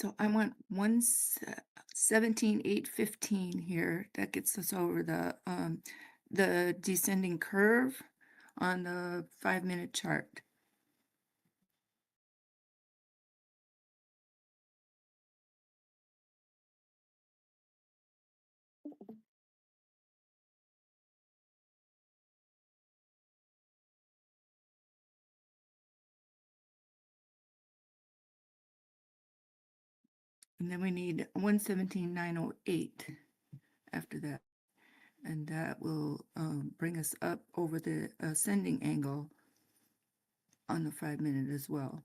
So I want 117,815 here. That gets us over the descending curve on the 5-minute chart. And then we need 117,908 after that. And that will bring us up over the ascending angle on the 5-minute as well.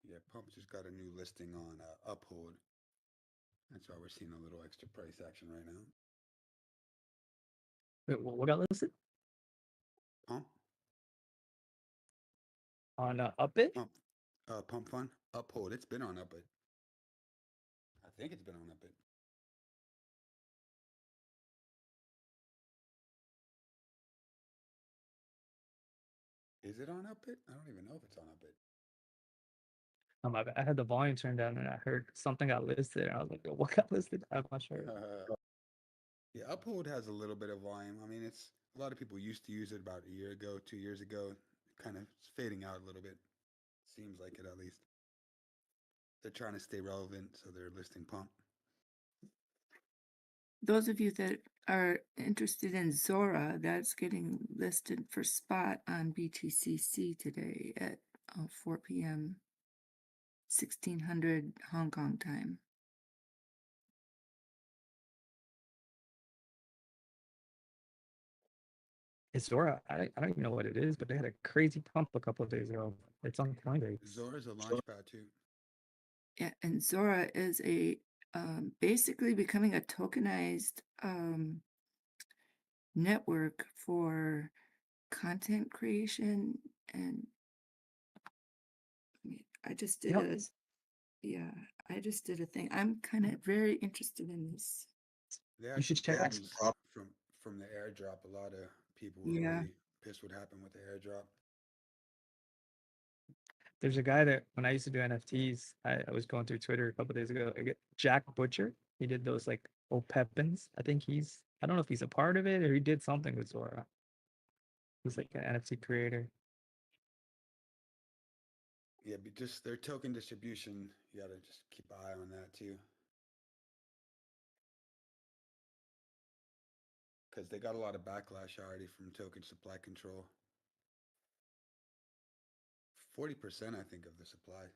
Yeah, Pump just got a new listing on Uphold. That's why we're seeing a little extra price action right now. Wait, what got listed? Pump? On Upbit? Pump Fund? Uphold. It's been on Upbit. I think it's been on Upbit. Is it on Upbit? I don't even know if it's on Upbit. Oh, my bad. I had the volume turned down and I heard something got listed. And I was like, what got listed? I'm not sure. Yeah, Uphold has a little bit of volume. I mean, it's a lot of people used to use it about a year ago, 2 years ago. Kind of fading out a little bit. Seems like it at least. They're trying to stay relevant, so they're listing Pump. Those of you that are interested in Zora, that's getting listed for spot on BTCC today at 4 p.m. 1600 Hong Kong time. It's Zora. I don't even know what it is, but they had a crazy pump a couple of days ago. It's on Coinbase. Zora's a launch pad too. Yeah, and Zora is a basically becoming a tokenized network for content creation. And I just did I just did a thing. I'm kind of very interested in this. They You had should some check out. problems from the airdrop. A lot of people were Yeah. really pissed what happened with the airdrop. There's a guy that when I used to do NFTs, I was going through Twitter a couple of days ago. Jack Butcher. He did those like Opepins. I think I don't know if he's a part of it or he did something with Zora. He's like an NFT creator. Yeah, but just their token distribution, you gotta just keep an eye on that too. Because they got a lot of backlash already from token supply control. 40%, I think, of the supply.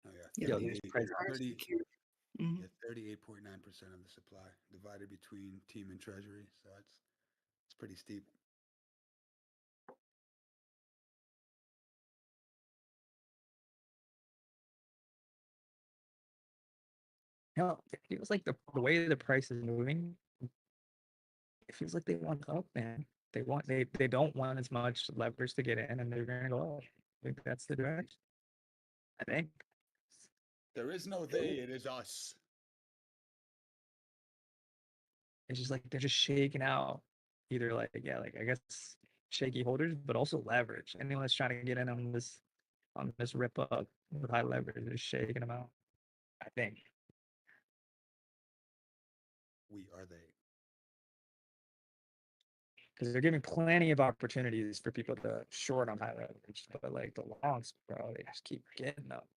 Oh yeah, Yeah, 38, 30, Mhm. Yeah, 38.9% of the supply divided between team and treasury. So it's pretty steep. You know, it feels like the way the price is moving, it feels like they want up, man. They don't want as much leverage to get in, and they're gonna go up. I think that's the direction. I think. There is no they, it is us. It's just like they're just shaking out either like I guess shaky holders, but also leverage. Anyone that's trying to get in on this rip up with high leverage is shaking them out. I think. We are they. Because they're giving plenty of opportunities for people to short on high leverage, but like the longs, bro, they just keep getting up.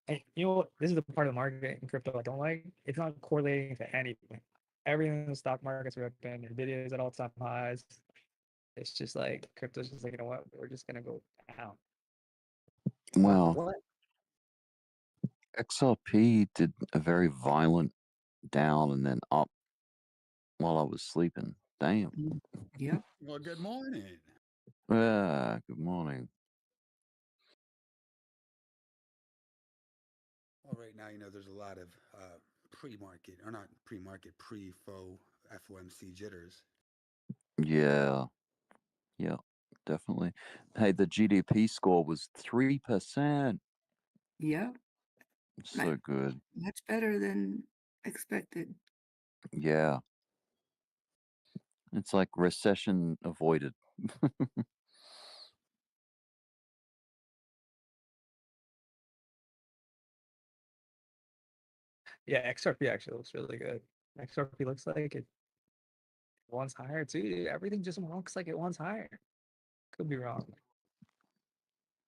And you know what? This is the part of the market in crypto I don't like. It's not correlating to anything. Everything in the stock market's ripping. Nvidia is at all-time highs. It's just like crypto's just like, you know what? We're just gonna go down. Well, What? XRP did a very violent down and then up while I was sleeping. Damn. Yep. Well, good morning. Good morning. Well, right now, there's a lot of pre-market, or not pre-market, pre-faux FOMC jitters. Yeah, definitely. Hey, the GDP score was 3%. Yep. So good. Much better than expected. Yeah. It's like recession avoided. Yeah, XRP actually looks really good. XRP looks like it wants higher too. Everything just looks like it wants higher. Could be wrong.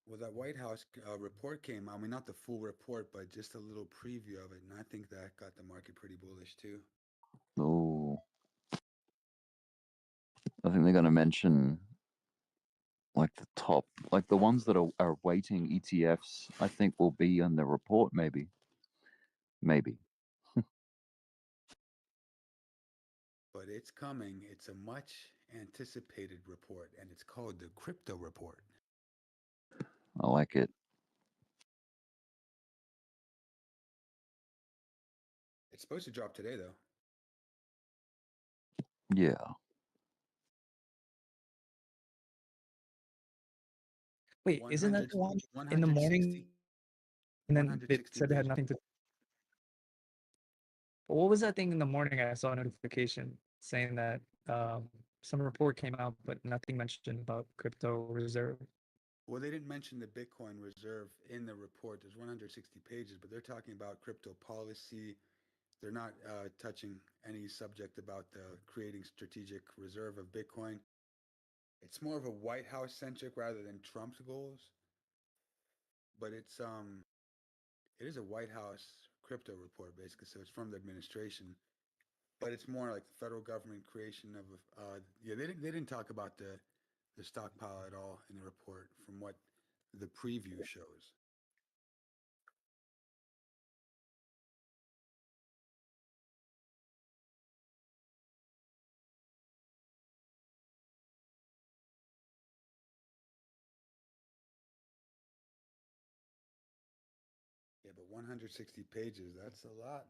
Well, that White House report came out. I mean, not the full report, but just a little preview of it. And I think that got the market pretty bullish too. Oh. I think they're going to mention like the top, like the ones that are waiting ETFs, I think will be on the report maybe. Maybe. But it's coming. It's a much anticipated report, and it's called the Crypto Report. I like it. It's supposed to drop today, though. Yeah. Wait, isn't that the one in the 160 morning? And then it 160 said it had pages. nothing to. But what was that thing in the morning? I saw a notification saying that some report came out, but nothing mentioned about crypto reserve. Well, they didn't mention the Bitcoin reserve in the report. There's 160 pages, but they're talking about crypto policy. They're not touching any subject about creating strategic reserve of Bitcoin. It's more of a White House centric rather than Trump's goals. But it is a White House crypto report basically, so it's from the administration. But it's more like the federal government creation of they didn't talk about the stockpile at all in the report from what the preview shows. Yeah, but 160 pages, that's a lot.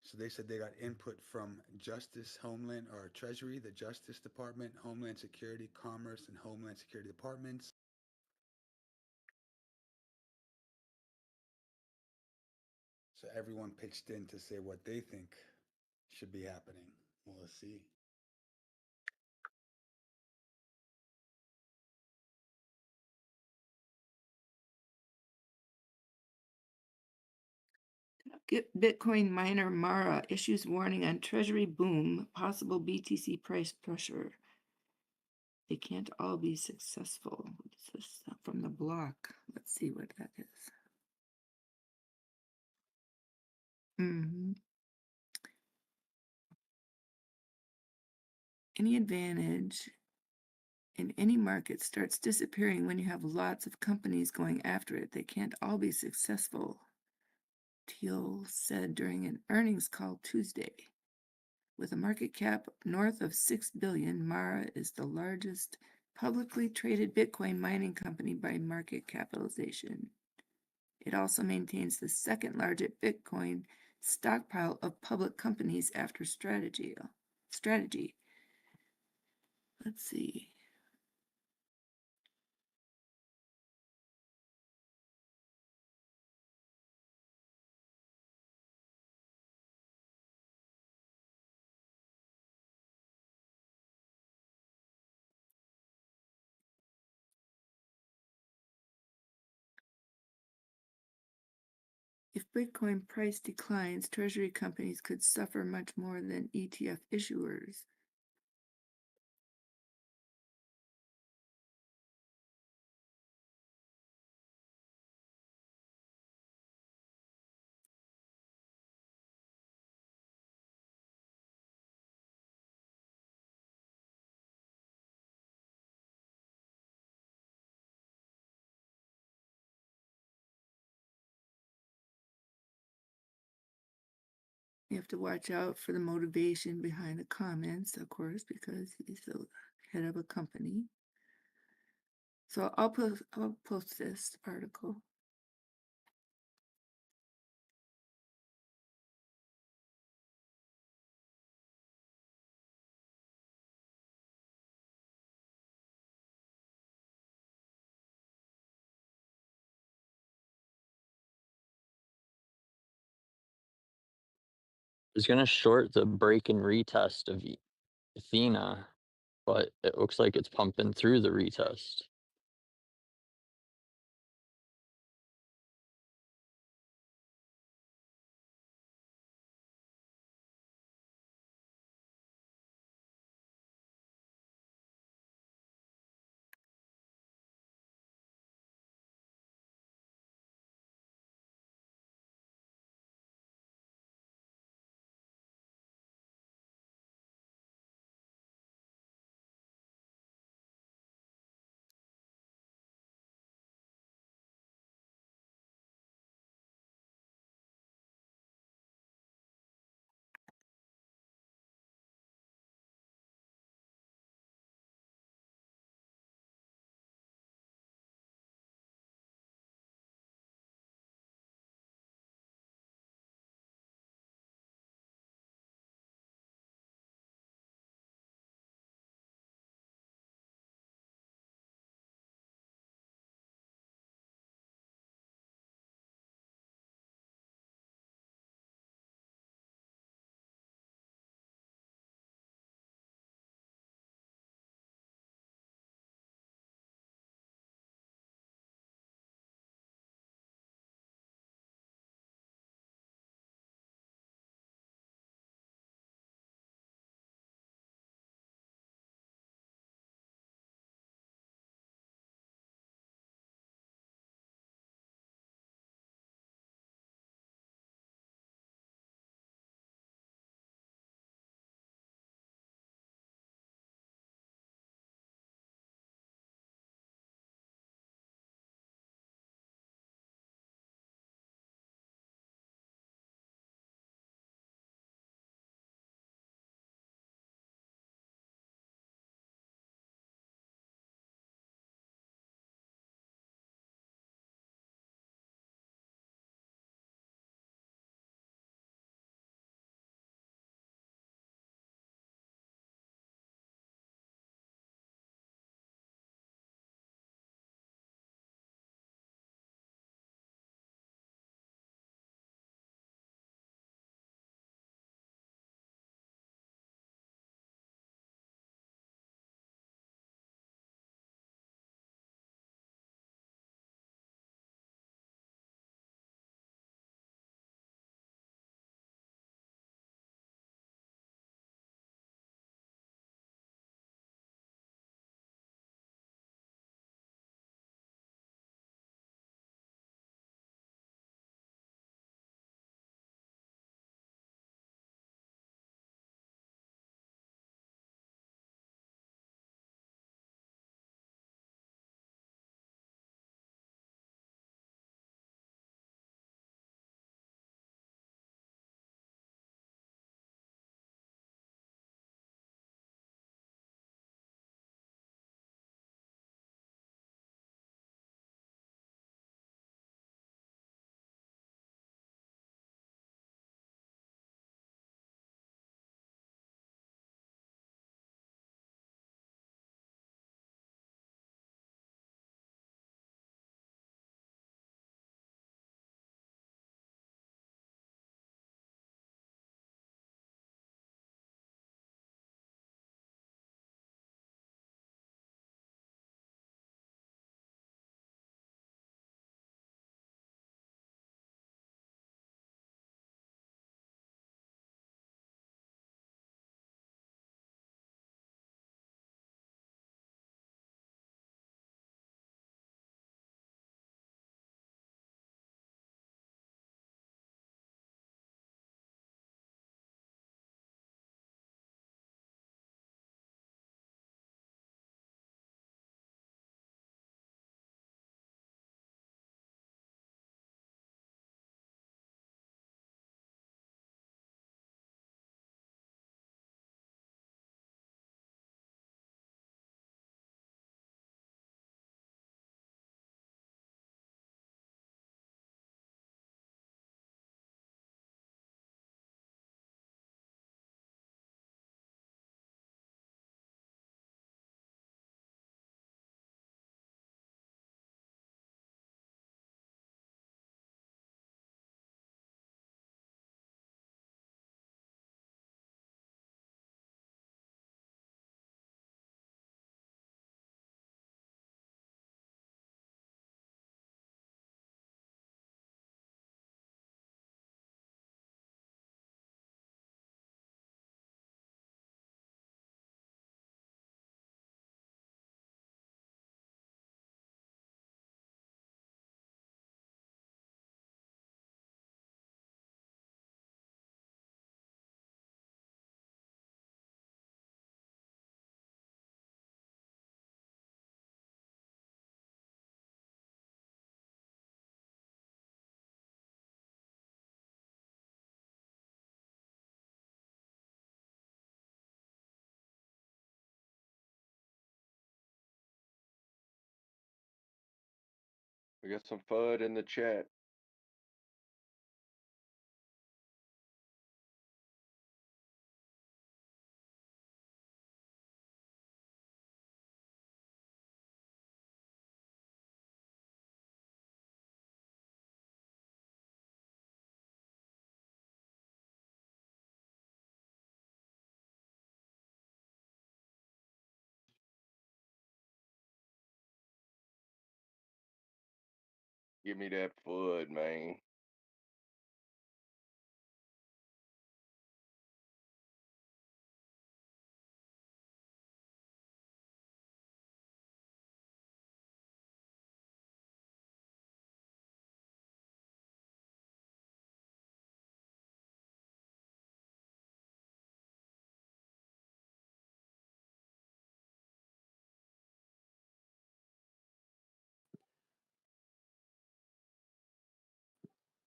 So they said they got input from Justice, Homeland, or Treasury, the Justice Department, Homeland Security, Commerce, and Homeland Security departments. So everyone pitched in to say what they think should be happening. Well, let's see. Bitcoin miner Mara issues warning on Treasury boom, possible BTC price pressure. They can't all be successful. This is from the block. Let's see what that is. Any advantage in any market starts disappearing when you have lots of companies going after it. They can't all be successful, Teal said during an earnings call Tuesday. With a market cap north of $6 billion, Mara is the largest publicly traded Bitcoin mining company by market capitalization. It also maintains the second largest Bitcoin stockpile of public companies after Strategy. Let's see. If Bitcoin price declines, treasury companies could suffer much more than ETF issuers. You have to watch out for the motivation behind the comments, of course, because he's the head of a company. So I'll post this article. Is gonna short the break and retest of Athena, but it looks like it's pumping through the retest. We got some FUD in the chat. Give me that FUD, man.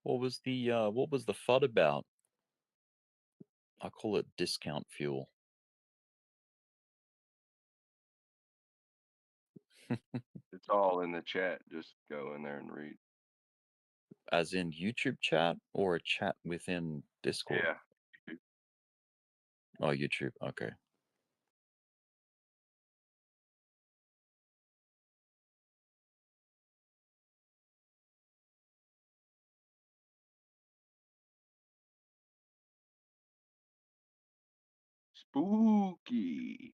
What was the FUD about? I call it discount fuel. It's all in the chat. Just go in there and read. As in YouTube chat or a chat within Discord? Yeah. Oh, YouTube. Okay. Spooky.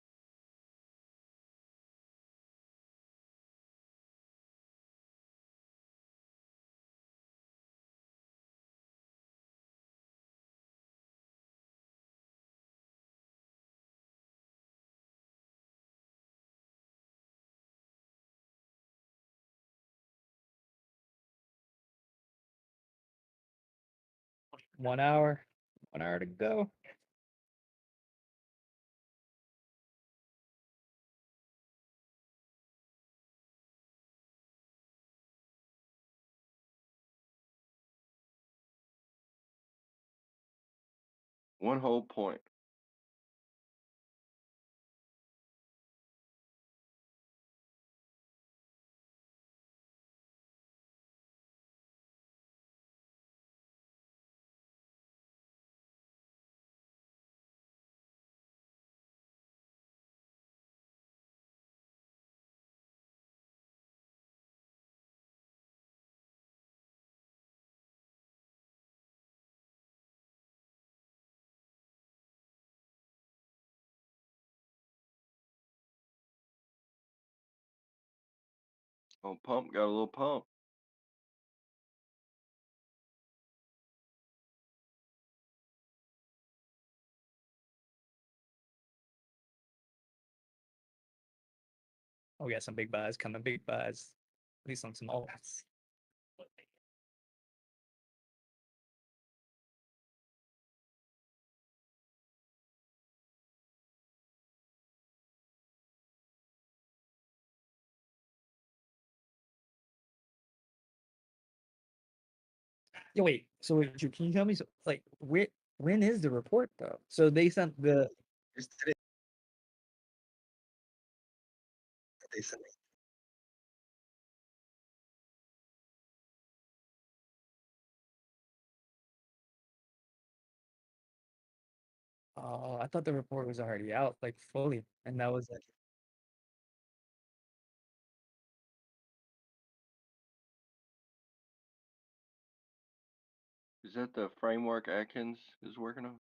One hour to go. One whole point. Oh, pump got a little pump. Oh, we got some big buys coming. Big buys. At least on some alts. Yo, wait. So can you tell me, like, when is the report though? So they sent the. Just today. They sent me. Oh, I thought the report was already out, like fully, and that was like. Is that the framework Atkins is working on?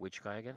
Which guy again?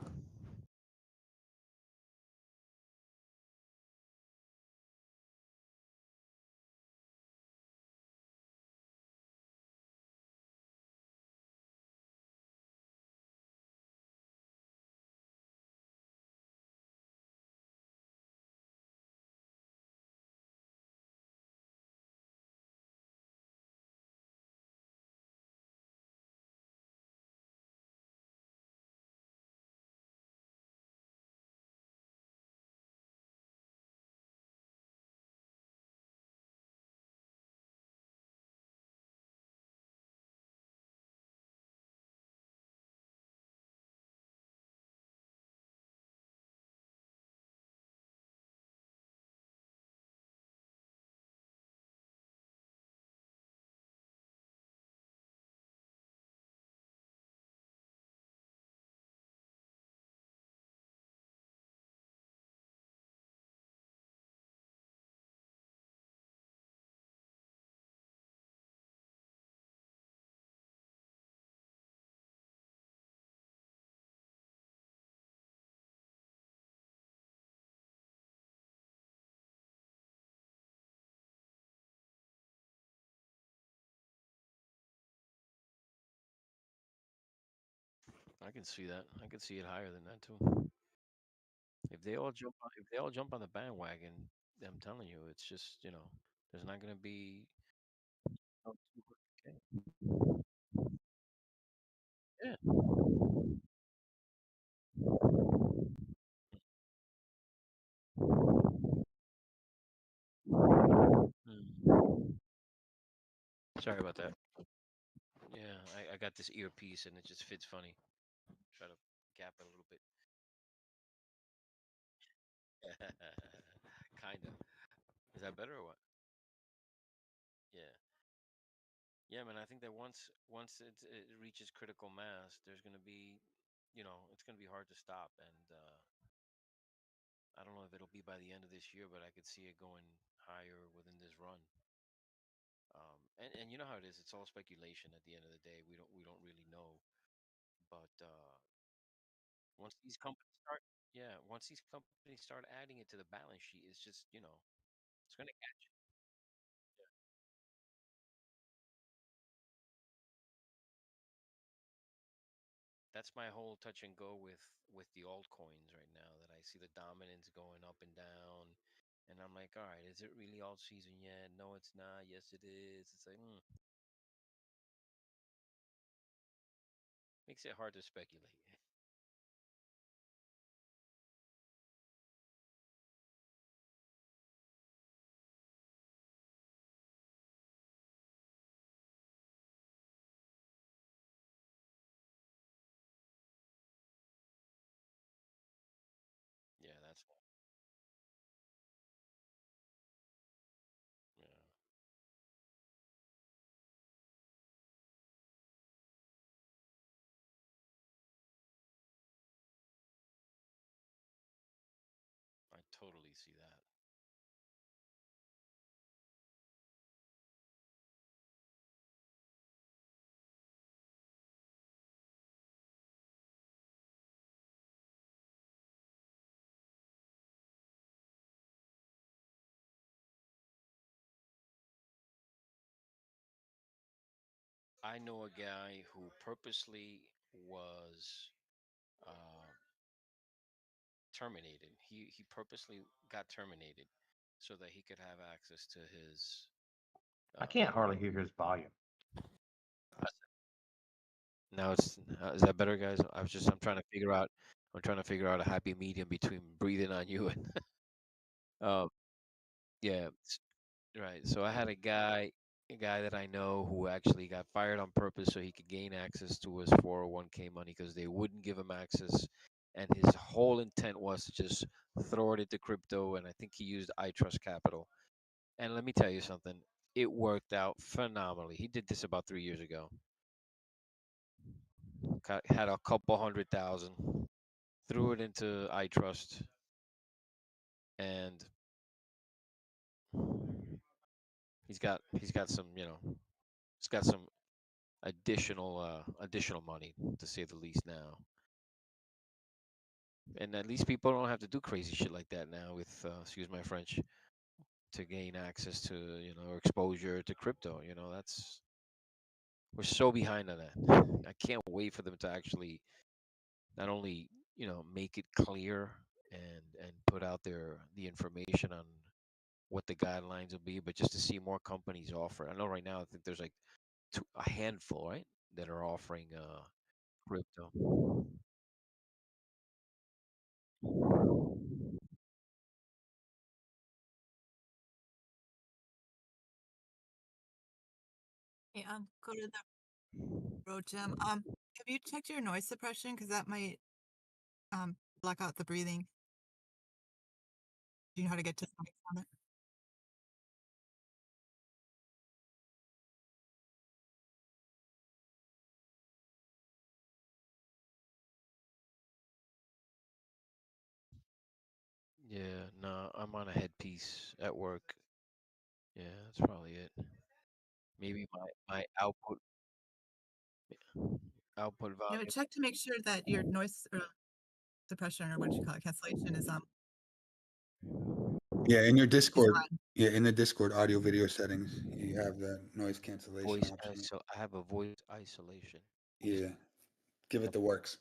I can see that. I can see it higher than that too. If they all jump on the bandwagon, I'm telling you, it's just there's not gonna be. Oh, 200K. Yeah. Mm. Sorry about that. Yeah, I got this earpiece and it just fits funny. Try to gap it a little bit. Kinda. Is that better or what? Yeah. Yeah, man. I think that once it reaches critical mass, there's gonna be, it's gonna be hard to stop. And I don't know if it'll be by the end of this year, but I could see it going higher within this run. And you know how it is. It's all speculation at the end of the day. We don't really know. But once these companies start, yeah, once these companies start adding it to the balance sheet, it's just it's gonna catch. That's my whole touch and go with the altcoins right now. That I see the dominance going up and down, and I'm like, all right, is it really alt season yet? No, it's not. Yes, it is. It's like makes it hard to speculate. Yeah, that's yeah. I totally see that. I know a guy who purposely was uh, terminated. He purposely got terminated so that he could have access to his. I can't hardly hear his volume. Now is that better, guys? I'm trying to figure out. I'm trying to figure out a happy medium between breathing on you and. um, yeah, right. So I had a guy that I know who actually got fired on purpose so he could gain access to his 401k money because they wouldn't give him access, and his whole intent was to just throw it into crypto. And I think he used I Trust Capital. And let me tell you something, it worked out phenomenally. He did this about 3 years ago. Had a couple 100,000, threw it into I Trust, and he's got some he's got some additional money to say the least now. And at least people don't have to do crazy shit like that now with, excuse my French, to gain access to, or exposure to crypto. We're so behind on that. I can't wait for them to actually not only, make it clear and put out the information on what the guidelines will be, but just to see more companies offer. I know right now I think there's like a handful, right, that are offering crypto. Hey, go to the road, Jim. Have you checked your noise suppression? Because that might block out the breathing. Do you know how to get to the mics on it? Yeah, no, I'm on a headpiece at work. Yeah, that's probably it. Maybe my output You know, volume. check to make sure that your noise suppression, or what did you call it, cancellation, is Yeah, in your is Discord. on. Yeah, in the Discord audio video settings, you have that noise cancellation option. I have a voice isolation. Yeah, give it the works. Is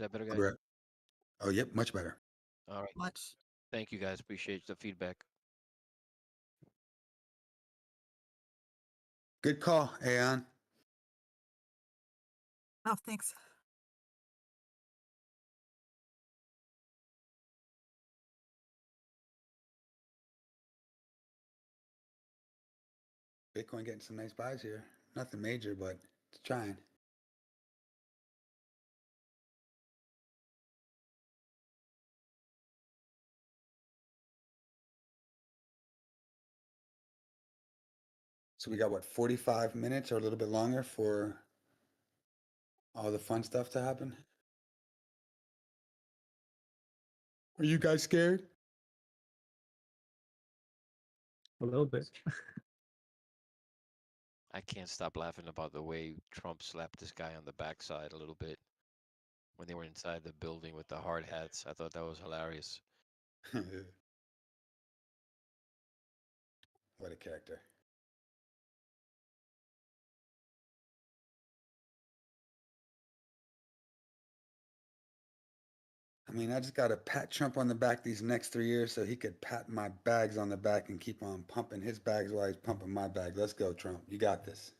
that better, guys? Right. Oh, yep, much better. All right. Much. Thank you, guys. Appreciate the feedback. Good call, Aeon. Oh, thanks. Bitcoin getting some nice buys here. Nothing major, but it's trying. So we got what, 45 minutes or a little bit longer for all the fun stuff to happen? Are you guys scared? A little bit. I can't stop laughing about the way Trump slapped this guy on the backside a little bit when they were inside the building with the hard hats. I thought that was hilarious. What a character. I mean, I just got to pat Trump on the back these next 3 years so he could pat my bags on the back and keep on pumping his bags while he's pumping my bag. Let's go, Trump. You got this.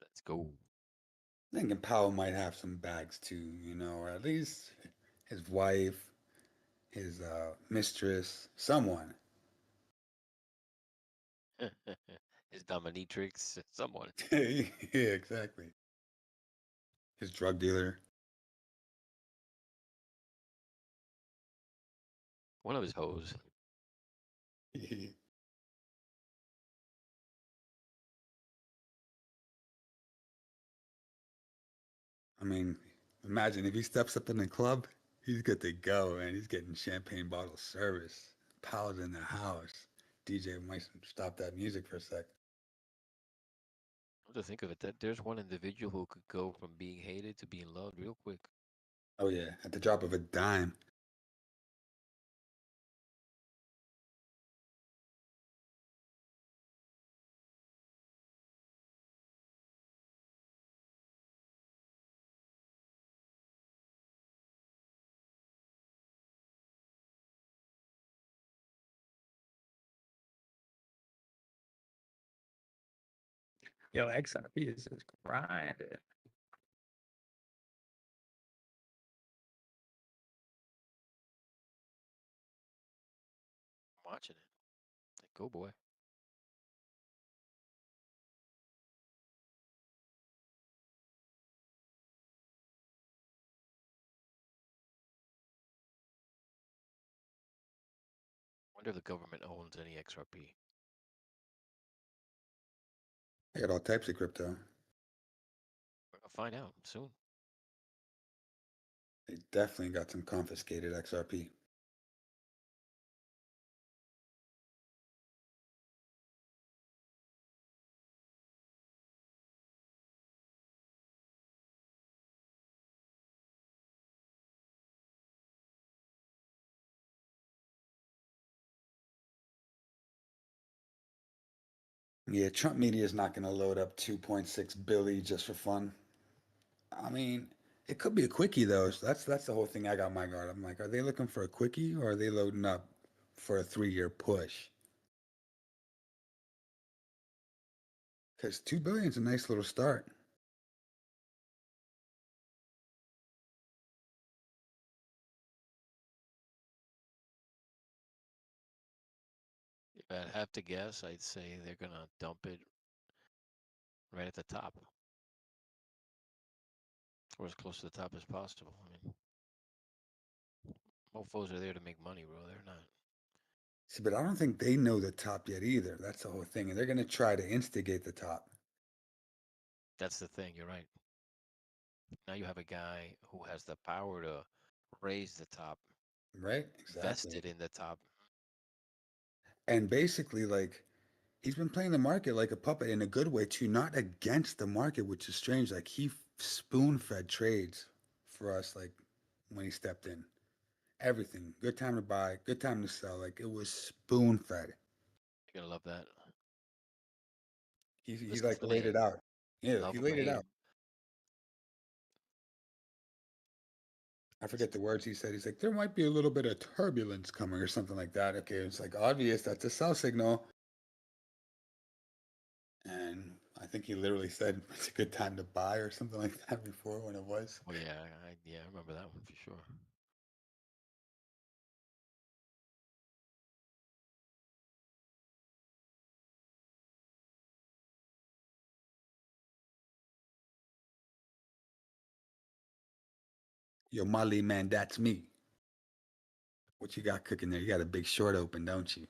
Let's go. Thinking Powell might have some bags too, or at least his wife, his mistress, someone. His dominatrix, someone. Yeah, exactly. His drug dealer. One of his hoes. I mean, imagine if he steps up in the club, he's good to go, man. He's getting champagne bottle service. Powell's in the house. DJ might stop that music for a sec. Come to think of it, that there's one individual who could go from being hated to being loved real quick. Oh yeah, at the drop of a dime. Yo, XRP is just grinding. I'm watching it. Like, go boy. Wonder if the government owns any XRP. I got all types of crypto. We're gonna find out soon. They definitely got some confiscated XRP. Yeah, Trump media is not going to load up 2.6 billion just for fun. I mean, it could be a quickie though. So that's the whole thing I got my guard. I'm like, are they looking for a quickie or are they loading up for a 3-year push? Because 2 billion is a nice little start. If I'd have to guess, I'd say they're gonna dump it right at the top, or as close to the top as possible. I mean, mofos are there to make money, bro. They're not. See, but I don't think they know the top yet either. That's the whole thing. And they're going to try to instigate the top. That's the thing. You're right. Now you have a guy who has the power to raise the top, Right? Exactly. vested in the top. And basically, like, he's been playing the market like a puppet in a good way too, not against the market, which is strange. Like, he spoon-fed trades for us, like, when he stepped in. Everything. Good time to buy, good time to sell. Like, it was spoon-fed. You're gonna love that. He This like laid it claim, out. Yeah, love he him or laid it hate out. him. I forget the words he said. He's like, there might be a little bit of turbulence coming or something like that. Okay, it's like obvious that's a sell signal. And I think he literally said it's a good time to buy or something like that before when it was. Oh yeah, I remember that one for sure. Yo, Molly, man, that's me. What you got cooking there? You got a big short open, don't you?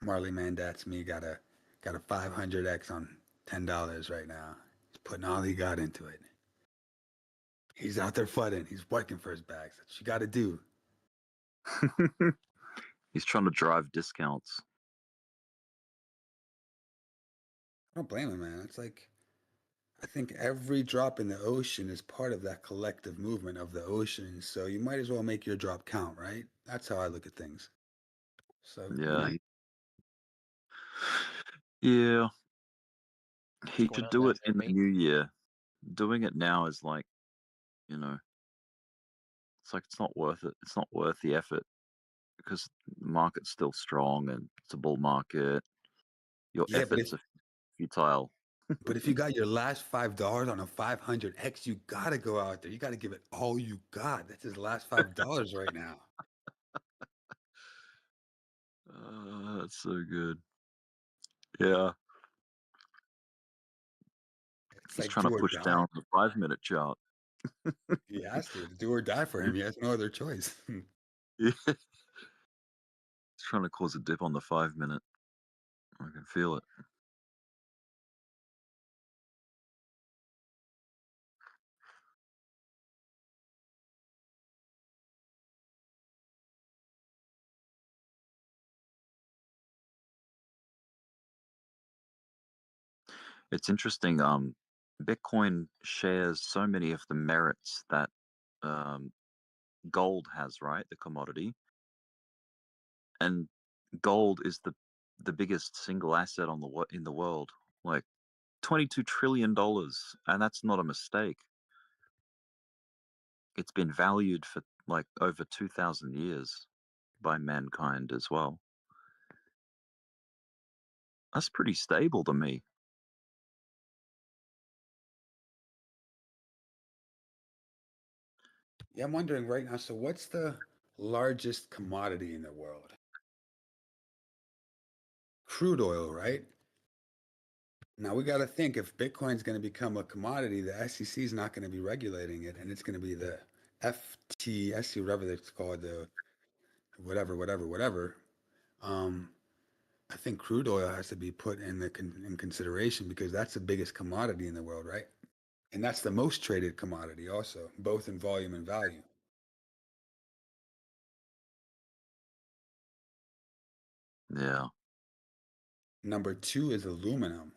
Marley, man, that's me. Got a 500x on $10 right now. He's putting all he got into it. He's out there flooding. He's working for his bags. That's what you got to do. He's trying to drive discounts. I don't blame him, man. It's like, I think every drop in the ocean is part of that collective movement of the ocean. So you might as well make your drop count, right? That's how I look at things. So, Yeah. Yeah. He going should on do down it there, in the mate? new year. Doing it now is like, you know, it's like it's not worth it. It's not worth the effort because the market's still strong and it's a bull market. Your yeah, efforts are futile. but if you got your last $5 on a 500x, you got to go out there. You got to give it all you got. That's his last $5 right now. That's so good. Yeah. It's He's like trying do to or push die. down the 5-minute chart. He has to. Do or die for him. He has no other choice. Yeah. He's trying to cause a dip on the 5-minute. I can feel it. It's interesting. Bitcoin shares so many of the merits that gold has, right? The commodity, and gold is the biggest single asset on in the world, like $22 trillion, and that's not a mistake. It's been valued for like over 2,000 years by mankind as well. That's pretty stable to me. Yeah, I'm wondering right now. So, what's the largest commodity in the world? Crude oil, right? Now we got to think if Bitcoin's going to become a commodity, the SEC is not going to be regulating it, and it's going to be the FTSE, whatever it's called, the whatever. Um, I think crude oil has to be put in in consideration because that's the biggest commodity in the world, right? And that's the most traded commodity, also, both in volume and value. Yeah. Number 2 is aluminum.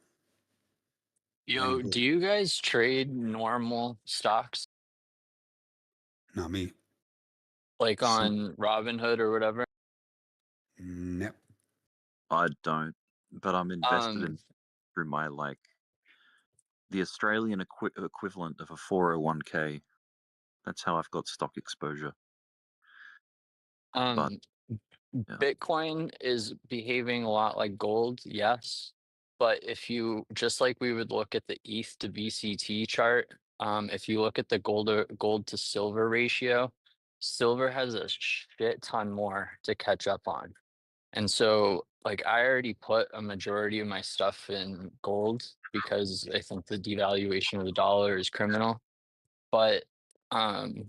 Yo, do you guys trade normal stocks Not me. like on Robinhood or whatever? I don't, but I'm invested in Um, through my like the Australian equivalent of a 401k. That's how I've got stock exposure. But um, yeah, Bitcoin is behaving a lot like gold, yes. But if you just like we would look at the ETH to BCT chart, if you look at the gold to silver ratio, silver has a shit ton more to catch up on. And so like I already put a majority of my stuff in gold because I think the devaluation of the dollar is criminal. But um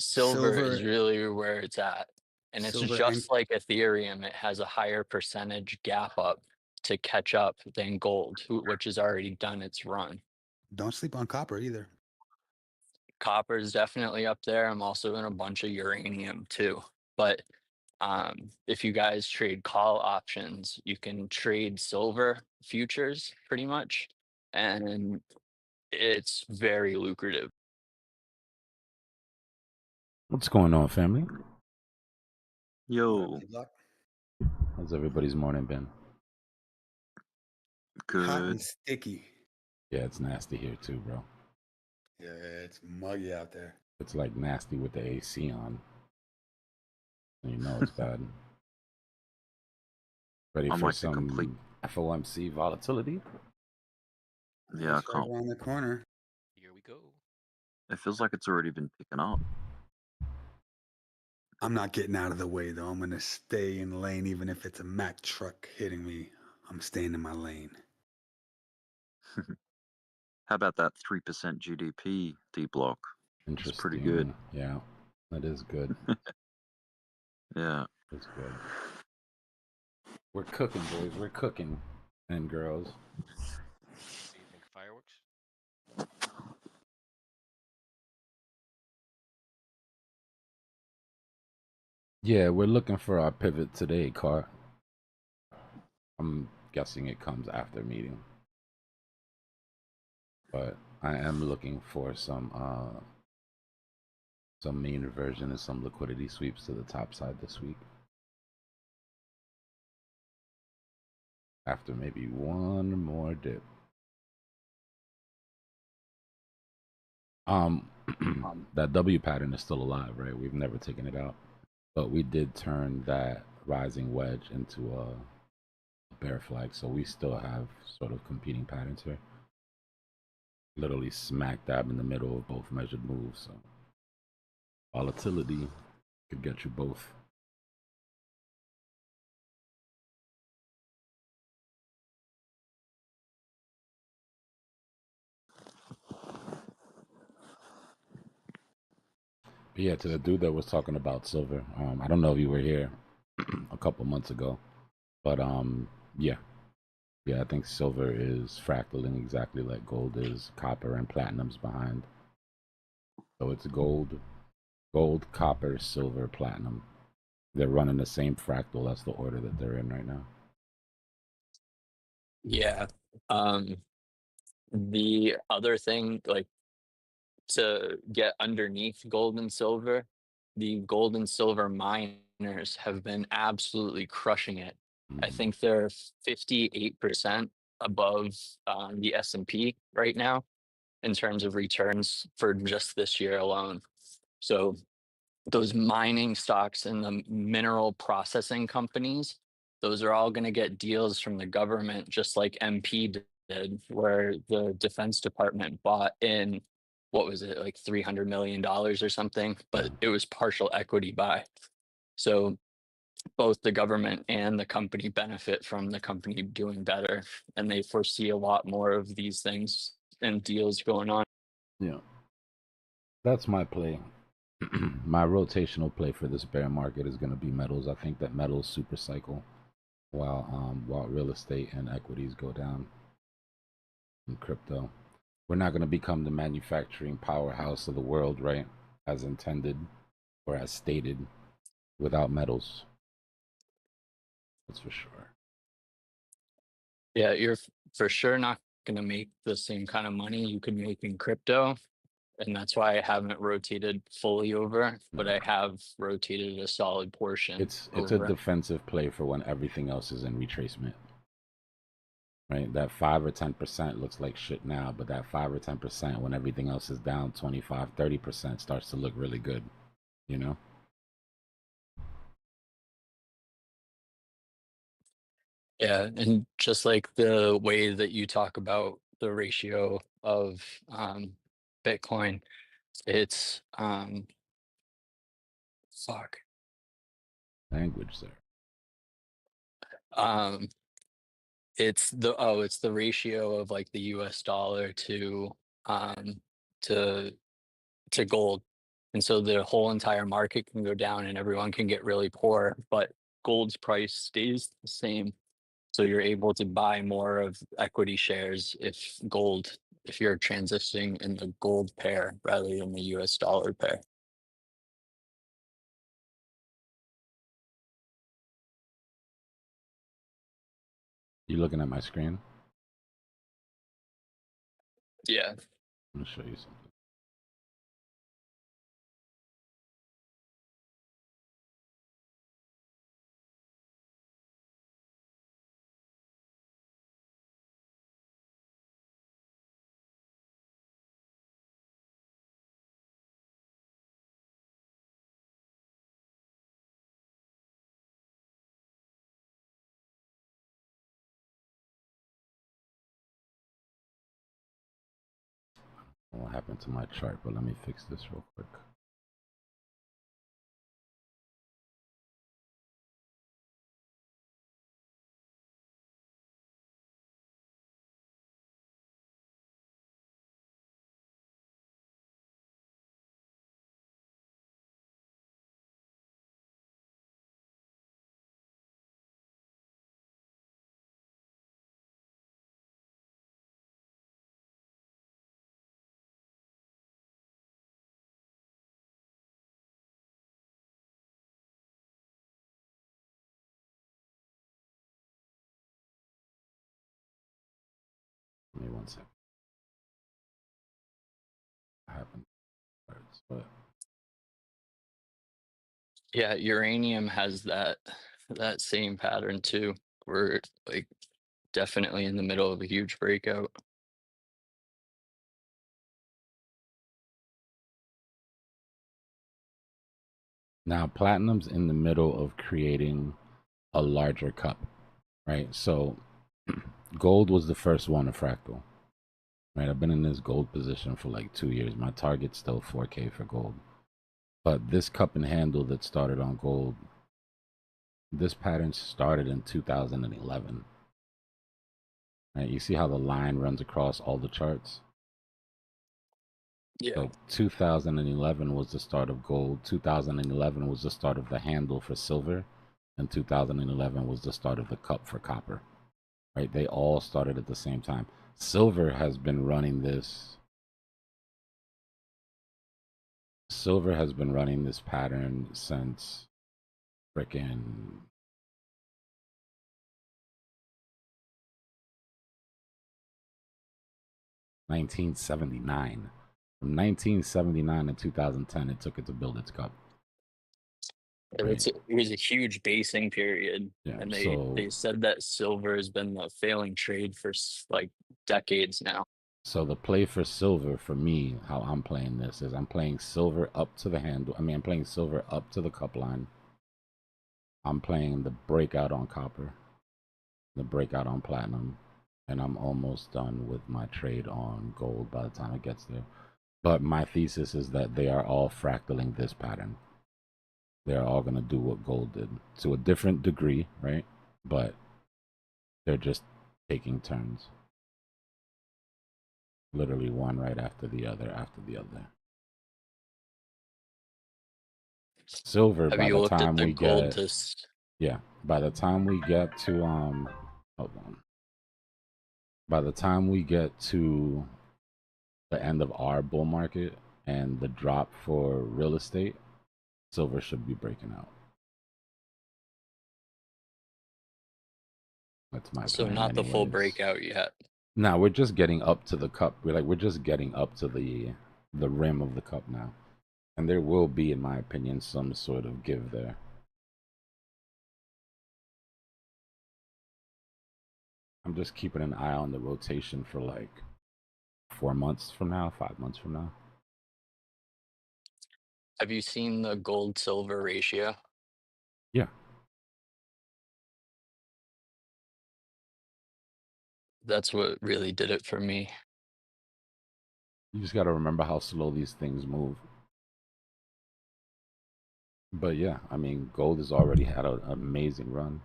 silver is Silver, really where it's at. And it's silver, and just like Ethereum, it has a higher percentage gap up to catch up than gold, which has already done its run. don't sleep on copper either. Copper is definitely up there. I'm also in a bunch of uranium too. But if you guys trade call options, you can trade silver futures pretty much, and it's very lucrative. What's going on, family? What yo, up, Dbloc? How's everybody's morning been? Hot good. and sticky. Yeah, it's nasty here too, bro. Yeah, it's muggy out there. It's like nasty with the AC on. You know it's bad. Ready I'm for like the complete. some FOMC volatility? Yeah, I It's right can't. around the corner. Here we go. It feels like it's already been picking up. I'm not getting out of the way though. I'm gonna stay in lane, even if it's a Mack truck hitting me. I'm staying in my lane. How about that 3% GDP Dbloc? It's pretty good. Interesting. Yeah, that is good. Yeah. It's good. We're cooking, boys. We're cooking, and girls. What do you think? Fireworks? Yeah, we're looking for our pivot today, Car. I'm guessing it comes after meeting, but I am looking for some mean reversion and some liquidity sweeps to the top side this week. After maybe one more dip. That W pattern is still alive, right? We've never taken it out, but we did turn that rising wedge into a bear flag, so we still have sort of competing patterns here. Literally smack dab in the middle of both measured moves, so volatility could get you both. But yeah, to the dude that was talking about silver, I don't know if you were here a couple months ago, but yeah, I think silver is fractaling exactly like gold is. Copper and platinum's behind, so it's gold, copper, silver, platinum. They're running the same fractal. That's the order that they're in right now. Yeah. The other thing, like to get underneath gold and silver, the gold and silver miners have been absolutely crushing it. I think they're 58% above the S&P right now in terms of returns for just this year alone. So those mining stocks and the mineral processing companies, those are all going to get deals from the government, just like MP did, where the Defense Department bought in, what was it, like $300 million or something, but it was partial equity buy. So both the government and the company benefit from the company doing better, and they foresee a lot more of these things and deals going on. Yeah, that's my play. My rotational play for this bear market is going to be metals. I think that metals super cycle while real estate and equities go down in crypto. We're not going to become the manufacturing powerhouse of the world, right? As intended or as stated without metals. That's for sure. Yeah, you're for sure not going to make the same kind of money you could make in crypto, and that's why I haven't rotated fully over, but No. I have rotated a solid portion. It's a over. defensive play for when everything else is in retracement. Right, that 5 or 10% looks like shit now, but that 5 or 10% when everything else is down 25, 30% starts to look really good, you know? Yeah, and just like the way that you talk about the ratio of Bitcoin, it's fuck. Language there. It's the ratio of like the US dollar to to gold. And so the whole entire market can go down and everyone can get really poor, but gold's price stays the same. So you're able to buy more of equity shares if you're transitioning in the gold pair rather than the US dollar pair. You looking at my screen? Yeah. Let me show you something. What happened to my chart? But let me fix this real quick. Give me 1 second. What happened? But Yeah, uranium has that same pattern too. We're like definitely in the middle of a huge breakout. now platinum's in the middle of creating a larger cup, right? So gold was the first one to fractal. Right, I've been in this gold position for like 2 years. My target's still 4K for gold. But this cup and handle that started on gold, this pattern started in 2011. Right, you see how the line runs across all the charts? Yeah. So 2011 was the start of gold. 2011 was the start of the handle for silver. And 2011 was the start of the cup for copper. Right, they all started at the same time. Silver has been running this. Silver has been running this pattern since frickin' 1979. From 1979 to 2010, it took it to build its cup. And Right. it was a huge basing period. Yeah, And so they said that silver has been the failing trade for like decades now. so the play for silver for me, how I'm playing this is I'm playing silver up to the handle. I mean, I'm playing silver up to the cup line. I'm playing the breakout on copper, the breakout on platinum, and I'm almost done with my trade on gold by the time it gets there. But my thesis is that they are all fractaling this pattern. They're all going to do what gold did to a different degree, right? But they're just taking turns. Literally one right after the other, after the other. Silver, Have by you the looked at time the we gold get, yeah, by the time we get to, hold on. By the time we get to the end of our bull market and the drop for real estate, silver should be breaking out. That's my so plan not the full anyways. breakout yet. No, we're just getting up to the cup. We're just getting up to the the rim of the cup now. And there will be, in my opinion, some sort of give there. I'm just keeping an eye on the rotation for like 4 months from now, 5 months from now. Have you seen the gold silver ratio? Yeah. That's what really did it for me. You just got to remember how slow these things move. But yeah, I mean, gold has already had an amazing run.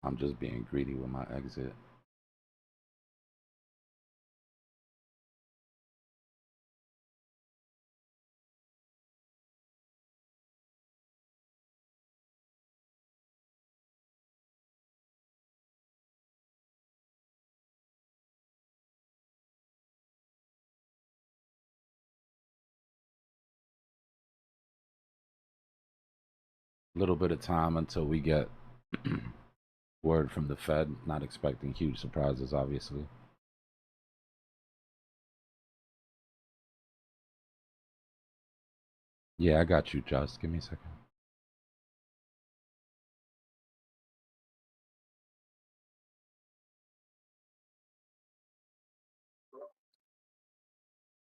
I'm just being greedy with my exit. A little bit of time until we get word from the Fed. Not expecting huge surprises, obviously. Yeah, I got you, Just. Give me a second.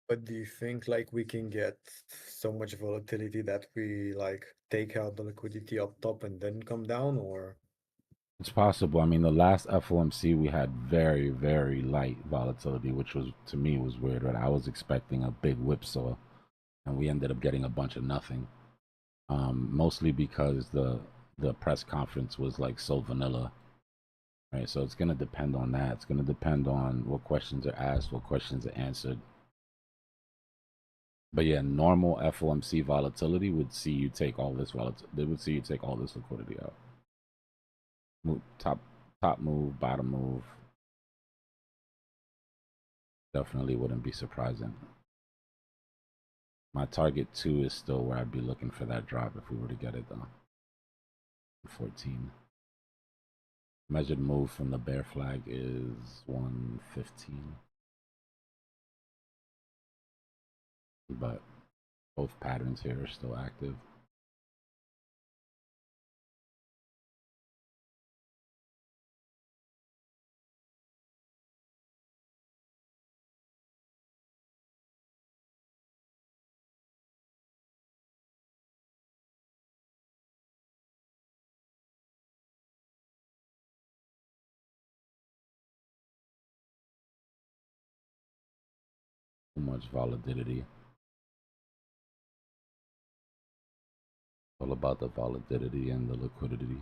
But do you think like we can get so much volatility that we like take out the liquidity up top and then come down, or? It's possible. I mean, the last FOMC we had very, very light volatility, which was, to me, was weird. Right? I was expecting a big whipsaw, and we ended up getting a bunch of nothing. Mostly because the press conference was like so vanilla, right? So it's gonna depend on that. It's gonna depend on what questions are asked, what questions are answered. But yeah, normal FOMC volatility would see you take all this volatility. They would see you take all this liquidity out. Move, top move, bottom move. Definitely wouldn't be surprising. My target 2 is still where I'd be looking for that drop if we were to get it though. 14. Measured move from the bear flag is 115. But both patterns here are still active. Too much volatility. All about the volatility and the liquidity.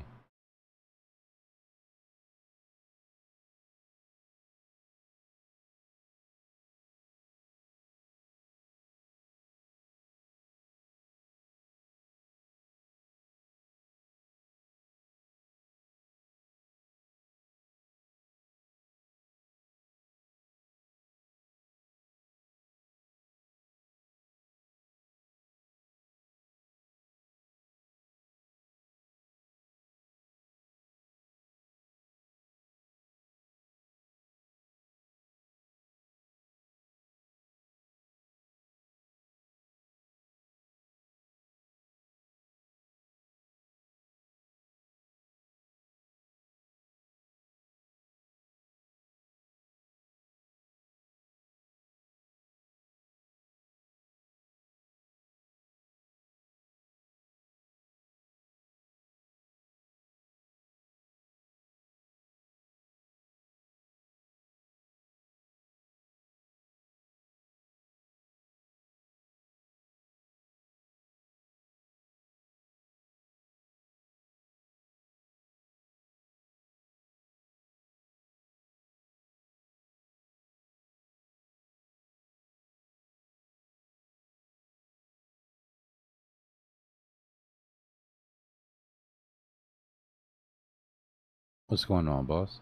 What's going on, boss?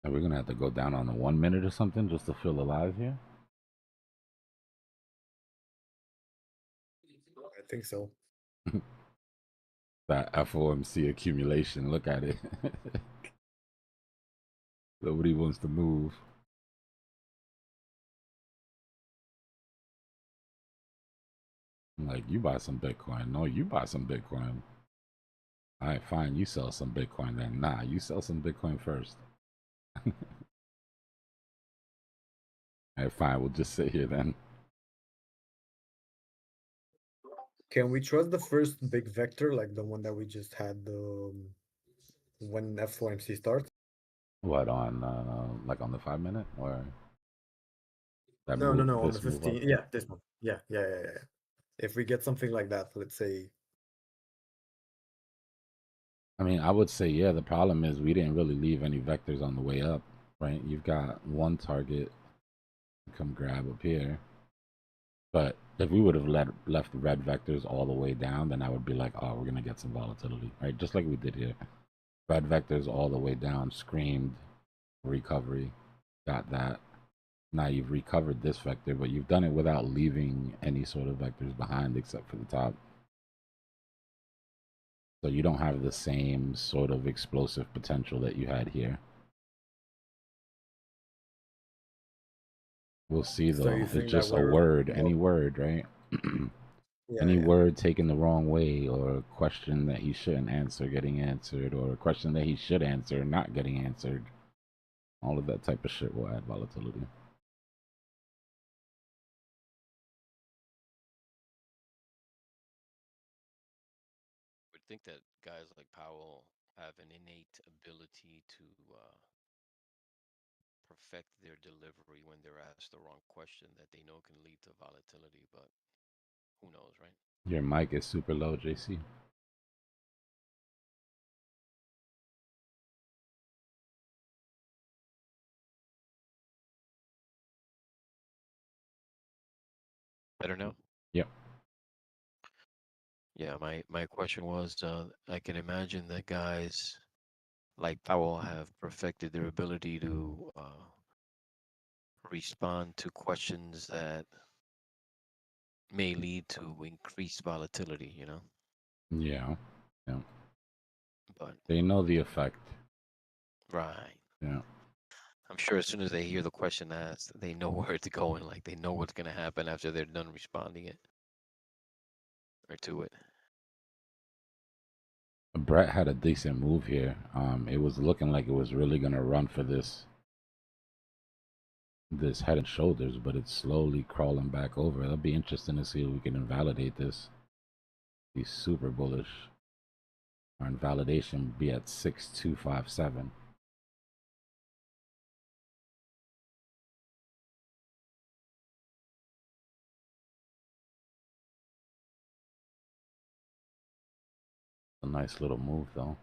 Are we gonna have to go down on the 1 minute or something just to feel alive here? I think so. That FOMC accumulation. Look at it. Nobody wants to move. I'm like, you buy some Bitcoin. No, you buy some Bitcoin. All right, fine. You sell some Bitcoin then. Nah, you sell some Bitcoin first. All right, fine. We'll just sit here then. Can we trust the first big vector, like the one that we just had when FOMC starts? What on like on the 5 minute or that No, move? on the This move up? 15. Yeah, this one. Yeah. If we get something like that, let's say. I mean, I would say yeah. The problem is we didn't really leave any vectors on the way up, right? You've got one target. Come grab up here. But if we would have left red vectors all the way down, then I would be like, oh, we're going to get some volatility, right? Just like we did here. Red vectors all the way down, screamed, recovery, got that. Now you've recovered this vector, but you've done it without leaving any sort of vectors behind except for the top. So you don't have the same sort of explosive potential that you had here. We'll see So though. you It's think that just a we're word, any word, right? Any word taken the wrong way, or a question that he shouldn't answer getting answered, or a question that he should answer not getting answered. All of that type of shit will add volatility. I would think that guys like Powell have an innate ability to perfect their delivery when they're asked the wrong question that they know can lead to volatility, but who knows, right? Your mic is super low, JC. Better now? Yep. Yeah, my question was, I can imagine that guys like Powell have perfected their ability to respond to questions that may lead to increased volatility, you know? Yeah. Yeah. But They know the effect. right. Yeah. I'm sure as soon as they hear the question asked, they know where it's going, like they know what's gonna happen after they're done responding it or to it. Brett had a decent move here. It was looking like it was really gonna run for this head and shoulders, but it's slowly crawling back over. It'll be interesting to see if we can invalidate this. Be super bullish. Our invalidation be at 6257. A nice little move though.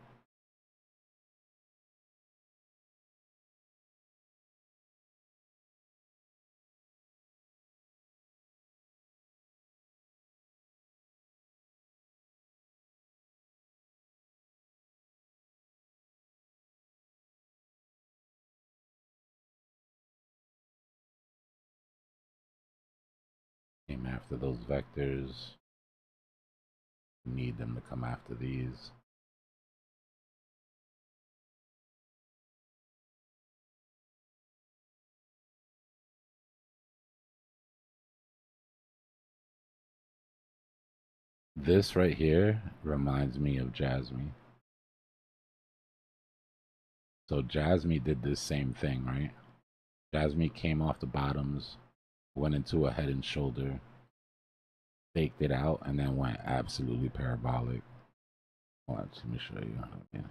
Came after those vectors. Need them to come after these. This right here reminds me of Jasmine. So Jasmine did this same thing, right? Jasmine came off the bottoms, went into a head and shoulder, faked it out, and then went absolutely parabolic. Watch, let me show you. Yeah.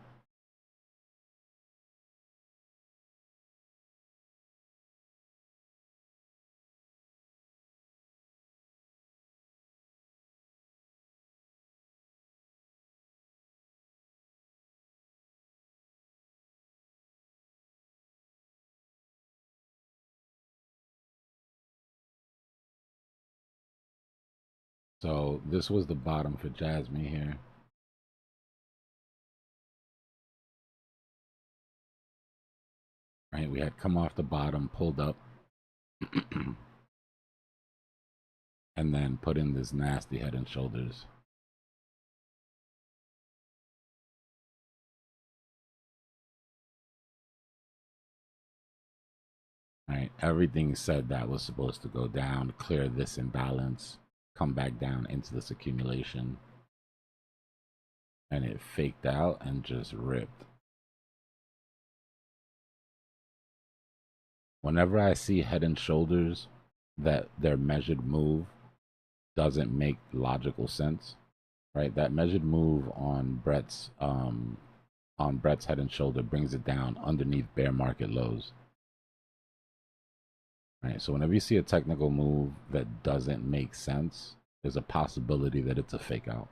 So this was the bottom for Jasmine here. Right, we had come off the bottom, pulled up, and then put in this nasty head and shoulders. Right, everything said that was supposed to go down, clear this imbalance, come back down into this accumulation, and it faked out and just ripped. Whenever I see head and shoulders that their measured move doesn't make logical sense, right? That measured move on Brett's head and shoulder brings it down underneath bear market lows. Right? So whenever you see a technical move that doesn't make sense, there's a possibility that it's a fake out.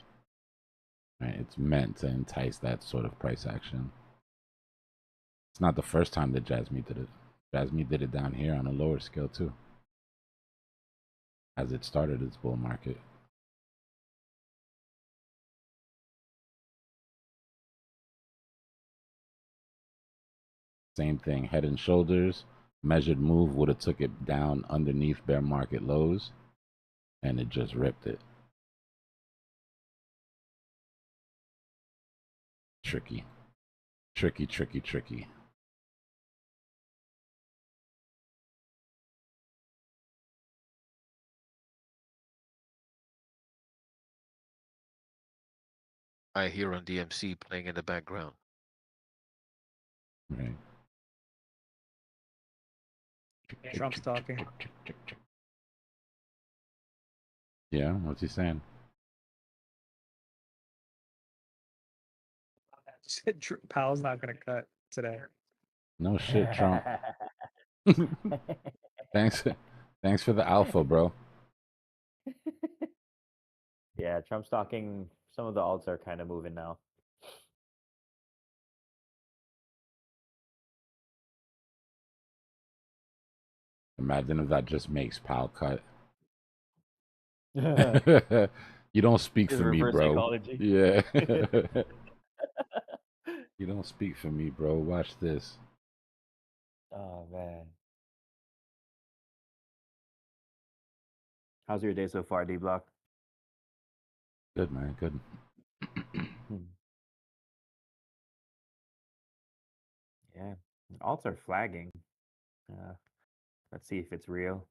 Right? It's meant to entice that sort of price action. It's not the first time that Jasmine did it. Jasmine did it down here on a lower scale too, as it started its bull market. Same thing, head and shoulders, measured move would have took it down underneath bear market lows, and it just ripped it. Tricky, tricky, tricky, tricky. I hear on DMC playing in the background. Right. Trump's talking. Yeah, what's he saying? Powell's not gonna cut today. No shit, Trump. Thanks for the alpha, bro. Yeah, Trump's talking. Some of the alts are kind of moving now. Imagine if that just makes Powell cut. You don't speak His for me, reverse bro. psychology. Yeah. You don't speak for me, bro. Watch this. Oh man. How's your day so far, Dbloc? Good, man. Good. Yeah, alts are flagging. Let's see if it's real.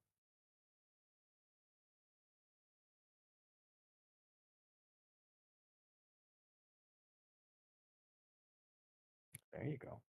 There you go.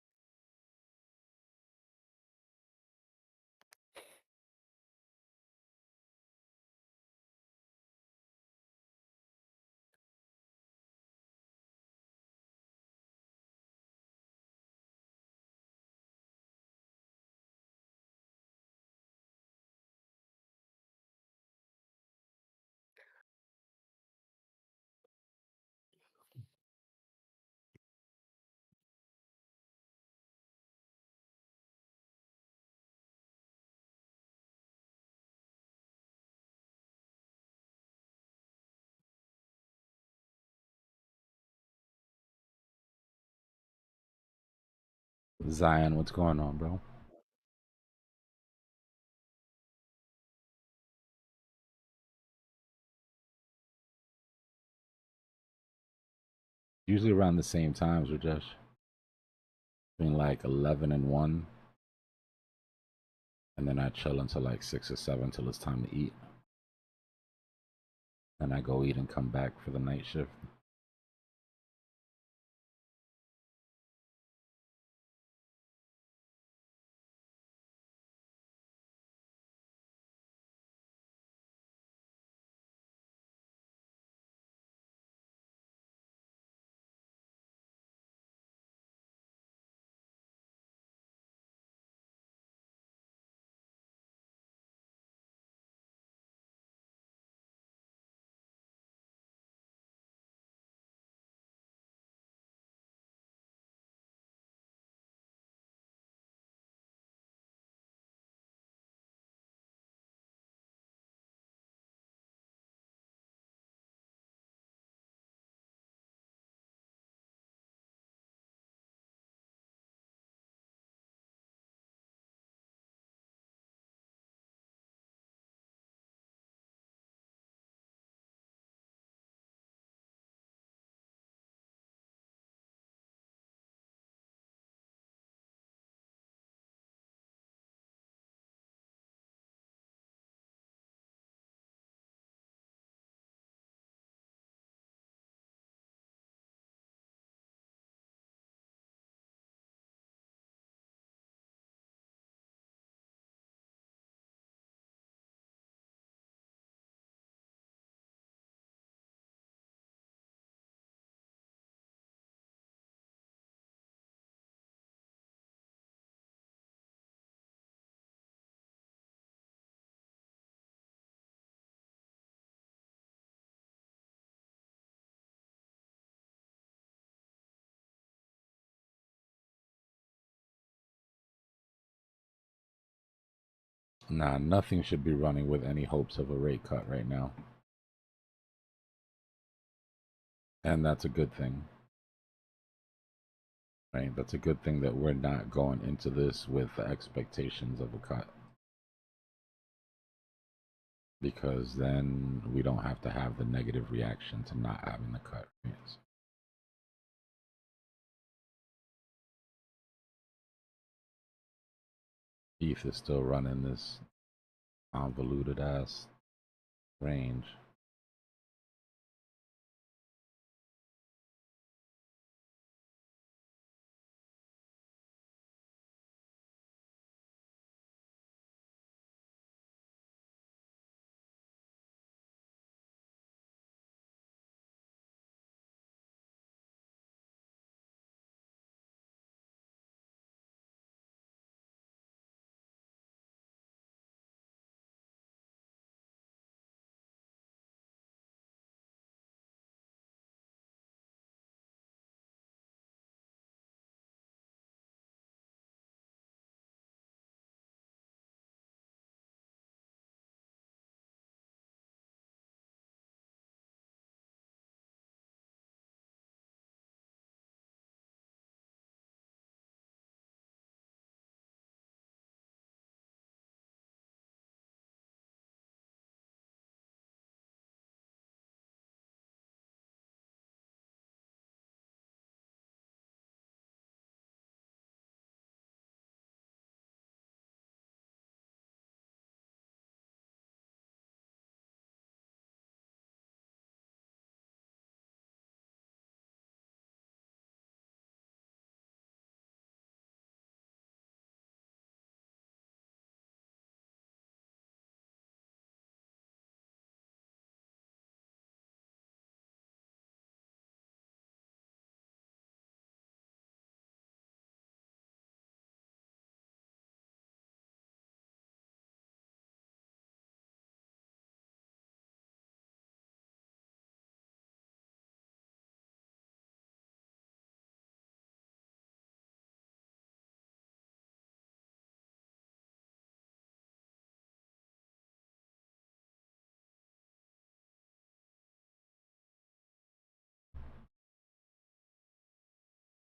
Zion, what's going on, bro? Usually around the same times, Rajesh. Between like 11 and 1. And then I chill until like 6 or 7 till it's time to eat. Then I go eat and come back for the night shift. Nah, nothing should be running with any hopes of a rate cut right now. And that's a good thing. Right? That's a good thing that we're not going into this with the expectations of a cut. Because then we don't have to have the negative reaction to not having the cut. Yes. ETH is still running this convoluted ass range.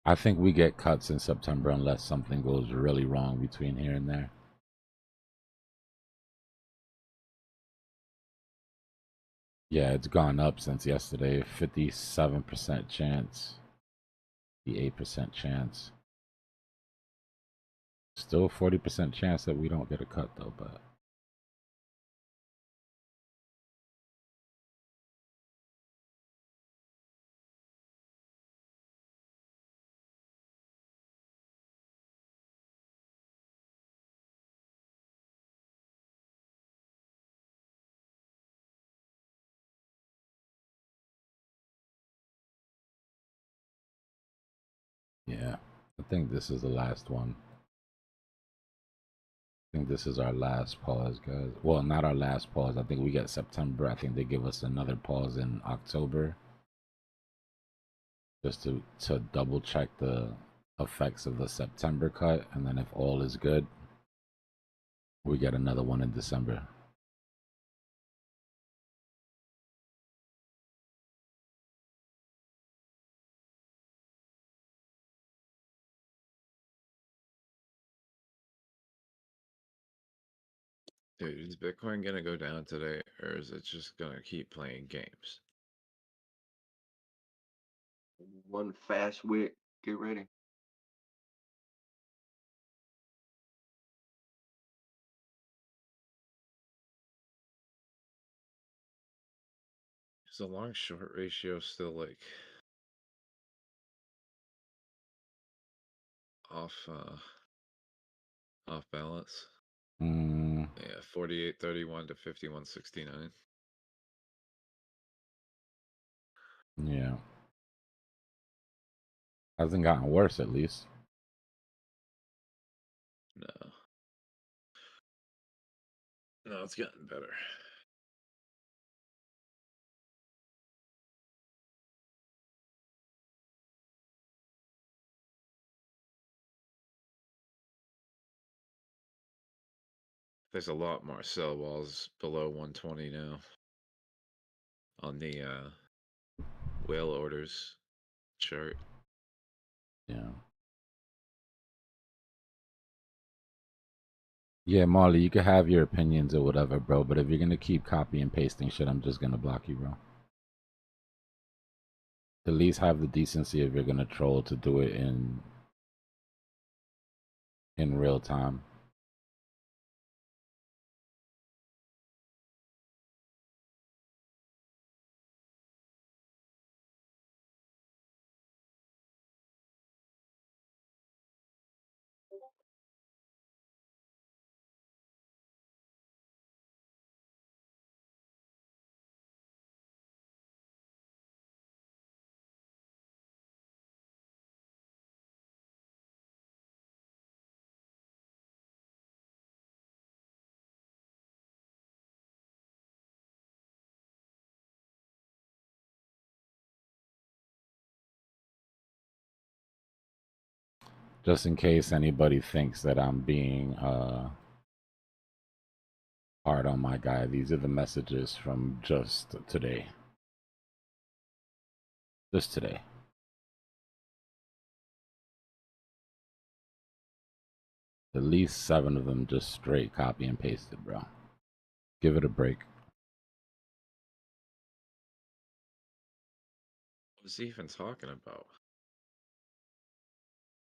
I think we get cuts in September unless something goes really wrong between here and there. Yeah, it's gone up since yesterday. 57% chance. The 8% chance. Still 40% chance that we don't get a cut though, but yeah. I think this is the last one. I think this is our last pause, guys. Well, not our last pause. I think we get September. I think they give us another pause in October. Just to double check the effects of the September cut. And then if all is good, we get another one in December. Dude, is Bitcoin gonna go down today, or is it just gonna keep playing games? One fast wick. Get ready. Is the long short ratio still like off off balance? Mm, Yeah, 48.31 to 51.69. yeah. Hasn't gotten worse at least. No. No, it's gotten better. There's a lot more sell walls below 120 now on the whale orders chart. Yeah. Yeah, Marley, you can have your opinions or whatever, bro. But if you're gonna keep copy and pasting shit, I'm just gonna block you, bro. At least have the decency if you're gonna troll to do it in real time. Just in case anybody thinks that I'm being hard on my guy, these are the messages from just today. Just today. At least 7 of them just straight copy and pasted, bro. Give it a break. What was he even talking about?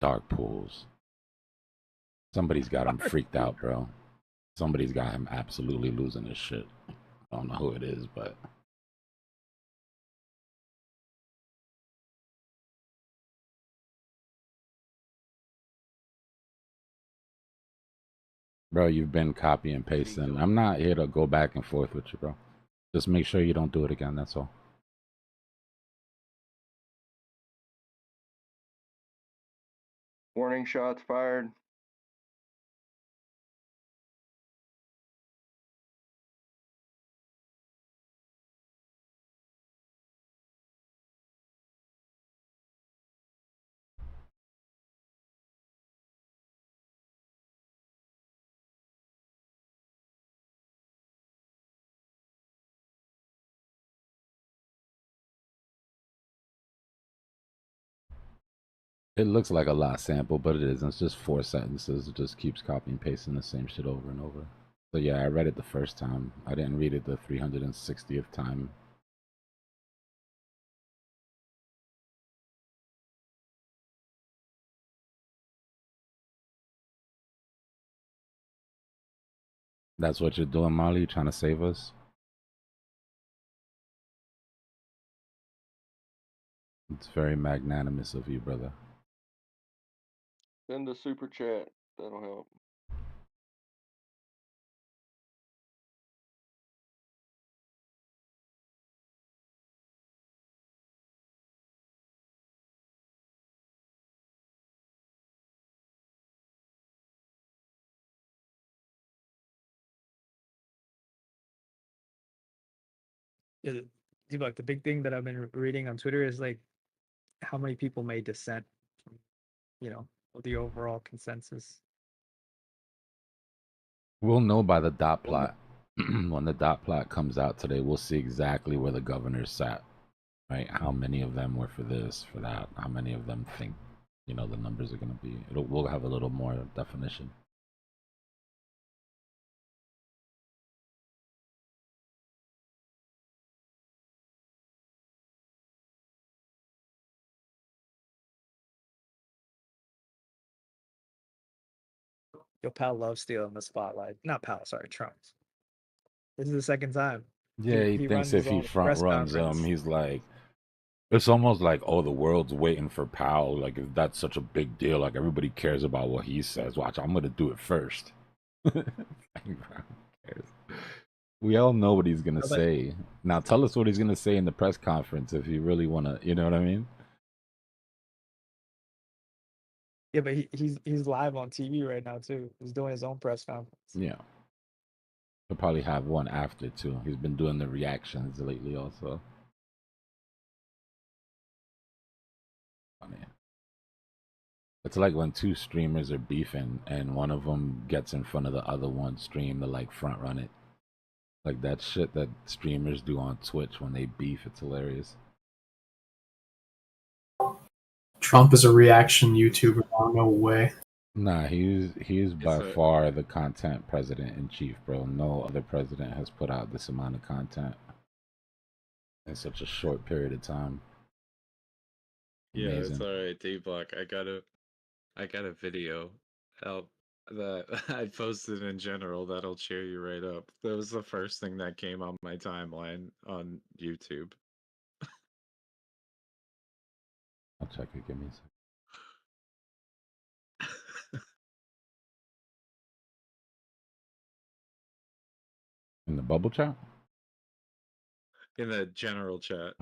Dark pools. Somebody's got him freaked out, bro. Somebody's got him absolutely losing his shit. I don't know who it is, but bro, you've been copy and pasting. I'm not here to go back and forth with you, bro. Just make sure you don't do it again, that's all. Warning shots fired. It looks like a lot sample, but it isn't. It's just 4 sentences. It just keeps copy and pasting the same shit over and over. So yeah, I read it the first time. I didn't read it the 360th time. That's what you're doing, Molly? You trying to save us? It's very magnanimous of you, brother. Send a super chat. That'll help. Yeah, Dbloc, the big thing that I've been reading on Twitter is like how many people may dissent from, the overall consensus. We'll know by the dot plot. When the dot plot comes out today, we'll see exactly where the governors sat, right? How many of them were for this, for that? How many of them think, the numbers are going to be? We'll have a little more definition. Your pal loves stealing the spotlight. Not pal, sorry, Trump. This is the second time. Yeah, he He thinks runs if his he own front press runs conference. he's like, it's almost like, oh, the world's waiting for Powell. Like, if that's such a big deal, like everybody cares about what he says. Watch, I'm gonna do it first. We all know what he's gonna say. Now, tell us what he's gonna say in the press conference if you really wanna. You know what I mean? Yeah, but he's live on TV right now too. He's doing his own press conference. Yeah. He'll probably have one after too. He's been doing the reactions lately also. Funny. It's like when two streamers are beefing and one of them gets in front of the other one's stream to like front run it. Like that shit that streamers do on Twitch when they beef. It's hilarious. Trump is a reaction YouTuber. Oh, no way. Nah, he's by a- far the content president in chief, bro. No other president has put out this amount of content in such a short period of time. Yeah, it's Amazing. alright, Dbloc. I got a video out that I posted in general that'll cheer you right up. That was the first thing that came on my timeline on YouTube. I'll check it. Give me a second. In the bubble chat? In the general chat.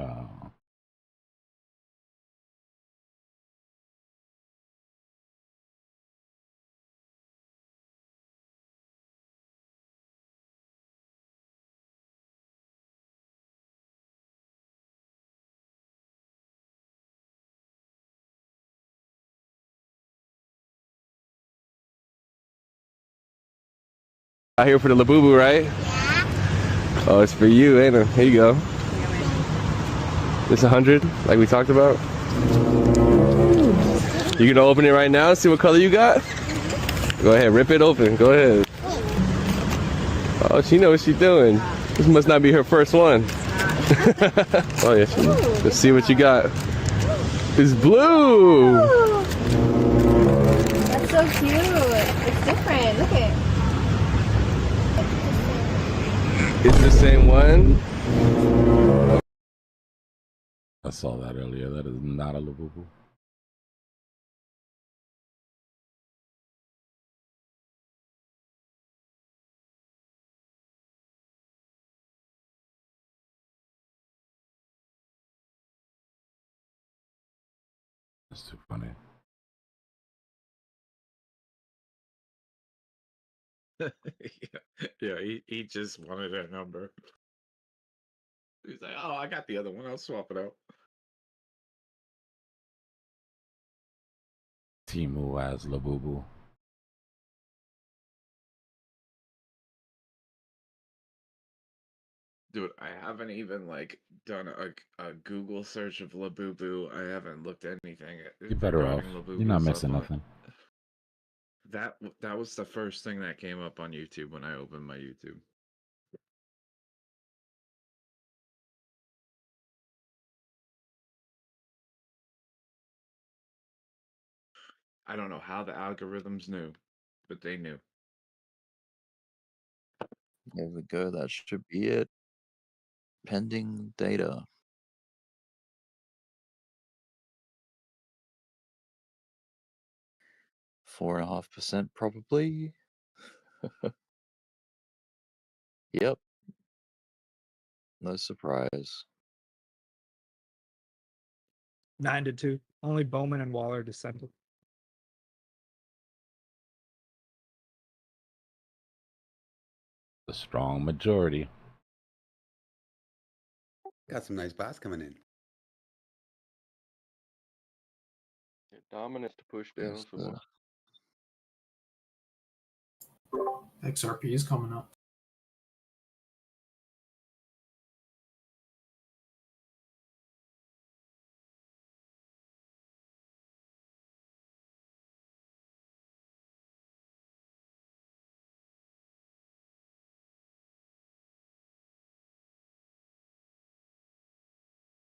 Out here for the Labubu, right? Yeah. Oh, it's for you, ain't it? Here you go. This 100, like we talked about. You gonna open it right now and see what color you got? Go ahead, rip it open. Go ahead. Oh, she knows what she's doing. This must not be her first one. Oh yeah, let's see what you got. It's blue. That's so cute. It's different. Look at it. It's the same one. I saw that earlier. That is not a Labubu. That's too funny. Yeah, he just wanted a number. He's like, oh, I got the other one. I'll swap it out. Timu as Labubu. Dude, I haven't even like done a Google search of Labubu. I haven't looked at anything. You're better off. regarding You're not Labubus missing up on- nothing. That was the first thing that came up on YouTube when I opened my YouTube. I don't know how the algorithms knew, but they knew. There we go. That should be it. Pending data. .5% probably. Yep. No surprise. 9-2. Only Bowman and Waller descended. The strong majority. Got some nice bots coming in. Dominance to push down Yes, some more. XRP is coming up.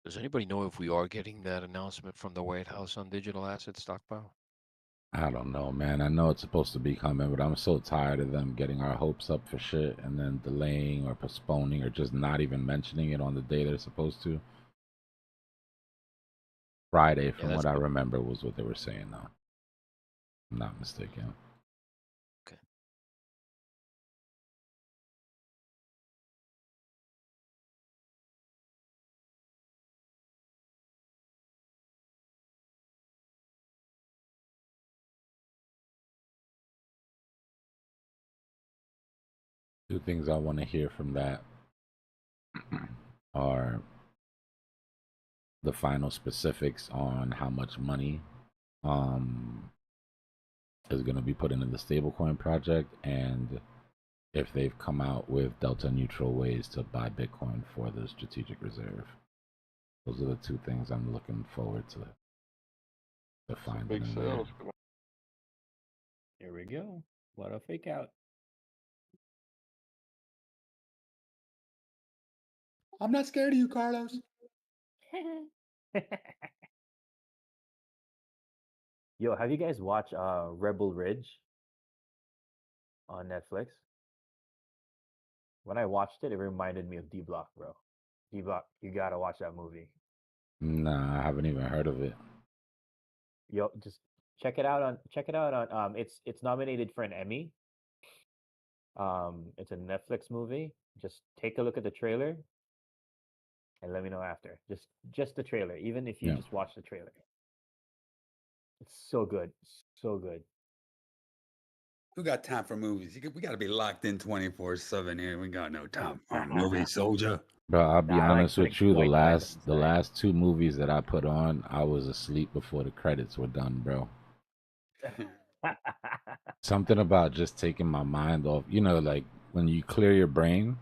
Does anybody know if we are getting that announcement from the White House on digital asset stockpile? I don't know, man. I know it's supposed to be coming, but I'm so tired of them getting our hopes up for shit and then delaying or postponing or just not even mentioning it on the day they're supposed to. Friday, from what I remember, was what they were saying, though. I'm not mistaken. Okay. Two things I want to hear from that are the final specifics on how much money is going to be put into the stablecoin project, and if they've come out with delta neutral ways to buy Bitcoin for the strategic reserve. Those are the two things I'm looking forward to finding Big in there. sales. Here we go. What a fake out. I'm not scared of you, Carlos. Yo, have you guys watched Rebel Ridge on Netflix? When I watched it, it reminded me of Dbloc, bro. Dbloc, you gotta watch that movie. Nah, I haven't even heard of it. Yo, just check it out on it's nominated for an Emmy. It's a Netflix movie. Just take a look at the trailer and let me know after. Just the trailer, even if you Yeah. just watch the trailer. It's so good. So good. Who got time for movies? We got to be locked in 24/7 here. We got no time for movies, soldier. Bro, I'll be Nah, I like honest with putting you. white noise The last two movies that I put on, I was asleep before the credits were done, bro. Something about just taking my mind off. You know, like when you clear your brain,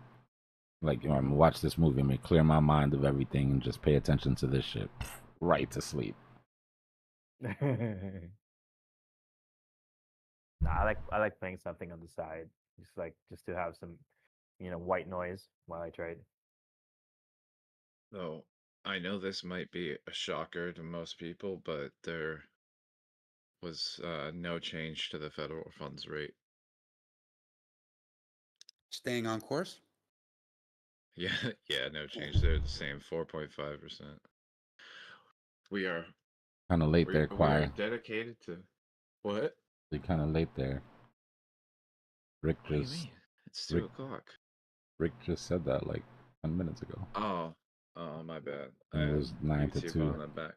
like, you know, I'm gonna watch this movie, I'm gonna clear my mind of everything and just pay attention to this shit. Right to sleep. Nah, I like playing something on the side, just to have some, white noise while I trade. So I know this might be a shocker to most people, but there was no change to the federal funds rate. Staying on course? Yeah, yeah, no change. They're the same, 4.5%. We are Kind of late there, we are choir. dedicated to what? You're kind of late there. Rick What do you just mean? It's 2 Rick, o'clock. Rick just said that like 10 minutes ago. Oh, my bad. And it was 9 to YouTube 2. on the back.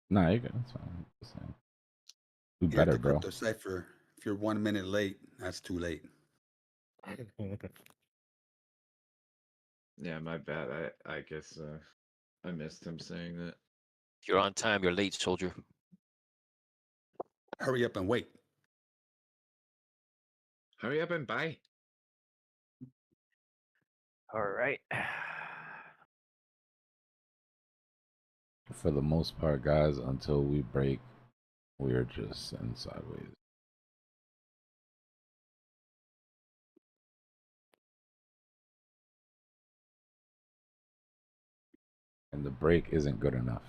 Nah, you're good. That's fine. Just saying. Do Here at better, the bro. Crypto Cypher, if you're 1 minute late, that's too late. Yeah, my bad. I guess I missed him saying that. If you're on time, you're late, soldier. Hurry up and wait. Hurry up and buy. All right. For the most part, guys, until we break, we're just sitting sideways. And the break isn't good enough.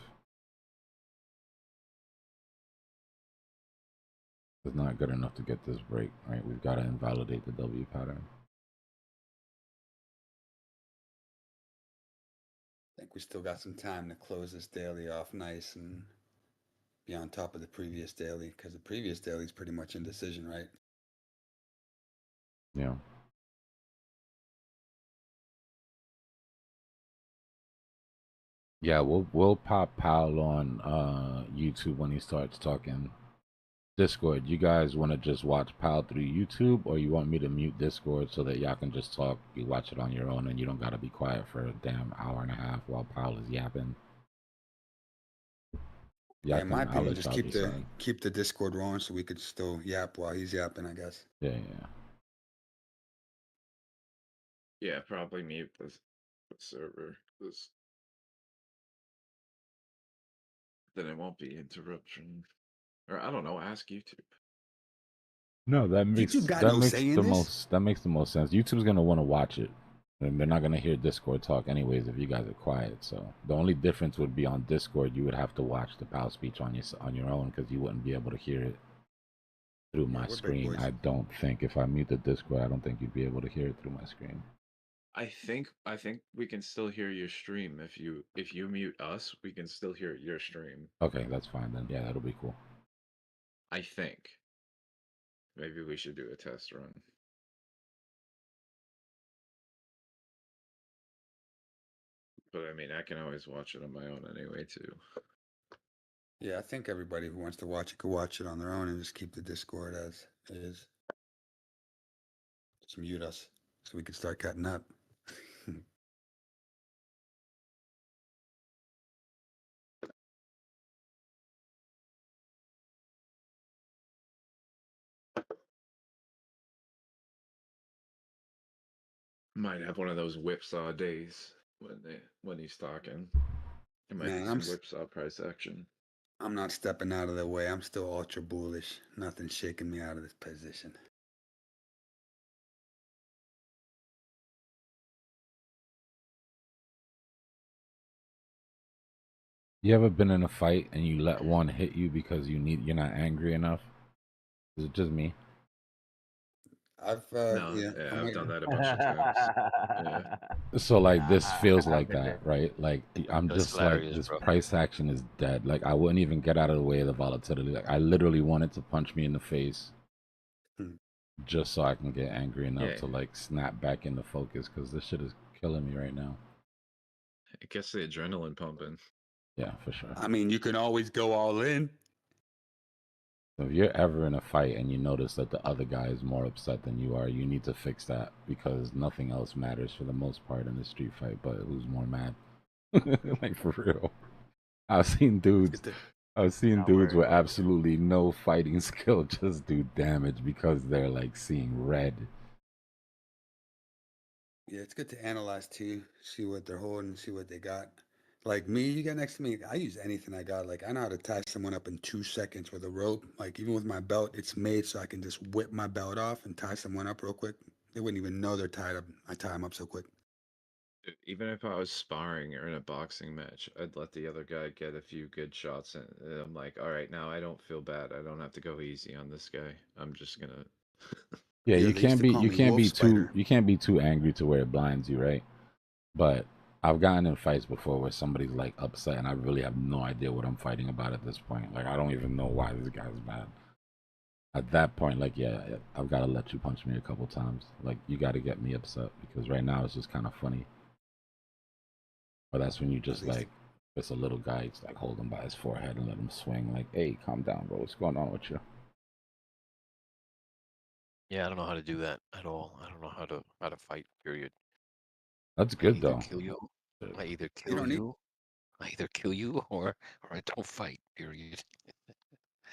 It's not good enough to get this break, right? We've got to invalidate the W pattern. I think we still got some time to close this daily off nice and be on top of the previous daily, because the previous daily is pretty much indecision, right? Yeah. Yeah, we'll pop Powell on YouTube when he starts talking. Discord, you guys want to just watch Powell through YouTube, or you want me to mute Discord so that y'all can just talk? You watch it on your own, and you don't gotta be quiet for a damn hour and a half while Powell is yapping. Yeah, in my I'll opinion, let just y'all decide. keep the Discord rolling so we could still yap while he's yapping, I guess. Yeah. Yeah, probably mute the server, 'cause then it won't be interruption. Or I don't know, ask YouTube. No, that makes YouTube got no say in this? that makes the most sense. YouTube's gonna want to watch it, and they're not gonna hear Discord talk anyways if you guys are quiet. So the only difference would be on Discord, you would have to watch the Powell speech on your own because you wouldn't be able to hear it through my we're big screen. boys. I don't think if I mute the Discord, I don't think you'd be able to hear it through my screen. I think we can still hear your stream. If you mute us, we can still hear your stream. Okay, that's fine then. Yeah, that'll be cool. I think. Maybe we should do a test run. But I mean, I can always watch it on my own anyway, too. Yeah, I think everybody who wants to watch it could watch it on their own and just keep the Discord as is. Just mute us so we can start cutting up. Might have one of those whipsaw days when he's talking. It might be Man, some whipsaw price action. I'm not stepping out of the way. I'm still ultra bullish. Nothing's shaking me out of this position. You ever been in a fight and you let one hit you because you're not angry enough? Is it just me? I've No, yeah, I've done that a bunch of times. Yeah. So like this feels I've like been that, there. right? Like I'm That's just like hilarious, this bro. price action is dead. Like I wouldn't even get out of the way of the volatility. Like I literally wanted to punch me in the face just so I can get angry enough Yeah. to like snap back into focus because this shit is killing me right now. It gets the adrenaline pumping. Yeah, for sure. I mean, you can always go all in. So if you're ever in a fight and you notice that the other guy is more upset than you are, you need to fix that because nothing else matters for the most part in a street fight but who's more mad. Like for real. I've seen dudes with absolutely no fighting skill just do damage because they're like seeing red. Yeah, it's good to analyze too, see what they're holding, see what they got. Like me, you get next to me, I use anything I got. Like I know how to tie someone up in 2 seconds with a rope. Like even with my belt, it's made so I can just whip my belt off and tie someone up real quick. They wouldn't even know they're tied up. I tie them up so quick. Dude, even if I was sparring or in a boxing match, I'd let the other guy get a few good shots, and I'm like, all right, now I don't feel bad. I don't have to go easy on this guy. I'm just gonna. Yeah, Yeah, you they used can't to be call me Wolf Spider. you can't be too angry to where it blinds you, right? But I've gotten in fights before where somebody's like upset and I really have no idea what I'm fighting about at this point. Like I don't even know why this guy's mad. At that point, like yeah, I've got to let you punch me a couple times. Like you got to get me upset because right now it's just kind of funny. But that's when you just like, it's a little guy, it's like hold him by his forehead and let him swing. Like, hey, calm down, bro. What's going on with you? Yeah, I don't know how to do that at all. I don't know how to fight. Period. That's I good either though. kill you. I either You kill don't need. you. I either kill you or I don't fight. Period.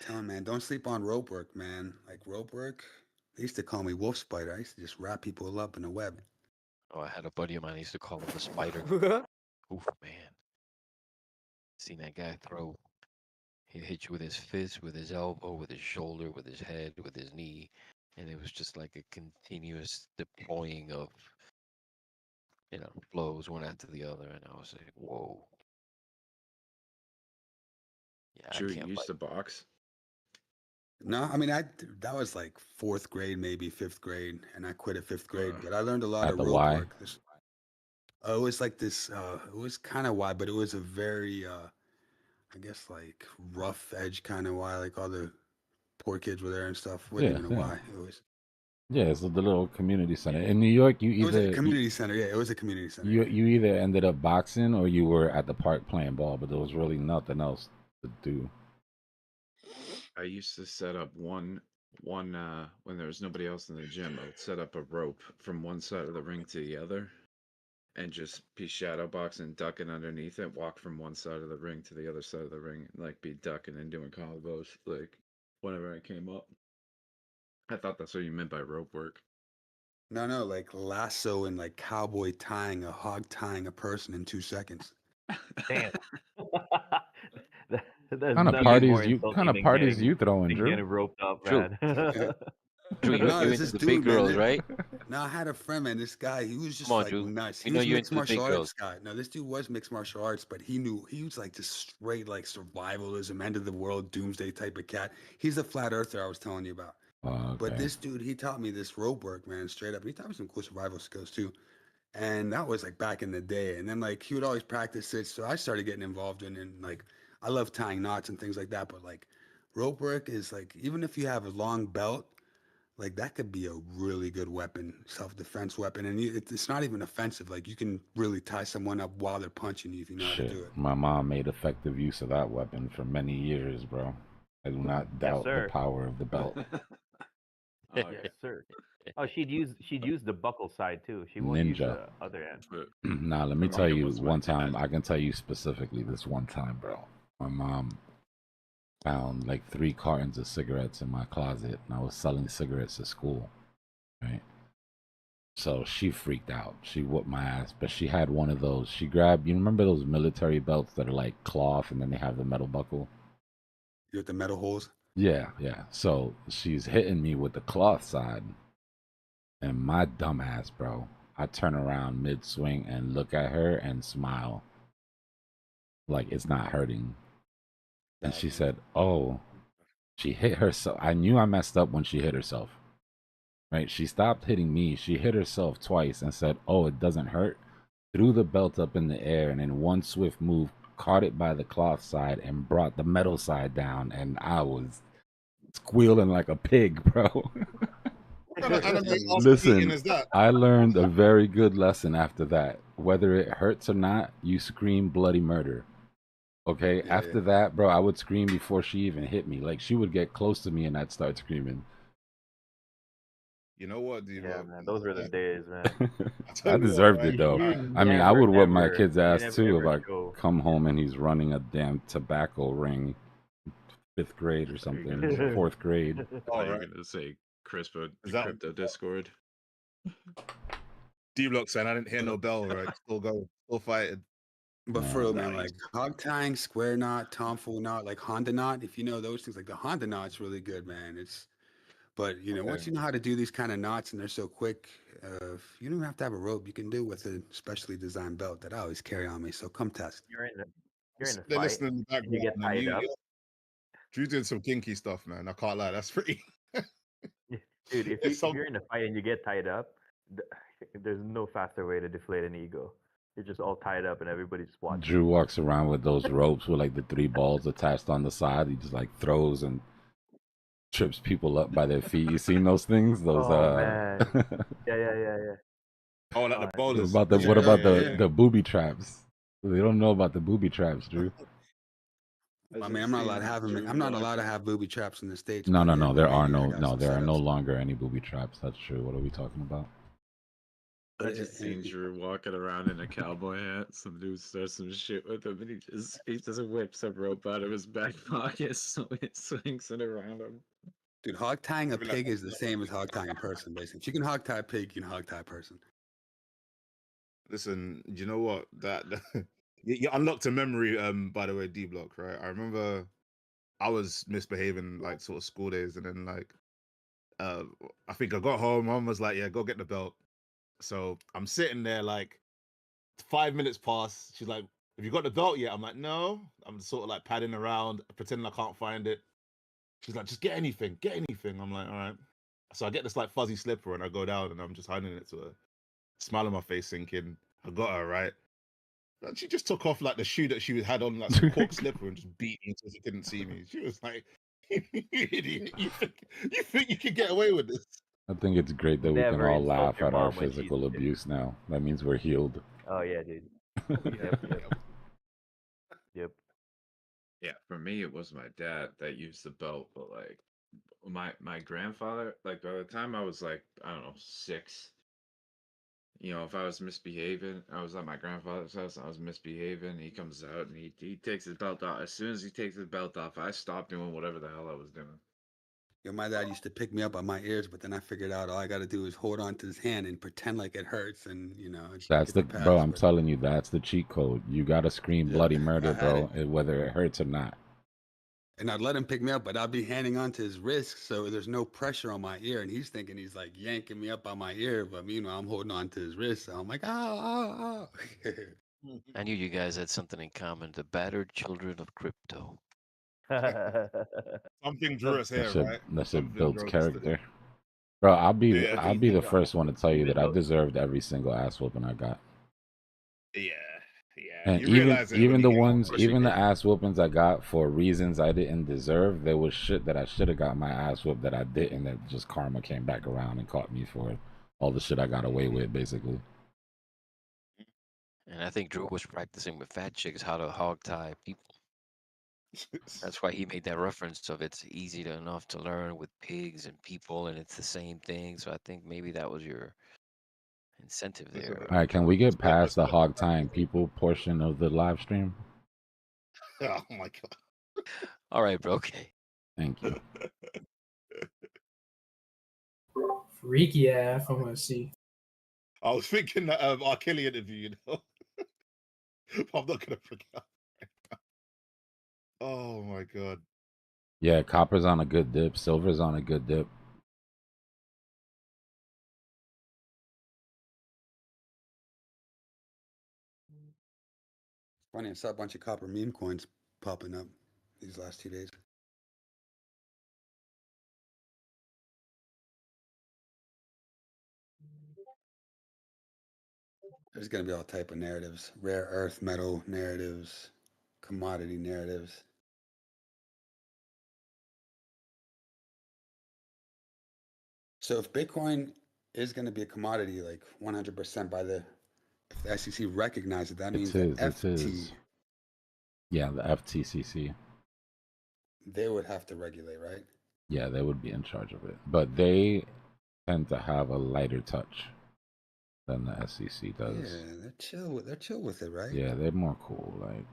Tell him, man, don't sleep on rope work, man. Like rope work, they used to call me Wolf Spider. I used to just wrap people up in a web. Oh, I had a buddy of mine. I used to call him the spider. Oof, man. Seen that guy throw. He'd hit you with his fist, with his elbow, with his shoulder, with his head, with his knee, and it was just like a continuous deploying of, blows one after the other, and I was like, whoa. Yeah, I Sure, you can't used fight. to box. No, I mean that was like 4th grade, maybe 5th grade, and I quit at 5th grade. But I learned a lot At of the rope Y? work. It was like this. It was kind of wide, but it was a very, I guess, like rough edge kind of wide. Like all the poor kids were there and stuff. Wasn't Yeah, even a yeah. Y. It was. Yeah, it's the little community center. In New York, It was a community center. Yeah, it was a community center. you either ended up boxing or you were at the park playing ball, but there was really nothing else to do. I used to set up one when there was nobody else in the gym. I would set up a rope from one side of the ring to the other, and just be shadow boxing, ducking underneath it, walk from one side of the ring to the other side of the ring, and like be ducking and doing combos like whenever I came up. I thought that's what you meant by rope work. No, like lasso and like cowboy tying a hog tying a person in 2 seconds. Damn. Kind There's of nothing parties more you insulting than getting throwing, Drew? roped up, Drew. man. Drew, No, you're it's into this the dude, big man. girls, right? No, I had a friend, man. This guy, he was just Come on, like Drew. nuts. We He know was you're mixed into the big martial arts girls. guy. No, this dude was mixed martial arts, but he was like just straight like survivalism, end of the world, doomsday type of cat. He's the flat earther I was telling you about. Oh, But okay. this dude, he taught me this rope work, man, straight up. He taught me some cool survival skills too. And that was like back in the day. And then like he would always practice it. So I started getting involved in it. And like I love tying knots and things like that. But like rope work is like, even if you have a long belt, like that could be a really good weapon, self-defense weapon. And it's not even offensive. Like you can really tie someone up while they're punching you if you know how to Shit, do it. my mom made effective use of that weapon for many years, bro. I do not doubt the sir. power of the belt. Oh, Yes, sir. Oh, she'd use the buckle side too. She won't use Ninja. the other end. Nah, let me For tell me, it you was one my time. dad. I can tell you specifically this one time, bro. My mom found like 3 cartons of cigarettes in my closet, and I was selling cigarettes at school, right? So she freaked out. She whooped my ass, but she had one of those. She grabbed, you remember those military belts that are like cloth and then they have the metal buckle? You with the metal holes? Yeah, yeah. So she's hitting me with the cloth side. And my dumb ass, bro, I turn around mid swing and look at her and smile. Like it's not hurting. And she said, oh, she hit herself. I knew I messed up when she hit herself. Right? She stopped hitting me. She hit herself twice and said, oh, it doesn't hurt. Threw the belt up in the air and in one swift move, caught it by the cloth side and brought the metal side down. And I was squealing like a pig, bro. What kind of anime ass Listen, beating is that? I learned a very good lesson after that. Whether it hurts or not, you scream bloody murder. Okay? Yeah, After that, bro, I would scream before she even hit me. Like, she would get close to me and I'd start screaming. You know what, Dbloc? Yeah, man, those were the days, man. I deserved it, though. I mean, I would whip my kid's ass, too, if I come home and he's running a damn tobacco ring. 5th grade or something. 4th grade. Oh, you're going to say crypto Discord. Dbloc saying I didn't hear no bell, right? Still going, still fighting. But for real, man, like hog tying, square knot, tomfool knot, like Honda knot, if you know those things, like the Honda knot's really good, man. But you know, once you know how to do these kind of knots and they're so quick, you don't have to have a rope. You can do with a specially designed belt that I always carry on me. So come test. You're in the They're fight, listening in the and you background. get tied up. Drew's doing some kinky stuff, man. I can't lie. That's pretty. Dude, if you're in a fight and you get tied up, there's no faster way to deflate an ego. You're just all tied up and everybody's watching. Drew walks around with those ropes with like the 3 balls attached on the side. He just like throws and trips people up by their feet. You seen those things? Those man. Yeah. Oh, like the bowlers. What about the booby traps? They don't know about the booby traps, Drew. I mean, I'm not allowed to have them. I'm not allowed to have booby traps in the States. No. but There yeah, are I got some there are no setups. longer any booby traps. That's true. What are we talking about? I just seen Drew walking around in a cowboy hat. Some dude starts some shit with him, and he just whips a rope out of his back pocket, so it swings it around him. Dude, hog tying a pig is the same as hog tying a person, basically. If you can hog tie a pig, you can hog tie a person. Listen, you know what? That you unlocked a memory. By the way, Dbloc, right? I remember I was misbehaving like sort of school days, and then like, I think I got home. Mom was like, "Yeah, go get the belt." So I'm sitting there like 5 minutes pass. She's like, "Have you got the belt yet?" I'm like, "No." I'm sort of like padding around, pretending I can't find it. She's like, "Just get anything, get anything." I'm like, "All right." So I get this like fuzzy slipper and I go down and I'm just handing it to her, smile on my face, thinking, I got her, right? And she just took off like the shoe that she had on, like some cork slipper, and just beat me until she couldn't see me. She was like, "You idiot! You think you can get away with this?" I think it's great that we can Never all insult laugh your at our mom when she's physical abuse now. That means we're healed. Oh yeah, dude. Yep. Yeah, for me, it was my dad that used the belt, but like my grandfather, like by the time I was like, I don't know, 6, you know, if I was misbehaving, I was at my grandfather's house, I was misbehaving, he comes out and he takes his belt off. As soon as he takes his belt off, I stop doing whatever the hell I was doing. Yo, my dad used to pick me up by my ears, but then I figured out all I got to do is hold on to his hand and pretend like it hurts, and you know, That's get the pass. bro. I'm telling you, that's the cheat code. You gotta scream bloody murder, I had bro, whether it hurts or not. And I'd let him pick me up, but I'd be handing on to his wrist, so there's no pressure on my ear, and he's thinking he's like yanking me up by my ear, but meanwhile I'm holding on to his wrist, so I'm like, ow. I knew you guys had something in common: the battered children of crypto. Something drew us here, right? That shit Something builds drove us character. Bro, I'll be Yeah. the first one to tell you that I deserved every single ass whooping I got. Yeah. And You realize it when even you the get ones, older. even the ass whoopings I got for reasons I didn't deserve, there was shit that I should have got my ass whooped that I didn't, that just karma came back around and caught me for all the shit I got away with, basically. And I think Drew was practicing with fat chicks how to hog tie people. That's why he made that reference of it's easy enough to learn with pigs and people, and it's the same thing. So I think maybe that was your incentive there. All right, can we get past the hog tying people portion of the live stream? Oh my god. All right, bro. Okay. Thank you. Freaky FOMC. I was thinking that R. Kelly interview, you know. I'm not gonna forget. Oh my god. Yeah, copper's on a good dip. Silver's on a good dip. Funny, I saw a bunch of copper meme coins popping up these last 2 days. There's going to be all type of narratives, rare earth metal narratives, commodity narratives. So if Bitcoin is going to be a commodity, like 100% by if the SEC recognizes it, that means that FT, Yeah, the FTCC. they would have to regulate, right? Yeah, they would be in charge of it. But they tend to have a lighter touch than the SEC does. Yeah, they're chill. They're chill with it, right? Yeah, they're more cool. Like,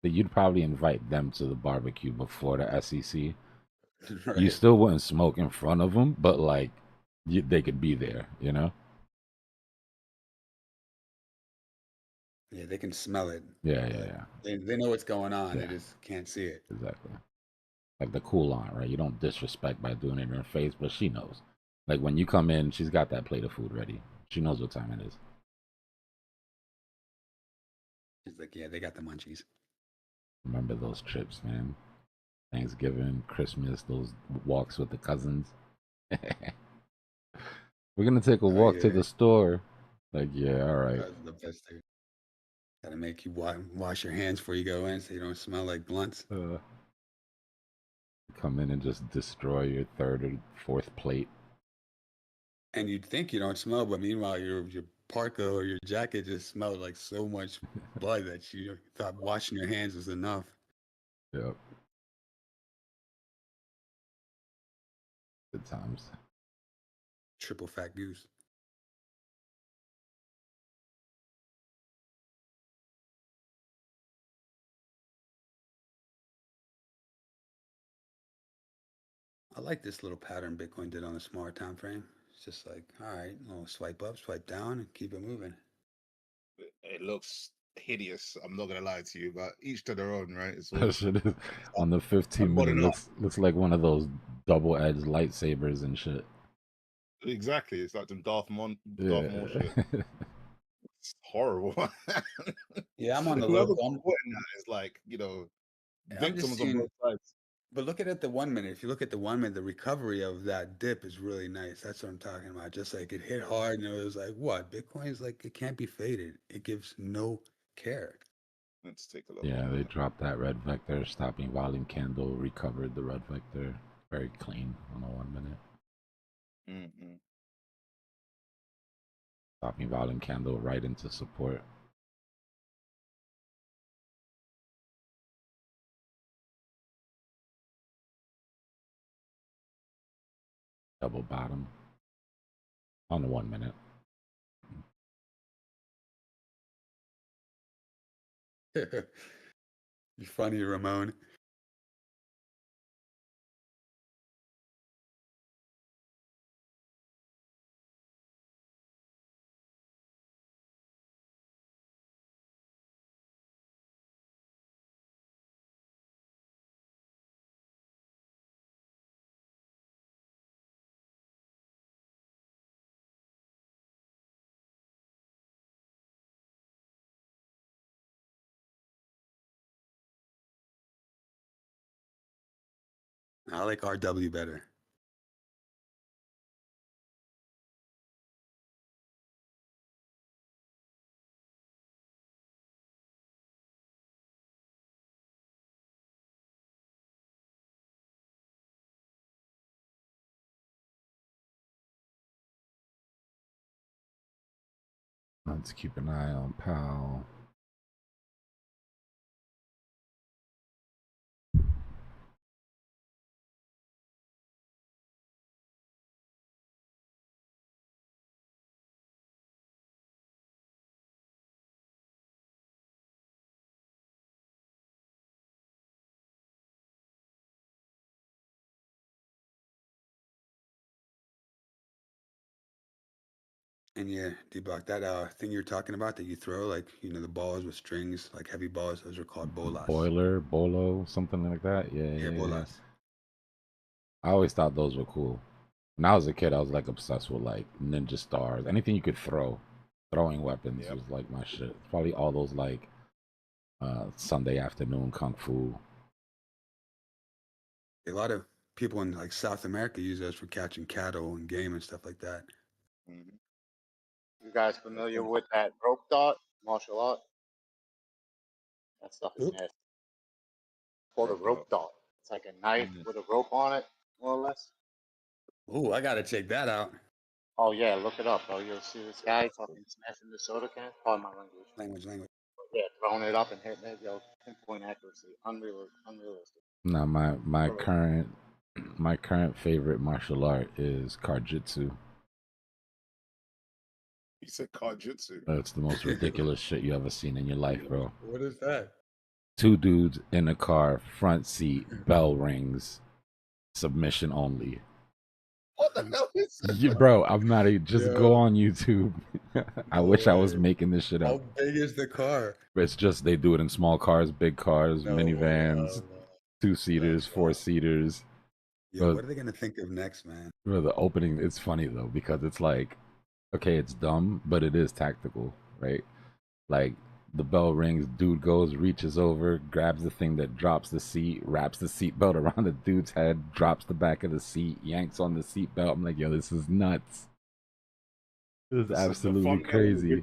you'd probably invite them to the barbecue before the SEC. Right. You still wouldn't smoke in front of them, but like, they could be there, you know? Yeah, they can smell it. Yeah. They know what's going on. Yeah. They just can't see it. Exactly. Like the cool on, right? You don't disrespect by doing it in her face, but she knows. Like when you come in, she's got that plate of food ready. She knows what time it is. She's like, yeah, they got the munchies. Remember those trips, man. Thanksgiving, Christmas, those walks with the cousins. We're gonna take a walk to the store. Like, yeah, all right. That's the best thing. Gotta make you wash your hands before you go in so you don't smell like blunts. Come in and just destroy your third or fourth plate. And you'd think you don't smell, but meanwhile your parka or your jacket just smelled like so much blood that you thought washing your hands was enough. Yep. Good times. Triple fat goose. I like this little pattern Bitcoin did on a smaller time frame. It's just like, all right, little swipe up, swipe down, and keep it moving. It looks hideous. I'm not gonna lie to you, but each to their own, right? It's all That shit is on the 15-minute looks like one of those double-edged lightsabers and shit. Exactly. It's like some Darth Maul shit. Yeah. It's horrible. Yeah, I'm on the Whoever's local. supporting that is like, you know, I'm just victims on seeing, both sides. but look at the 1 minute. If you look at the 1 minute, the recovery of that dip is really nice. That's what I'm talking about. Just like it hit hard, and it was like, what? Bitcoin's like it can't be faded. It gives no care. Let's take a look. Yeah, they dropped that red vector, stopping volume candle, recovered the red vector. Very clean on a 1 minute. Mm-hmm. Stopping volume candle right into support. Double bottom on the 1 minute. You're funny, Ramon. I like RW better. Let's keep an eye on Powell. And yeah, Dbloc, that thing you're talking about that you throw, like, you know, the balls with strings, like heavy balls, those are called bolas. Boiler, bolo, something like that. Yeah, Yeah, yeah, yeah. bolas. I always thought those were cool. When I was a kid, I was like obsessed with like ninja stars. Anything you could throw, throwing weapons was like my shit. Probably all those like Sunday afternoon kung fu. A lot of people in like South America use those for catching cattle and game and stuff like that. You guys familiar with that rope dart martial art? That stuff is Oop. nasty. It's called a rope dart. It's like a knife with a rope on it, more or less. Ooh, I gotta check that out. Oh yeah, look it up, bro. You'll see this guy fucking smashing the soda can. Pardon my language. Language. Yeah, throwing it up and hitting it, yo, pinpoint accuracy, unrealistic. Now my current favorite martial art is Karjitsu. You said Kajutsu. It's the most ridiculous shit you ever seen in your life, bro. What is that? Two dudes in a car, front seat, bell rings, submission only. What the hell is that? Yeah, bro, I'm not even, just go Yo. on YouTube. I wish I was making this shit How up. big is the car? It's just they do it in small cars, big cars, No, minivans, two-seaters, four-seaters. Yo, what are they gonna think of next, man? Bro, the opening, it's funny though, because it's like, okay, it's dumb, but it is tactical, right? Like, the bell rings, dude goes, reaches over, grabs the thing that drops the seat, wraps the seatbelt around the dude's head, drops the back of the seat, yanks on the seatbelt. I'm like, yo, this is nuts. This is absolutely crazy.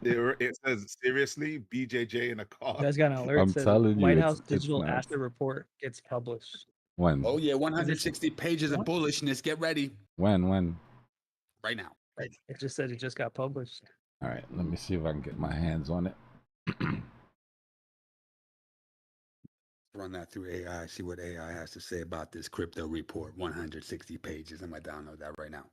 It says, seriously, BJJ in a car. You guys got an alert. I'm Said telling you, White it's House digital nuts. asset report gets published. When? Oh yeah, 160 pages of bullishness. Get ready. When? Right now. It just said it just got published. All right, let me see if I can get my hands on it. Run that through AI. See what AI has to say about this crypto report. 160 pages. I'm gonna download that right now.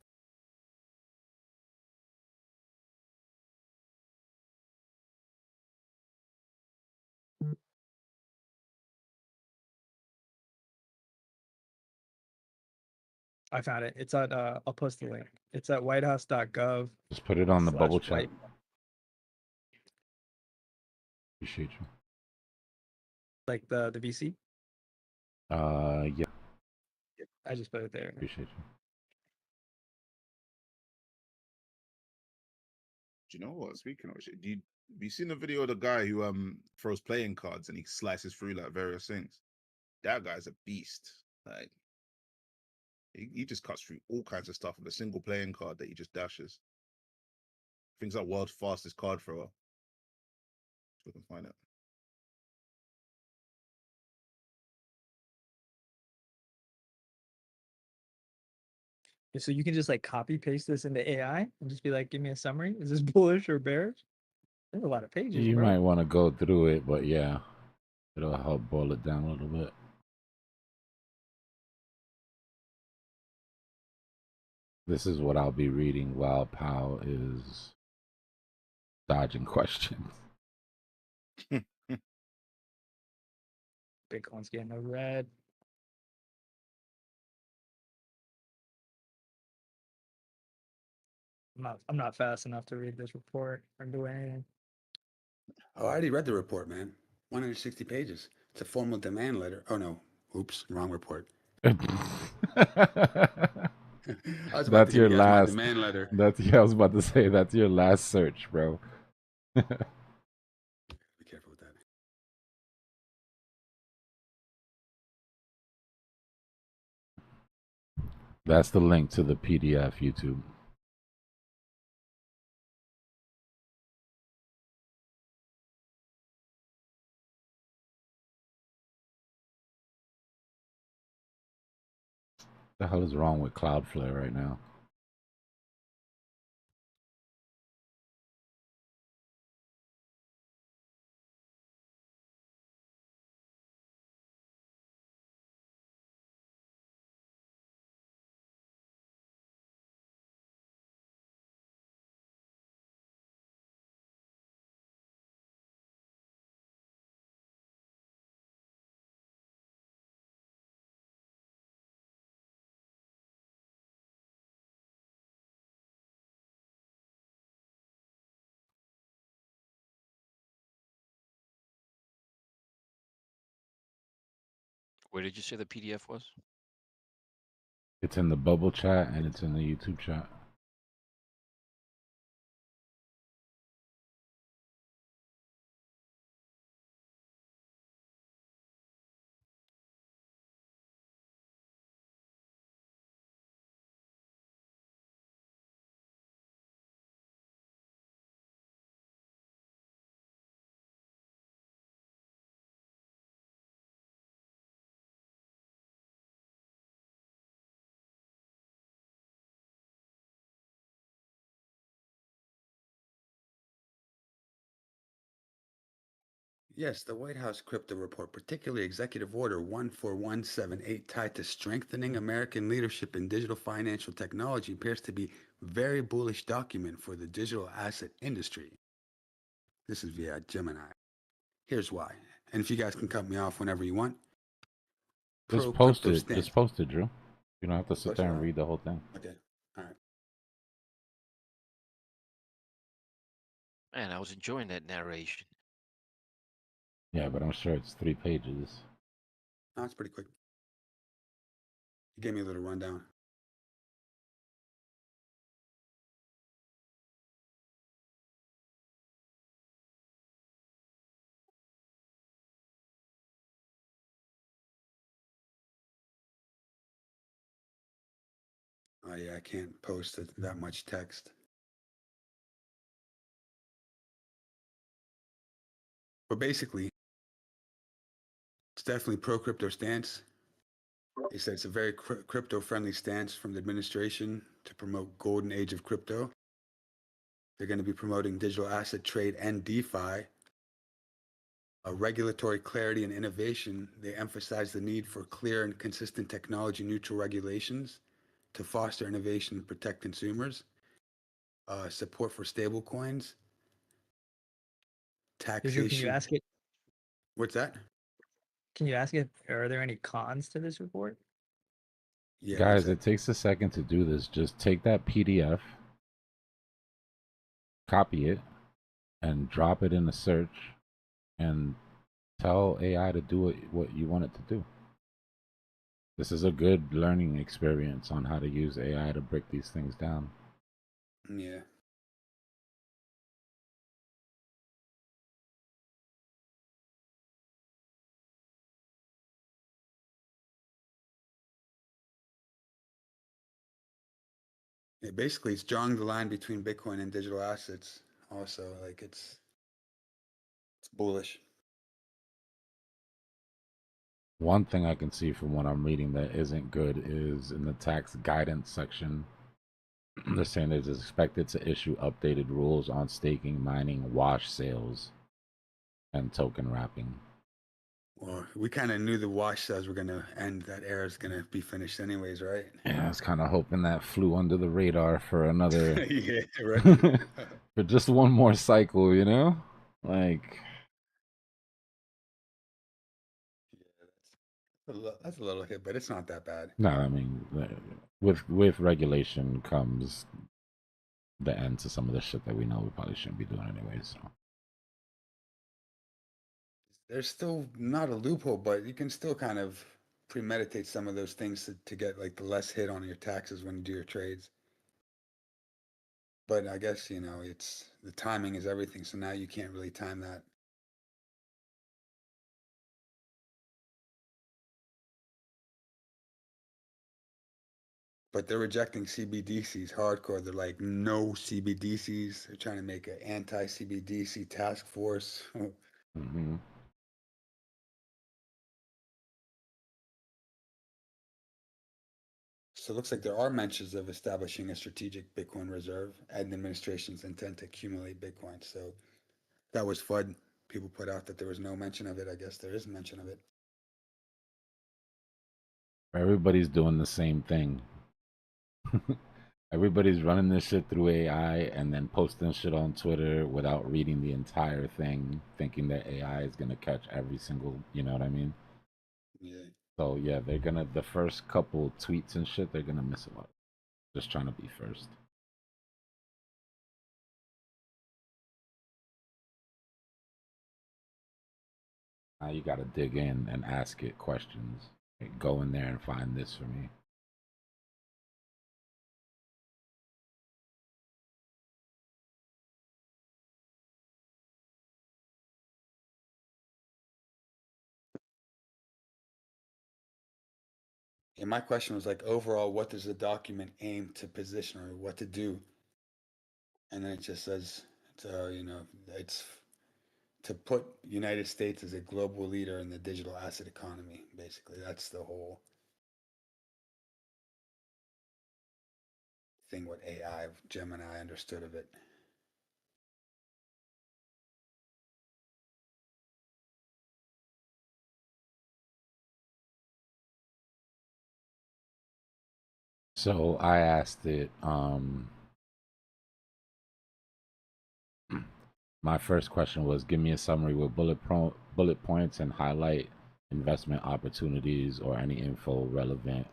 I found it. It's at I'll post the link. It's at whitehouse.gov. Just put it on the bubble chat. /white. Appreciate you. Like the VC. Yeah. I just put it there. Appreciate you. Do you know what? Speaking of which, have you seen the video of the guy who throws playing cards and he slices through like various things? That guy's a beast. Like he just cuts through all kinds of stuff with a single playing card that he just dashes. Things like world's fastest card thrower. If we can find it. So you can just like copy paste this into AI and just be like, give me a summary. Is this bullish or bearish? There's a lot of pages. You bro. might want to go through it, but yeah, it'll help boil it down a little bit. This is what I'll be reading while Powell is dodging questions. Bitcoin's getting a red. I'm not fast enough to read this report or do anything. Oh, I already read the report, man. 160 pages. It's a formal demand letter. Oh no. Oops, wrong report. I was about That's to give your you guys my last demand letter. I was about to say that's your last search, bro. Be careful with that. That's the link to the PDF, YouTube. The hell is wrong with Cloudflare right now? Where did you say the PDF was? It's in the bubble chat and it's in the YouTube chat. Yes, the White House crypto report, particularly Executive Order 14178, tied to strengthening American leadership in digital financial technology, appears to be very bullish document for the digital asset industry. This is via Gemini. Here's why. And if you guys can cut me off whenever you want. Just Pro post crypto it. stance. Just post it, Drew. You don't have to sit Post there it, and alright. read the whole thing. Okay. All right. Man, I was enjoying that narration. Yeah, but I'm sure it's 3 pages. No, it's pretty quick. You gave me a little rundown. Oh yeah, I can't post that much text. But basically, it's definitely pro crypto stance. He said it's a very crypto friendly stance from the administration to promote golden age of crypto. They're going to be promoting digital asset trade and DeFi. Regulatory clarity and innovation. They emphasize the need for clear and consistent technology neutral regulations to foster innovation and protect consumers. Support for stable coins. Taxation. Can you ask it? What's that? Can you ask it? Are there any cons to this report? Yeah, Guys, it takes a second to do this. Just take that PDF, copy it, and drop it in the search, and tell AI to do what you want it to do. This is a good learning experience on how to use AI to break these things down. Yeah. Yeah, basically, it's drawing the line between Bitcoin and digital assets. Also, like it's bullish. One thing I can see from what I'm reading that isn't good is in the tax guidance section. They're saying it is expected to issue updated rules on staking, mining, wash sales, and token wrapping. Well, we kind of knew the wash sales were going to end. That era is going to be finished anyways, right? Yeah, I was kind of hoping that flew under the radar for another, Yeah, right. for just one more cycle, you know? Like, That's a little hit, but it's not that bad. no, I mean, with regulation comes the end to some of the shit that we know we probably shouldn't be doing anyways. So. There's still not a loophole, but you can still kind of premeditate some of those things to get like the less hit on your taxes when you do your trades. But I guess, you know, it's the timing is everything. So now you can't really time that. But they're rejecting CBDCs hardcore. They're like, no CBDCs. They're trying to make an anti-CBDC task force. Mm-hmm. So it looks like there are mentions of establishing a strategic Bitcoin reserve and the administration's intent to accumulate Bitcoin. So that was FUD. People put out that there was no mention of it. I guess there is mention of it. Everybody's doing the same thing. Everybody's running this shit through AI and then posting shit on Twitter without reading the entire thing, thinking that AI is gonna catch every single, you know what I mean? Yeah. So yeah, they're gonna, the first couple tweets and shit, they're gonna miss a lot. Just trying to be first. Now you gotta dig in and ask it questions. Go in there and find this for me. Yeah, my question was like, overall, what does the document aim to position or what to do? And then it just says, it's to put United States as a global leader in the digital asset economy. Basically, that's the whole thing. What AI, Gemini understood of it. So I asked it, my first question was, give me a summary with bullet points and highlight investment opportunities or any info relevant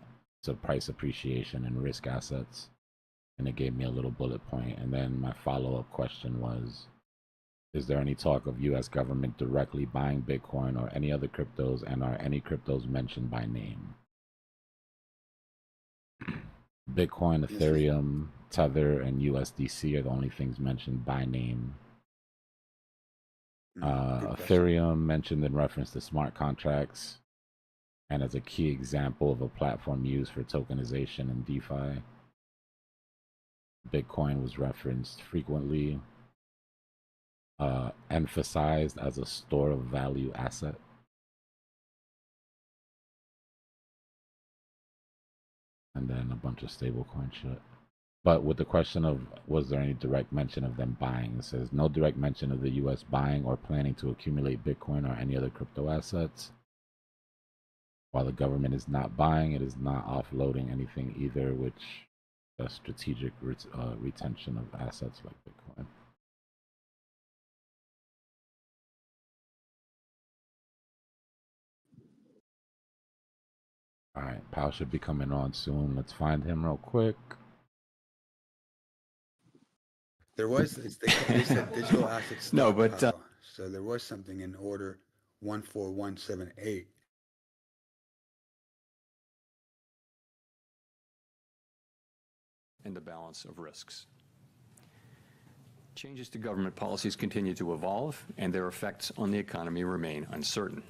to price appreciation and risk assets. And it gave me a little bullet point. And then my follow-up question was, is there any talk of U.S. government directly buying Bitcoin or any other cryptos, and are any cryptos mentioned by name? Bitcoin, Ethereum, Tether, and USDC are the only things mentioned by name. Ethereum mentioned in reference to smart contracts and as a key example of a platform used for tokenization and DeFi. Bitcoin was referenced frequently, emphasized as a store of value asset. And then a bunch of stablecoin shit. But with the question of, was there any direct mention of them buying? It says, no direct mention of the U.S. buying or planning to accumulate Bitcoin or any other crypto assets. While the government is not buying, it is not offloading anything either, which a strategic retention of assets like Bitcoin. All right, Pal should be coming on soon. Let's find him real quick. There was, they said digital asset stock. No, but so there was something in order 14178. And the balance of risks. Changes to government policies continue to evolve, and their effects on the economy remain uncertain.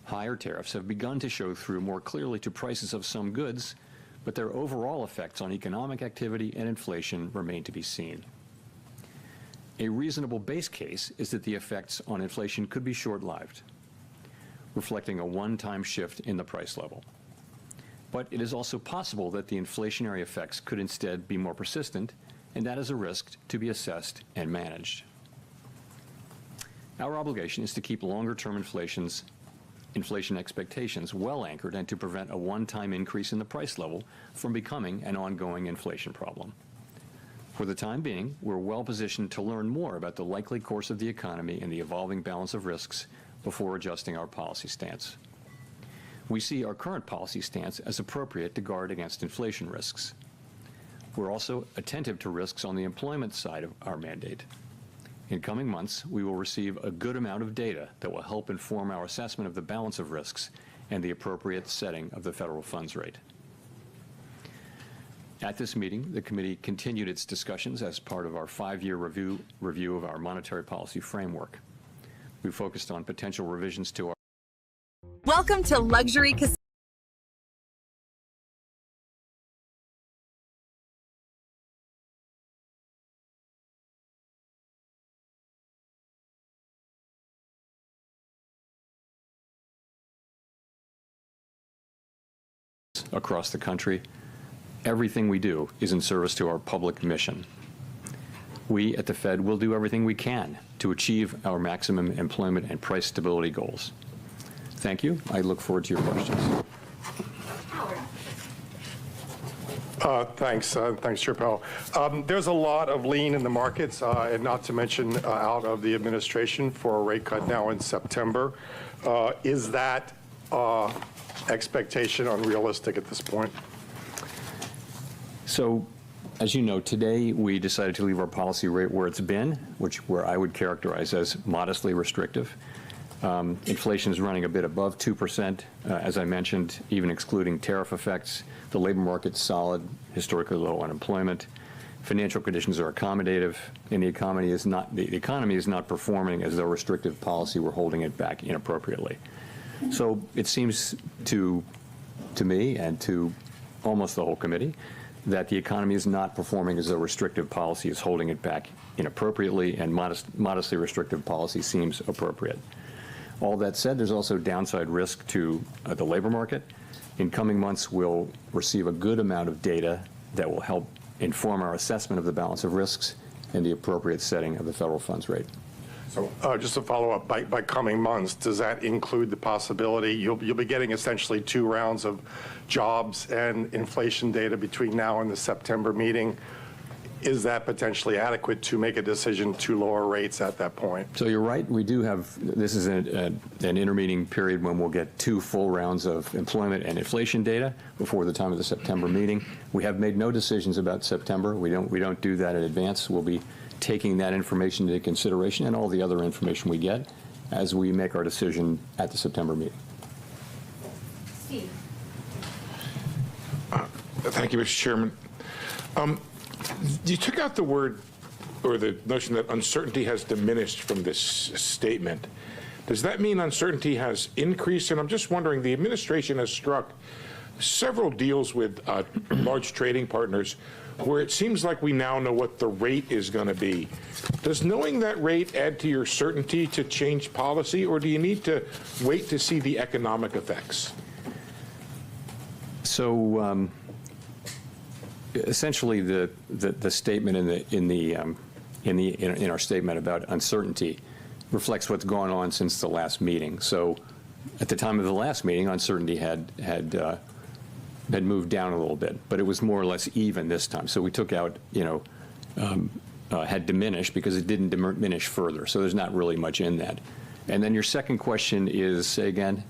Higher tariffs have begun to show through more clearly to prices of some goods, but their overall effects on economic activity and inflation remain to be seen. A reasonable base case is that the effects on inflation could be short-lived, reflecting a one-time shift in the price level. But it is also possible that the inflationary effects could instead be more persistent, and that is a risk to be assessed and managed. Our obligation is to keep longer-term inflation expectations well anchored and to prevent a one-time increase in the price level from becoming an ongoing inflation problem. For the time being, we're well positioned to learn more about the likely course of the economy and the evolving balance of risks before adjusting our policy stance. We see our current policy stance as appropriate to guard against inflation risks. We're also attentive to risks on the employment side of our mandate. In coming months, we will receive a good amount of data that will help inform our assessment of the balance of risks and the appropriate setting of the federal funds rate. At this meeting, the committee continued its discussions as part of our 5-year review of our monetary policy framework. We focused on potential revisions to our Welcome to Luxury Casino. across the country. Everything we do is in service to our public mission. We at the Fed will do everything we can to achieve our maximum employment and price stability goals. Thank you. I look forward to your questions. Thanks, Chair Powell. There's a lot of lean in the markets, and not to mention out of the administration for a rate cut now in September. Is that expectation unrealistic at this point? So, as you know, today we decided to leave our policy rate where it's been, where I would characterize as modestly restrictive. Inflation is running a bit above 2%, as I mentioned, even excluding tariff effects. The labor market's solid, historically low unemployment. Financial conditions are accommodative, and the economy is not performing as though restrictive policy were holding it back inappropriately. So it seems to me and to almost the whole committee that the economy is not performing as though restrictive policy is holding it back inappropriately, and modestly restrictive policy seems appropriate. All that said, there's also downside risk to the labor market. In coming months, we'll receive a good amount of data that will help inform our assessment of the balance of risks and the appropriate setting of the federal funds rate. So just to follow up, by coming months, does that include the possibility you'll be getting essentially 2 rounds of jobs and inflation data between now and the September meeting? Is that potentially adequate to make a decision to lower rates at that point? So you're right. We do have, this is an intermeeting period when we'll get 2 full rounds of employment and inflation data before the time of the September meeting. We have made no decisions about September. We don't do that in advance. We'll be taking that information into consideration and all the other information we get as we make our decision at the September meeting. Steve. Thank you, Mr. Chairman. You took out the word or the notion that uncertainty has diminished from this statement. Does that mean uncertainty has increased? And I'm just wondering, the administration has struck several deals with large trading partners where it seems like we now know what the rate is going to be. Does knowing that rate add to your certainty to change policy, or do you need to wait to see the economic effects? So essentially, the statement in our statement about uncertainty reflects what's gone on since the last meeting. So at the time of the last meeting, uncertainty had moved down a little bit, but it was more or less even this time. So we took out, had diminished because it didn't diminish further. So there's not really much in that. And then your second question is, say again?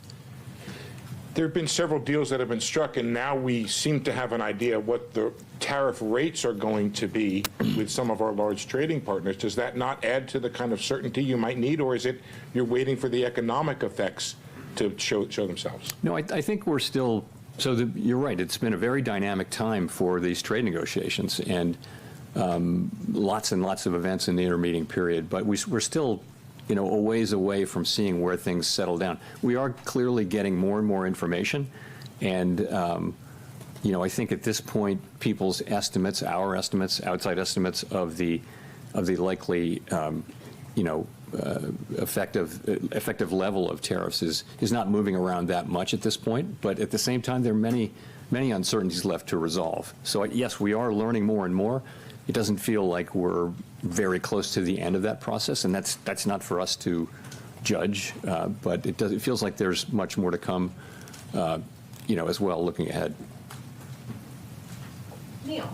There have been several deals that have been struck, and now we seem to have an idea of what the tariff rates are going to be with some of our large trading partners. Does that not add to the kind of certainty you might need, or is it you're waiting for the economic effects to show themselves? No, I think we're still, you're right, it's been a very dynamic time for these trade negotiations, and lots and lots of events in the intermeeting period, but we're still a ways away from seeing where things settle down. We are clearly getting more and more information, and I think at this point, people's estimates, our estimates, outside estimates of the likely, effective level of tariffs is not moving around that much at this point. But at the same time, there are many uncertainties left to resolve. So yes, we are learning more and more. It doesn't feel like we're very close to the end of that process, and that's not for us to judge. But it feels like there's much more to come, as well, looking ahead. Neil.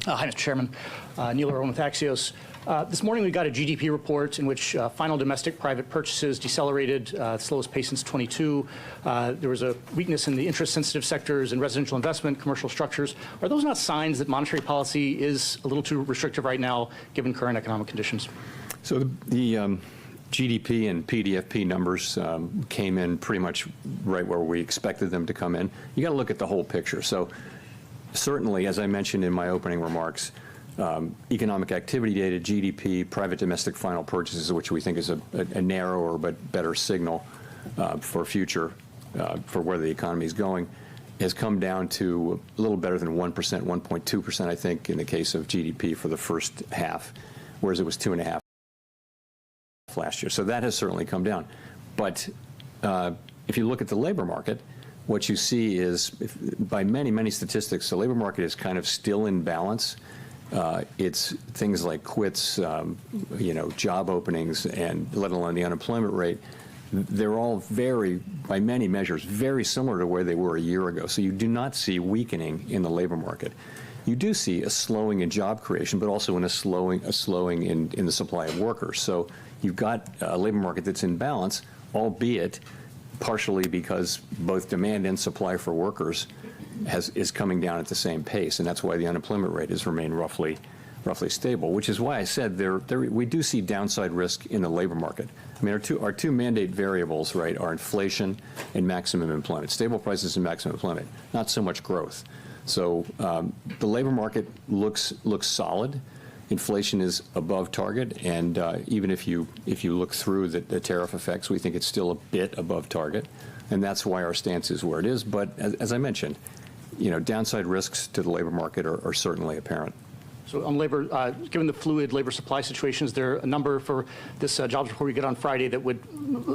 Hi, Mr. Chairman. Neil Irwin with Axios. This morning we got a GDP report in which final domestic private purchases decelerated, slowest pace since 22. There was a weakness in the interest-sensitive sectors and residential investment, commercial structures. Are those not signs that monetary policy is a little too restrictive right now, given current economic conditions? So the GDP and PDFP numbers came in pretty much right where we expected them to come in. You got to look at the whole picture. So certainly, as I mentioned in my opening remarks, economic activity data, GDP, private domestic final purchases, which we think is a narrower but better signal for future, for where the economy is going, has come down to a little better than 1%, 1.2%, I think, in the case of GDP for the first half, whereas it was 2.5% last year. So that has certainly come down. But if you look at the labor market, what you see is, by many, many statistics, the labor market is kind of still in balance. It's things like quits, job openings, and let alone the unemployment rate. They're all by many measures, very similar to where they were a year ago. So you do not see weakening in the labor market. You do see a slowing in job creation, but also a slowing in the supply of workers. So you've got a labor market that's in balance, albeit partially because both demand and supply for workers is coming down at the same pace, and that's why the unemployment rate has remained roughly roughly stable, which is why I said we do see downside risk in the labor market. I mean, our two mandate variables, right, are inflation and maximum employment, stable prices and maximum employment, not so much growth. So the labor market looks solid. Inflation is above target, and even if you look through the tariff effects, we think it's still a bit above target, and that's why our stance is where it is. But as I mentioned, downside risks to the labor market are certainly apparent. So on labor, given the fluid labor supply situation, is there a number for this jobs report we get on Friday that would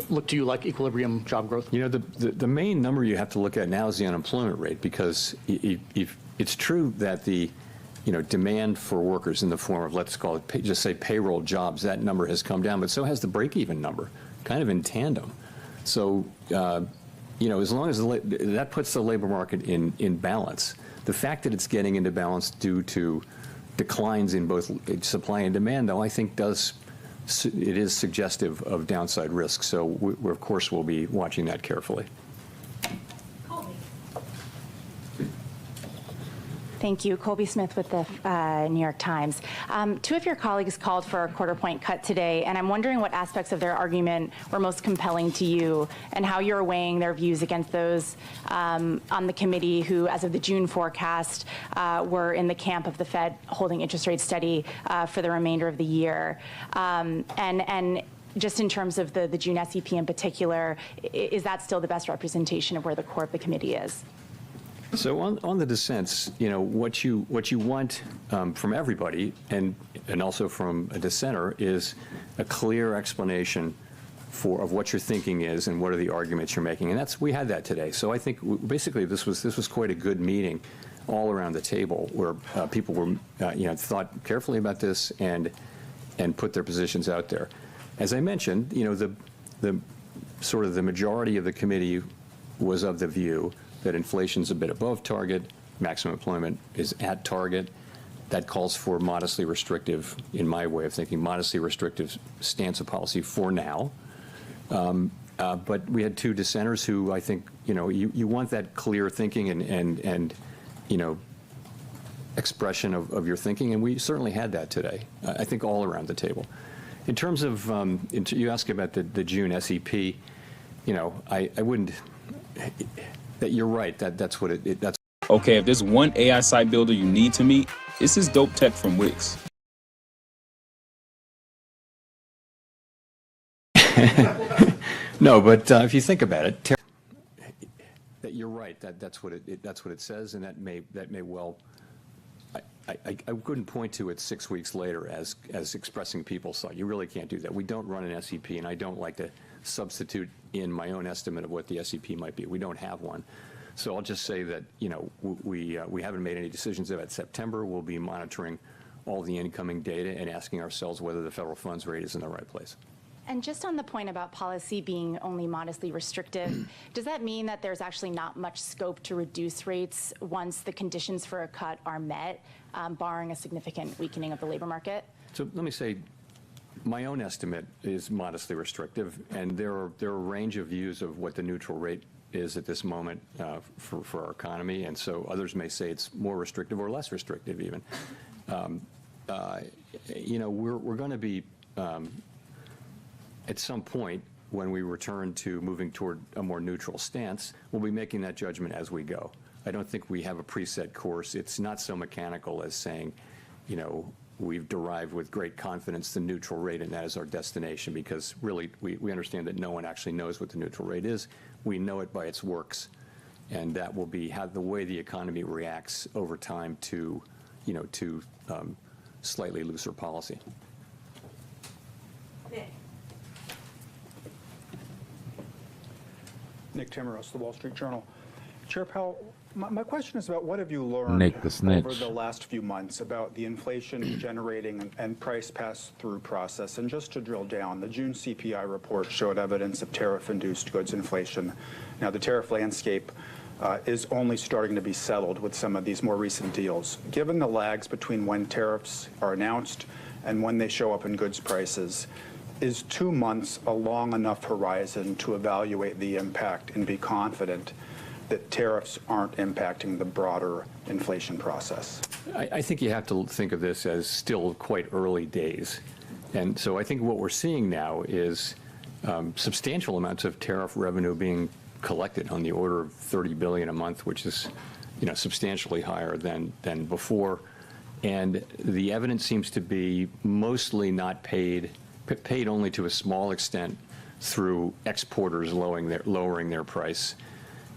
look to you like equilibrium job growth? The main number you have to look at now is the unemployment rate, because it's true that the demand for workers in the form of, let's call it, just say payroll jobs, that number has come down, but so has the break-even number, kind of in tandem. So, as long as that puts the labor market in balance, the fact that it's getting into balance due to declines in both supply and demand, though, I think it is suggestive of downside risk. So we of course will be watching that carefully. Thank you. Colby Smith with the New York Times. Two of your colleagues called for a quarter-point cut today, and I'm wondering what aspects of their argument were most compelling to you and how you're weighing their views against those on the committee who, as of the June forecast, were in the camp of the Fed holding interest rates steady for the remainder of the year. And just in terms of the June SEP in particular, is that still the best representation of where the core of the committee is? So on the dissents, what you want from everybody and also from a dissenter is a clear explanation of what your thinking is and what are the arguments you're making, and we had that today. So I think basically this was quite a good meeting all around the table where people were thought carefully about this and put their positions out there. As I mentioned, the sort of the majority of the committee was of the view that inflation's a bit above target, maximum employment is at target. That calls for modestly restrictive, in my way of thinking, modestly restrictive stance of policy for now. But we had two dissenters who I think, you want that clear thinking and expression of your thinking, and we certainly had that today, I think all around the table. In terms of, you asked about the June SEP, I wouldn't, you're right, that's what that's. Okay, if there's one AI site builder you need to meet, it's this dope tech from Wix. No, but if you think about it, that you're right, that's what it says, and that may well. I couldn't point to it 6 weeks later as expressing people's thought. You really can't do that. We don't run an SEP, and I don't like to substitute in my own estimate of what the SEP might be. We don't have one. So I'll just say that, we haven't made any decisions about September. We'll be monitoring all the incoming data and asking ourselves whether the federal funds rate is in the right place. And just on the point about policy being only modestly restrictive, does that mean that there's actually not much scope to reduce rates once the conditions for a cut are met, barring a significant weakening of the labor market? So let me say, my own estimate is modestly restrictive, and there are a range of views of what the neutral rate is at this moment for our economy, and so others may say it's more restrictive or less restrictive even. We're going to be at some point when we return to moving toward a more neutral stance, we'll be making that judgment as we go. I don't think we have a preset course. It's not so mechanical as saying, we've derived with great confidence the neutral rate and that is our destination, because really we understand that no one actually knows what the neutral rate is. We know it by its works, and that will be the way the economy reacts over time to slightly looser policy. Nick Timmeros, The Wall Street Journal. Chair Powell, my question is about what have you learned Nick the Snitch. over the last few months about the inflation generating and price pass-through process? And just to drill down, the June CPI report showed evidence of tariff-induced goods inflation. Now, the tariff landscape is only starting to be settled with some of these more recent deals. Given the lags between when tariffs are announced and when they show up in goods prices, is 2 months a long enough horizon to evaluate the impact and be confident that tariffs aren't impacting the broader inflation process? I think you have to think of this as still quite early days. And so I think what we're seeing now is substantial amounts of tariff revenue being collected on the order of $30 billion a month, which is, substantially higher than before. And the evidence seems to be mostly not paid only to a small extent through exporters lowering their price,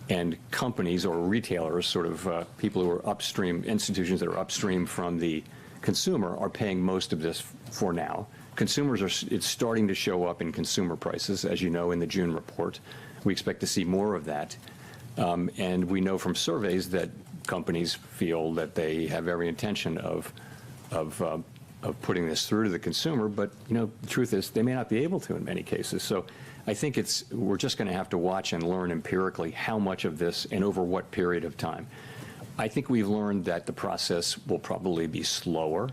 and companies or retailers, sort of people who are upstream, institutions that are upstream from the consumer, are paying most of this for now. Consumers it's starting to show up in consumer prices, as you know, in the June report. We expect to see more of that. And we know from surveys that companies feel that they have every intention of putting this through to the consumer, but the truth is they may not be able to in many cases. So I think we're just going to have to watch and learn empirically how much of this and over what period of time. I think we've learned that the process will probably be slower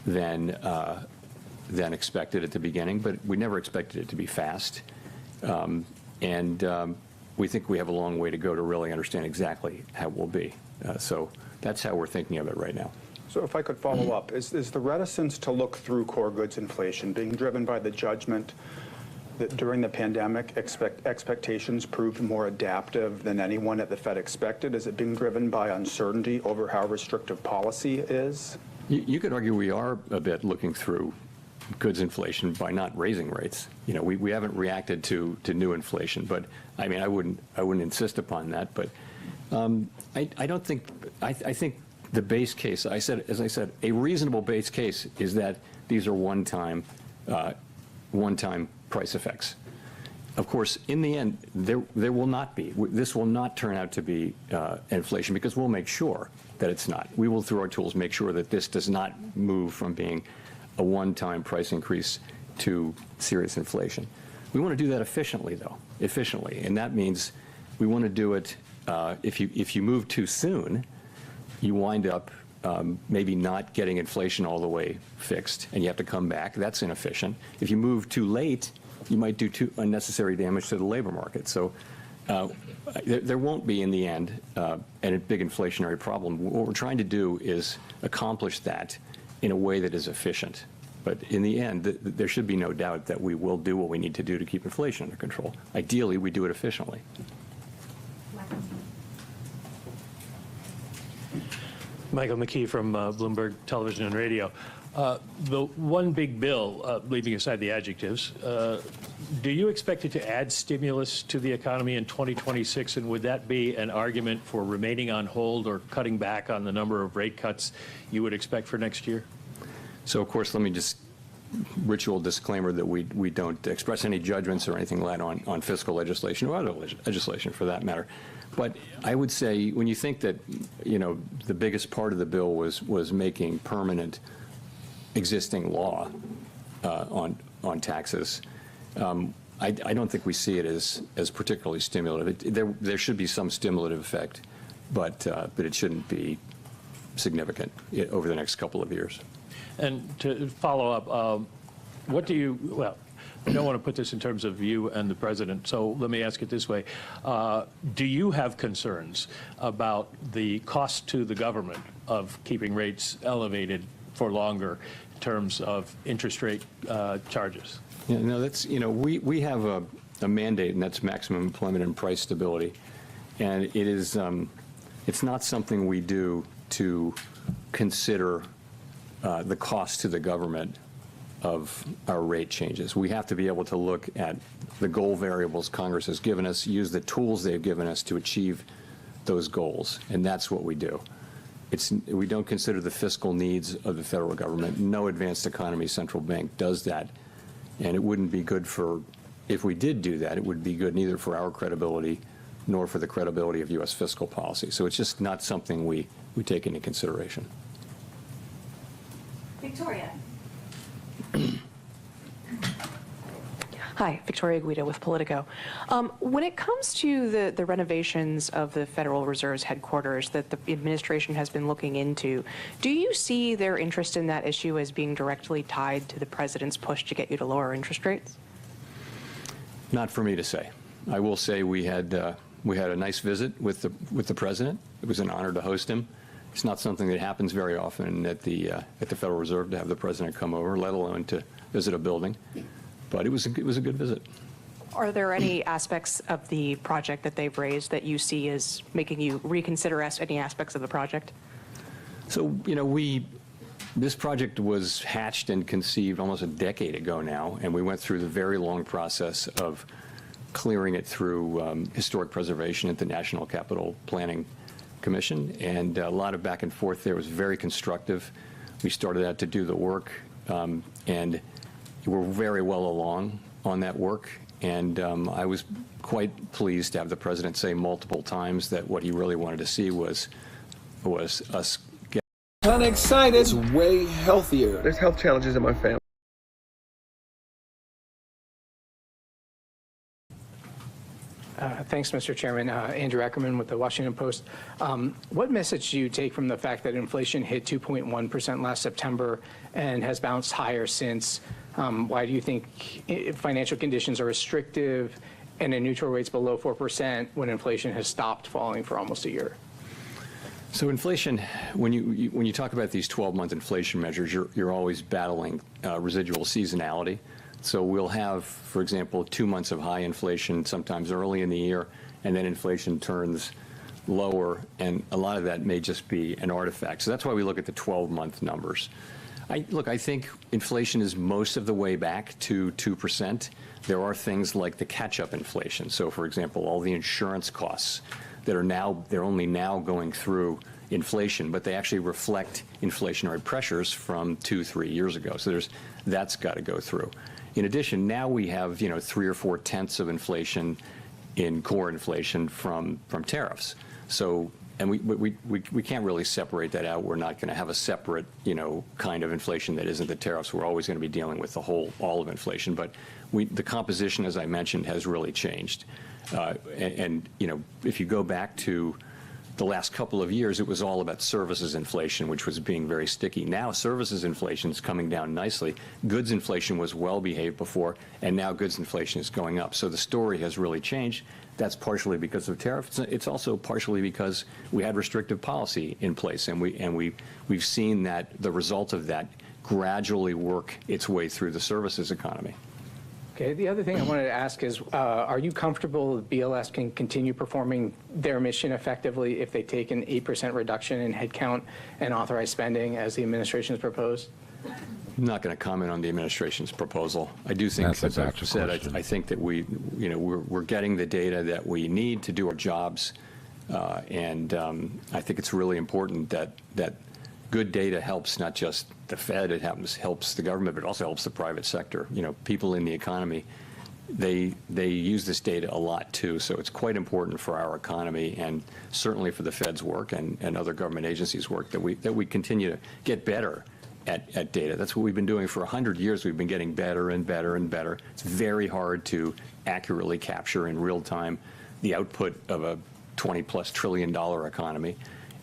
than expected at the beginning, but we never expected it to be fast. We think we have a long way to go to really understand exactly how it will be. So that's how we're thinking of it right now. So if I could follow up, is the reticence to look through core goods inflation being driven by the judgment that during the pandemic expectations proved more adaptive than anyone at the Fed expected? Is it being driven by uncertainty over how restrictive policy is? You could argue we are a bit looking through goods inflation by not raising rates. We haven't reacted to new inflation, but I mean, I wouldn't insist upon that. But I don't think, I think the base case, as I said, a reasonable base case is that these are one-time price effects. Of course, in the end, there will not be. This will not turn out to be inflation, because we'll make sure that it's not. We will, through our tools, make sure that this does not move from being a one-time price increase to serious inflation. We want to do that efficiently, though, and that means we want to do it. If you move too soon, you wind up maybe not getting inflation all the way fixed, and you have to come back. That's inefficient. If you move too late, you might do unnecessary damage to the labor market. So there won't be, in the end, a big inflationary problem. What we're trying to do is accomplish that in a way that is efficient. But in the end, there should be no doubt that we will do what we need to do to keep inflation under control. Ideally, we do it efficiently. Michael McKee from Bloomberg Television and Radio. The one big bill, leaving aside the adjectives, do you expect it to add stimulus to the economy in 2026? And would that be an argument for remaining on hold or cutting back on the number of rate cuts you would expect for next year? So, of course, let me just ritual disclaimer that we don't express any judgments or anything like that on fiscal legislation or other legislation for that matter. But I would say when you think that, the biggest part of the bill was making permanent existing law on taxes, I don't think we see it as particularly stimulative. There should be some stimulative effect, but it shouldn't be significant over the next couple of years. And to follow up, I don't want to put this in terms of you and the president, so let me ask it this way. Do you have concerns about the cost to the government of keeping rates elevated for longer in terms of interest rate charges? Yeah, no, that's, we have a mandate, and that's maximum employment and price stability. And it is, it's not something we do to consider the cost to the government of our rate changes. We have to be able to look at the goal variables Congress has given us, use the tools they've given us to achieve those goals, and that's what we do. We don't consider the fiscal needs of the federal government. No advanced economy central bank does that, and it wouldn't be good if we did do that, it would be good neither for our credibility nor for the credibility of U.S. fiscal policy. So it's just not something we take into consideration. Victoria. Hi, Victoria Guida with Politico. When it comes to the renovations of the Federal Reserve's headquarters that the administration has been looking into, do you see their interest in that issue as being directly tied to the president's push to get you to lower interest rates? Not for me to say. I will say we had a nice visit with the president. It was an honor to host him. It's not something that happens very often at the Federal Reserve to have the president come over, let alone to visit a building. But it was a good visit. Are there any aspects of the project that they've raised that you see as making you reconsider any aspects of the project? So, you know, this project was hatched and conceived almost a decade ago now, and we went through the very long process of clearing it through historic preservation at the National Capital Planning Commission, and a lot of back and forth there. It was very constructive. We started out to do the work, and we're very well along on that work. And I was quite pleased to have the president say multiple times that what he really wanted to see was us get kind of excited. It's way healthier. There's health challenges in my family. Thanks, Mr. Chairman. Andrew Ackerman with the Washington Post. What message do you take from the fact that inflation hit 2.1% last September and has bounced higher since? Why do you think financial conditions are restrictive and a neutral rate's below 4% when inflation has stopped falling for almost a year? So inflation, when you talk about these 12-month inflation measures, you're always battling residual seasonality. So we'll have, for example, 2 months of high inflation sometimes early in the year, and then inflation turns lower, and a lot of that may just be an artifact. So that's why we look at the 12-month numbers. I think inflation is most of the way back to 2%. There are things like the catch-up inflation. So, for example, all the insurance costs that they're only now going through inflation, but they actually reflect inflationary pressures from 2-3 years ago. So that's got to go through. In addition, now we have 3 or 4 tenths of inflation in core inflation from tariffs. So, and we can't really separate that out. We're not going to have a separate kind of inflation that isn't the tariffs. We're always going to be dealing with all of inflation. But the composition, as I mentioned, has really changed. And if you go back to the last couple of years, it was all about services inflation, which was being very sticky. Now services inflation is coming down nicely. Goods inflation was well behaved before, and now goods inflation is going up. So the story has really changed. That's partially because of tariffs. It's also partially because we had restrictive policy in place, and we've seen that the result of that gradually work its way through the services economy. Okay, the other thing I wanted to ask is, are you comfortable that BLS can continue performing their mission effectively if they take an 8% reduction in headcount and authorized spending as the administration has proposed? I'm not going to comment on the administration's proposal. I do think, as I've said, I think that we're getting the data that we need to do our jobs, and I think it's really important that good data helps not just the Fed, it helps the government, but it also helps the private sector. People in the economy, they use this data a lot too, so it's quite important for our economy and certainly for the Fed's work and other government agencies' work that we continue to get better at data. That's what we've been doing for 100 years. We've been getting better and better and better. It's very hard to accurately capture in real time the output of a $20+ trillion economy.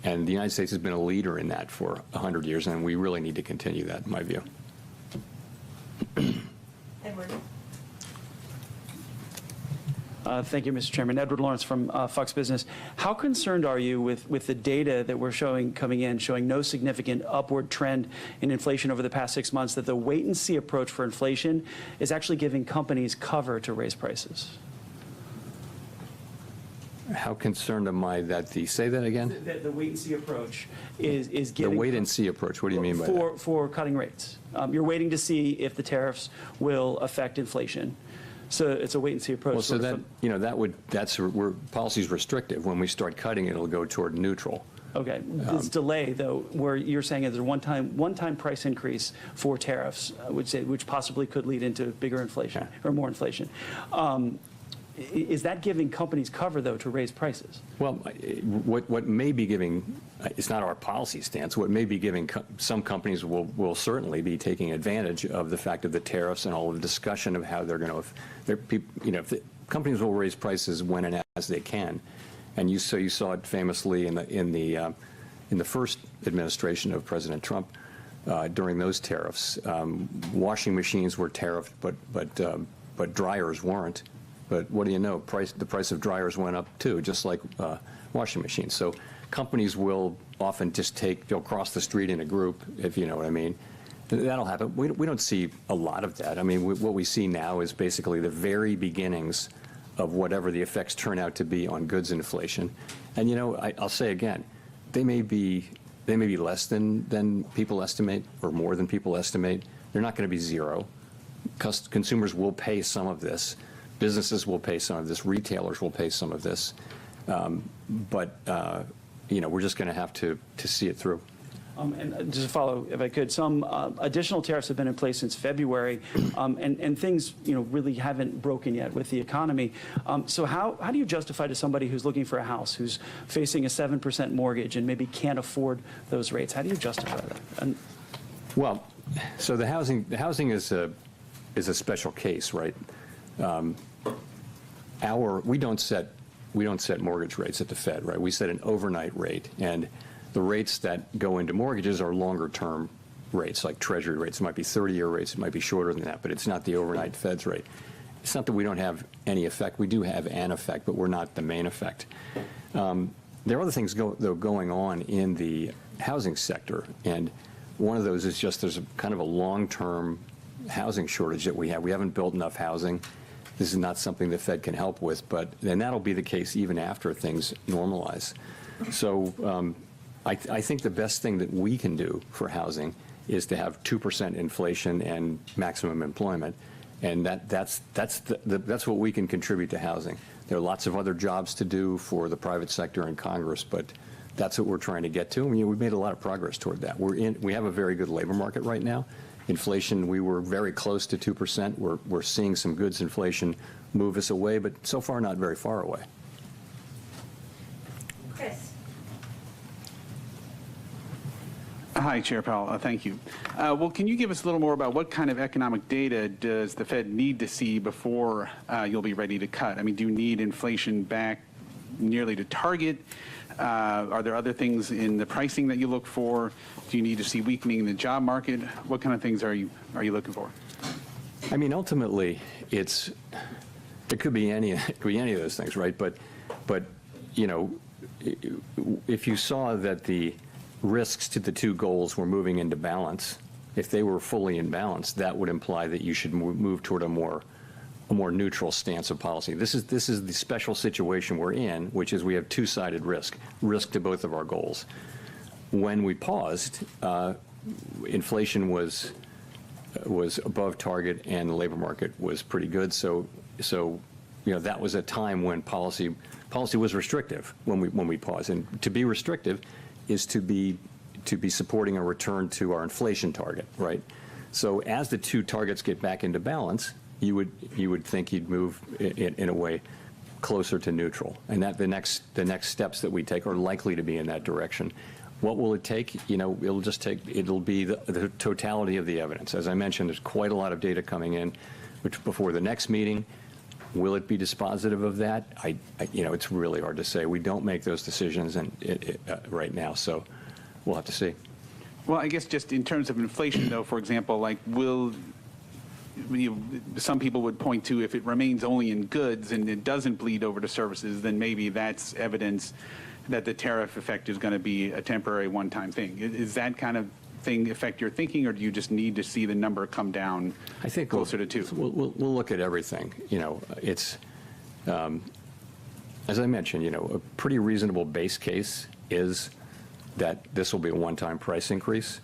And the United States has been a leader in that for 100 years, and we really need to continue that, in my view. Edward. Thank you, Mr. Chairman. Edward Lawrence from Fox Business. How concerned are you with the data that we're coming in, showing no significant upward trend in inflation over the past 6 months, that the wait-and-see approach for inflation is actually giving companies cover to raise prices? How concerned am I that say that again? The wait-and-see approach is giving... The wait-and-see approach, what do you mean by that? For cutting rates. You're waiting to see if the tariffs will affect inflation. So it's a wait-and-see approach. Well, so that, where policy's restrictive. When we start cutting, it'll go toward neutral. Okay. This delay, though, where you're saying there's a one-time price increase for tariffs, which possibly could lead into bigger inflation or more inflation. Is that giving companies cover, though, to raise prices? Well, what may be giving, it's not our policy stance, what may be giving some companies will certainly be taking advantage of the fact of the tariffs and all of the discussion of how they're going to, companies will raise prices when and as they can. And you saw it famously in the first administration of President Trump during those tariffs. Washing machines were tariffed, but dryers weren't. But what do you know? The price of dryers went up too, just like washing machines. So companies will often just they'll cross the street in a group, if you know what I mean. That'll happen. We don't see a lot of that. I mean, what we see now is basically the very beginnings of whatever the effects turn out to be on goods inflation. And, you know, I'll say again, they may be less than people estimate or more than people estimate. They're not going to be zero. Consumers will pay some of this. Businesses will pay some of this. Retailers will pay some of this. But you know, we're just going to have to see it through. And just to follow, if I could, some additional tariffs have been in place since February, and things, you know, really haven't broken yet with the economy. So how do you justify to somebody who's looking for a house, who's facing a 7% mortgage and maybe can't afford those rates? How do you justify that? Well, so the housing is a special case, right? We don't set mortgage rates at the Fed, right? We set an overnight rate, and the rates that go into mortgages are longer-term rates, like Treasury rates. It might be 30-year rates. It might be shorter than that, but it's not the overnight Fed's rate. It's not that we don't have any effect. We do have an effect, but we're not the main effect. There are other things, though, going on in the housing sector, and one of those is just there's kind of a long-term housing shortage that we have. We haven't built enough housing. This is not something the Fed can help with, but then that'll be the case even after things normalize. So I think the best thing that we can do for housing is to have 2% inflation and maximum employment, and that's what we can contribute to housing. There are lots of other jobs to do for the private sector and Congress, but that's what we're trying to get to. I mean, we've made a lot of progress toward that. We have a very good labor market right now. Inflation, we were very close to 2%. We're seeing some goods inflation move us away, but so far not very far away. Chris. Hi, Chair Powell. Thank you. Well, can you give us a little more about what kind of economic data does the Fed need to see before you'll be ready to cut? I mean, do you need inflation back nearly to target? Are there other things in the pricing that you look for? Do you need to see weakening in the job market? What kind of things are you looking for? I mean, ultimately, it could be any of those things, right? But you know, if you saw that the risks to the two goals were moving into balance, if they were fully in balance, that would imply that you should move toward a more neutral stance of policy. This is the special situation we're in, which is we have two-sided risk to both of our goals. When we paused, inflation was above target and the labor market was pretty good. So you know, that was a time when policy was restrictive when we paused. And to be restrictive is to be supporting a return to our inflation target, right? So as the two targets get back into balance, you would think you'd move in a way closer to neutral, and that the next steps that we take are likely to be in that direction. What will it take? You know, it'll be the totality of the evidence. As I mentioned, there's quite a lot of data coming in, which before the next meeting. Will it be dispositive of that? You know, it's really hard to say. We don't make those decisions right now, so we'll have to see. Well, I guess just in terms of inflation, though, for example, like some people would point to if it remains only in goods and it doesn't bleed over to services, then maybe that's evidence that the tariff effect is going to be a temporary one-time thing. Is that kind of thing affect your thinking, or do you just need to see the number come down closer to 2? We'll look at everything. You know, it's, as I mentioned, you know, a pretty reasonable base case is that this will be a one-time price increase.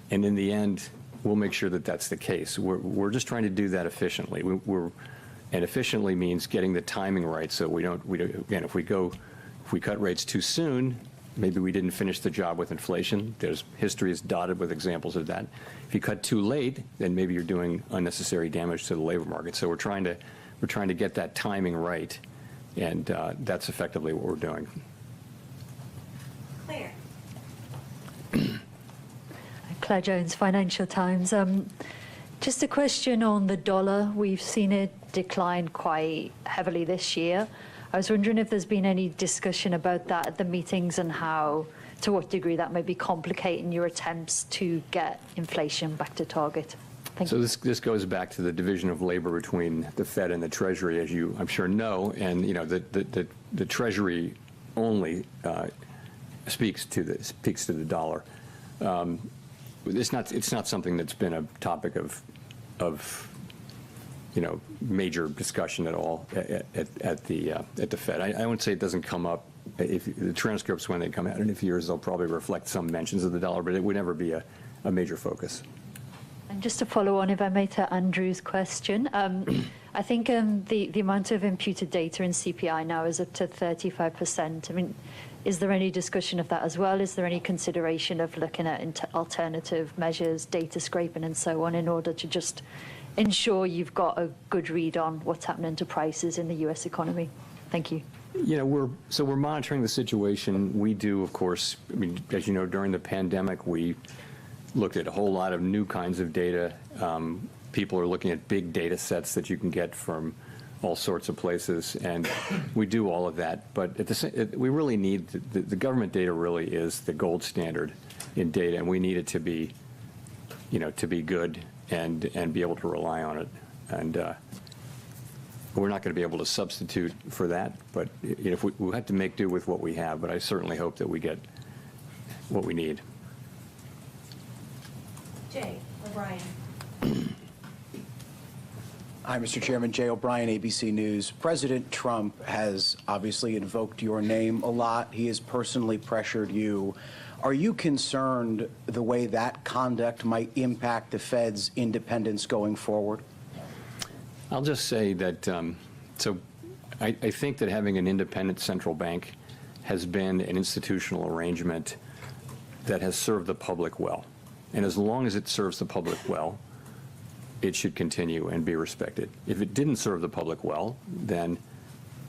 And in the end, we'll make sure that that's the case. We're just trying to do that efficiently. And efficiently means getting the timing right, so we don't again, if we cut rates too soon, maybe we didn't finish the job with inflation. History is dotted with examples of that. If you cut too late, then maybe you're doing unnecessary damage to the labor market. So we're trying to get that timing right, and that's effectively what we're doing. Claire. Claire Jones, Financial Times. Just a question on the dollar. We've seen it decline quite heavily this year. I was wondering if there's been any discussion about that at the meetings and to what degree that may be complicating your attempts to get inflation back to target. So this goes back to the division of labor between the Fed and the Treasury, as you I'm sure know, and the Treasury only speaks to the dollar. It's not something that's been a topic of major discussion at all at the Fed. I wouldn't say it doesn't come up. If the transcripts, when they come out in a few years, they'll probably reflect some mentions of the dollar, but it would never be a major focus. And just to follow on, if I may, to Andrew's question, I think the amount of imputed data in CPI now is up to 35%. I mean, is there any discussion of that as well? Is there any consideration of looking at alternative measures, data scraping and so on, in order to just ensure you've got a good read on what's happening to prices in the US economy? Thank you. We're monitoring the situation. We do, of course, I mean, as you know, during the pandemic, we looked at a whole lot of new kinds of data. People are looking at big data sets that you can get from all sorts of places, and we do all of that. But we really need, the government data really is the gold standard in data, and we need it to be, to be good and be able to rely on it. And we're not going to be able to substitute for that, but if we have to make do with what we have, but I certainly hope that we get what we need. Jay O'Brien. Hi, Mr. Chairman. Jay O'Brien, ABC News. President Trump has obviously invoked your name a lot. He has personally pressured you. Are you concerned the way that conduct might impact the Fed's independence going forward? I'll just say that, I think that having an independent central bank has been an institutional arrangement that has served the public well. And as long as it serves the public well, it should continue and be respected. If it didn't serve the public well, then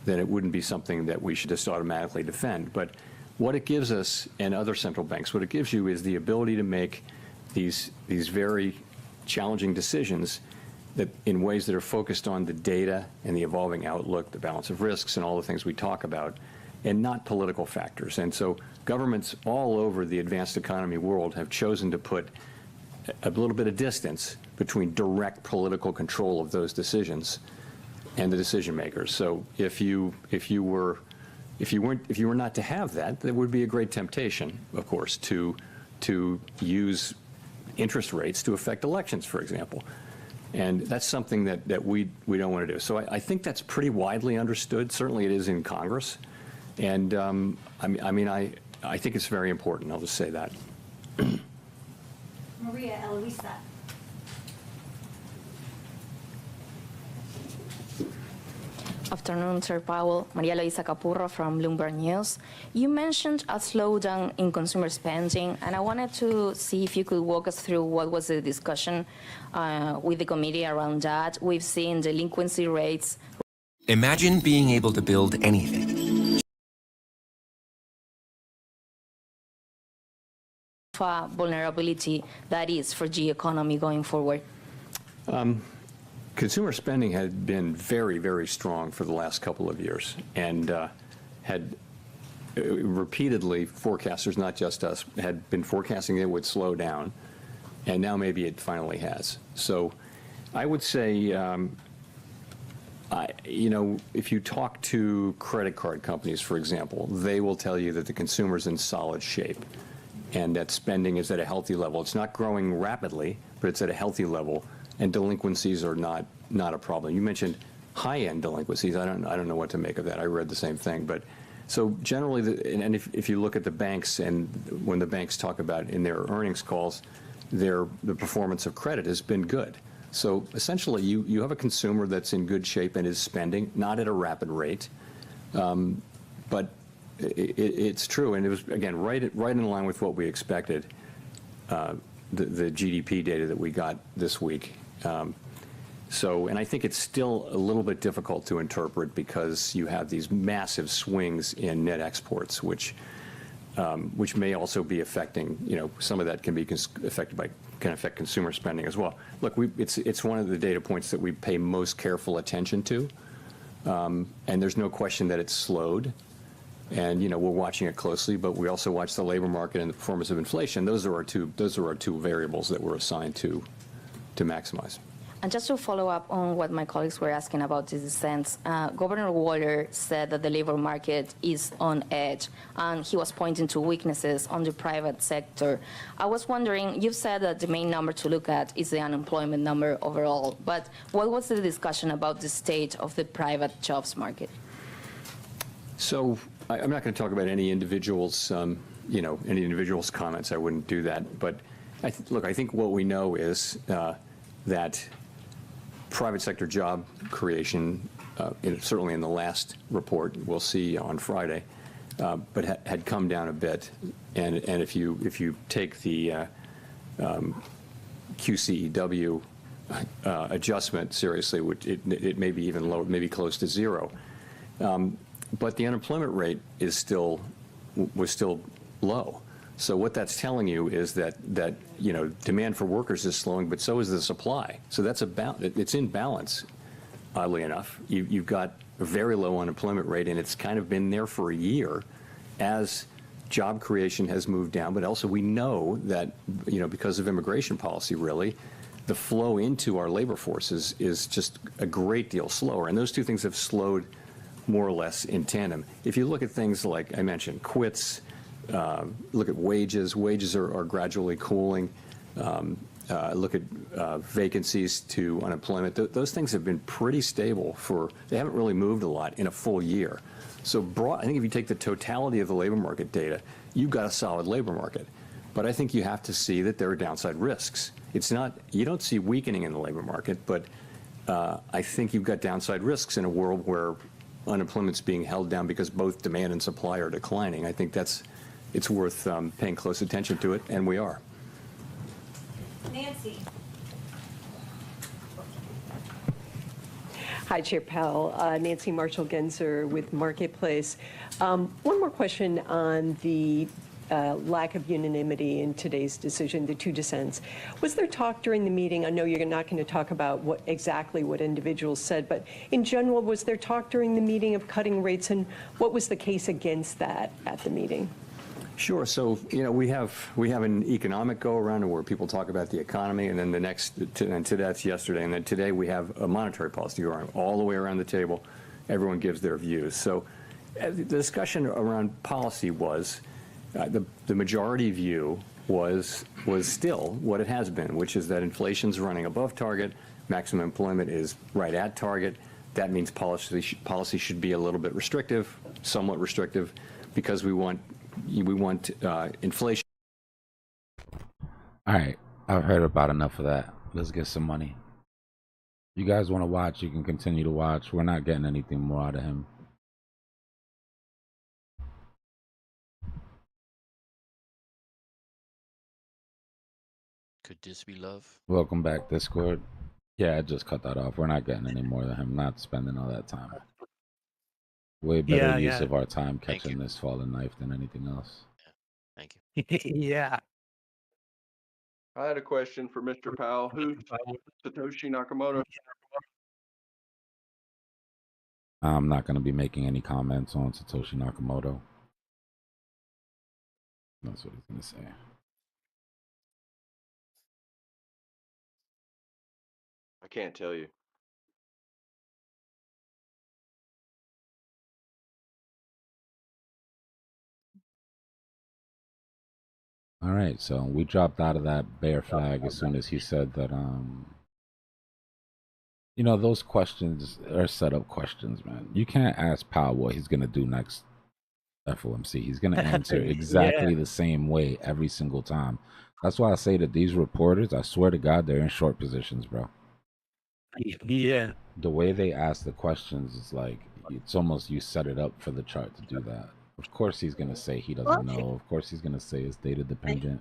it wouldn't be something that we should just automatically defend. But what it gives us, and other central banks, what it gives you is the ability to make these very challenging decisions that in ways that are focused on the data and the evolving outlook, the balance of risks, and all the things we talk about, and not political factors. And so governments all over the advanced economy world have chosen to put a little bit of distance between direct political control of those decisions and the decision makers. So if you were not to have that, there would be a great temptation, of course, to use interest rates to affect elections, for example. And that's something that we don't want to do. So I think that's pretty widely understood. Certainly it is in Congress. And I think it's very important. I'll just say that. Maria Eloisa. Afternoon, Chair Powell. Maria Luisa Capurro from Bloomberg News. You mentioned a slowdown in consumer spending, and I wanted to see if you could walk us through what was the discussion with the committee around that. We've seen delinquency rates. Imagine being able to build anything. Vulnerability that is for the economy going forward. Consumer spending had been very, very strong for the last couple of years, and had repeatedly, forecasters, not just us, had been forecasting it would slow down, and now maybe it finally has. So I would say, if you talk to credit card companies, for example, they will tell you that the consumer's in solid shape and that spending is at a healthy level. It's not growing rapidly, but it's at a healthy level. And delinquencies are not a problem. You mentioned high-end delinquencies. I don't know what to make of that. I read the same thing. But so generally, if you look at the banks, and when the banks talk about in their earnings calls, the performance of credit has been good. So essentially, you have a consumer that's in good shape and is spending, not at a rapid rate, but it's true, and it was again right in line with what we expected. The GDP data that we got this week. And I think it's still a little bit difficult to interpret because you have these massive swings in net exports, which may also be affecting, some of that can be can affect consumer spending as well. Look, it's one of the data points that we pay most careful attention to, and there's no question that it's slowed. And we're watching it closely, but we also watch the labor market and the performance of inflation. Those are our two variables that we're assigned to to maximize. And just to follow up on what my colleagues were asking about this dissent, Governor Waller said that the labor market is on edge, and he was pointing to weaknesses on the private sector. I was wondering, you've said that the main number to look at is the unemployment number overall, but what was the discussion about the state of the private jobs market? So I'm not going to talk about any individual's, any individual's comments. I wouldn't do that. But look, I think what we know is that private sector job creation, certainly in the last report we'll see on Friday, but had come down a bit. And if you take the QCEW adjustment seriously, it may be even lower, maybe close to zero. But the unemployment rate was still low. So what that's telling you is that demand for workers is slowing, but so is the supply. So it's in balance, oddly enough. You've got a very low unemployment rate, and it's kind of been there for a year as job creation has moved down. But also we know that, because of immigration policy, really, the flow into our labor forces is just a great deal slower. And those two things have slowed more or less in tandem. If you look at things like I mentioned, quits, look at wages. Wages are gradually cooling. Look at vacancies to unemployment. Those things have been pretty stable they haven't really moved a lot in a full year. So I think if you take the totality of the labor market data, you've got a solid labor market. But I think you have to see that there are downside risks. You don't see weakening in the labor market, but I think you've got downside risks in a world where unemployment's being held down because both demand and supply are declining. I think it's worth paying close attention to it, and we are. Nancy. Hi, Chair Powell. Nancy Marshall-Genzer with Marketplace. One more question on the lack of unanimity in today's decision, the two dissents. Was there talk during the meeting? I know you're not going to talk about exactly what individuals said, but in general, was there talk during the meeting of cutting rates, and what was the case against that at the meeting? Sure. So, we have an economic go-around where people talk about the economy, and then that's yesterday, and then today we have a monetary policy go-around. All the way around the table, everyone gives their views. So the discussion around policy was, the majority view was still what it has been, which is that inflation's running above target, maximum employment is right at target. That means policy should be a little bit restrictive, somewhat restrictive, because we want inflation. All right, I've heard about enough of that. Let's get some money. You guys want to watch, you can continue to watch. We're not getting anything more out of him. Could this be love? Welcome back, Discord. Yeah, I just cut that off. We're not getting any more than him. Not spending all that time. Way better use of our time catching this fallen knife than anything else. Thank you. Yeah. I had a question for Mr. Powell. Who's Satoshi Nakamoto? I'm not going to be making any comments on Satoshi Nakamoto. That's what he's going to say. I can't tell you. All right, so we dropped out of that bear flag as soon as he said that, those questions are set up questions, man. You can't ask Powell what he's going to do next FOMC. He's going to answer exactly the same way every single time. That's why I say that these reporters, I swear to God, they're in short positions, bro. Yeah. The way they ask the questions is like, it's almost you set it up for the chart to do that. Of course he's going to say he doesn't know. Of course he's going to say it's data dependent.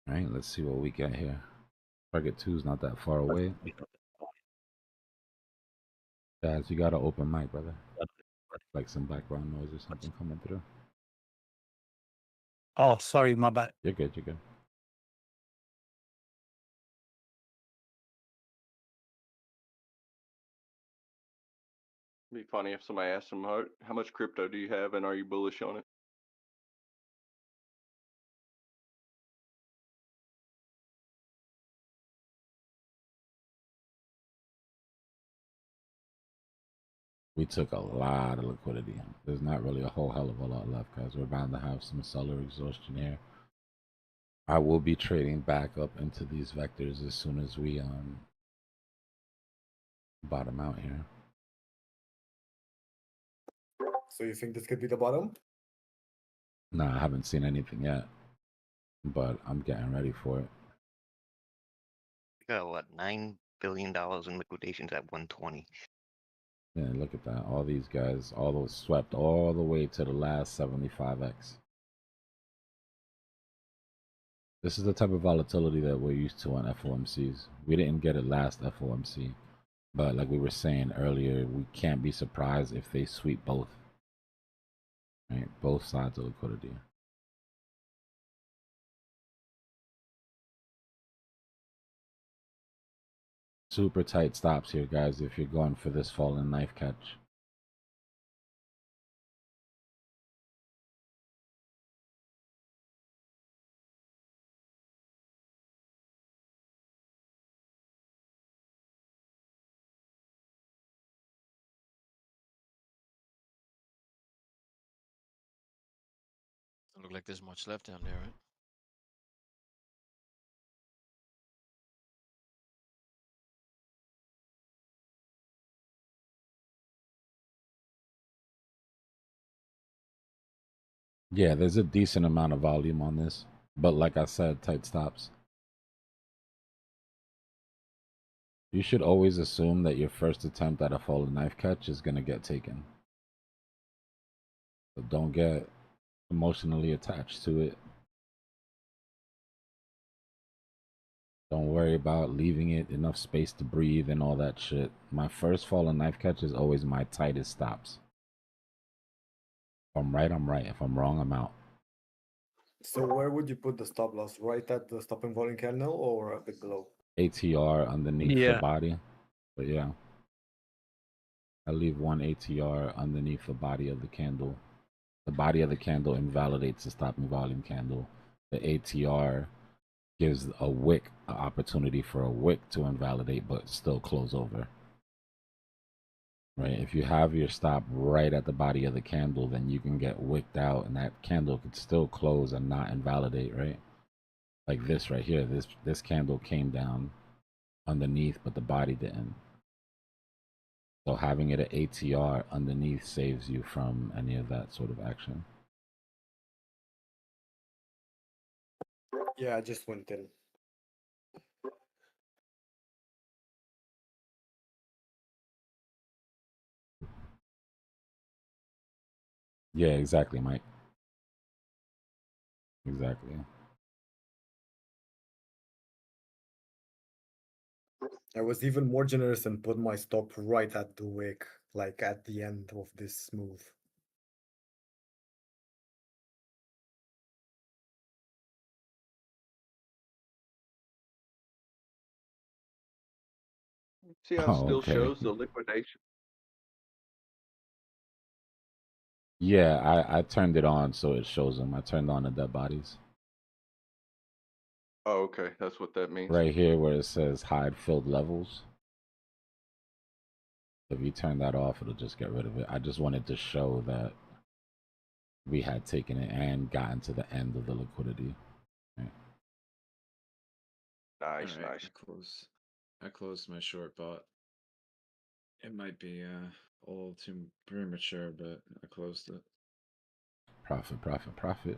All right, let's see what we get here. Target 2 is not that far away. Guys, you got an open mic, brother. Like some background noise or something coming through. Oh, sorry, my bad. You're good, you're good. Be funny if somebody asked them how much crypto do you have and are you bullish on it? We took a lot of liquidity. There's not really a whole hell of a lot left, guys. We're bound to have some seller exhaustion here. I will be trading back up into these vectors as soon as we bottom out here. So you think this could be the bottom? No, I haven't seen anything yet, but I'm getting ready for it. We got what, $9 billion in liquidations at 120. Yeah, look at that. All these guys, all those swept all the way to the last 75x. This is the type of volatility that we're used to on FOMCs. We didn't get it last FOMC, but like we were saying earlier, we can't be surprised if they sweep both. Right? Both sides of liquidity. Super tight stops here, guys, if you're going for this fallen knife catch. Doesn't look like there's much left down there, right? Yeah, there's a decent amount of volume on this, but like I said, tight stops. You should always assume that your first attempt at a fallen knife catch is going to get taken. So don't get emotionally attached to it. Don't worry about leaving it enough space to breathe and all that shit. My first fallen knife catch is always my tightest stops. If I'm right, I'm right. If I'm wrong, I'm out. So where would you put the stop loss? Right at the stopping volume candle or a bit below? ATR underneath Yeah. the body. But yeah. I leave one ATR underneath the body of the candle. The body of the candle invalidates the stopping volume candle. The ATR gives a wick an opportunity for a wick to invalidate but still close over. Right? If you have your stop right at the body of the candle, then you can get wicked out and that candle could still close and not invalidate, right? Like this right here. This candle came down underneath, but the body didn't. So having it at ATR underneath saves you from any of that sort of action. Yeah, I just went in. Yeah, exactly, Mike. Exactly. I was even more generous and put my stop right at the wick, like at the end of this move. See how it Oh, still okay. shows the liquidation? Yeah, I turned it on so it shows them. I turned on the dead bodies. Oh, okay. That's what that means. Right here where it says hide filled levels. If you turn that off, it'll just get rid of it. I just wanted to show that we had taken it and gotten to the end of the liquidity. Right. Nice, All right, nice. I closed my short bot. It might be a little too premature, but I closed it. Profit, profit, profit.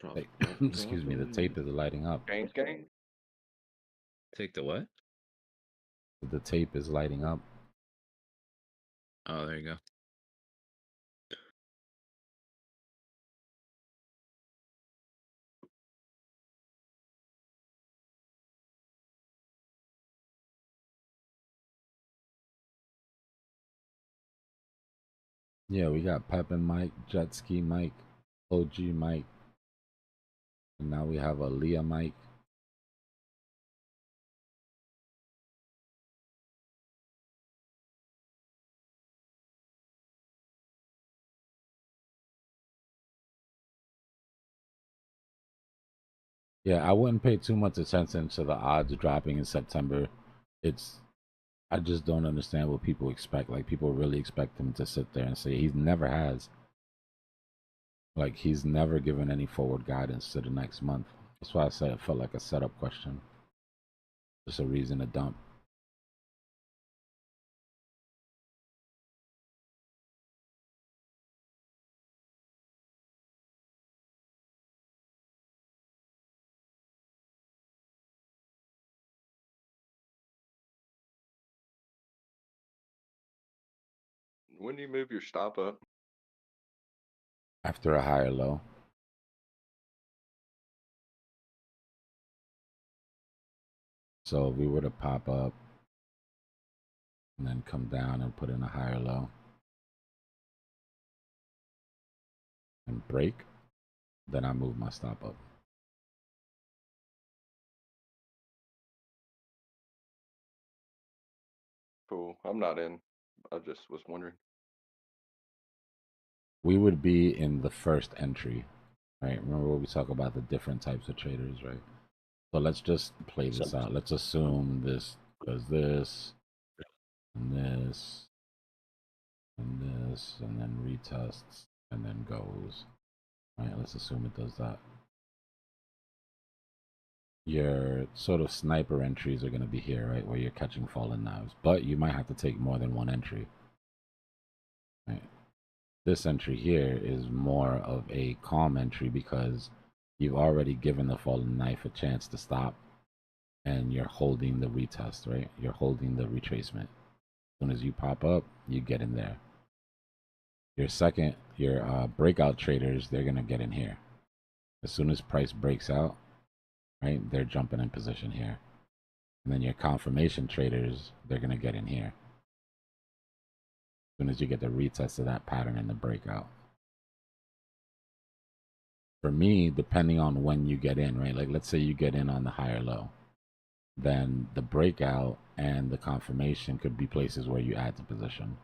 Profit, Hey, profit, excuse me, the profit. tape is lighting up. Gains, gain. Take the what? The tape is lighting up. Oh, there you go. Yeah, we got Pep and Mike, Jet Ski Mike, OG Mike, and now we have a Leah Mike. Yeah, I wouldn't pay too much attention to the odds dropping in September. I just don't understand what people expect. Like, people really expect him to sit there and say he never has. Like, he's never given any forward guidance to the next month. That's why I said it felt like a setup question. Just a reason to dump. When do you move your stop up? After a higher low. So if we were to pop up and then come down and put in a higher low and break, then I move my stop up. Cool. I'm not in. I just was wondering. We would be in the first entry, right? Remember when we talk about the different types of traders, right? So let's just play this out. Let's assume this does this, and this, and this, and then retests, and then goes. Right, let's assume it does that. Your sort of sniper entries are going to be here, right, where you're catching fallen knives. But you might have to take more than one entry. Right. This entry here is more of a calm entry because you've already given the fallen knife a chance to stop, and you're holding the retest, right? You're holding the retracement. As soon as you pop up, you get in there. Your breakout traders, they're going to get in here. As soon as price breaks out, right, they're jumping in position here. And then your confirmation traders, they're going to get in here. As soon as you get the retest of that pattern in the breakout. For me, depending on when you get in, right, like let's say you get in on the higher low, then the breakout and the confirmation could be places where you add to position.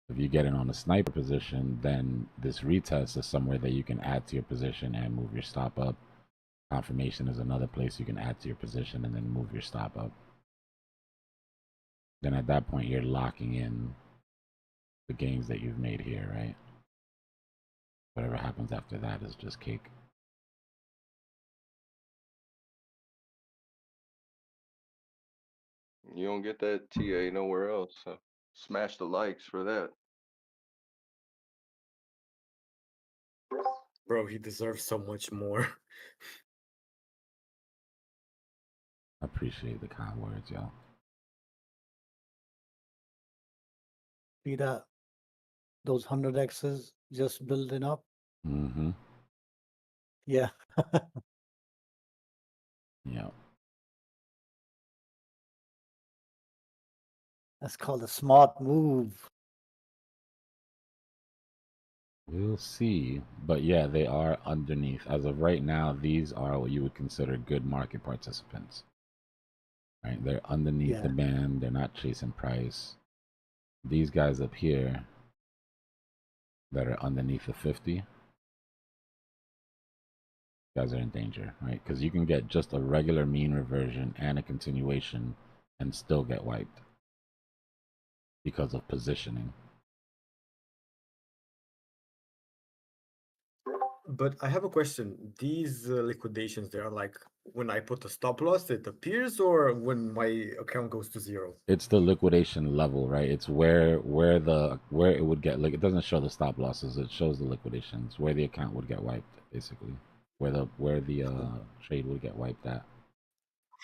If you get in on a sniper position, then this retest is somewhere that you can add to your position and move your stop up. Confirmation is another place you can add to your position and then move your stop up. Then at that point, you're locking in the gains that you've made here, right? Whatever happens after that is just cake. You don't get that TA nowhere else, so smash the likes for that. Bro, he deserves so much more. I appreciate the kind words, y'all. See that? Those 100Xs just building up. Mm-hmm. Yeah. Yeah. That's called a smart move. We'll see. But yeah, they are underneath. As of right now, these are what you would consider good market participants. Right? They're underneath the band. They're not chasing price. These guys up here that are underneath the 50, guys are in danger, right? Because you can get just a regular mean reversion and a continuation and still get wiped because of positioning. But I have a question. These liquidations, they are like when I put a stop loss, it appears, or when my account goes to zero? It's the liquidation level, right? It's where it would get, like, it doesn't show the stop losses, it shows the liquidations, where the account would get wiped, basically. Where the trade would get wiped at.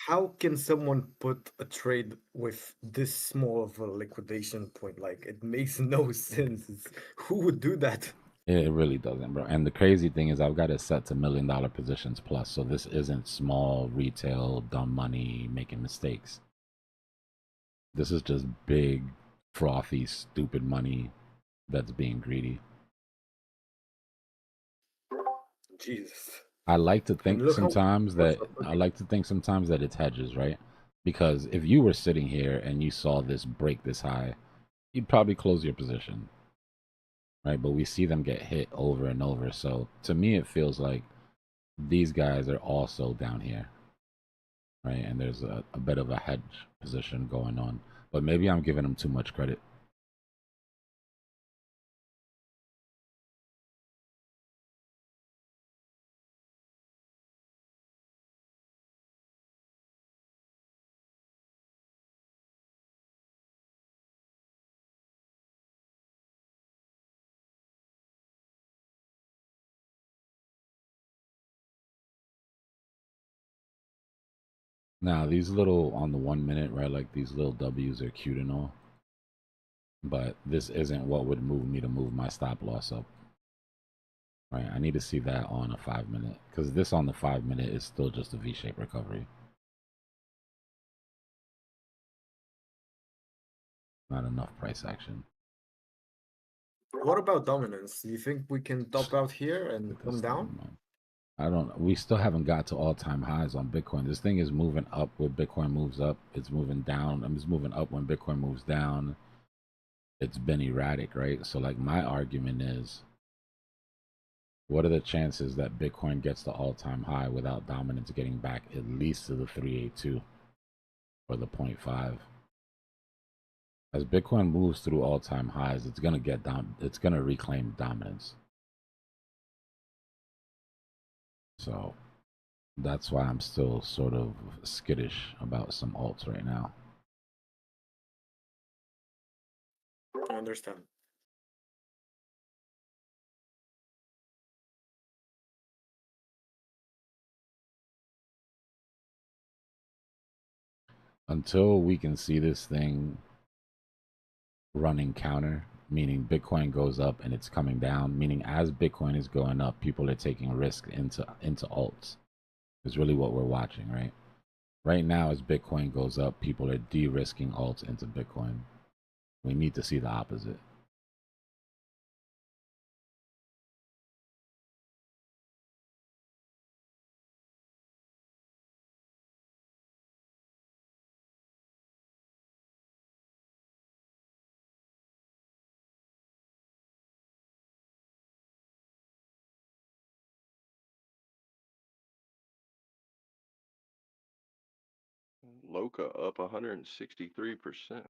How can someone put a trade with this small of a liquidation point? Like, it makes no sense. Who would do that? It really doesn't, bro. And the crazy thing is I've got it set to $1 million positions plus. So this isn't small retail, dumb money, making mistakes. This is just big, frothy, stupid money that's being greedy. Jesus. I like to think sometimes that it's hedges, right? Because if you were sitting here and you saw this break this high, you'd probably close your position. Right, but we see them get hit over and over. So to me, it feels like these guys are also down here, right? And there's a bit of a hedge position going on, but maybe I'm giving them too much credit. Now, these little, on the 1 minute, right, like these little W's are cute and all, but this isn't what would move me to move my stop loss up, right? I need to see that on a 5 minute, because this on the 5 minute is still just a V-shaped recovery. Not enough price action. What about dominance? Do you think we can top out here and come down? I don't. We still haven't got to all-time highs on Bitcoin. This thing is moving up when Bitcoin moves up. It's moving down. It's moving up when Bitcoin moves down. It's been erratic, right? So, like, my argument is, what are the chances that Bitcoin gets the all-time high without dominance getting back at least to the 382 or the 0.5? As Bitcoin moves through all-time highs, it's gonna get down. It's gonna reclaim dominance. So that's why I'm still sort of skittish about some alts right now. I understand. Until we can see this thing running counter, meaning Bitcoin goes up and it's coming down, meaning as Bitcoin is going up, people are taking risk into alts. Is really what we're watching, right? Right now, as Bitcoin goes up, people are de-risking alts into Bitcoin. We need to see the opposite. Loca up 163%.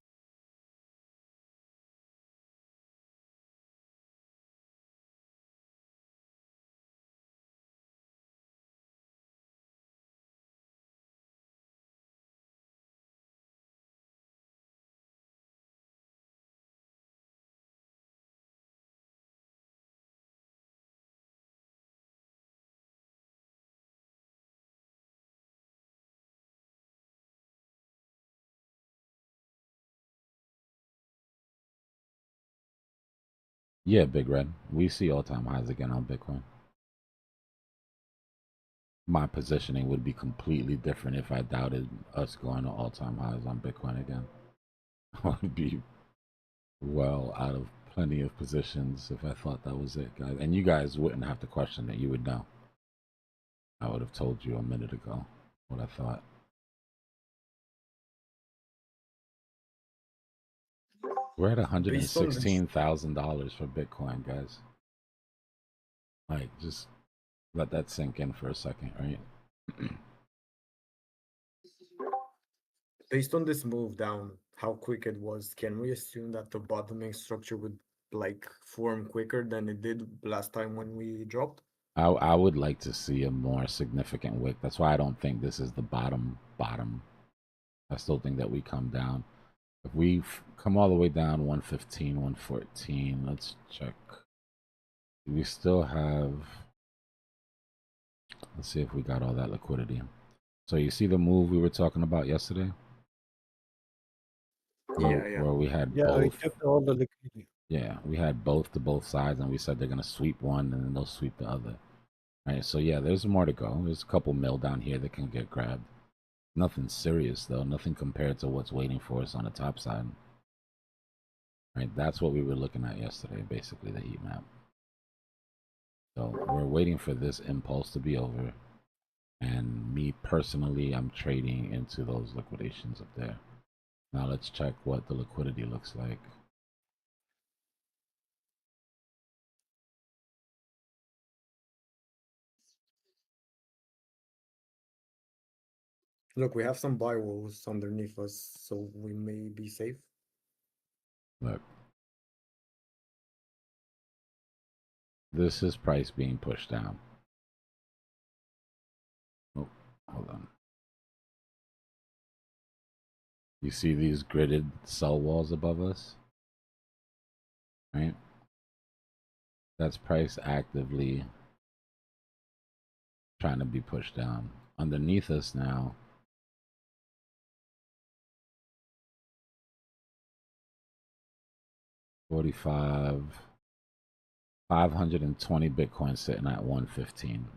Yeah, Big Red. We see all-time highs again on Bitcoin. My positioning would be completely different if I doubted us going to all-time highs on Bitcoin again. I would be well out of plenty of positions if I thought that was it, guys. And you guys wouldn't have to question it. You would know. I would have told you a minute ago what I thought. We're at $116,000 for Bitcoin, guys. Like, just let that sink in for a second, right? Based on this move down, how quick it was, can we assume that the bottoming structure would like form quicker than it did last time when we dropped? I would like to see a more significant wick. That's why I don't think this is the bottom. I still think that we come down. If we come all the way down 115, 114, let's check. We still have, let's see if we got all that liquidity. So you see the move we were talking about yesterday? Where we had both. We took all the liquidity. Yeah, we had both to both sides, and we said they're going to sweep one and then they'll sweep the other. Right, so yeah, there's more to go. There's a couple mil down here that can get grabbed. Nothing serious, though. Nothing compared to what's waiting for us on the top side. Right, that's what we were looking at yesterday, basically, the heat map. So we're waiting for this impulse to be over. And me personally, I'm trading into those liquidations up there. Now let's check what the liquidity looks like. Look, we have some buy walls underneath us, so we may be safe. Look. This is price being pushed down. Oh, hold on. You see these gridded sell walls above us? Right? That's price actively trying to be pushed down. Underneath us now, $45, 520 Bitcoin sitting at 115.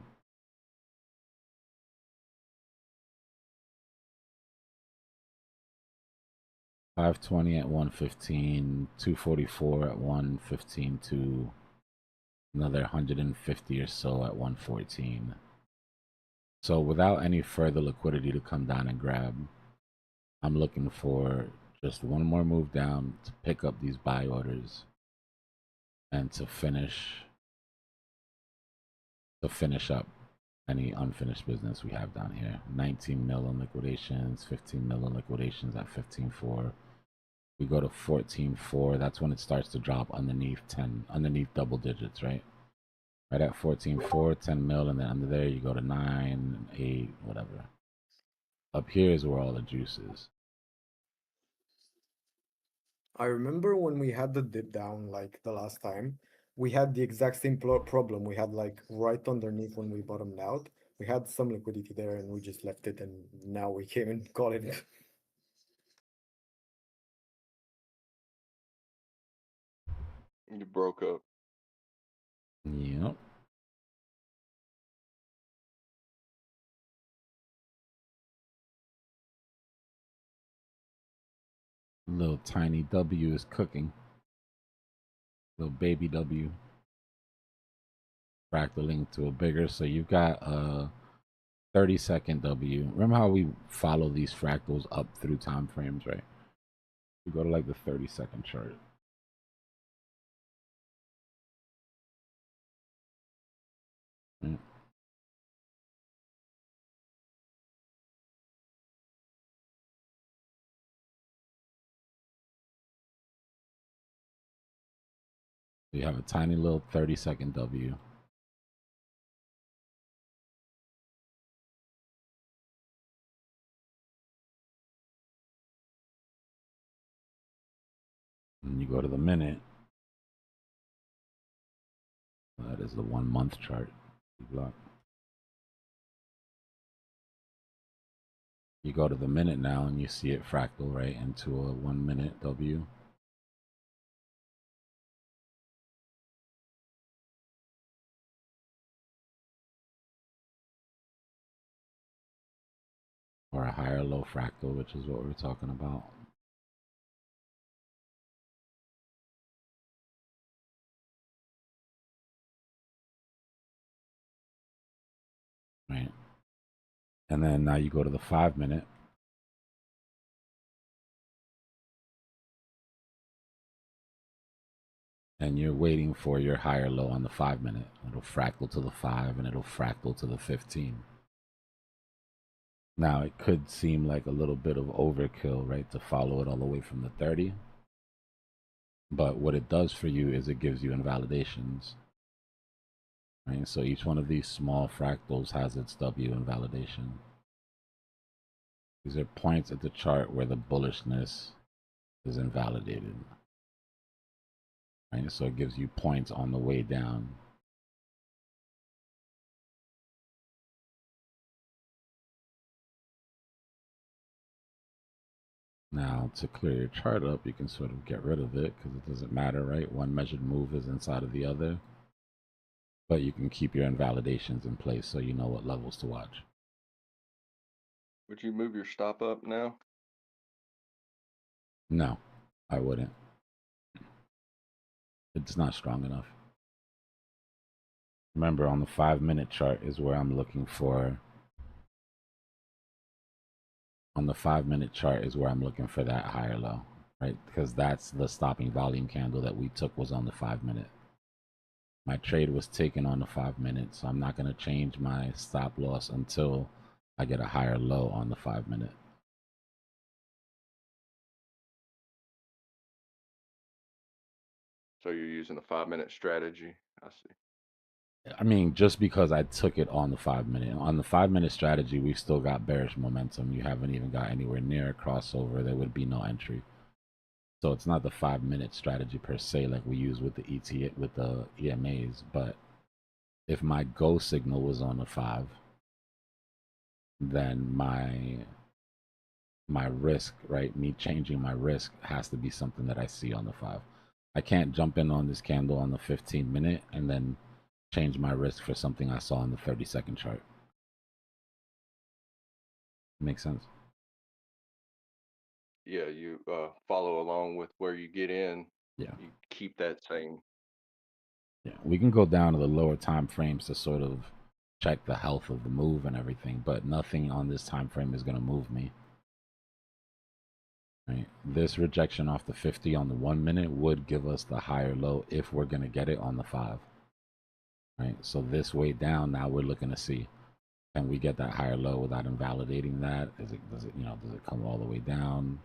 $520 at 115, 244 at 115 to another 150 or so at 114. So without any further liquidity to come down and grab, I'm looking for just one more move down to pick up these buy orders and to finish up any unfinished business we have down here. 19 mil in liquidations, 15 mil in liquidations at 15.4. We go to 14.4. That's when it starts to drop underneath double digits, right? Right at 14.4, 10 mil, and then under there you go to 9, 8, whatever. Up here is where all the juice is. I remember when we had the dip down like the last time, we had the exact same problem. We had like right underneath when we bottomed out, we had some liquidity there and we just left it, and now we came and caught it. You broke up. Yep. Little tiny W is cooking. Little baby W. Fractaling to a bigger. So you've got a 30-second W. Remember how we follow these fractals up through time frames, right? We go to like the 30-second chart. Right. You have a tiny little 30-second W. And you go to the minute. That is the 1 month chart. Dbloc. You go to the minute now and you see it fractal right into a 1 minute W. Or a higher low fractal, which is what we're talking about. Right. And then now you go to the 5 minute. And you're waiting for your higher low on the 5 minute. It'll fractal to the 5 and it'll fractal to the 15. Now it could seem like a little bit of overkill, right, to follow it all the way from the 30. But what it does for you is it gives you invalidations. Right? So each one of these small fractals has its W invalidation. These are points at the chart where the bullishness is invalidated. Right? So it gives you points on the way down. Now, to clear your chart up, you can sort of get rid of it because it doesn't matter, right? One measured move is inside of the other. But you can keep your invalidations in place so you know what levels to watch. Would you move your stop up now? No, I wouldn't. It's not strong enough. Remember, on the 5 minute chart is where I'm looking for. On the 5 minute chart is where I'm looking for that higher low, right? Because that's the stopping volume candle that we took was on the 5 minute. My trade was taken on the 5 minutes, so I'm not going to change my stop loss until I get a higher low on the 5 minute. So you're using the 5-minute strategy. I see. I mean, just because I took it on the 5 minute. On the 5 minute strategy, we've still got bearish momentum. You haven't even got anywhere near a crossover. There would be no entry. So it's not the 5 minute strategy per se like we use with the with the EMAs. But if my go signal was on the 5, then my risk, right? Me changing my risk has to be something that I see on the 5. I can't jump in on this candle on the 15 minute and then change my risk for something I saw on the 30-second chart. Makes sense? Yeah, you follow along with where you get in. Yeah. You keep that same. Yeah. We can go down to the lower time frames to sort of check the health of the move and everything, but nothing on this time frame is going to move me. Right. This rejection off the 50 on the 1 minute would give us the higher low if we're going to get it on the 5. Right. So this way down, now we're looking to see, can we get that higher low without invalidating that? Does it come all the way down?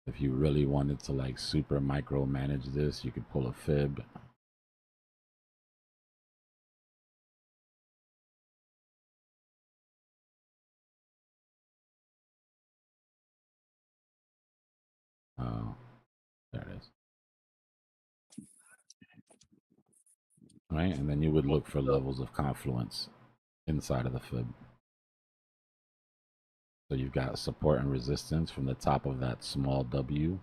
If you really wanted to like super micro manage this, you could pull a fib. There it is. Right, and then you would look for levels of confluence inside of the fib. So you've got support and resistance from the top of that small W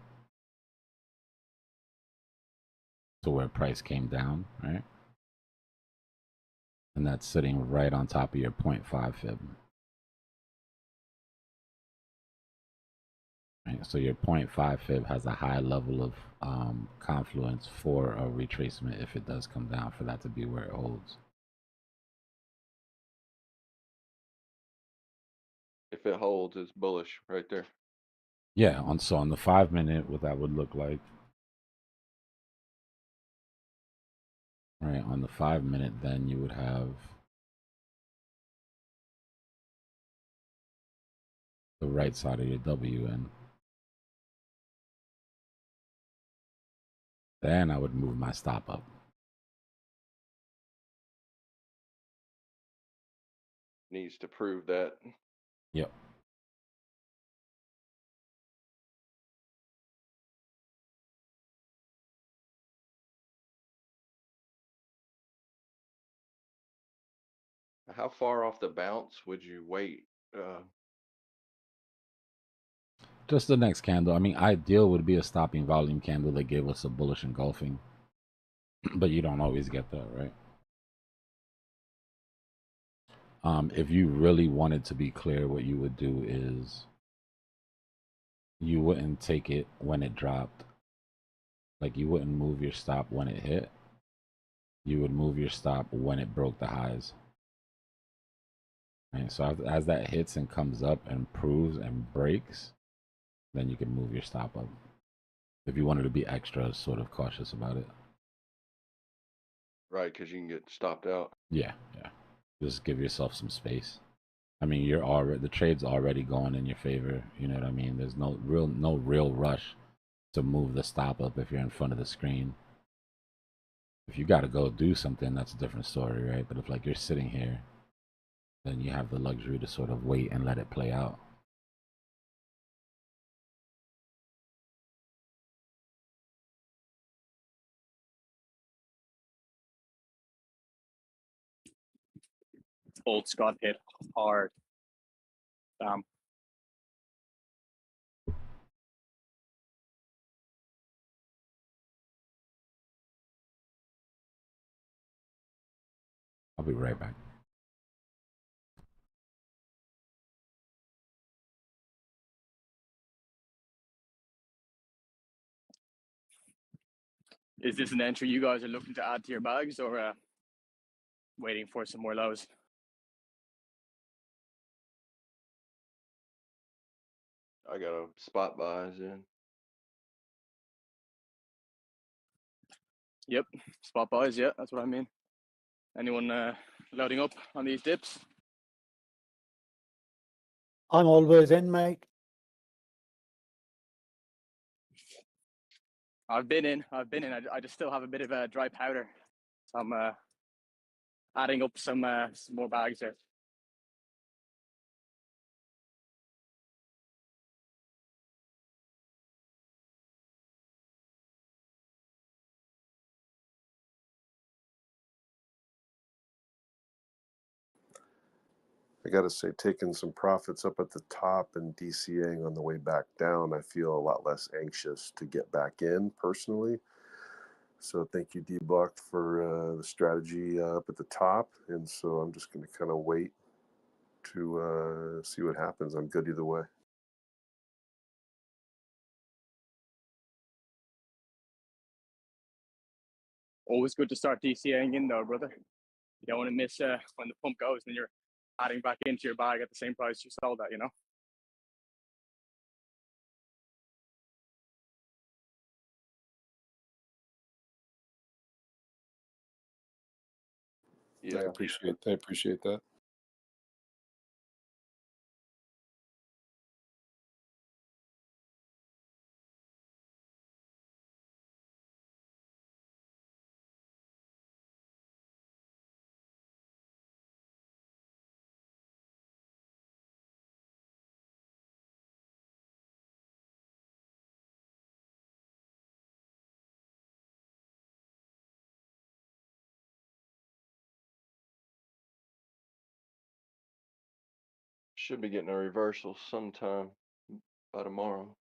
to where price came down, right? And that's sitting right on top of your 0.5 fib. Right? So your 0.5 fib has a high level of confluence for a retracement if it does come down, for that to be where it holds. If it holds, it's bullish right there. Yeah, on the 5 minute, what that would look like. Right, on the 5 minute, then you would have the right side of your WN. Then I would move my stop up. Needs to prove that. Yep. How far off the bounce would you wait? Just the next candle. I mean, ideal would be a stopping volume candle that gave us a bullish engulfing. But you don't always get that, right? If you really wanted to be clear, what you would do is you wouldn't take it when it dropped. Like you wouldn't move your stop when it hit. You would move your stop when it broke the highs. Right? So as that hits and comes up and proves and breaks, then you can move your stop up. If you wanted to be extra sort of cautious about it. Right, because you can get stopped out. Yeah, yeah. Just give yourself some space. I mean, the trade's already going in your favor. You know what I mean? There's no real rush to move the stop up if you're in front of the screen. If you got to go do something, that's a different story, right? But if like you're sitting here, then you have the luxury to sort of wait and let it play out. Old Scott hit hard. I'll be right back. Is this an entry you guys are looking to add to your bags, or waiting for some more lows? I got a spot buys in. Yep, spot buys. Yeah, that's what I mean. Anyone loading up on these dips? I'm always in, mate. I've been in. I just still have a bit of dry powder. So I'm adding up some more bags there. I got to say, taking some profits up at the top and DCAing on the way back down, I feel a lot less anxious to get back in personally. So thank you, Dbloc, for the strategy up at the top. And so I'm just going to kind of wait to see what happens. I'm good either way. Always good to start DCAing in though, brother. You don't want to miss when the pump goes, then you're adding back into your bag at the same price you sold at, you know? Yeah. I appreciate that. Should be getting a reversal sometime by tomorrow.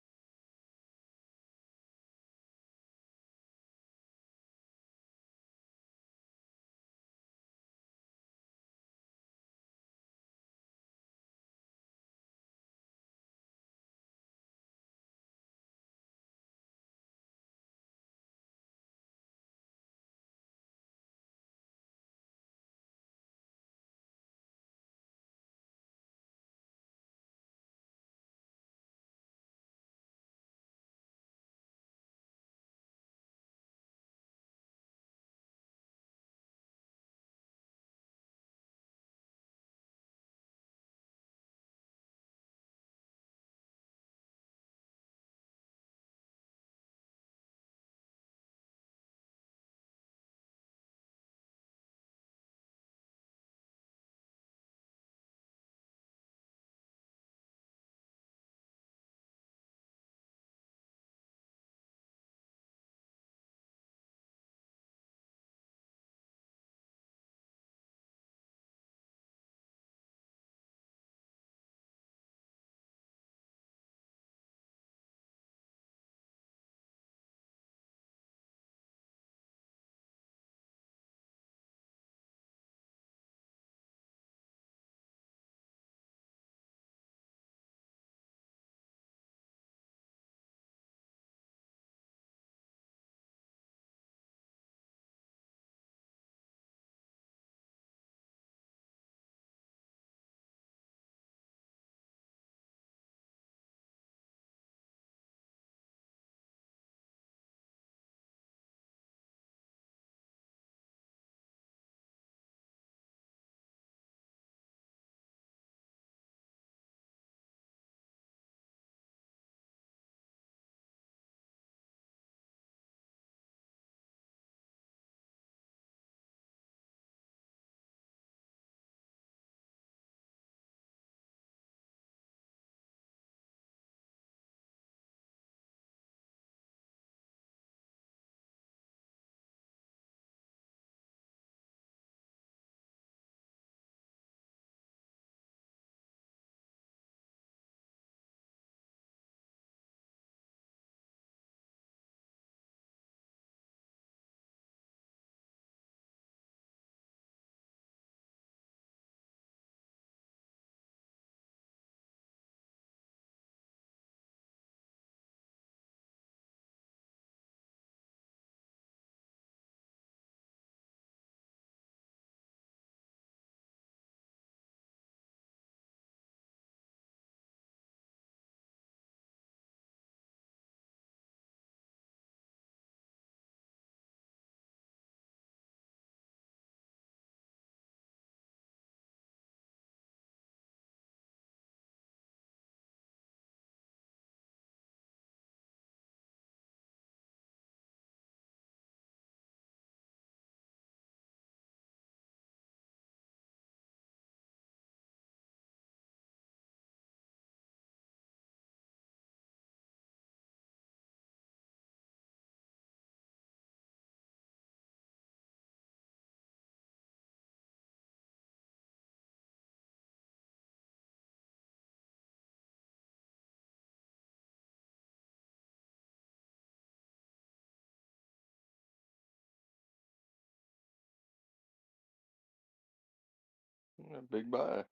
Big buy.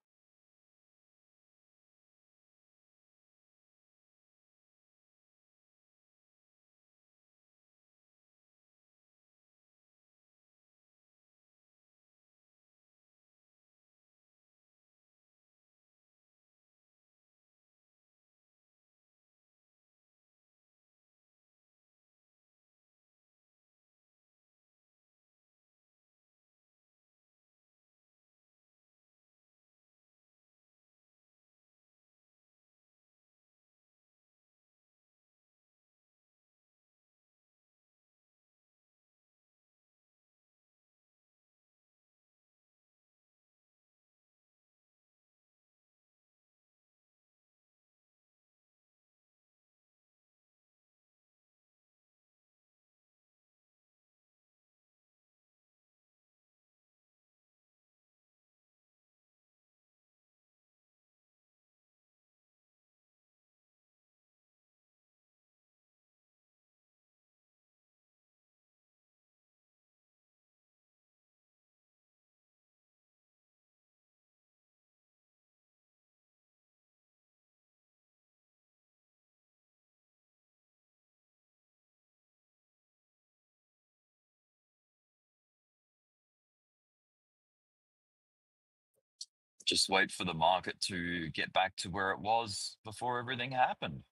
Just wait for the market to get back to where it was before everything happened.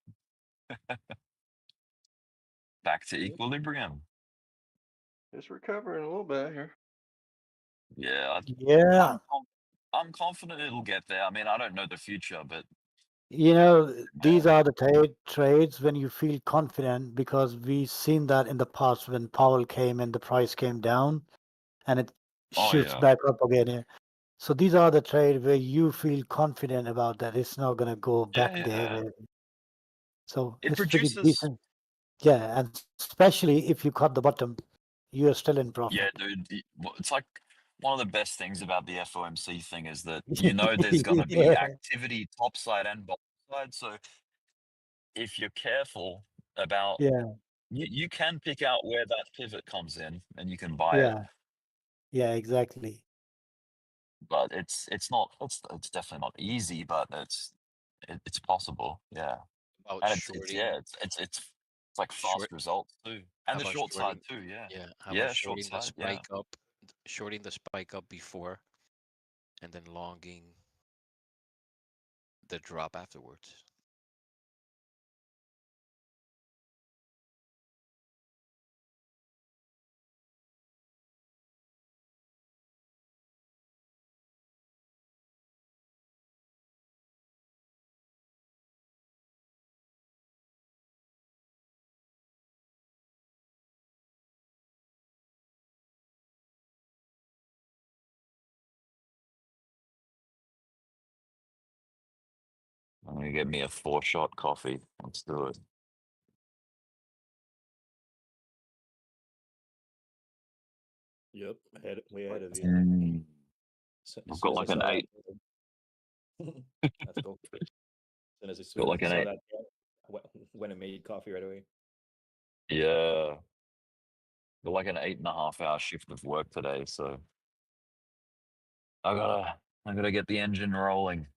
Back to equilibrium. It's recovering a little bit here. Yeah. Yeah. I'm confident it'll get there. I mean, I don't know the future, but You know, these are the trades when you feel confident, because we've seen that in the past when Powell came and the price came down and it oh shoots yeah, back up again. Yeah. So these are the trades where you feel confident about that it's not going to go back there. yeah. So It it's pretty produces. decent. Yeah. And especially if you cut the bottom, you're still in Yeah, profit. dude. It's like one of the best things about the FOMC thing is that there's gonna be Yeah. activity topside and bottom side. So if you're careful about, Yeah. you can pick out where that pivot comes in and you can buy it. Yeah. Yeah, exactly. But it's definitely not easy, but it's possible. Yeah, About and shorting, it's like short. fast results too, How and the about short side shorting? too. Yeah, Yeah. How about yeah, short shorting the side. Yeah. spike up, shorting the spike up before, and then longing the drop afterwards? I'm gonna get me a 4-shot coffee. Let's do it. Yep, way ahead of you. Mm, So, I've as soon got as I like an saw that, 8. that's cool. As soon Got as like I an saw 8. that, went and made coffee right away. Yeah, got like an 8.5-hour shift of work today, so I gotta get the engine rolling.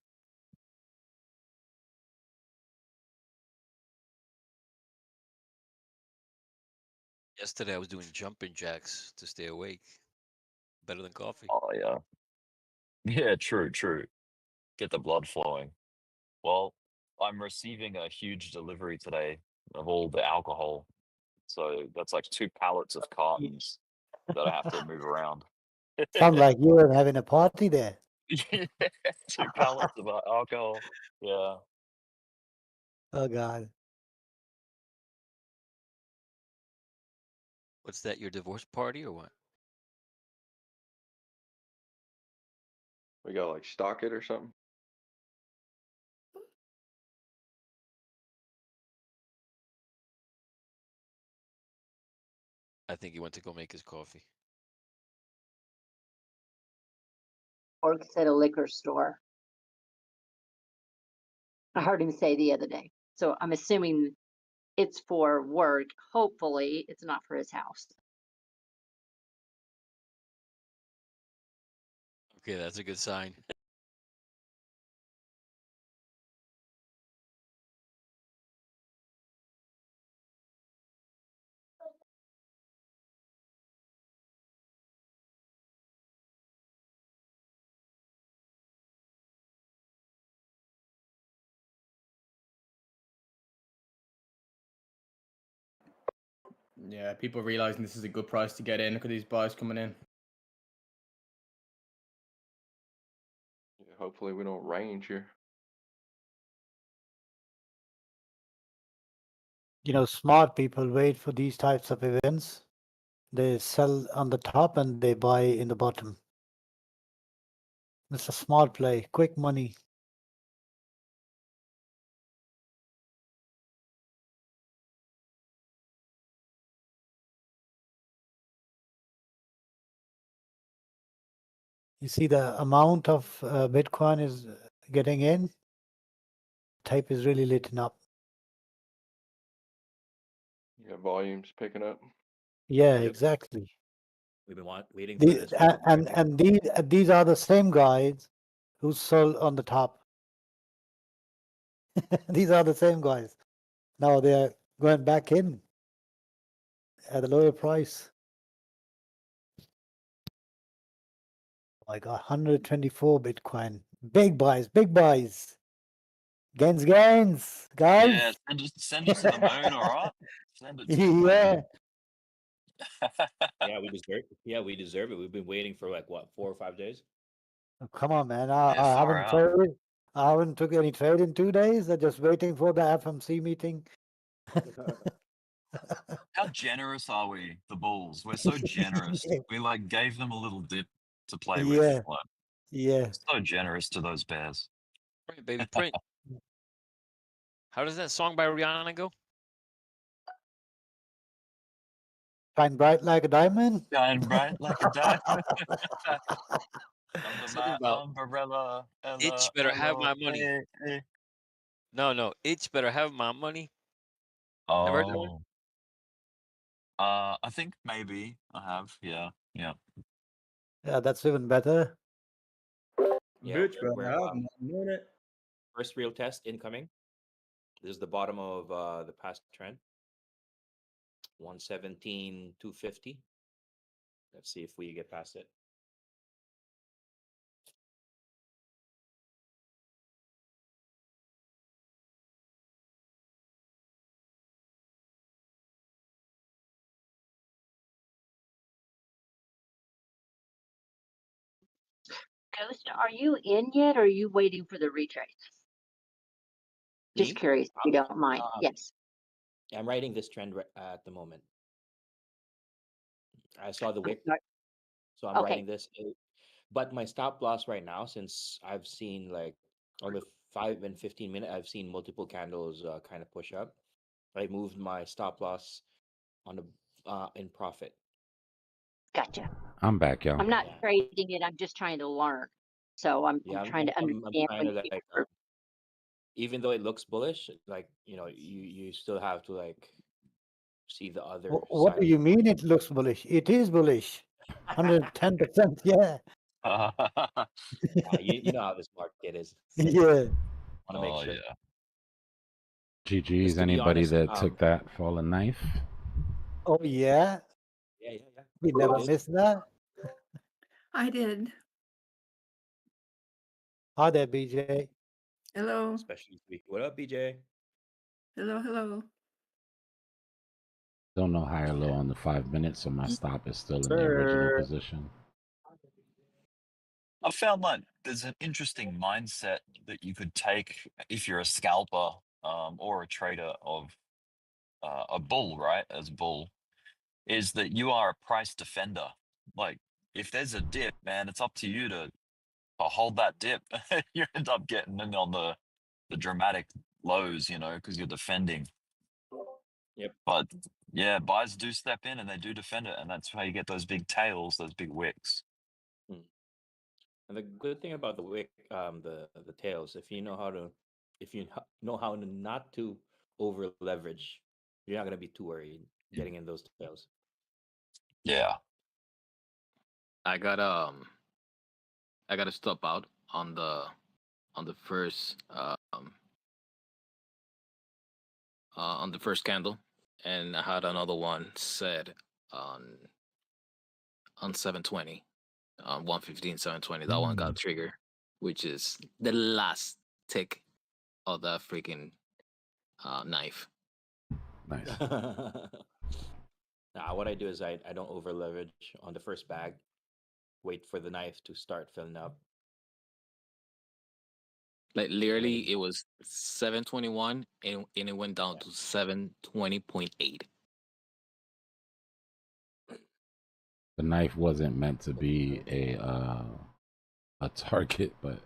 Yesterday I was doing jumping jacks to stay awake. Better than coffee. Oh yeah, yeah, true. Get the blood flowing. Well, I'm receiving a huge delivery today of all the alcohol. So that's like 2 pallets of cartons that I have to move around. Sounds like you were having a party there. Yeah, 2 pallets of alcohol. Yeah. Oh God. What's that? Your divorce party or what? We gotta like stock it or something. I think he went to go make his coffee. Works at a liquor store. I heard him say the other day. So I'm assuming it's for work. Hopefully, it's not for his house. Okay, that's a good sign. Yeah, people realizing this is a good price to get in. Look at these buys coming in. Yeah, hopefully we don't range here. You know, smart people wait for these types of events. They sell on the top and they buy in the bottom. It's a smart play, quick money. You see the amount of Bitcoin is getting in. Type is really lit up. Yeah, volume's picking up. Yeah, Yep. exactly. We've been waiting for this. And these are the same guys who sold on the top. These are the same guys. Now they're going back in at a lower price. Oh my God, 124 Bitcoin. Big buys, big buys. Gains, guys. Yeah, send us to the moon, all right? Send it to the Yeah. Yeah, we deserve. Yeah, we deserve it. We've been waiting for like what, 4 or 5 days. Oh, come on, man. Yeah, I far haven't out. traded. I haven't took any trade in 2 days. I'm just waiting for the FOMC meeting. How generous are we, the Bulls? We're so generous. We like gave them a little dip to play with. Yeah. Like, Yeah. so generous to those Bears. Right, baby print. How does that song by Rihanna go? Shine bright like a diamond. Shine bright like a diamond. Under Something my about umbrella. itch better have my money. Hey, hey. No, itch better have my money. Never heard that one? Oh. I think maybe I have. Yeah. Yeah, that's even better. Yeah, Bitch, we're better have my money. first real test incoming. This is the bottom of the past trend. 117,250. Let's see if we get past it. Ghost, are you in yet or are you waiting for the retrace? Just Me? curious if you don't mind. Uh, Yes. I'm writing this trend at the moment. I saw the wick, sorry. so I'm Okay. writing this. But my stop loss right now, since I've seen like on the 5 and 15 minute, I've seen multiple candles kind of push up. I moved my stop loss on the in profit. Gotcha. I'm back, y'all. I'm not trading it. I'm just trying to learn. So I'm trying to I'm understand trying when to you like, even though it looks bullish, like you still have to like see the other What side do of you mean it looks bullish? It is bullish. 110%. Yeah. you know how this market is. Yeah. Want to make Oh sure. yeah. GG's. to be Anybody honest, that took that fallen knife? Oh, yeah. Yeah. We never miss that. I did. Hi there, BJ. Hello. Especially this week. What up, BJ? Hello. Don't know high or low on the 5 minutes, so my stop is still in the original position. I found like there's an interesting mindset that you could take if you're a scalper or a trader of a bull, right? As bull, is that you are a price defender. Like if there's a dip, man, it's up to you to hold that dip. You end up getting in on the dramatic lows, because you're defending. Yep. But yeah, buys do step in and they do defend it, and that's how you get those big tails, those big wicks. And the good thing about the wick, the tails, if you know how to not to over leverage, you're not gonna be too worried getting in those tails. Yeah. I got to stop out on the first on the first candle, and I had another one set on 720, 115, 720. That one got triggered, which is the last tick of that freaking knife. Nice. Now, what I do is I don't over leverage on the first bag. Wait for the knife to start filling up. Like literally, it was 721, and it went down to 720.8. The knife wasn't meant to be a target, but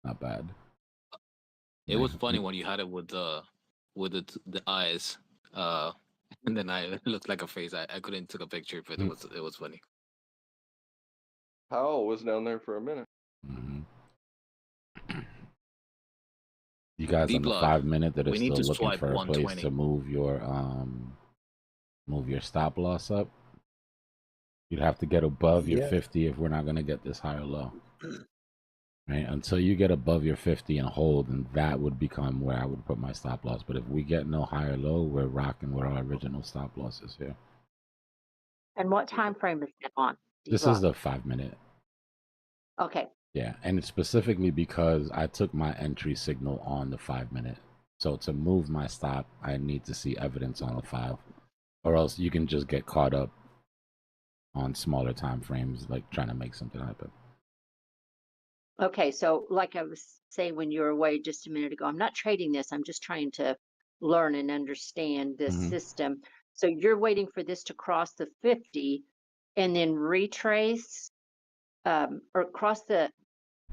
not bad. It was funny when you had it with the eyes, and then it looked like a face. I couldn't take a picture, but it was funny. Powell was down there for a minute. You guys on the Dbloc, 5 minute that are we need still to looking swipe for a place 120. to move your stop loss up. You'd have to get above your Yeah. 50 if we're not gonna get this higher low. Right? Until you get above your 50 and hold, and that would become where I would put my stop loss. But if we get no higher low, we're rocking with our original stop losses here. And what time frame is that on? This is the 5 minute. Okay. Yeah, and it's specifically because I took my entry signal on the 5 minute. So to move my stop, I need to see evidence on the 5, or else you can just get caught up on smaller time frames, like trying to make something happen. Okay, so like I was saying when you were away just a minute ago, I'm not trading this. I'm just trying to learn and understand this system. So you're waiting for this to cross the 50 and then retrace or cross the,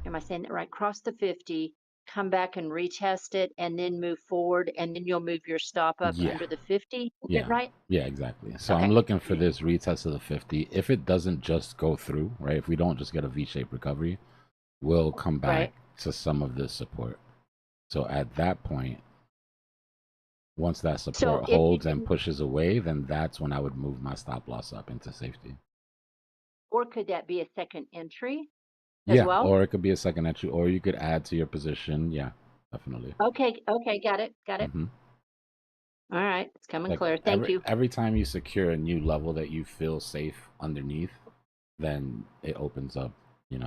am I saying that right? Cross the 50, come back and retest it and then move forward and then you'll move your stop up Yeah. under the 50. Is Yeah. that right? Yeah, exactly. So Okay. I'm looking for this retest of the 50. If it doesn't just go through, right? If we don't just get a V-shaped recovery, we'll come back Right. to some of this support. So at that point, once that support if you holds and didn't- pushes away, then that's when I would move my stop loss up into safety. Or could that be a second entry as Yeah, well? or it could be a second entry, or you could add to your position. Yeah, definitely. Okay, got it. Mhm. All right, it's coming Like clear. Thank you. every time you secure a new level that you feel safe underneath, then it opens up,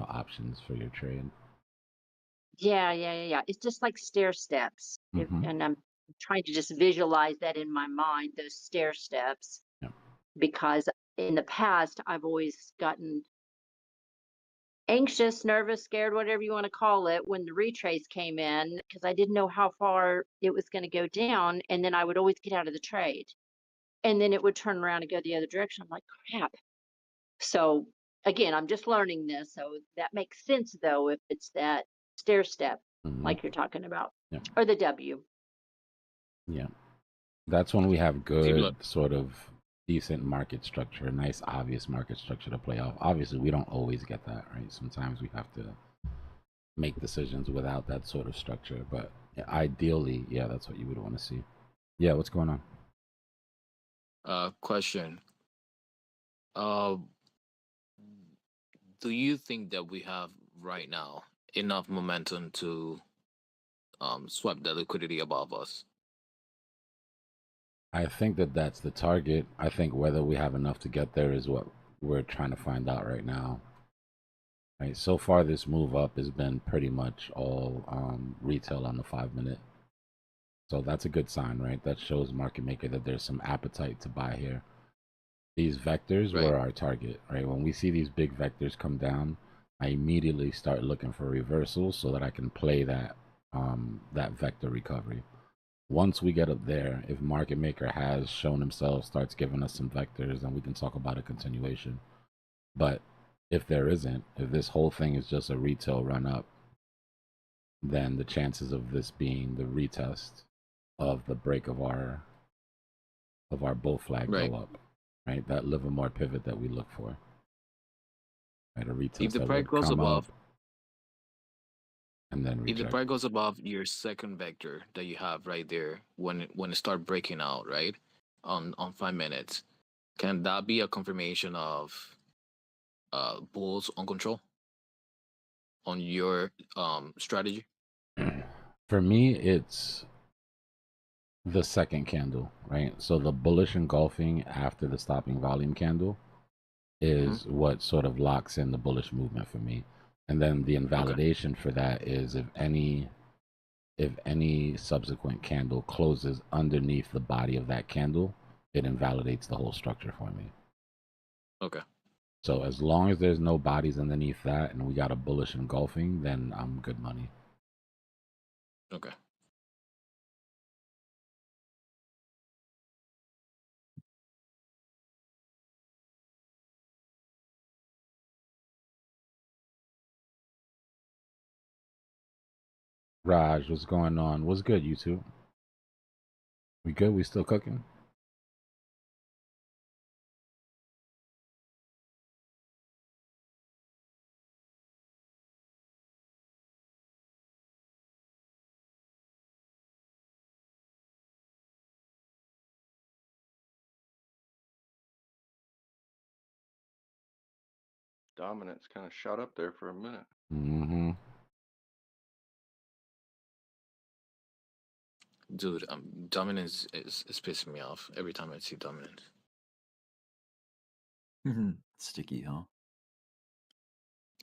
options for your trade. Yeah. It's just like stair steps. And I'm trying to just visualize that in my mind, those stair steps, Yeah. because in the past, I've always gotten anxious, nervous, scared, whatever you want to call it, when the retrace came in, because I didn't know how far it was going to go down. And then I would always get out of the trade. And then it would turn around and go the other direction. I'm like, crap. So again, I'm just learning this. So that makes sense, though, if it's that stair step, like you're talking about, Yeah. or the W. Yeah. That's when we have Dbloc. good sort of decent market structure, a nice obvious market structure to play off. Obviously, we don't always get that, right? Sometimes we have to make decisions without that sort of structure, but ideally, yeah, that's what you would want to see. Yeah, what's going on? Question. Do you think that we have right now enough momentum to sweep the liquidity above us? I think that that's the target. I think whether we have enough to get there is what we're trying to find out right now. Right. So far, this move up has been pretty much all retail on the 5 minute. So that's a good sign, right? That shows market maker that there's some appetite to buy here. These vectors were our target, right? When we see these big vectors come down, I immediately start looking for reversals so that I can play that that vector recovery. Once we get up there, if market maker has shown himself, starts giving us some vectors, then we can talk about a continuation. But if there isn't, if this whole thing is just a retail run up, then the chances of this being the retest of the break of our bull flag go up, right? That Livermore pivot that we look for, right? A retest If the that price would goes come above, up and then if the reject. price goes above your second vector that you have right there, when it start breaking out, right, on 5 minutes, can that be a confirmation of bulls on control on your strategy? For me, it's the second candle, right? So the bullish engulfing after the stopping volume candle is what sort of locks in the bullish movement for me. And then the invalidation for that is if any subsequent candle closes underneath the body of that candle, it invalidates the whole structure for me. Okay. So as long as there's no bodies underneath that and we got a bullish engulfing, then I'm good money. Okay. Raj, what's going on? What's good, YouTube? We good? We still cooking? Dominance kind of shot up there for a minute. Mm-hmm. Dude, dominance is pissing me off every time I see dominance. Sticky, huh?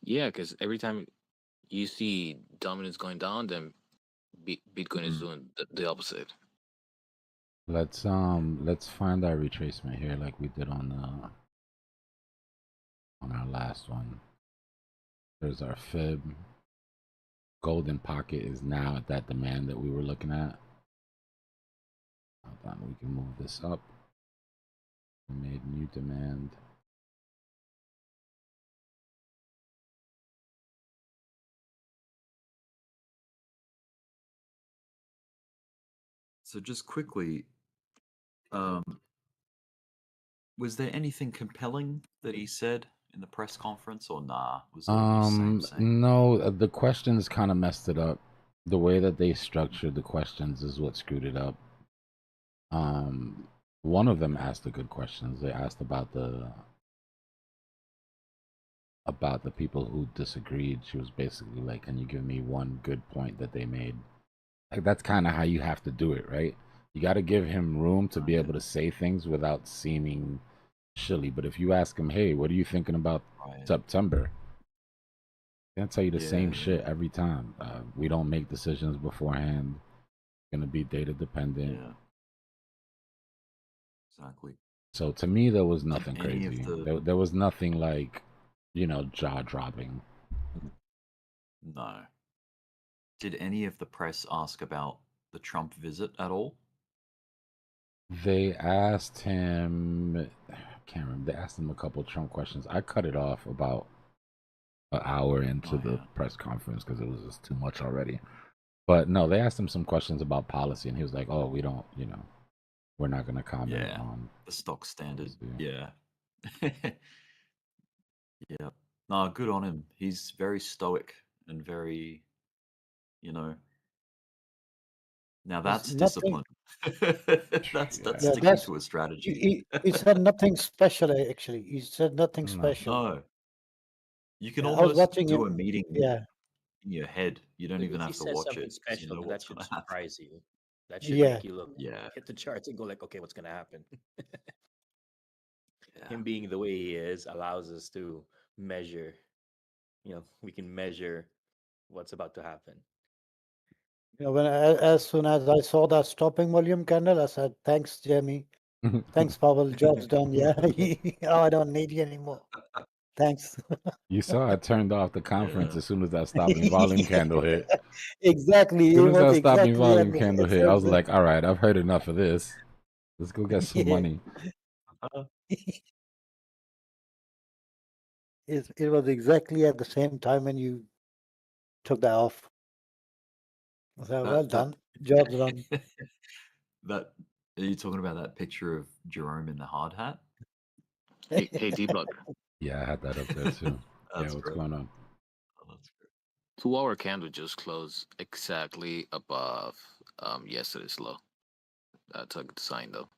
Yeah, because every time you see dominance going down, then Bitcoin is doing the opposite. Let's find our retracement here like we did on our last one. There's our fib. Golden pocket is now at that demand that we were looking at. Hold on, we can move this up. We made new demand. So just quickly, was there anything compelling that he said in the press conference, or nah? Was it all just same? No, the questions kind of messed it up. The way that they structured the questions is what screwed it up. One of them asked the good questions. They asked about the people who disagreed. She was basically like, "Can you give me one good point that they made?" Like that's kind of how you have to do it, right? You got to give him room to be able to say things without seeming shilly. But if you ask him, "Hey, what are you thinking about September?" They'll tell you the same shit every time. We don't make decisions beforehand. Gonna be data dependent. Yeah. Exactly. So to me, there was Did nothing any of crazy. the There was nothing like, jaw dropping. no? Did any of the press ask about the Trump visit at all? They asked him, I can't remember. They asked him a couple Trump questions. I cut it off about an hour into the press conference because it was just too much already. But no, they asked him some questions about policy, and he was like, "Oh, we don't, we're not going to comment Yeah, on the stock standard. Yeah. Yeah. No, good on him. He's very stoic and very, now There's that's nothing. discipline. That's Yeah, sticking that's to a strategy. he said nothing special. Actually, he said nothing special. No. You can Yeah, I was almost watching do a him. meeting Yeah, in your head. You don't Like even if he have to says watch something it. So you special, know then that what's should gonna happen. surprise you. That should yeah. make you look, Yeah. hit the charts and go like, okay, what's gonna happen? Yeah. Him being the way he is allows us to measure. We can measure what's about to happen. When as soon as I saw that stopping volume candle, I said, "Thanks, Jamie. Thanks, Powell. Job's done. Yeah, I don't need you anymore. Thanks." You saw I turned off the conference as soon as that stopping volume candle hit. Exactly. As It soon as was that stopping exactly at volume the candle hit, I was like, "All right, I've heard enough of this. Let's go get some yeah. money." It was exactly at the same time when you took that off. I said, "Well That done. Job's done." that are you talking about that picture of Jerome in the hard hat? Hey, Dbloc. Yeah, I had that up there too. Yeah, That's what's great. going on? Oh, that's great. 2-hour candle just closed exactly above yesterday's low. That's a good sign though.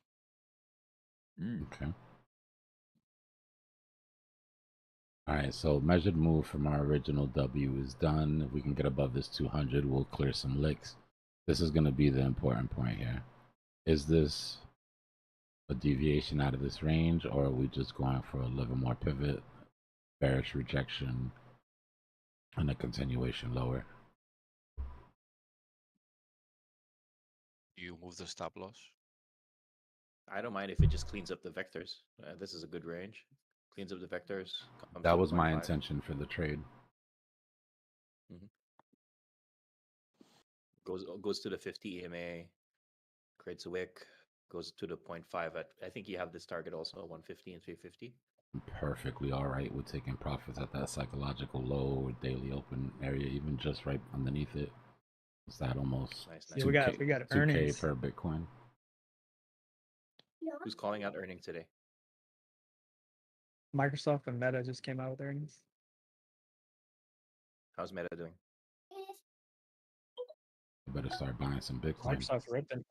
Okay. All right, so measured move from our original W is done. If we can get above this 200, we'll clear some licks. This is going to be the important point here. Is this a deviation out of this range, or are we just going for a little more pivot, bearish rejection, and a continuation lower? You move the stop loss. I don't mind if it just cleans up the vectors. This is a good range. Cleans up the vectors. Comes That to the was my 0.5. intention for the trade. Goes to the 50 EMA, creates a wick, goes to the 0.5 at. I think you have this target also 150 and 350. I'm perfectly all right with taking profits at that psychological low or daily open area, even just right underneath it. Is that almost Nice, Yeah, we got 2K earnings. per Bitcoin? Who's calling out earnings today? Microsoft and Meta just came out with earnings. How's Meta doing? You better start buying some Bitcoin. Microsoft's ripping.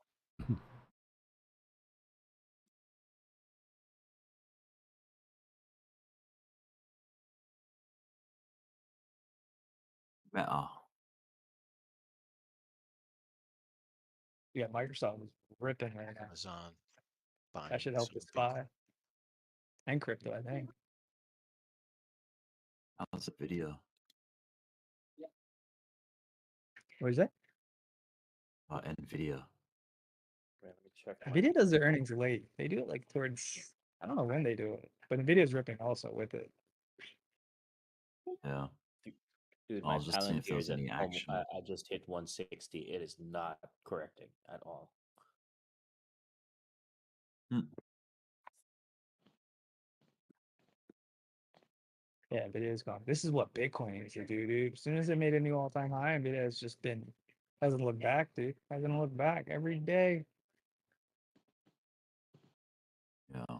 Meta. Yeah, Microsoft is ripping right now. Amazon That buying should help some the SPY and crypto, I think. How's the video? What is that? Nvidia. Let me check. Nvidia does their earnings late. They do it like towards, I don't know when they do it, but Nvidia's ripping also with it. Yeah. Dude, I my was just seeing if there Palantir was is at any action. I just hit 160. It is not correcting at all. Yeah, Nvidia's gone. This is what Bitcoin needs to do, dude. As soon as it made a new all-time high, Nvidia has just been, hasn't looked back, dude. Hasn't looked back every day. Yeah.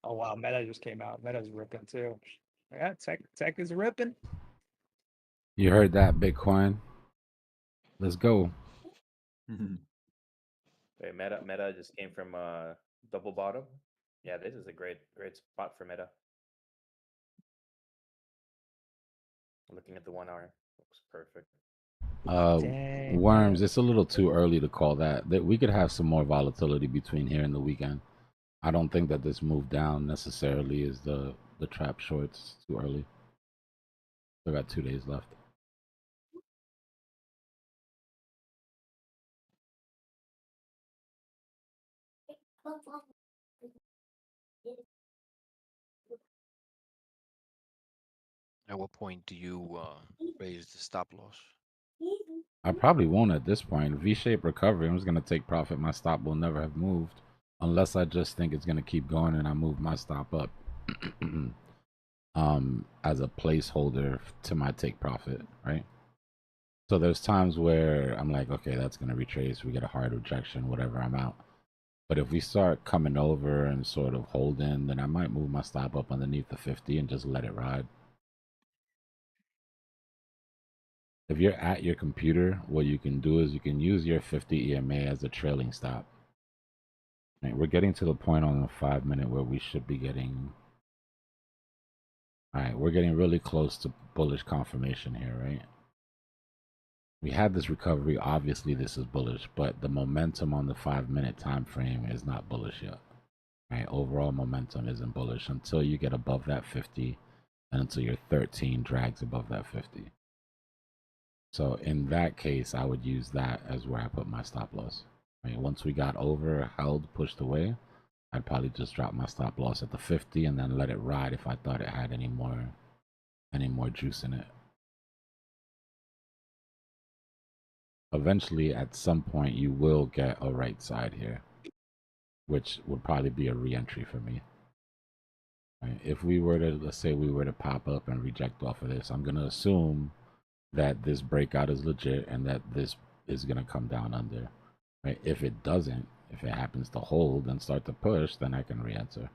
Oh wow, Meta just came out. Meta's ripping too. Yeah, tech is ripping. You heard that, Bitcoin? Let's go. Okay, Meta just came from double bottom. Yeah, this is a great spot for Meta. Looking at the 1 hour, looks perfect. Dang, Worms, it's a little too early to call that. That we could have some more volatility between here and the weekend. I don't think that this move down necessarily is the trap shorts. Too early. Still got 2 days left. At what point do you raise the stop loss? I probably won't at this point. V-shaped recovery. I'm just gonna take profit. My stop will never have moved, unless I just think it's gonna keep going and I move my stop up, as a placeholder to my take profit, right? So there's times where I'm like, okay, that's gonna retrace. We get a hard rejection, whatever. I'm out. But if we start coming over and sort of holding, then I might move my stop up underneath the 50 and just let it ride. If you're at your computer, what you can do is you can use your 50 EMA as a trailing stop. Right, we're getting to the point on the 5 minute where we should be getting. All right, we're getting really close to bullish confirmation here, right? We had this recovery. Obviously, this is bullish, but the momentum on the 5 minute time frame is not bullish yet. Right, overall momentum isn't bullish until you get above that 50, and until your 13 drags above that 50. So in that case, I would use that as where I put my stop loss. Right? Once we got over, held, pushed away, I'd probably just drop my stop loss at the 50 and then let it ride if I thought it had any more juice in it. Eventually, at some point, you will get a right side here, which would probably be a re-entry for me. Right? If we were to, let's say we were to pop up and reject off of this, I'm going to assume that this breakout is legit and that this is going to come down under. Right? If it doesn't, if it happens to hold and start to push, then I can re-enter.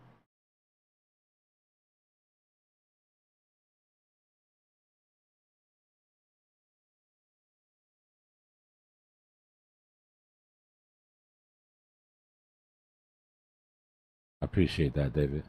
I appreciate that, David.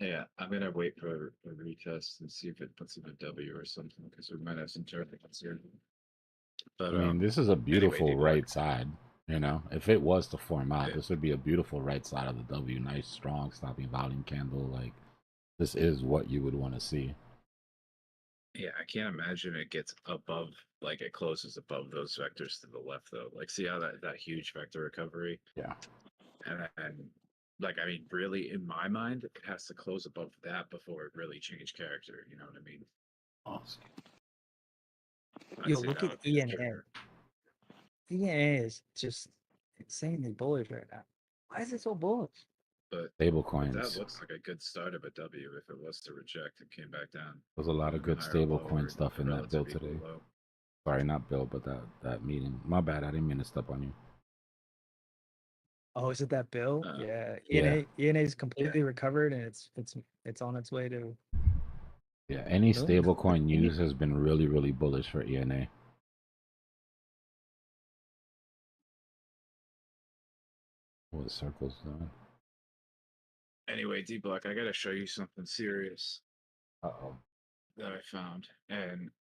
Yeah, I'm gonna wait for a retest and see if it puts in a W or something because we might have some turbulence here. But I mean, this is a anyway, beautiful D-Block. right side. You know, if it was to form out, Yeah. this would be a beautiful right side of the W. Nice, strong, stopping volume candle. Like, this is what you would want to see. Yeah, I can't imagine it gets above, like it closes above those vectors to the left though. Like, see how that huge vector recovery? Yeah. And like, I mean, really, in my mind, it has to close above that before it really change character. You know what I mean? Awesome. Yo, look at ENA. ENA is just insanely bullish right now. Why is it so bullish? But Stable that coins. looks like a good start of a W if it was to reject and came back down. There's a lot of good Higher stable low coin or stuff in that build relative today. equal low. Sorry, not build, but that meeting. My bad. I didn't mean to step on you. Oh, is it that bill? Yeah. ENA is completely recovered and it's on its way to. Yeah, any Really? stable coin news has been really, really bullish for ENA. What circles doing? Anyway, D-Block, I gotta show you something serious. Uh-oh. That I found, and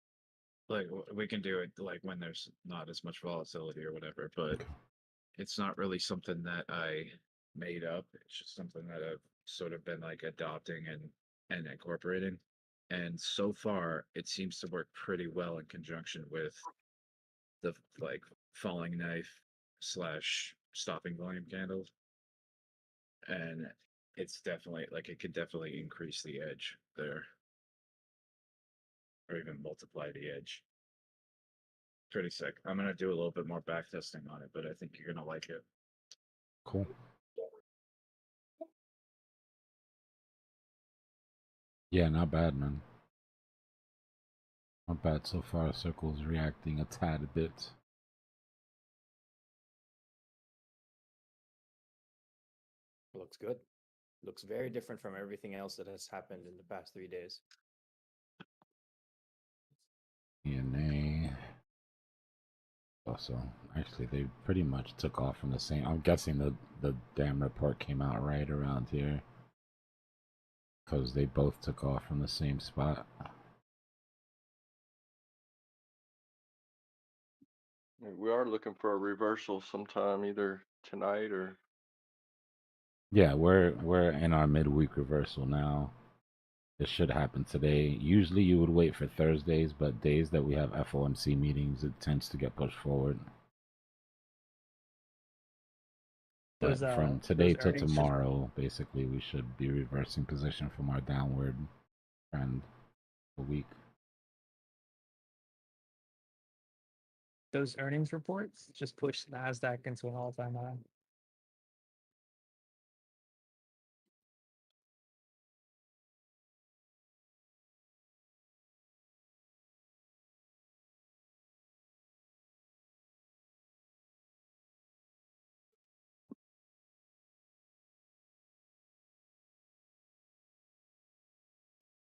like we can do it like when there's not as much volatility or whatever, but it's not really something that I made up. It's just something that I've sort of been like adopting and incorporating. And so far, it seems to work pretty well in conjunction with the like falling knife slash stopping volume candles. And it's definitely like it could definitely increase the edge there, or even multiply the edge. Pretty sick. I'm gonna do a little bit more back testing on it, but I think you're gonna like it. Cool. Yeah, not bad, man. Not bad so far. Circle's reacting a tad bit. Looks good. Looks very different from everything else that has happened in the past 3 days. ENA. Also, actually, they pretty much took off from the same. I'm guessing the damn report came out right around here because they both took off from the same spot. We are looking for a reversal sometime, either tonight or. Yeah, we're in our midweek reversal now. This should happen today. Usually you would wait for Thursdays, but days that we have FOMC meetings, it tends to get pushed forward. But from today to tomorrow, basically, we should be reversing position from our downward trend a week. Those earnings reports just pushed NASDAQ into an all-time high.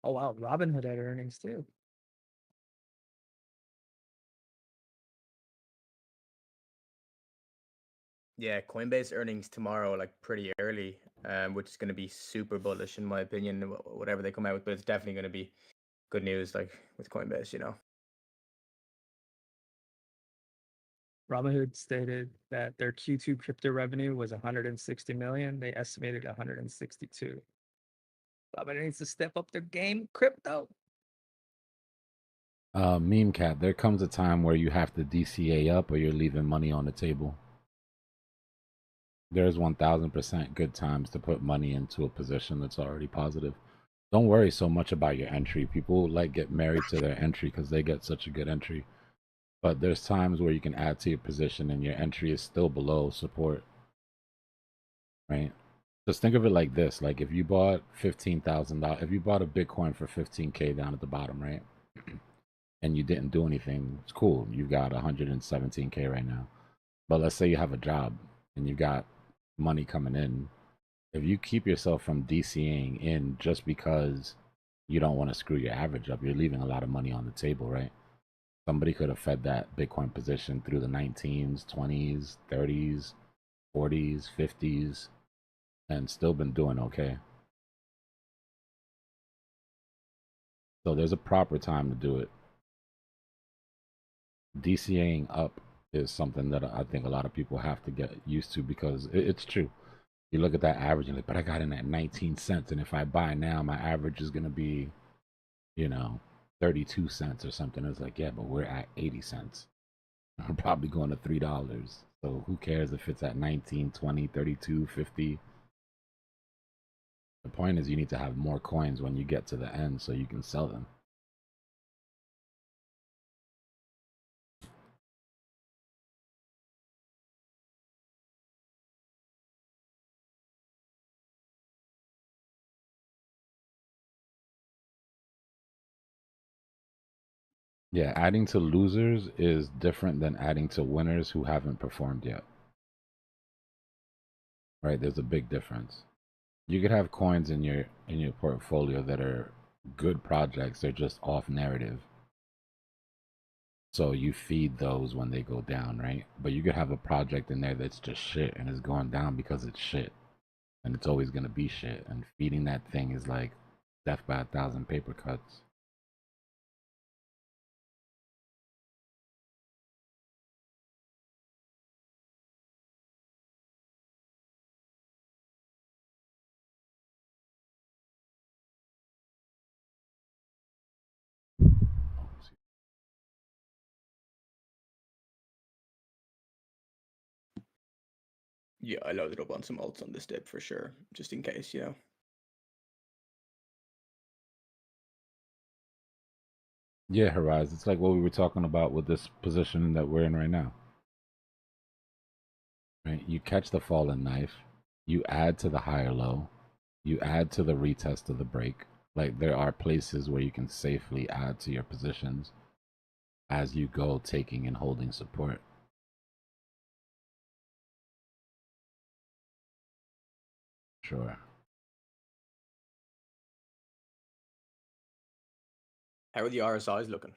Oh wow, Robinhood had earnings too. Yeah, Coinbase earnings tomorrow, like pretty early, which is going to be super bullish in my opinion, whatever they come out with. But it's definitely going to be good news, like with Coinbase, you know. Robinhood stated that their Q2 crypto revenue was 160 million. They estimated 162. Robinhood needs to step up their game, crypto. Meme cat, there comes a time where you have to DCA up or you're leaving money on the table. There's 1000% good times to put money into a position that's already positive. Don't worry so much about your entry. People like get married to their entry because they get such a good entry. But there's times where you can add to your position and your entry is still below support. Right? Just think of it like this. Like if you bought $15,000, if you bought a Bitcoin for 15K down at the bottom, right? And you didn't do anything, it's cool. You've got 117K right now. But let's say you have a job and you got money coming in. If you keep yourself from DCing in just because you don't want to screw your average up, you're leaving a lot of money on the table, right? Somebody could have fed that Bitcoin position through the 19s, 20s, 30s, 40s, 50s, and still been doing okay. So there's a proper time to do it. DCAing up is something that I think a lot of people have to get used to, because it's true. You look at that average and like, but I got in at 19 cents, and if I buy now, my average is going to be, 32 cents or something. It's like, yeah, but we're at 80 cents. We're probably going to $3. So who cares if it's at 19, 20, 32, 50? The point is you need to have more coins when you get to the end so you can sell them. Yeah, adding to losers is different than adding to winners who haven't performed yet. Right? There's a big difference. You could have coins in your portfolio that are good projects, they're just off narrative. So you feed those when they go down, right? But you could have a project in there that's just shit and it's going down because it's shit. And it's always gonna be shit. And feeding that thing is like death by 1,000 paper cuts. Yeah, I loaded up on some alts on this dip for sure, just in case, you know. Yeah, Horizon. It's like what we were talking about with this position that we're in right now. Right? You catch the fallen knife, you add to the higher low, you add to the retest of the break. Like there are places where you can safely add to your positions as you go, taking and holding support. Sure. How are the RSIs looking?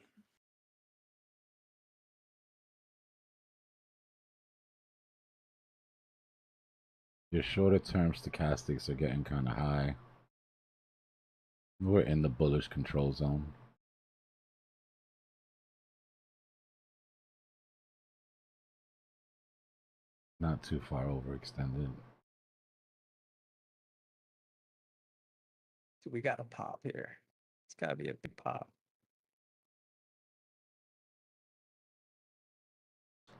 Your shorter term stochastics are getting kind of high. We're in the bullish control zone. Not too far overextended. We got a pop here. It's got to be a big pop.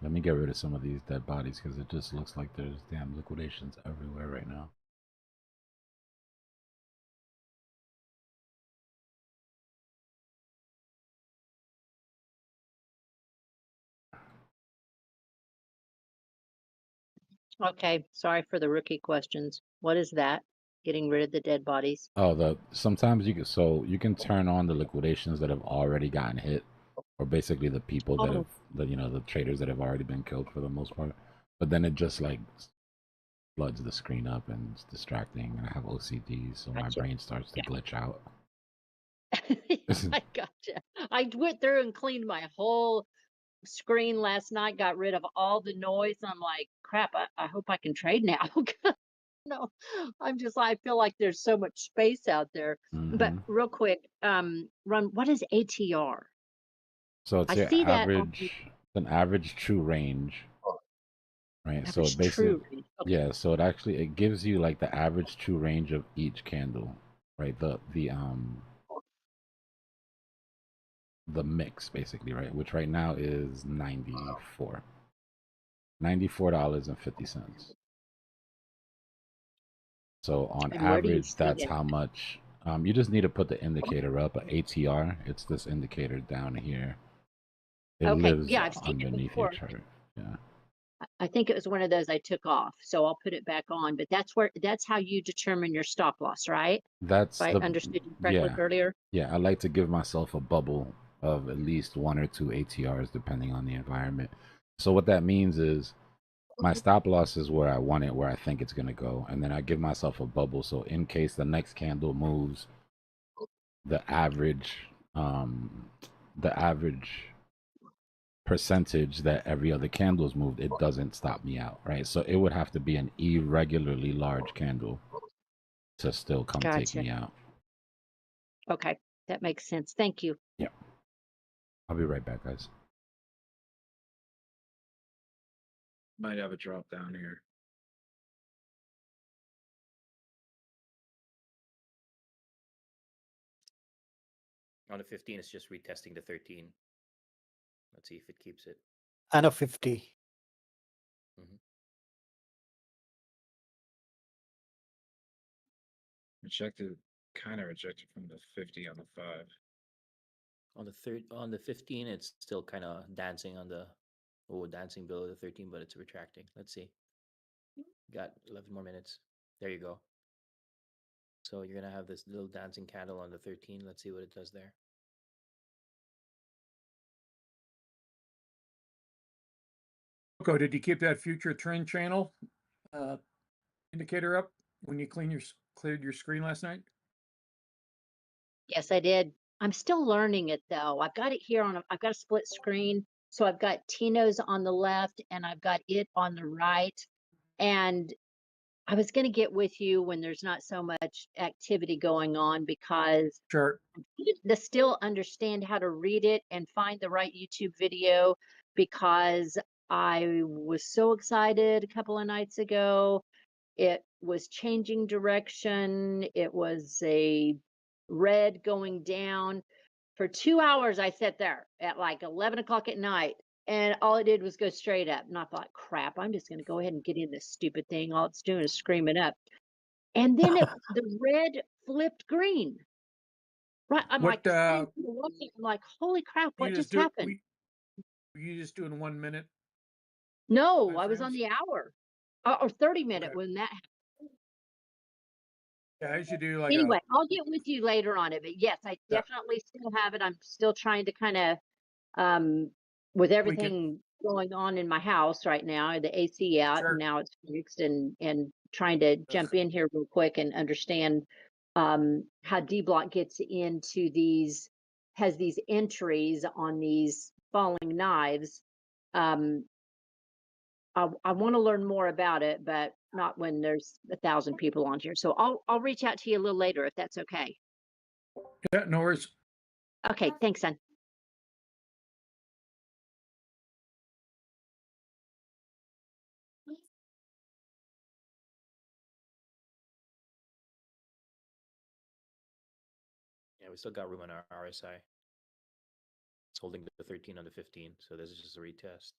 Let me get rid of some of these dead bodies because it just looks like there's damn liquidations everywhere right now. Okay, sorry for the rookie questions. What is that? Getting rid of the dead bodies? Oh, sometimes you can turn on the liquidations that have already gotten hit, or basically the people that Oh. have the traders that have already been killed for the most part. But then it just like floods the screen up and it's distracting. And I have OCD, so my Gotcha. brain starts to glitch out. I gotcha. I went through and cleaned my whole screen last night, got rid of all the noise. I'm like, crap, I hope I can trade now. No, I'm just, I feel like there's so much space out there. But real quick, Ron, what is ATR? So it's I your see that on average, an average true range, right? So it average basically, true range. Okay. yeah. So it gives you like the average true range of each candle, right? The mix basically, right? Which right now is $94.50. So on And where do you average, see that's that? how much. You just need to put the indicator up, ATR. It's this indicator down here. It Okay, lives yeah, I've seen it underneath your before. chart. Yeah. I think it was one of those I took off, so I'll put it back on. But that's how you determine your stop loss, right? That's If I understood you correctly earlier. Yeah, I like to give myself a bubble of at least 1 or 2 ATRs depending on the environment. So what that means is my stop loss is where I want it, where I think it's going to go, and then I give myself a bubble so in case the next candle moves the average percentage that every other candle's moved, it doesn't stop me out, right? So it would have to be an irregularly large candle to still come take Gotcha. me out. Okay. that makes sense. Thank you. Yeah. I'll be right back, guys. Might have a drop down here. On the 15, it's just retesting the 13. Let's see if it keeps it. And a 50. Rejected, kind of rejected from the 50 on the 5. On the 15, it's still kind of dancing on the dancing below the 13, but it's retracting. Let's see. Got 11 more minutes. There you go. So you're gonna have this little dancing candle on the 13. Let's see what it does there. Okay, did you keep that future trend channel indicator up when you cleared your screen last night? Yes, I did. I'm still learning it though. I've got it here I've got a split screen. So I've got Tino's on the left and I've got it on the right. And I was going to get with you when there's not so much activity going on because sure. I need to still understand how to read it and find the right YouTube video because I was so excited a couple of nights ago. It was changing direction. It was a red going down. For 2 hours, I sat there at like 11 o'clock at night, and all it did was go straight up. And I thought, crap, I'm just going to go ahead and get in this stupid thing. All it's doing is screaming up. And then the red flipped green. Right. I'm I'm like, holy crap, what just happened? Were you just doing 1 minute? No, I was on the hour or 30-minute when that happened. Yeah, I should do like Anyway, I'll get with you later on it, but yes, I definitely still have it. I'm still trying to kind of, with everything going on in my house right now, the AC out, and now it's fixed, and trying to jump in here real quick and understand how Dbloc gets into has these entries on these falling knives. I want to learn more about it, but not when there's 1,000 people on here. So I'll reach out to you a little later if that's okay. Yeah, no worries. Okay, thanks, son. Yeah, we still got room on our RSI. It's holding the 13 on the 15, so this is just a retest.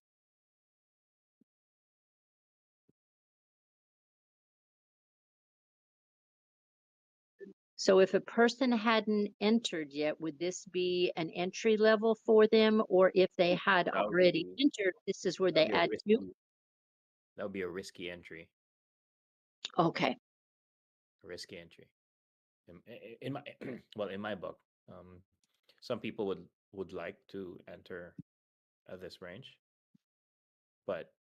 So if a person hadn't entered yet, would this be an entry level for them? Or if they had already entered, this is where they add to? That would be a risky entry. Okay. A risky entry. In my well, in my book, some people would like to enter this range, but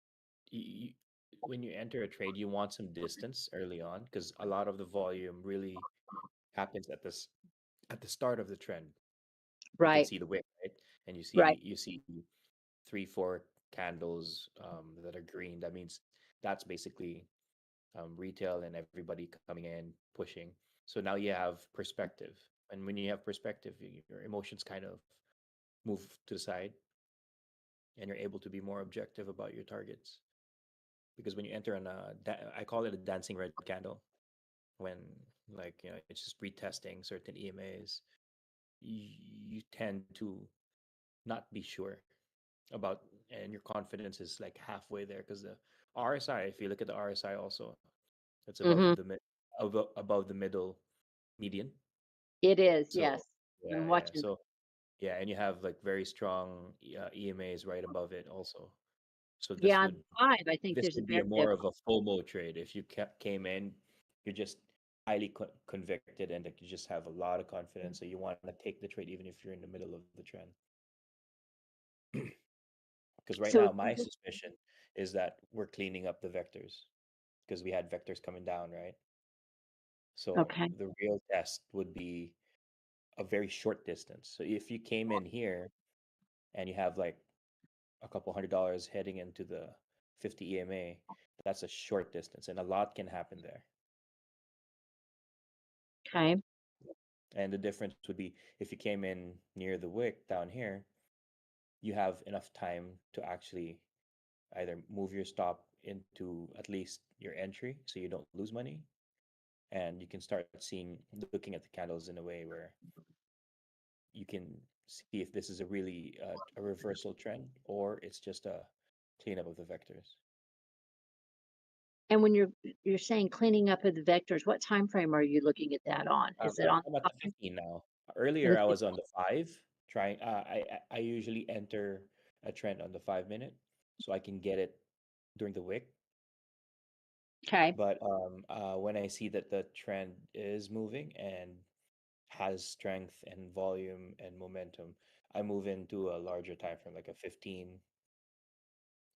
when you enter a trade, you want some distance early on because a lot of the volume really happens at the start of the trend. You can Right. see the wick, right? And you see 3-4 candles that are green. That means that's basically retail and everybody coming in pushing. So now you have perspective, and when you have perspective, your emotions kind of move to the side, and you're able to be more objective about your targets. Because when you enter I call it a dancing red candle, when it's just retesting certain EMAs, you tend to not be sure about, and your confidence is like halfway there because the RSI, if you look at the RSI also, it's above above the middle median. It is, So, yes. I'm watching. So yeah, and you have like very strong EMAs right above it also. So this Yeah, would on 5, I think this there's a would be bear more of a FOMO trade. If you came in, you're just highly convicted and like you just have a lot of confidence. So you want to take the trade even if you're in the middle of the trend. Because right now, my suspicion is that we're cleaning up the vectors because we had vectors coming down, right? So the real test would be a very short distance. So if you came in here and you have like a couple $100 heading into the 50 EMA, that's a short distance and a lot can happen there. Okay. And the difference would be if you came in near the wick down here, you have enough time to actually either move your stop into at least your entry so you don't lose money. And you can start looking at the candles in a way where you can see if this is a really a reversal trend or it's just a cleanup of the vectors. And when you're saying cleaning up of the vectors, what time frame are you looking at that on? Is it on I'm at the 15 now. the Earlier, I was 15? on the 5, trying. I usually enter a trend on the 5-minute, so I can get it during the wick. Okay. But when I see that the trend is moving and has strength and volume and momentum, I move into a larger time frame, like a 15.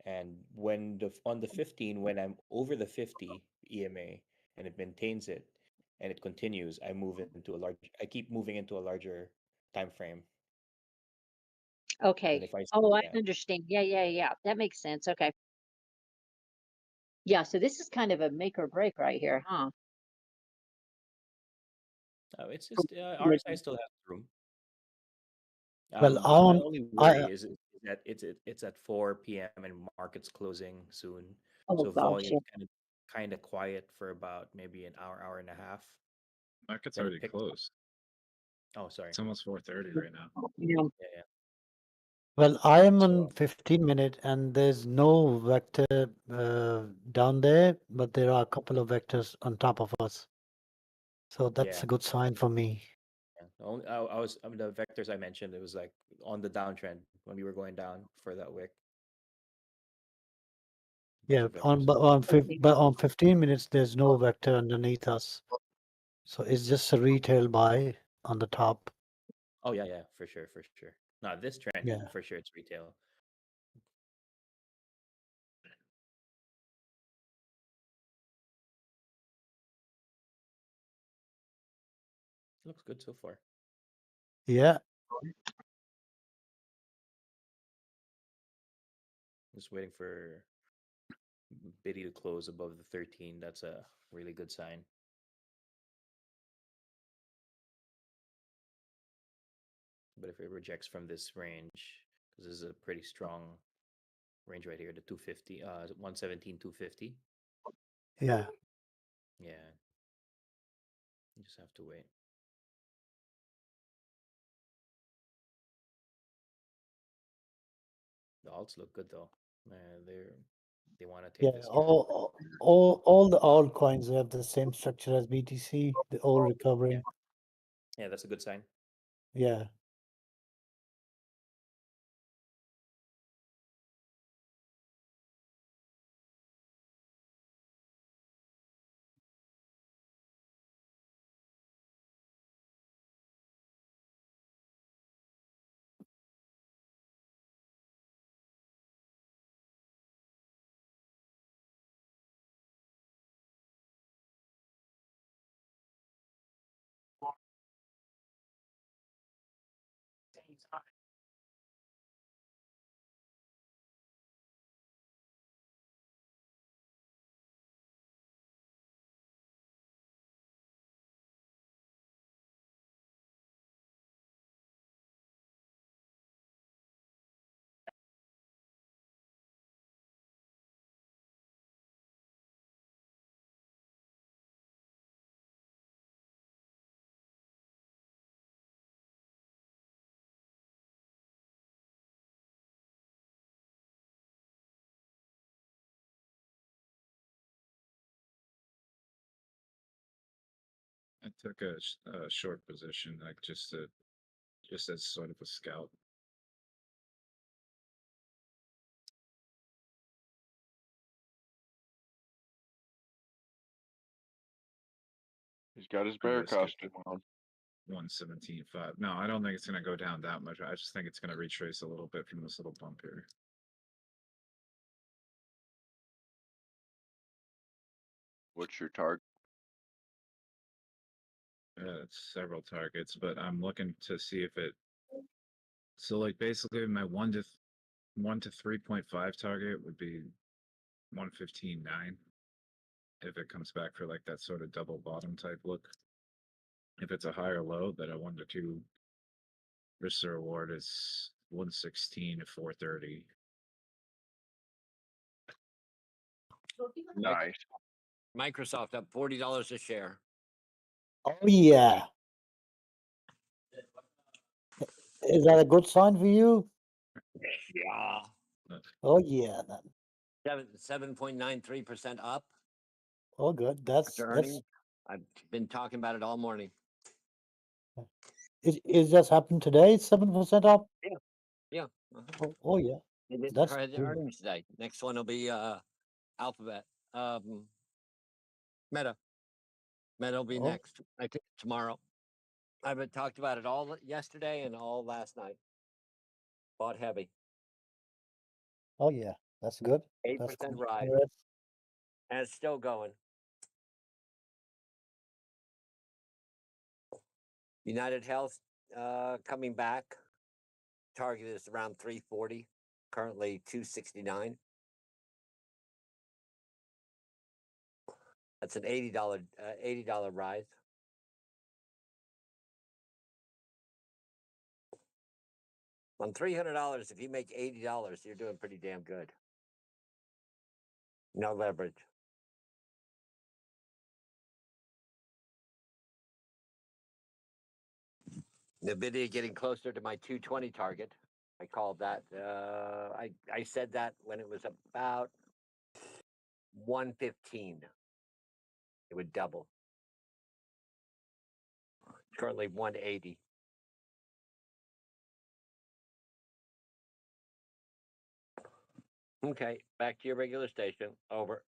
And when on the 15, when I'm over the 50 EMA and it maintains it and it continues, I keep moving into a larger time frame. And Okay. if I Oh, I yeah. understand. Yeah. That makes sense. Okay. Yeah. So this is kind of a make or break right here, huh? It's just RSI still has room. Well, My only worry I is that it's at 4 p.m. and market's closing soon, Oh so gosh, volume's yeah. kind of quiet for about maybe an hour and a half. Market's Then it already picks. closed. Oh, sorry. It's almost 4:30 right now. Yeah. Yeah. Well, I am So on 15-minute and there's no vector down there, but there are a couple of vectors on top of us. So that's yeah. a good sign for me. Only the vectors I mentioned. It was like on the downtrend when we were going down for that wick. Yeah, Bunch of vectors. but on 15 minutes there's no vector underneath us. So it's just a retail buy on the top. Oh yeah, for sure. No, this trend Yeah. for sure it's retail. Looks good so far. Yeah. Just waiting for Biddy to close above the 13. That's a really good sign. But if it rejects from this range, because this is a pretty strong range right here, the 250, 117, 250. Yeah. Yeah. You just have to wait. The alts look good though. They want to take Yeah. this trend. All the altcoins have the same structure as BTC. They're all recovering. Yeah, that's a good sign. Yeah. I took a short position, like just as sort of a scout. He's got his I bear risk it. costume on. 117.5. No, I don't think it's gonna go down that much. I just think it's gonna retrace a little bit from this little bump here. What's your target? It's several targets, but I'm looking to see if it. So like basically my 1 to 3.5 target would be 115.9 if it comes back for like that sort of double bottom type look. if it's a higher low, that a 1 to 2 risk to reward is 116 to 430. Nice. Microsoft up $40 a share. Oh yeah. Is that a good sign for you? Yeah. Oh yeah, then. 7.93% up. Oh good. That's Earnings. I've been talking about it all morning. Is just happened today? 7% up. Yeah. Yeah. Oh yeah. They did That's the cool. earnings today. Next one will be Alphabet. Meta. Meta will be Oh. next. I think tomorrow. I've been talked about it all yesterday and all last night. Bought heavy. Oh yeah, that's good. 8% That's good. rise. Congrats. And it's still going. United Health coming back. Target is around 340. Currently 269. That's an $80 rise. On $300, if you make $80, you're doing pretty damn good. No leverage. NVIDIA getting closer to my 220 target. I called that. I said that when it was about 115. It would double. It's currently 180. Okay, back to your regular station. Over.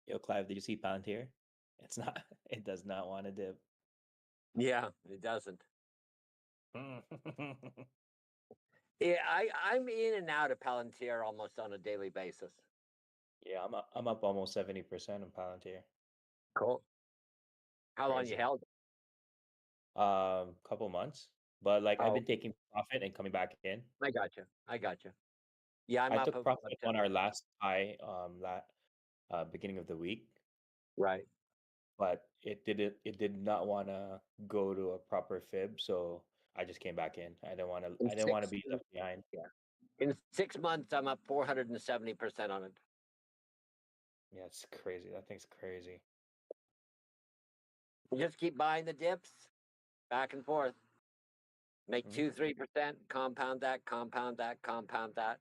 Yo, Clive, did you see Palantir? It's not. It does not want to dip. Yeah, it doesn't. Yeah, I'm in and out of Palantir almost on a daily basis. Yeah, I'm up almost 70% on Palantir. Cool. How long Crazy. you held? Couple months, but like I've Oh, been taking profit and coming back in. I got you. I got you. Yeah, I'm I up took about profit on our last high, beginning of the week, right. but it did not want to go to a proper fib, so I just came back in. I didn't want to be left behind. Yeah. In 6 months, I'm up 470% on it. Yeah, it's crazy. That thing's crazy. You just keep buying the dips, back and forth. Make 2-3%, compound that, compound that, compound that.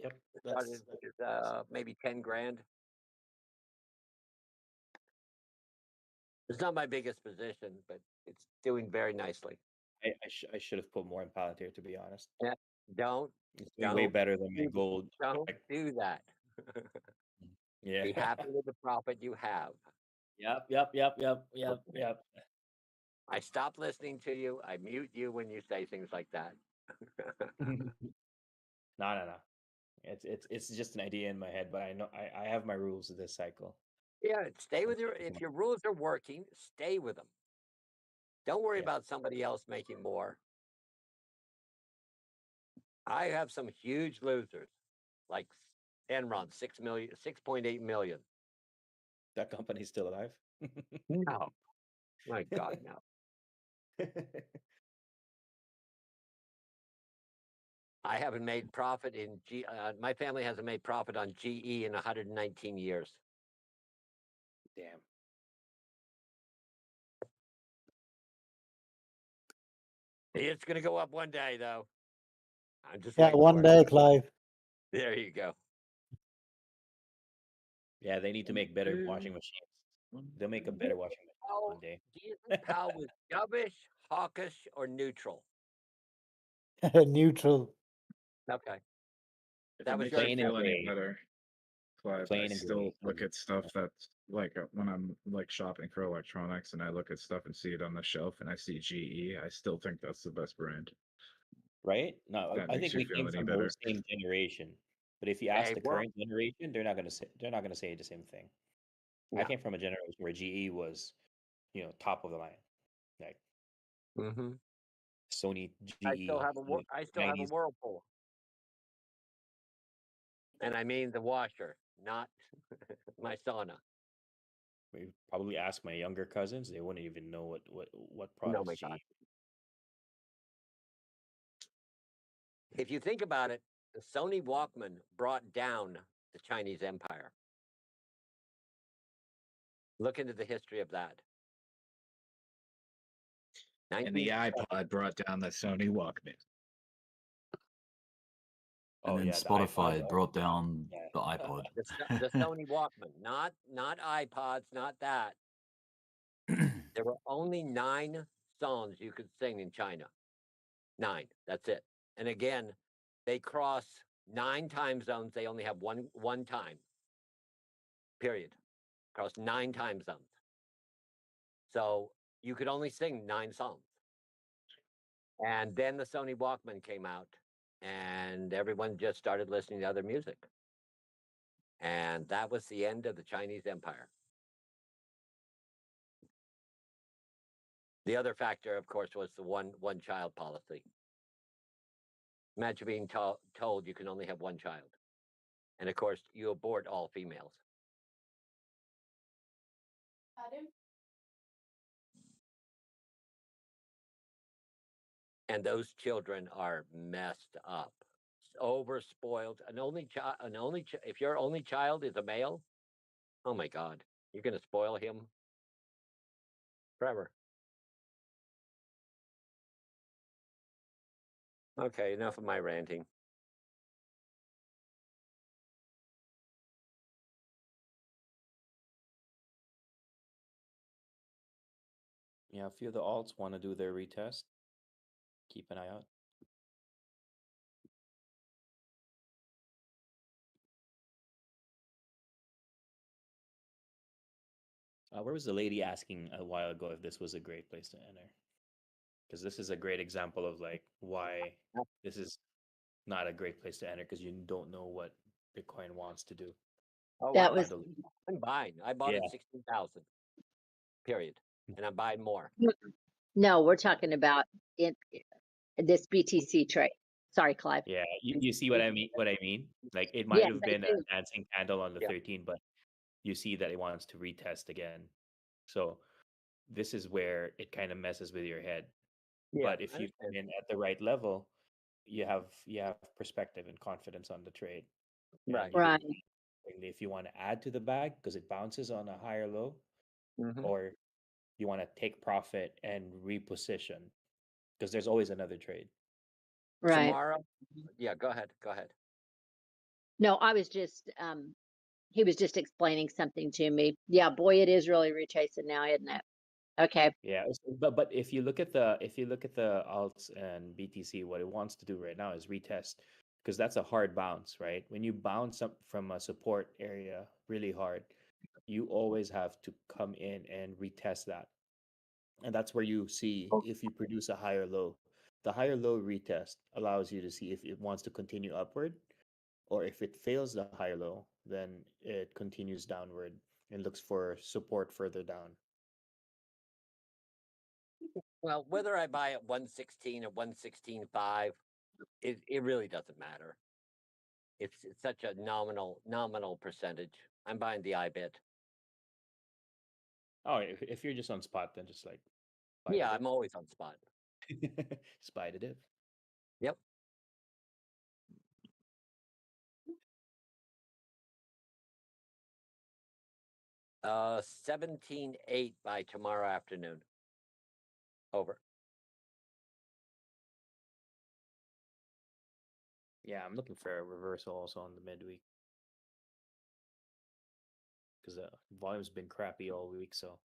Yep. Started with maybe 10 grand. It's not my biggest position, but it's doing very nicely. I should have put more in Palantir, to be honest. Yeah, don't. It's doing way better than my do- gold. Don't do that. Yeah. Be happy with the profit you have. Yep. I stop listening to you. I mute you when you say things like that. No. It's just an idea in my head, but I know I have my rules of this cycle. Yeah, stay with if your rules are working, stay with them. Don't worry about somebody else making more. I have some huge losers, like Enron, 6.8 million. That company's still alive? No, my God, no. I haven't made profit in my family hasn't made profit on GE in 119 years. Damn. It's going to go up one day, though. I'm just Yeah, waiting one for day, it. Clive. There you go. Yeah, they need to make better washing machines. They'll make a better washing machine one day. Do you think Powell was dovish, hawkish, or neutral? Neutral. Okay. If That it was makes your you feel any gray. better, Clive, I Plain and still gray. look at stuff that's like when I'm like shopping for electronics and I look at stuff and see it on the shelf and I see GE, I still think that's the best brand. Right? No, That I makes think you we feel came any from better. the same generation. But if you ask Hey, the well- current generation, they're not gonna say the same thing. I No. came from a generation where GE was, top of the line, like Mm-hmm. Sony, GE. I still have a 90s. Whirlpool, and I mean the washer, not my sauna. We probably ask my younger cousins; they wouldn't even know what Oh products my she God. used. If you think about it, the Sony Walkman brought down the Chinese empire. Look into the history of that. And the iPod brought down the Sony Walkman. And then the Spotify iPod. brought down Yeah. the iPod. The Sony Walkman, not iPods, not that. There were only 9 songs you could sing in China. 9. That's it. And again, they cross 9 time zones. They only have one time. Period. Across 9 time zones. So you could only sing 9 songs. And then the Sony Walkman came out, and everyone just started listening to other music. And that was the end of the Chinese Empire. The other factor, of course, was the one child policy. Imagine being told you can only have 1 child. And of course, you abort all females. And those children are messed up, overspoiled. If your only child is a male, oh my God, you're going to spoil him forever. Okay, enough of my ranting. Yeah, a few of the alts want to do their retest. Keep an eye out. Where was the lady asking a while ago if this was a great place to enter? Because this is a great example of like why this is not a great place to enter, because you don't know what Bitcoin wants to do. Oh, That was I'm buying. I bought Yeah. at 16,000. Period. And I'm buying more. no, we're talking about this BTC trade. Sorry, Clive. Yeah, you see what I mean? What I mean? Like it might Yes, have I been a do. dancing candle on the Yeah. 13, but you see that it wants to retest again. So this is where it kind of messes with your head. Yeah, But if I you come understand. in at the right level, you have perspective and confidence on the trade. And Right. you can, Right. if you want to add to the bag because it bounces on a higher low, Mhm. or you want to take profit and reposition because there's always another trade. Right. Tomorrow. Yeah, go ahead. Go ahead. No, I was just he was just explaining something to me. Yeah, boy, it is really retracing now, isn't it? Okay. Yeah, but if you look at the alts and BTC, what it wants to do right now is retest because that's a hard bounce, right? When you bounce up from a support area really hard, you always have to come in and retest that. And that's where you see if you produce a higher low. The higher low retest allows you to see if it wants to continue upward, or if it fails the higher low, then it continues downward and looks for support further down. Well, whether I buy at 116 or 116.5, it really doesn't matter. It's such a nominal percentage. I'm buying the IBIT. Oh, if you're just on spot, then just like buy Yeah, the I'm always on spot. dip. Just buy the dip. Yep. Uh, 17.8 by tomorrow afternoon. Over. Yeah, I'm looking for a reversal also on the midweek because the volume's been crappy all week. So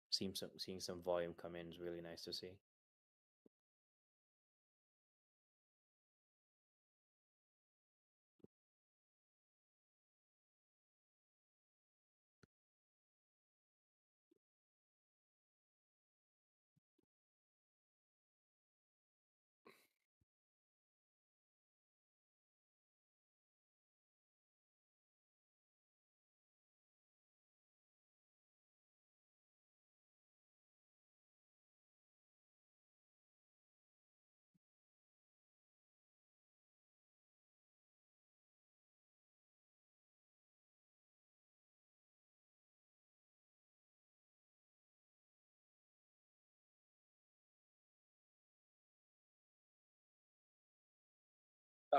seeing some volume come in is really nice to see.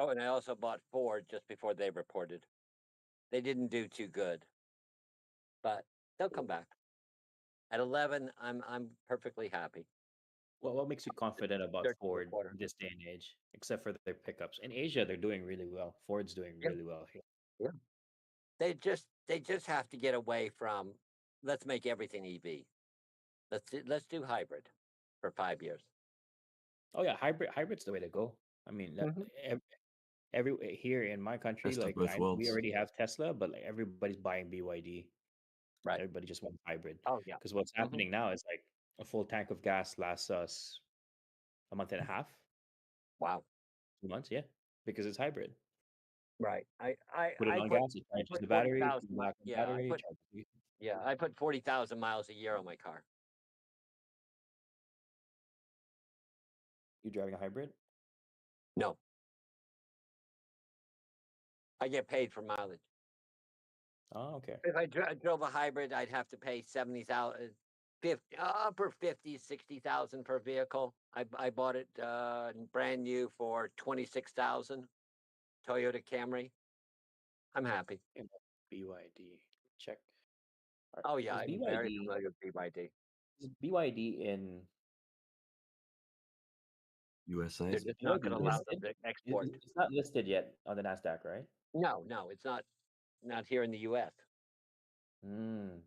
Oh, and I also bought Ford just before they reported. They didn't do too good, but they'll come back. At 11, I'm perfectly happy. Well, what makes you confident about 13 a Ford quarter. this day and age, except for their pickups? In Asia, they're doing really well. Ford's doing Yeah. really well here. Yeah. They just have to get away from let's make everything EV. Let's do hybrid for 5 years. Oh yeah, hybrid's the way to go. I mean, Mhm. every here in my country, Best of like both we worlds. already have Tesla, but like everybody's buying BYD. Right. Everybody just wants hybrid. Oh yeah. Because what's Mhm. happening now is like a full tank of gas lasts us a month and a half, Wow. 2 months, yeah, because it's hybrid. Right. Put it I on put gas, it I charges put the forty battery, put thousand. it back on the Yeah, battery, charges the. I put 40,000 miles a year on my car. You driving a hybrid? No, I get paid for mileage. Oh, okay. If I drove a hybrid, I'd have to pay 70,000, upper 50, 60,000 per vehicle. I bought it brand new for 26,000. Toyota Camry. I'm happy. BYD. Check. Oh yeah, Is I'm very BYD familiar with BYD. is BYD in USA. They're just not going to BYD allow them listed? to export. It's not listed yet on the Nasdaq, right? No, it's not here in the U.S. Mm.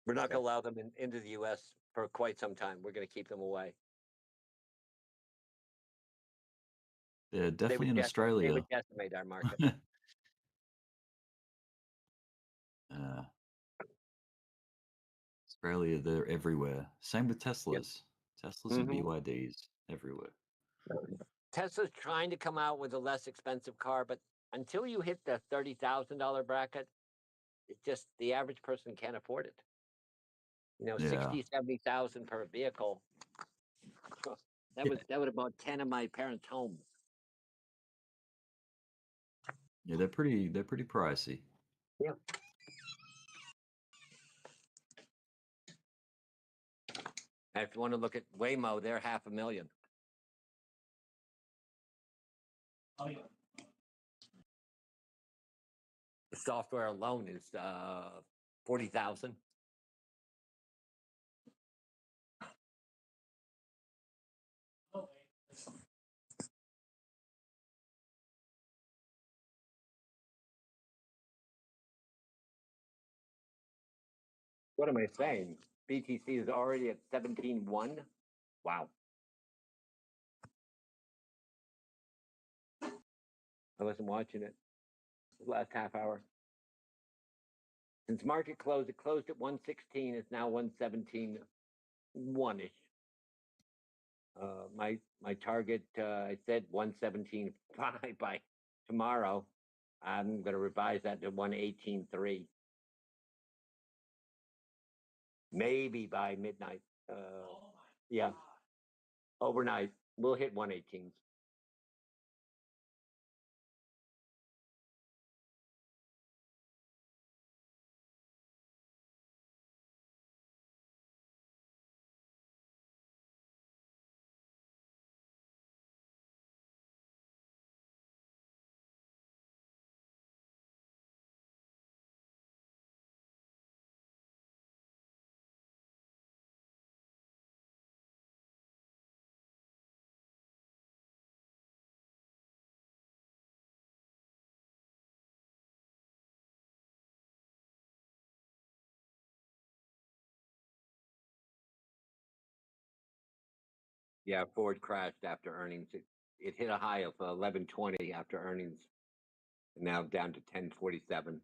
We're not Okay. going to allow them into the U.S. for quite some time. We're going to keep them away. They're They definitely would in they Australia. would decimate our market. Australia, they're everywhere. Same with Teslas. Teslas and Mhm. BYDs everywhere. Tesla's trying to come out with a less expensive car, but until you hit the $30,000 bracket, it just the average person can't afford it. Yeah. 60, 70,000 per vehicle. That would about 10 of my parents' homes. Yeah, they're pretty pricey. Yeah. And if you want to look at Waymo, they're $500,000. Oh yeah. The software alone is 40,000. What am I saying? BTC is already at 17.1. Wow. I wasn't watching it the last half hour. Since market closed, it closed at 116. It's now 117.1-ish. My target, I said 117.5 by tomorrow. I'm going to revise that to 118.3. Maybe by midnight. Yeah. Overnight, we'll hit 118s. Yeah, Ford crashed after earnings. It hit a high of 11.20 after earnings, now down to 10.47.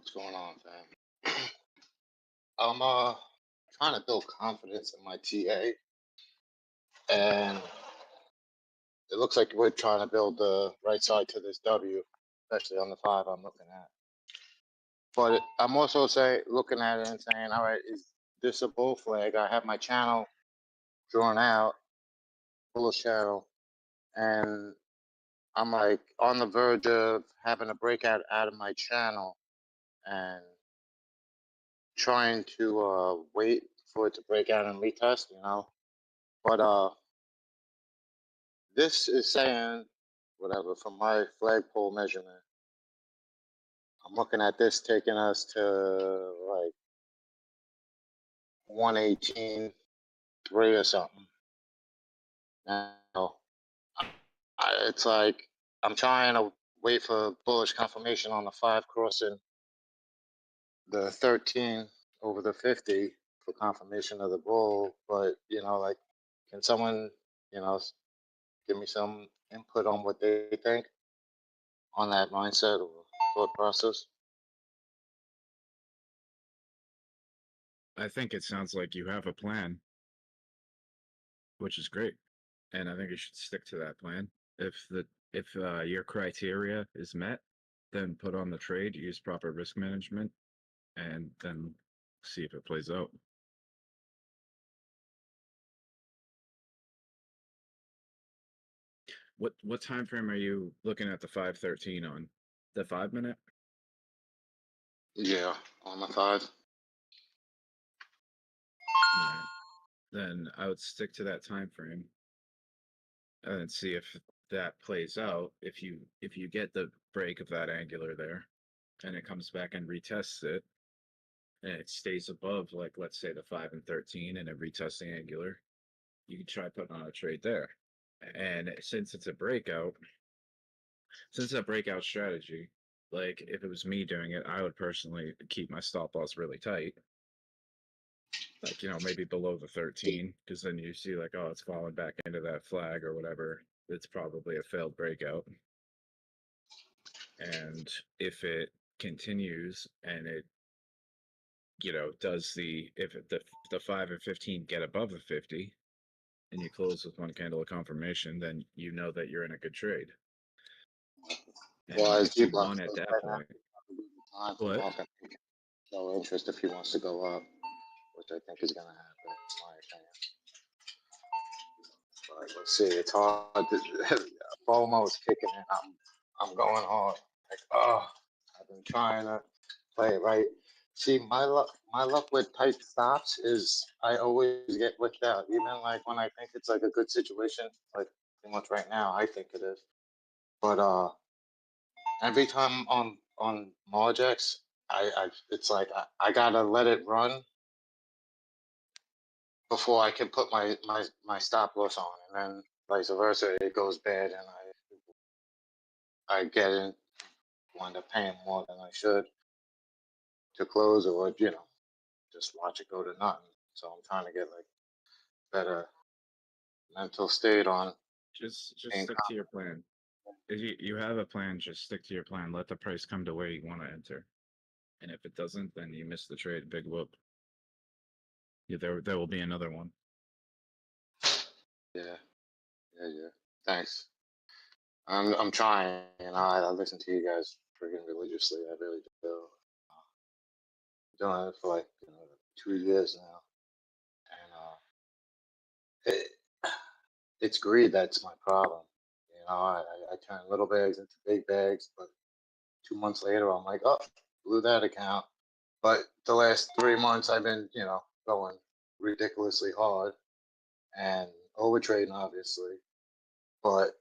What's going on, fam? I'm trying to build confidence in my TA, and it looks like we're trying to build the right side to this W, especially on the 5 I'm looking at. But I'm also looking at it and saying, all right, is this a bull flag? I have my channel drawn out, bullish channel, and I'm like on the verge of having a breakout out of my channel and trying to wait for it to break out and retest, you know. But this is saying whatever from my flagpole measurement. I'm looking at this taking us to like 118.3 or something. Now, it's like I'm trying to wait for bullish confirmation on the 5 crossing the 13 over the 50 for confirmation of the bull. But, you know, like, can someone, you know, give me some input on what they think on that mindset or thought process? I think it sounds like you have a plan, which is great, and I think you should stick to that plan. If your criteria is met, then put on the trade, use proper risk management, and then see if it plays out. What time frame are you looking at the 513 on? The 5 minute? Yeah, on the 5. Alright. Then I would stick to that time frame and see if that plays out. If you get the break of that angular there and it comes back and retests it and it stays above, like, let's say the 5 and 13 and it retests the angular, you can try putting on a trade there. And since it's a breakout, since that breakout strategy, like if it was me doing it, I would personally keep my stop loss really tight. Like, you know, maybe below the 13, because then you see like, oh, it's falling back into that flag or whatever. It's probably a failed breakout. And if it continues and it, you know, does if the 5 and 15 get above the 50 and you close with one candle of confirmation, then you know that you're in a good trade. And Well, as if you Dbloc won at says that right now, point, time for what? market no interest if he wants to go up, which I think is going to happen, in my opinion. But let's see, it's hard. FOMO is kicking in. I'm going hard. Like, oh, I've been trying to play it right. See, my luck with tight stops is I always get wicked out. Even like when I think it's like a good situation, like pretty much right now, I think it is. But every time on Margex, it's like I gotta let it run before I can put my stop loss on, and then vice versa, it goes bad, and I get in, wind up paying more than I should to close, or you know, just watch it go to nothing. So I'm trying to get like better mental state on. Just being stick to your plan. If you have a plan, just stick to your plan. Let the price come to where you want to enter. And if it doesn't, then you miss the trade. Big whoop. Yeah, there will be another one. Yeah, yeah. Thanks. I'm trying. You know, I listen to you guys freaking religiously. I really do. Doing it for like 2 years now, and it's greed that's my problem. You know, I turn little bags into big bags, but 2 months later, I'm like, oh, blew that account. But the last 3 months, I've been, you know, going ridiculously hard and overtrading, obviously. But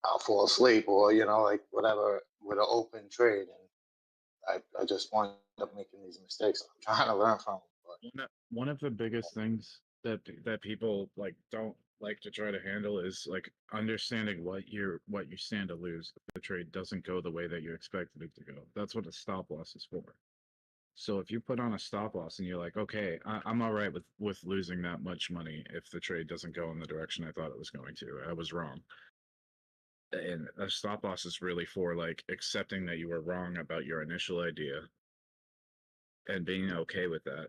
I'll fall asleep or, you know, like whatever with an open trade. And I just wind up making these mistakes. I'm trying to learn from them. But One of the biggest things that people like don't like to try to handle is like understanding what you stand to lose if the trade doesn't go the way that you expected it to go. That's what a stop loss is for. So if you put on a stop loss and you're like, okay, I'm all right with losing that much money if the trade doesn't go in the direction I thought it was going to. I was wrong. And a stop loss is really for like accepting that you were wrong about your initial idea and being okay with that.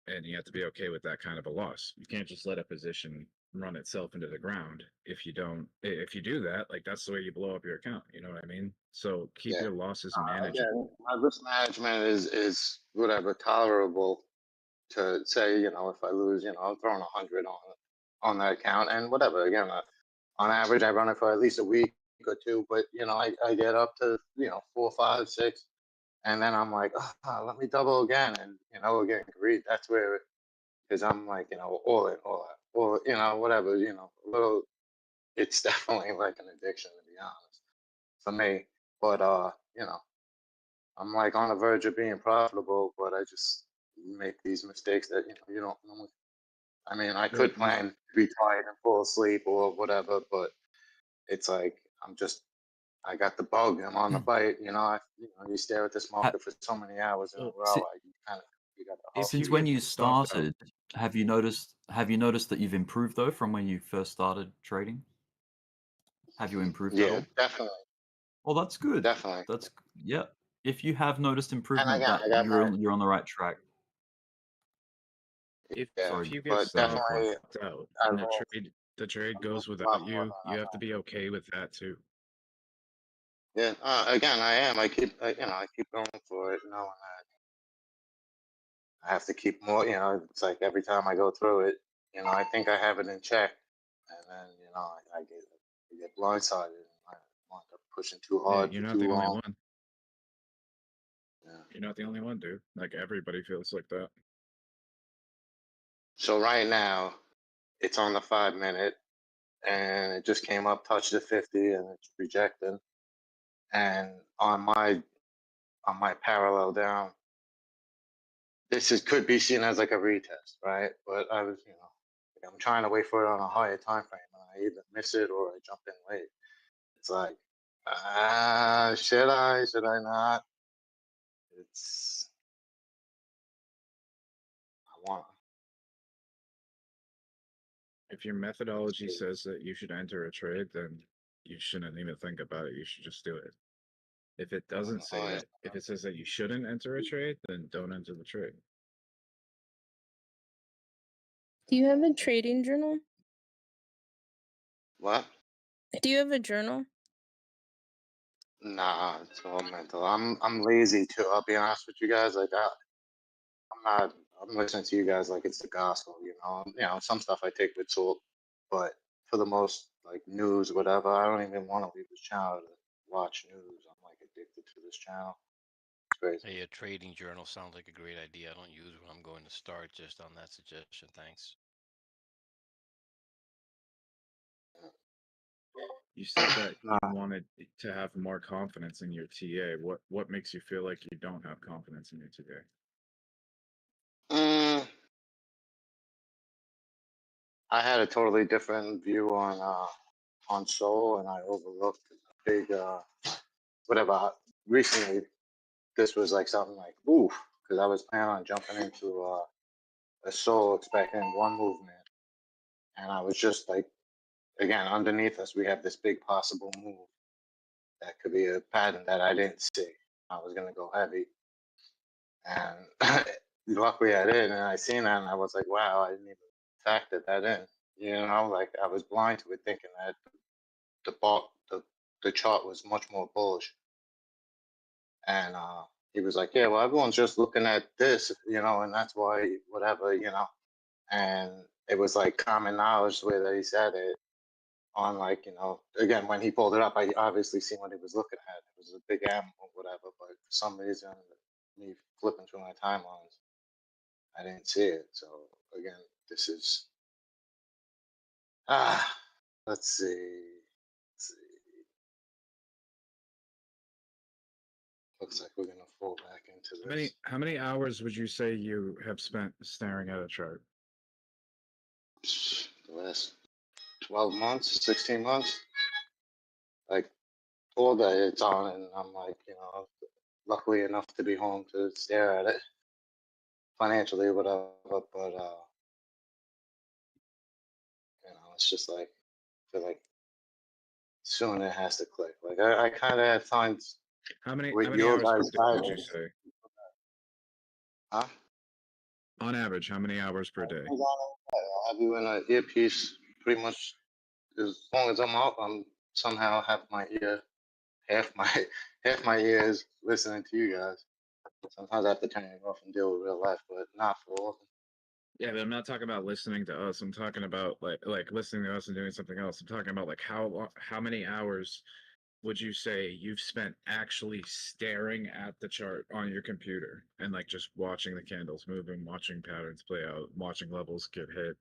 And you have to be okay with that kind of a loss. You can't just let a position run itself into the ground. If you do that, like that's the way you blow up your account. You know what I mean? So keep Yeah. your losses manageable. Again, my risk management is whatever tolerable to say, if I lose, I'm throwing 100 on that account and whatever. Again, on average, I run it for at least a week or two, but I get up to 4, 5, 6, and then I'm like, let me double again, and again, greed. That's where, because I'm like, all in, all out, or whatever, a little. It's definitely like an addiction, to be honest, for me. But I'm like on the verge of being profitable, but I just make these mistakes that you don't normally. I mean, I could plan to be tired and fall asleep or whatever, but it's like I got the bug. I'm on the bite. You stare at this market for so many hours in a row. You got the Since when you started, have you noticed that you've improved though from when you first started trading? Have you improved at Yeah, all? definitely. Well, that's good. Definitely. That's yeah. If you have noticed improvement, again, that I got you're on the right track. If Sorry, you get but stopped definitely out I and roll the trade goes a lot without more you, you have to be okay with that too. Yeah, again, I am. I keep, I keep going for it, knowing that I have to keep more. It's like every time I go through it, I think I have it in check, and then I get blindsided, and I wind up pushing too Yeah, hard you're for not too the only long. one. You're not the only one, dude. Like everybody feels like that. So right now, it's on the 5-minute, and it just came up, touched the 50, and it's rejecting. And on my parallel down, could be seen as like a retest, right? But I was, I'm trying to wait for it on a higher time frame, and I either miss it or I jump in late. It's like, should I not? It's I want. If your methodology says that you should enter a trade, then you shouldn't even think about it. You should just do it. If it doesn't say that, if it says that you shouldn't enter a trade, then don't enter the trade. Do you have a trading journal? What? Do you have a journal? Nah, it's all mental. I'm lazy too. I'll be honest with you guys. Like I'm listening to you guys like it's the gospel. Some stuff I take with salt, but for the most like news, whatever, I don't even want to leave this channel to watch news. I'm like addicted to this channel. It's crazy. Hey, a trading journal sounds like a great idea. I don't use when I'm going to start, just on that suggestion. Thanks. You said that you wanted to have more confidence in your TA. What makes you feel like you don't have confidence in your TA? I had a totally different view on Soul, and I overlooked a big whatever. Recently, this was like something like oof, because I was planning on jumping into a Soul expecting one movement, and I was just like, again, underneath us, we have this big possible move that could be a pattern that I didn't see. I was gonna go heavy, and luckily I did, and I seen that, and I was like, wow, I didn't even factor that in. Like I was blind to it, thinking that the chart was much more bullish. And he was like, yeah, well, everyone's just looking at this, and that's why whatever, and it was like common knowledge the way that he said it on like, again, when he pulled it up, I obviously seen what he was looking at. It was a big M or whatever, but for some reason, me flipping through my timelines, I didn't see it. So again, this is, let's see. Looks like we're gonna fall back into this. How many hours would you say you have spent staring at a chart? The last 12 months, 16 months, like all day it's on, and I'm like, luckily enough to be home to stare at it financially, whatever. But it's just like I feel like soon it has to click. Like I kind of had times How many with your hours per guys' day would you guidance. say? Huh? On average, how many hours per day? I'll be in an earpiece pretty much as long as I'm out. I'm somehow half my ear half my ears listening to you guys. Sometimes I have to turn it off and deal with real life, but not for all. Yeah, but I'm not talking about listening to us. I'm talking about like listening to us and doing something else. I'm talking about like how many hours would you say you've spent actually staring at the chart on your computer and like just watching the candles move and watching patterns play out, watching levels get hit?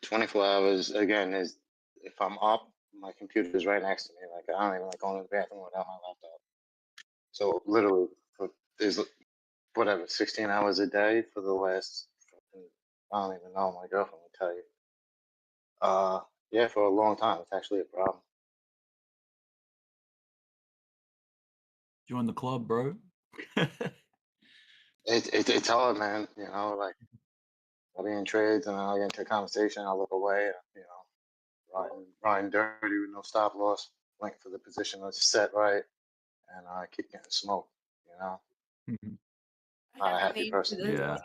24 hours again is if I'm up, my computer is right next to me. Like I don't even like going to the bathroom without my laptop. So literally, there's whatever 16 hours a day for the last. I don't even know. My girlfriend will tell you. Yeah, for a long time, it's actually a problem. Join the club, bro. It's hard, man. You know, like I'll be in trades and I'll get into a conversation. I'll look away. You know, riding dirty with no stop loss, waiting for the position to set right, and I keep getting smoked. You know, not a happy name for person. this. Yeah.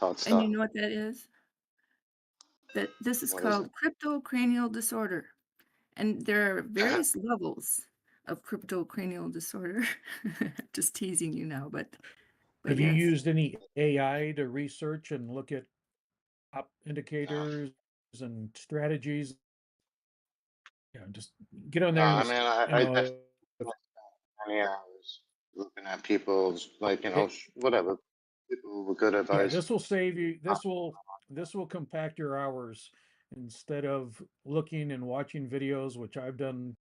Hard And stuff. you know what that is? This is What is called cryptocranial disorder. And there are various levels of cryptocranial disorder. Just teasing you now, but Have you yes. used any AI to research and look at top indicators and strategies? Yeah, just get on there and I just, mean, you I know, definitely spent many hours looking at people's, like, you know, whatever, people with good yeah, advice. this will save you. This will compact your hours instead of looking and watching videos, which I've done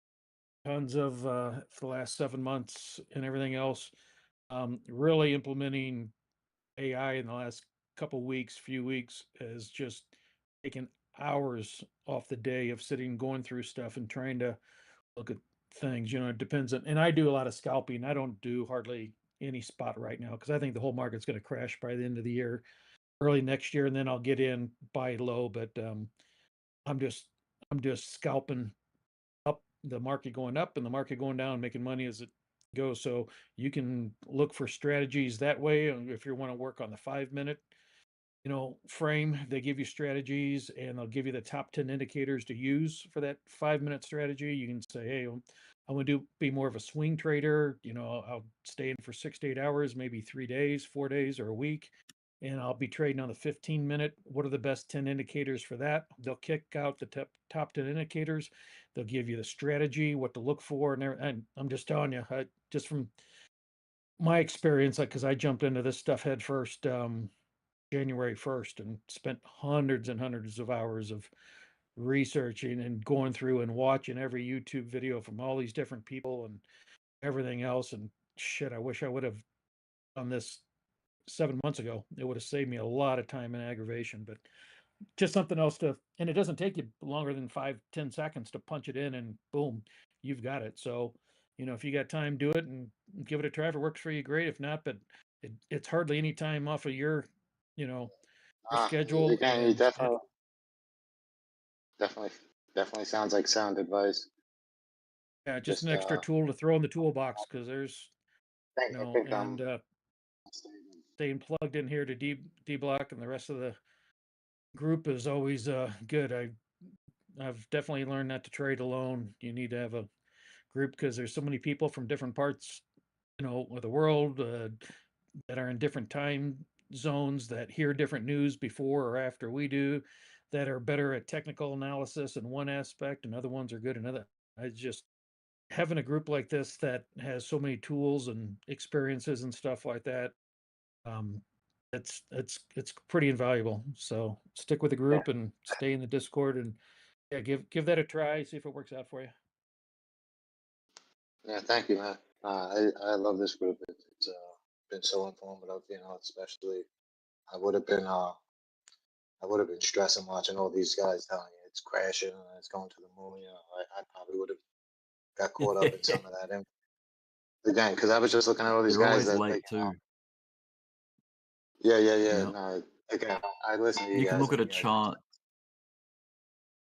tons of for the last 7 months and everything else. Really implementing AI in the last few weeks has just taken hours off the day of sitting, going through stuff and trying to look at things. You know, it depends on, and I do a lot of scalping. I don't do hardly any spot right now because I think the whole market's going to crash by the end of the year, early next year, and then I'll get in, buy low. But I'm just scalping up, the market going up and the market going down, making money as it goes. So you can look for strategies that way. And if you want to work on the 5 minute, you know, frame, they give you strategies and they'll give you the top 10 indicators to use for that 5 minute strategy. You can say, hey, I want to be more of a swing trader. You know, I'll stay in for 6 to 8 hours, maybe 3 days, 4 days, or a week. And I'll be trading on the 15 minute. What are the best 10 indicators for that? They'll kick out the top 10 indicators. They'll give you the strategy, what to look for. And I'm just telling you, just from my experience, like, because I jumped into this stuff head first January 1st and spent hundreds and hundreds of hours of researching and going through and watching every YouTube video from all these different people and everything else. And shit, I wish I would have done this 7 months ago. It would have saved me a lot of time and aggravation, but just something else to, and it doesn't take you longer than 5-10 seconds to punch it in and boom, you've got it. So, you know, if you got time, do it and give it a try. If it works for you, great. If not, but it's hardly any time off of your, you know, your schedule. Again, you And definitely sounds like sound advice. yeah, just an extra tool to throw in the toolbox because there's, you know, and staying plugged in here to Dbloc and the rest of the group is always good. I've definitely learned not to trade alone. You need to have a group because there's so many people from different parts, you know, of the world that are in different time zones that hear different news before or after we do, that are better at technical analysis in one aspect and other ones are good in other. I just having a group like this that has so many tools and experiences and stuff like that. It's pretty invaluable. So stick with the group and stay in the Discord and yeah, give that a try. See if it works out for you. Yeah, thank you, man. I love this group. It's been so informative. You know, especially I would have been stressing watching all these guys telling you it's crashing and it's going to the moon. You know, I probably would have got caught up in some of that. And again, because I was just looking at all these They're guys always that, late like, too. yeah. Yeah. No, again, I listen to you You guys. can look at and a you guys- chart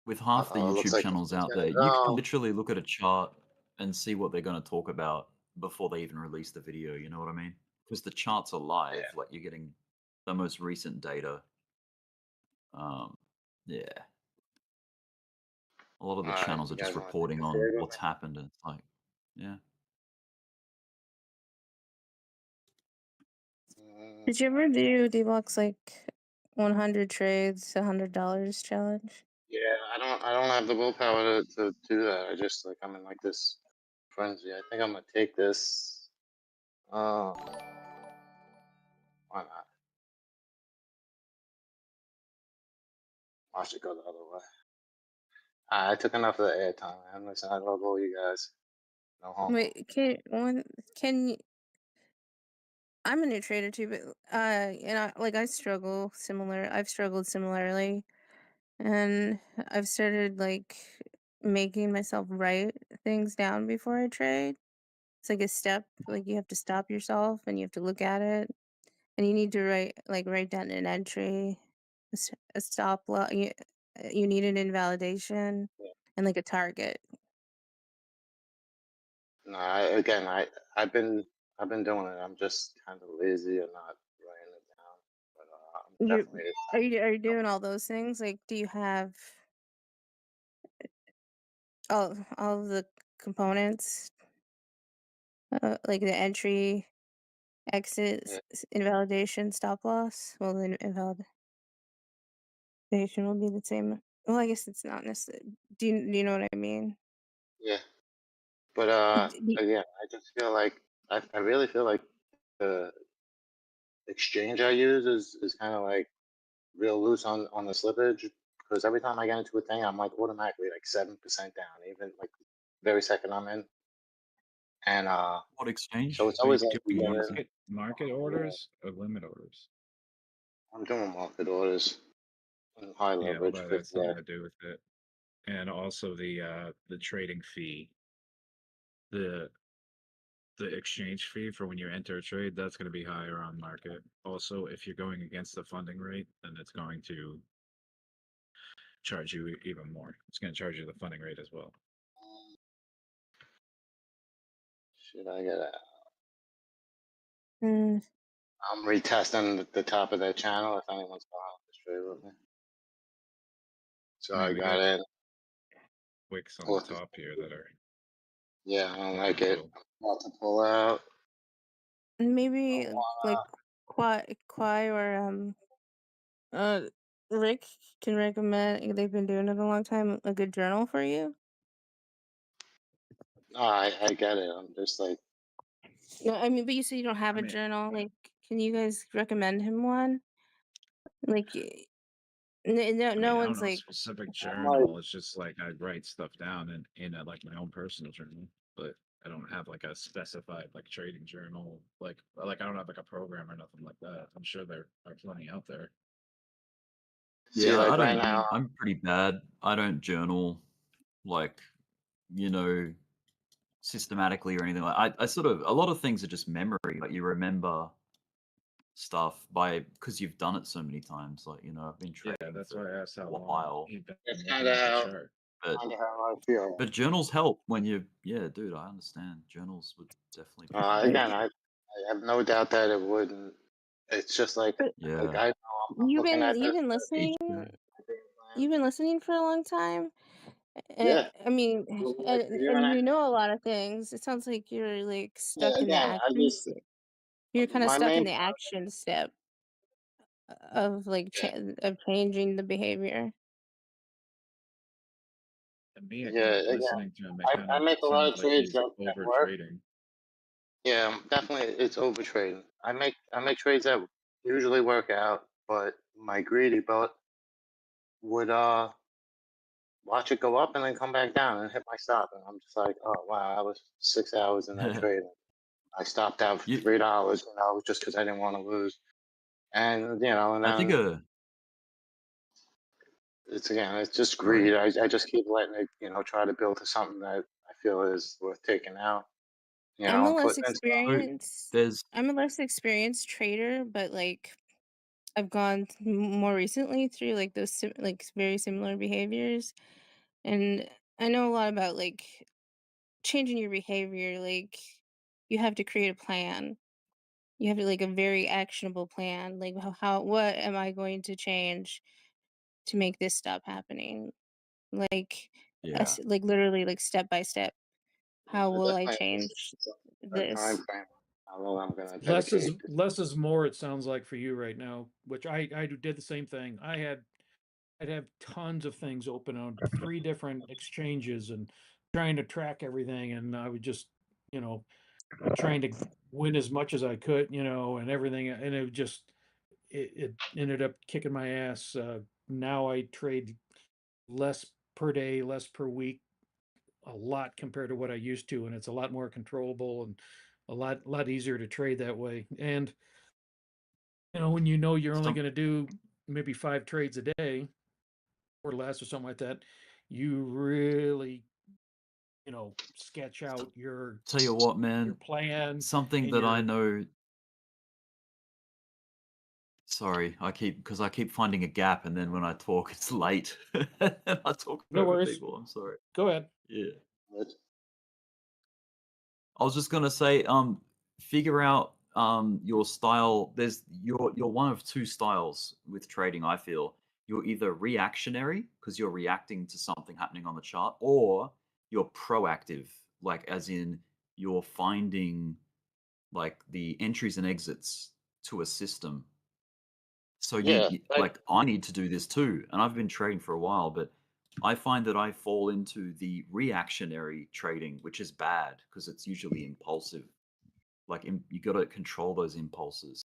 with half the Uh-oh, it looks YouTube like channels it's out gonna there. You go. can literally look at a chart and see what they're going to talk about before they even release the video. You know what I mean? because the charts are live. Like you're getting the most recent data. Yeah. A lot of the All right, channels are you just guys want to take reporting a on trade with what's happened, and it's like, yeah. me? Did you ever do Dbloc's like 100 trades, $100 challenge? Yeah, I don't have the willpower to do that. I just like I'm in like this frenzy. I think I'm gonna take this. Why not? I should go the other way. I took enough of the airtime, man. Listen, I love all you guys. No homo. Wait, can you? I'm a new trader too, but and I struggle similar. I've struggled similarly, and I've started like making myself write things down before I trade. It's like a step. Like you have to stop yourself and you have to look at it, and you need to write down an entry, a stop loss. You need an invalidation and like a target. No, I've been doing it. I'm just kind of lazy and not writing it down. But I'm You definitely are you doing all those things? Like, do you have all of the components, like the entry, exit, yeah. invalidation, stop loss? Well, then invalidation will be the same. Well, I guess it's not necessarily. Do you know what I mean? Yeah. But D- again, I just feel like I really feel like the exchange I use is kind of like real loose on the slippage because every time I get into a thing, I'm like automatically like 7% down, even like very second I'm in, and What exchange? so it's Are you always like you doing get in. market Yeah, orders or limit orders? I'm doing market orders and high Yeah, well, leverage that has 50x. something to do with it, and also the trading fee, the exchange fee for when you enter a trade, that's going to be higher on market. Also, if you're going against the funding rate, then it's going to charge you even more. It's going to charge you the funding rate as well. Should I get out? Mm, I'm retesting the top of that channel if anyone's going on this trade with me. So Man, I we got got in. wicks on the Look, top here that are yeah, I don't looking like it. cool. I'm about to pull out. maybe like Quai or Rick can recommend. They've been doing it a long time. A good journal for you. No, I get it. I'm just like, No, I mean, but you said you don't have I a mean, journal. Like, can you guys recommend him one? Like, no, I mean, I don't one's know a like, specific I'm like, journal. It's just like I write stuff down in like my own personal journal, but I don't have like a specified like trading journal. Like I don't have like a program or nothing like that. I'm sure there are plenty out there. see, Yeah, I like right don't. now, I'm pretty bad. I don't journal like, you know, systematically or anything I sort of, a lot of things are just memory. Like you remember stuff because you've done it so many times. Like, you know, I've been Yeah, trading that's for why I asked how a long while. you've been that's looking at the chart. But kind of how I feel. but journals help when you, yeah, dude, I understand. Journals would definitely be Again, beneficial. I have no doubt that it wouldn't. It's just like Yeah. I know I'm looking at you've this. been Each listening. day. You've been listening for a long time. Yeah, I mean, like you and and I. you know a lot of things. It sounds like you're like Yeah, stuck in the again, I action. just You're kind of my stuck in main the action step of like of changing the behavior. And me, yeah. Again, listening to him, it kind I of make a lot sounds of like trades he's that over work. trading. Yeah, definitely, it's over trading. I make trades that usually work out, but my greedy butt would watch it go up and then come back down and hit my stop, and I'm just like, oh wow, I was 6 hours in that trade. I stopped out for You, $3, just because I didn't want to lose. And and I think then it's just sorry. greed. I just keep letting it, try to build to something that I feel is worth taking out. I'm a I'm less putting in stuff. experienced. There's I'm a less experienced trader, but like I've gone more recently through like those like very similar behaviors, and I know a lot about like changing your behavior. Like you have to create a plan. You have like a very actionable plan. Like what am I going to change to make this stop happening? Like Yeah. like literally like step by step. How So will I definitely change a time this? frame. How long I'm gonna Less is dedicate. less is more. It sounds like for you right now, which I did the same thing. I'd have tons of things open on 3 different exchanges and trying to track everything, and I would just, you know, trying to win as much as I could, you know, and everything, and it just it ended up kicking my ass. Now I trade less per day, less per week, a lot compared to what I used to, and it's a lot more controllable and a lot easier to trade that way. And you know, when you know you're only Some going to do maybe 5 trades a day or less or something like that, you really, you know, sketch out your tell you what, man, plan something and that I your know. Sorry, I keep finding a gap, and then when I talk, it's late. And I talk no over worries. people. I'm sorry. Go ahead. Yeah. But I was just gonna say, figure out your style. You're one of 2 styles with trading, I feel. You're either reactionary because you're reacting to something happening on the chart, or you're proactive, like as in you're finding like the entries and exits to a system. So yeah, like I need to do this too, and I've been trading for a while, but I find that I fall into the reactionary trading, which is bad because it's usually impulsive. Like you got to control those impulses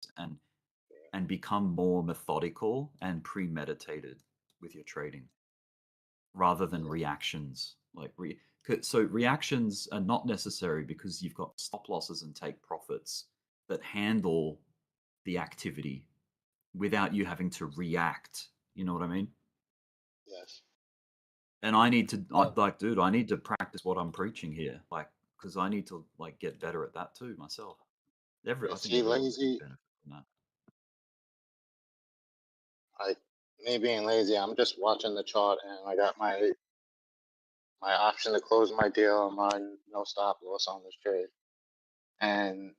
and become more methodical and premeditated with your trading rather than reactions. So reactions are not necessary because you've got stop losses and take profits that handle the activity without you having to react. You know what I mean? yes. And I need to like, dude, I need to practice what I'm preaching here, like, because I need to like get better at that too myself. I Is think he everyone can lazy? benefit from that. Like me being lazy, I'm just watching the chart and I got my option to close my deal. I'm on no stop loss on this trade. And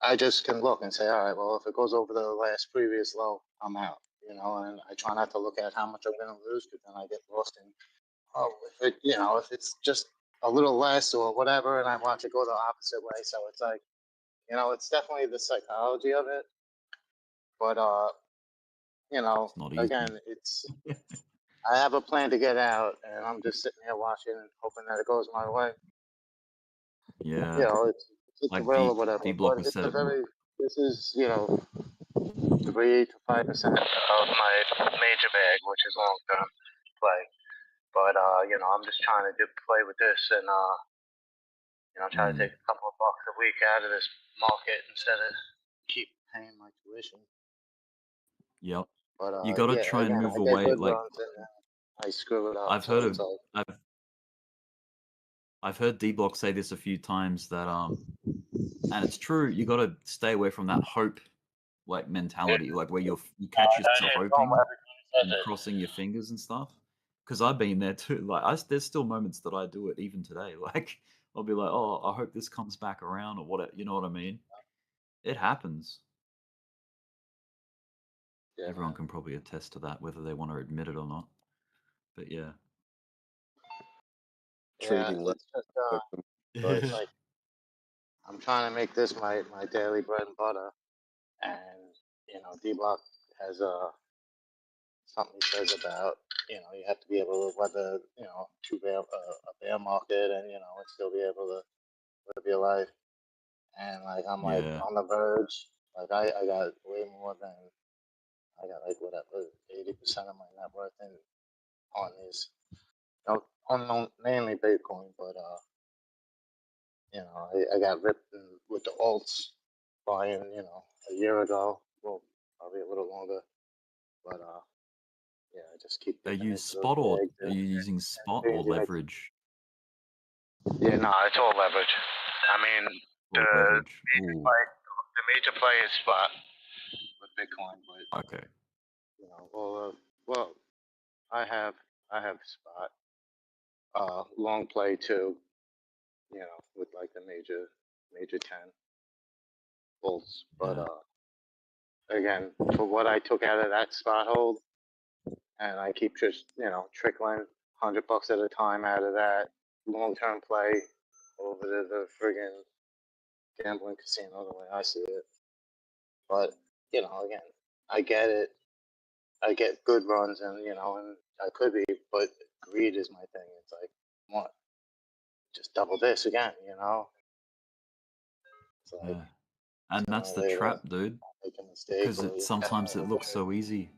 I just can look and say, all right, well, if it goes over the last previous low, I'm out, you know, and I try not to look at how much I'm going to lose because then I get lost in, oh, if it's just a little less or whatever, and I watch it go the opposite way. So it's like, it's definitely the psychology of it. But, It's not easy. again, I have a plan to get out and I'm just sitting here watching and hoping that it goes my way. Yeah. It's a Like thrill or whatever, Dbloc but has said it. this is, 3 to 5% of my major bag, which is long term play. But I'm just trying to play with this and try to take a couple of bucks a week out of this market instead of keep paying my tuition. Yep. But You got to yeah, try and again, move I get away. good Like runs and then I screw it up. I've So heard it's of like, I've heard Dbloc say this a few times that and it's true. You got to stay away from that hope like mentality, like where you catch yourself hoping and crossing your fingers and stuff. Because I've been there too. Like there's still moments that I do it even today. Like I'll be like, oh, I hope this comes back around or what. You know what I mean? It happens. yeah, Everyone man. can probably attest to that, whether they want to admit it or not. But yeah. Yeah, Trading less. it's just like I'm trying to make this my daily bread and butter, and D-Block has something he says about you have to be able to weather a bear market and and still be able to live your life, and like I'm like Yeah. on the verge, like I got way more than I got like whatever 80% of my net worth in on these on mainly Bitcoin, but I got ripped with the alts buying, a year ago. Well, probably a little longer. But yeah, I just keep Are dipping you into those spot or bags are and you using spot or changing it. leverage? Yeah, no, it's all leverage. I mean, Or leverage. Ooh. the major play is spot with Bitcoin, but Okay. well, I have spot. Long play too. With like the major 10. multiples. But again, for what I took out of that spot hold, and I keep just trickling $100 at a time out of that long-term play over to the friggin' gambling casino the way I see it. But again, I get it. I get good runs, and and I could be, but greed is my thing. It's like, what? Just double this again, It's like, Yeah. And that's sooner or the later, trap, dude. make a mistake. Because Or sometimes it looks so easy.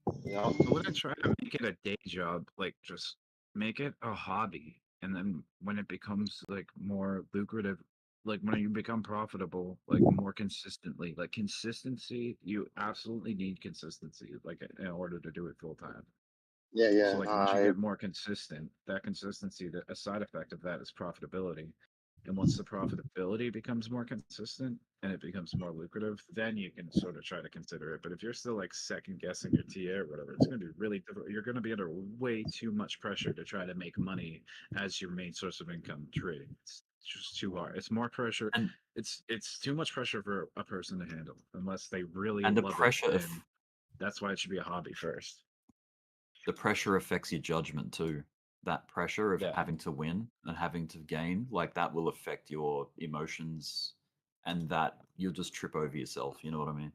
I wouldn't try to make it a day job. Like, just make it a hobby, and then when it becomes like more lucrative, like when you become profitable, like more consistently, like consistency, you absolutely need consistency, like in order to do it full time. Yeah, So like once you get more consistent, that consistency, a side effect of that is profitability. And once the profitability becomes more consistent and it becomes more lucrative, then you can sort of try to consider it. But if you're still like second guessing your TA or whatever, it's going to be really difficult. You're going to be under way too much pressure to try to make money as your main source of income trading. It's just too hard. It's more pressure. And it's too much pressure for a person to handle unless they really the love pressure it. of And that's why it should be a hobby first. the pressure affects your judgment too. That pressure of Yeah. having to win and having to gain, like that will affect your emotions, and that you'll just trip over yourself. You know what I mean?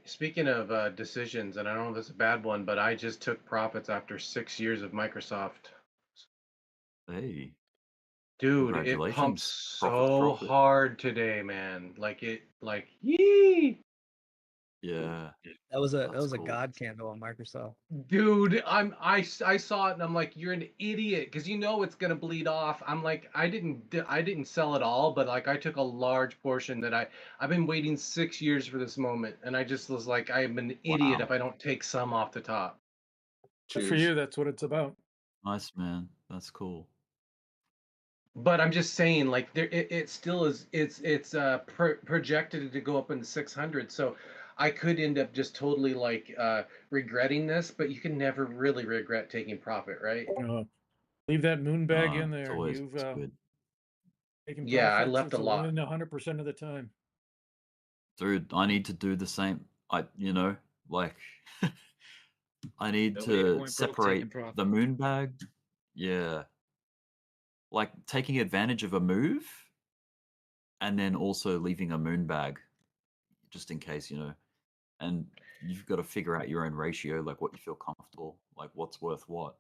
Speaking of decisions, and I don't know if this is a bad one, but I just took profits after 6 years of Microsoft. Hey, Dude, it pumped congratulations. Profit's so profit. hard today, man. Yee! Yeah. That was a That's cool. god candle on Microsoft. Dude, I saw it and I'm like, you're an idiot, because it's gonna bleed off. I'm like, I didn't sell it all, but like I took a large portion that I've been waiting 6 years for this moment, and I just was like, I am an idiot if I don't take some off the top. Good for you. That's what it's about. Nice, man. That's cool. But I'm just saying, like, it still is. It's projected to go up in the 600. So I could end up just totally like regretting this. But you can never really regret taking profit, right? Leave that moon bag in It's there. always You've good. taken Yeah, I profits. left It's a lot. win 100% of the time. Dude, I need to do the same. Like I need Don't be a to coin broke separate taking profit. the moon bag. Yeah. Like taking advantage of a move and then also leaving a moon bag just in case, and you've got to figure out your own ratio, like what you feel comfortable, like what's worth what.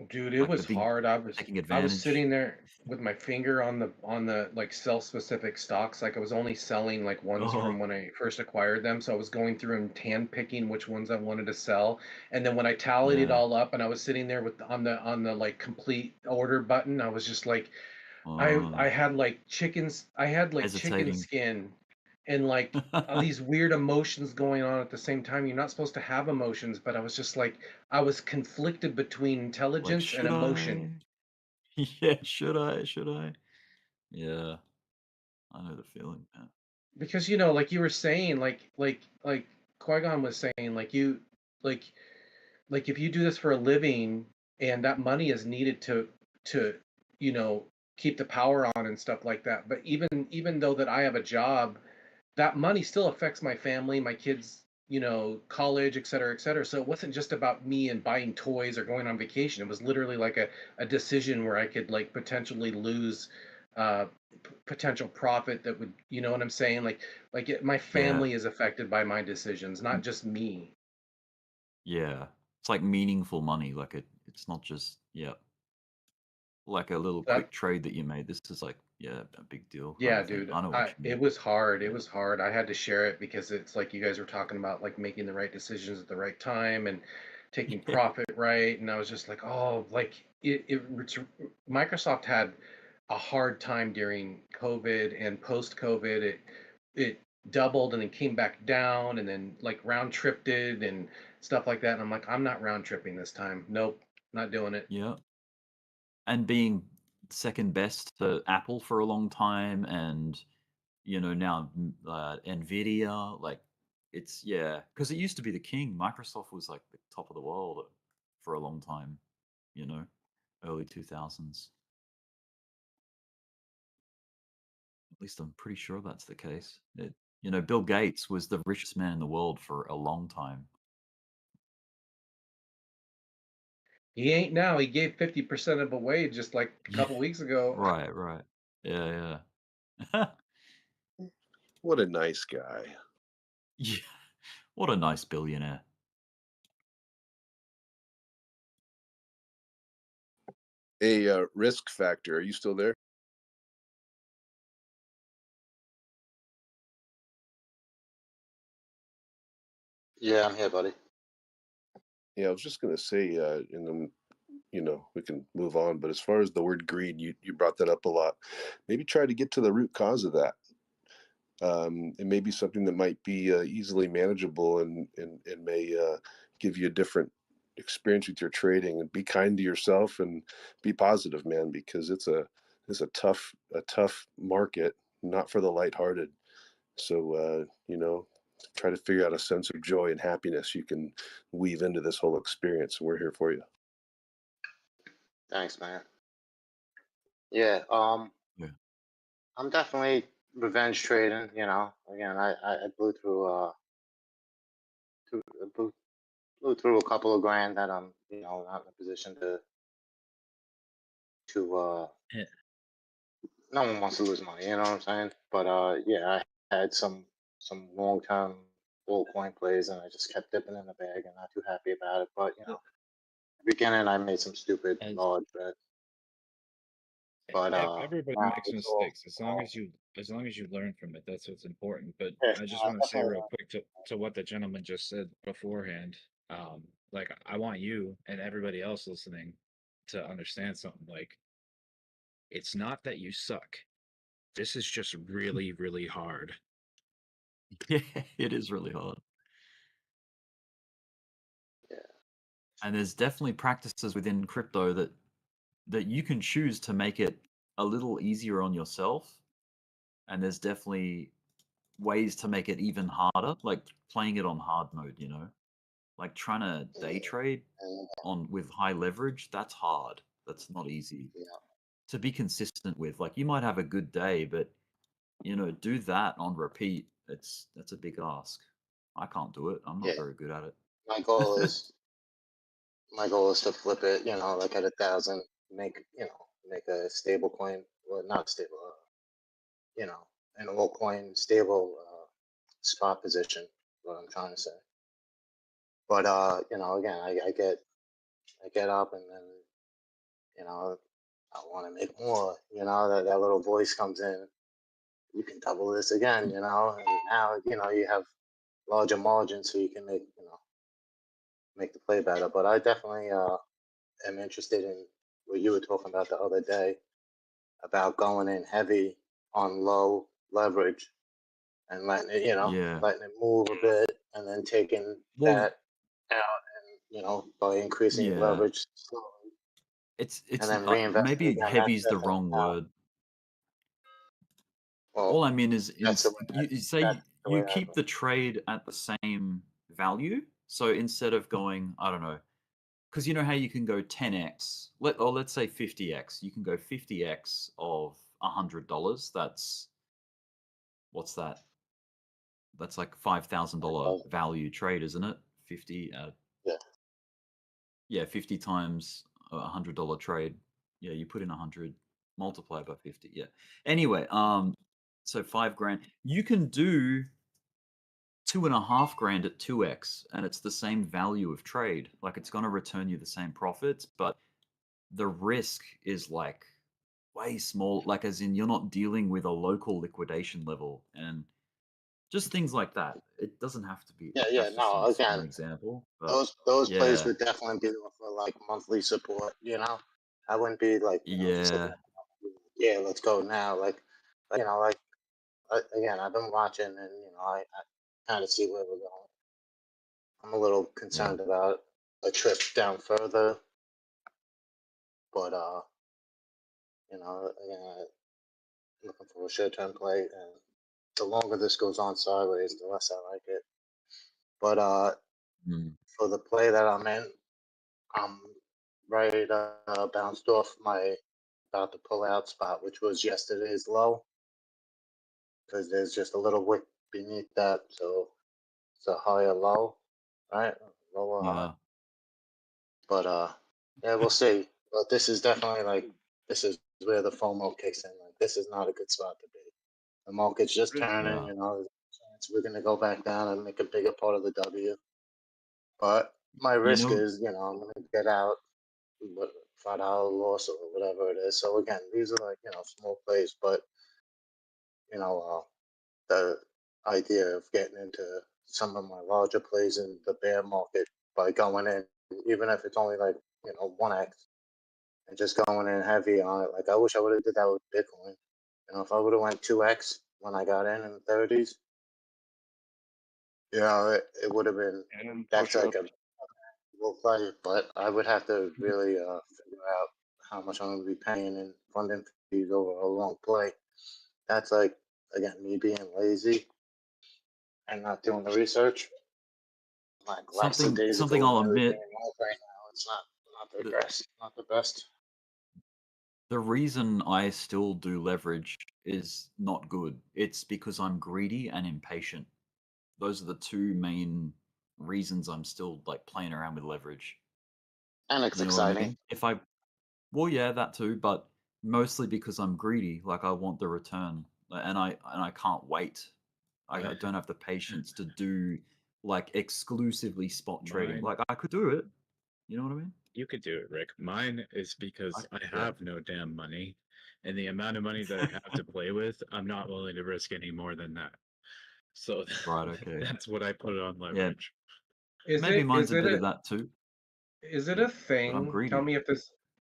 Dude, it Like the was big hard. taking I was advantage. sitting there with my finger on the like sell-specific stocks. Like I was only selling like ones from when I first acquired them. So I was going through and hand picking which ones I wanted to sell. And then when I tallied it Yeah. all up and I was sitting there with on the like complete order button, I was just like I had like chickens. I had like chicken Hesitating. skin and like all these weird emotions going on at the same time. You're not supposed to have emotions, but I was just like I was conflicted between Like, intelligence and should emotion. I? Yeah, should I? Should I? Yeah. I know the feeling, man. Because like you were saying, like Qui-Gon was saying, like like if you do this for a living and that money is needed to keep the power on and stuff like that. But even though that I have a job, that money still affects my family, my kids, college, et cetera, et cetera. So it wasn't just about me and buying toys or going on vacation. It was literally like a decision where I could like potentially lose potential profit that would, you know what I'm saying? My Yeah. family is affected by my decisions, not just me. Yeah. It's like meaningful money. Like it's not just, like a little That quick trade that you made. This is like, a big deal kind Yeah, of thing. dude. I know what you mean. It was hard. It Yeah. was hard. I had to share it because it's like you guys were talking about like making the right decisions at the right time and taking Yeah. profit right. And I was just like, oh, like Microsoft had a hard time during COVID and post COVID. It doubled and then came back down and then like round tripped it and stuff like that. And I'm like, I'm not round tripping this time. Nope, not doing it. Yeah. And being second best to Apple for a long time, and now Nvidia, like it's because it used to be the king. Microsoft was like the top of the world for a long time, early 2000s. least I'm pretty sure that's the case. You know, Bill Gates was the richest man in the world for a long time. He ain't now. He gave 50% of away just like a couple weeks ago. Right, right. Yeah, yeah. What a nice guy. Yeah. What a nice billionaire. A risk factor. Are you still there? Yeah, I'm here, buddy. Yeah, I was just gonna say, and then we can move on. But as far as the word greed, you brought that up a lot. Maybe try to get to the root cause of that. It may be something that might be easily manageable and may give you a different experience with your trading. And be kind to yourself and be positive, man, because it's a tough market, not for the lighthearted. So try to figure out a sense of joy and happiness you can weave into this whole experience. We're here for you. Thanks, man. Yeah, Yeah. I'm definitely revenge trading. Again, I blew through blew through a couple of grand that I'm not in a position to Yeah. no one wants to lose money, you know what I'm saying? But yeah, I had some long-term coin plays, and I just kept dipping in the bag and not too happy about it. But at the beginning, I made some stupid large bets. But Everybody now makes it's all, mistakes. As long as you learn from it, that's what's important. But yeah, I just I want to say definitely real quick to what the gentleman just said beforehand. Like I want you and everybody else listening to understand something. Like it's not that you suck. This is just really, really hard. Yeah, it is really hard. Yeah. And there's definitely practices within crypto that you can choose to make it a little easier on yourself. And there's definitely ways to make it even harder, like playing it on hard mode, like trying to day trade with high leverage. That's hard. That's not easy to be consistent with. Like you might have a good day, but do that on repeat. That's a big ask. I can't do it. I'm not very good at it. My goal is to flip it, like at 1,000, make a stable coin, well, not stable, an altcoin stable spot position. What I'm trying to say. But again, I get up and then I want to make more. That little voice comes in. You can double this again, and now you have larger margins, so you can make the play better. But I definitely am interested in what you were talking about the other day about going in heavy on low leverage and letting it Yeah. letting it move a bit and then taking Well, that out and by increasing your yeah. leverage slowly It's and then maybe reinvesting again. That's heavy's the definitely wrong word. well, All I mean is that's the way you say that's the way you I keep the trade at the same value. So instead of going, I don't know, because you know how you can go 10x, let's say 50x. You can go 50x of $100. That's what's that? That's like $5,000 value trade, isn't it? 50. Yeah. Yeah, 50 times a $100 trade. Yeah, you put in 100, multiply by 50. Yeah. Anyway, so 5 grand. You can do 2.5 grand at 2x, and it's the same value of trade. Like it's going to return you the same profits, but the risk is like way small. Like as in, you're not dealing with a local liquidation level and just things like that. It doesn't have to be. Yeah, That's just no, an again, example. But those plays yeah, would definitely be for like monthly support. I wouldn't be like just looking yeah, at yeah, let's go now. Like again, I've been watching and I kind of see where we're going. I'm a little yeah. concerned about a trip down further, but again, looking for a short-term play, and the longer this goes on sideways, the less I like it. But for the play that I'm in, I'm right bounced off my about to pull out spot, which was yesterday's low. because there's just a little wick beneath that, so it's a higher low, right? Lower high. Yeah. But yeah, we'll see. But this is definitely like this is where the FOMO kicks in. Like this is not a good spot to be. The market's just turning, Yeah. you know. We're gonna go back down and make a bigger part of the W. But my risk know, is, you know, I'm gonna get out with $5 loss or whatever it is. So again, these are like, you know, small plays, but you know, the idea of getting into some of my larger plays in the bear market by going in, even if it's only like, you know, 1x and just going in heavy on it. Like I wish I would have did that with Bitcoin. You know, if I would have went 2x when I got in the 30s, you know, it would have been, And that's push like up. a we'll play, but I would have to really figure out how much I'm going to be paying in funding fees over a long play. That's like, again, me being lazy and not doing the research. Like last 2 days something ago I'll and everything, admit. and right now it's not the The, best. Not the best. the reason I still do leverage is not good. It's because I'm greedy and impatient. Those are the two main reasons I'm still like playing around with leverage. And it's You know what I exciting. mean? Well, yeah, that too, but mostly because I'm greedy. Like I want the return, and I can't wait. I don't have the patience to do like exclusively spot trading. Mine, Like I could do it. You know what I mean? you could do it, Rick. Mine is because I Yeah. have no damn money, and the amount of money that I have to play with, I'm not willing to risk any more than that. So Right. Okay. that's what I put on Yeah. leverage. Maybe mine's a Is it bit a of that too. is it Yeah, a but I'm thing? greedy.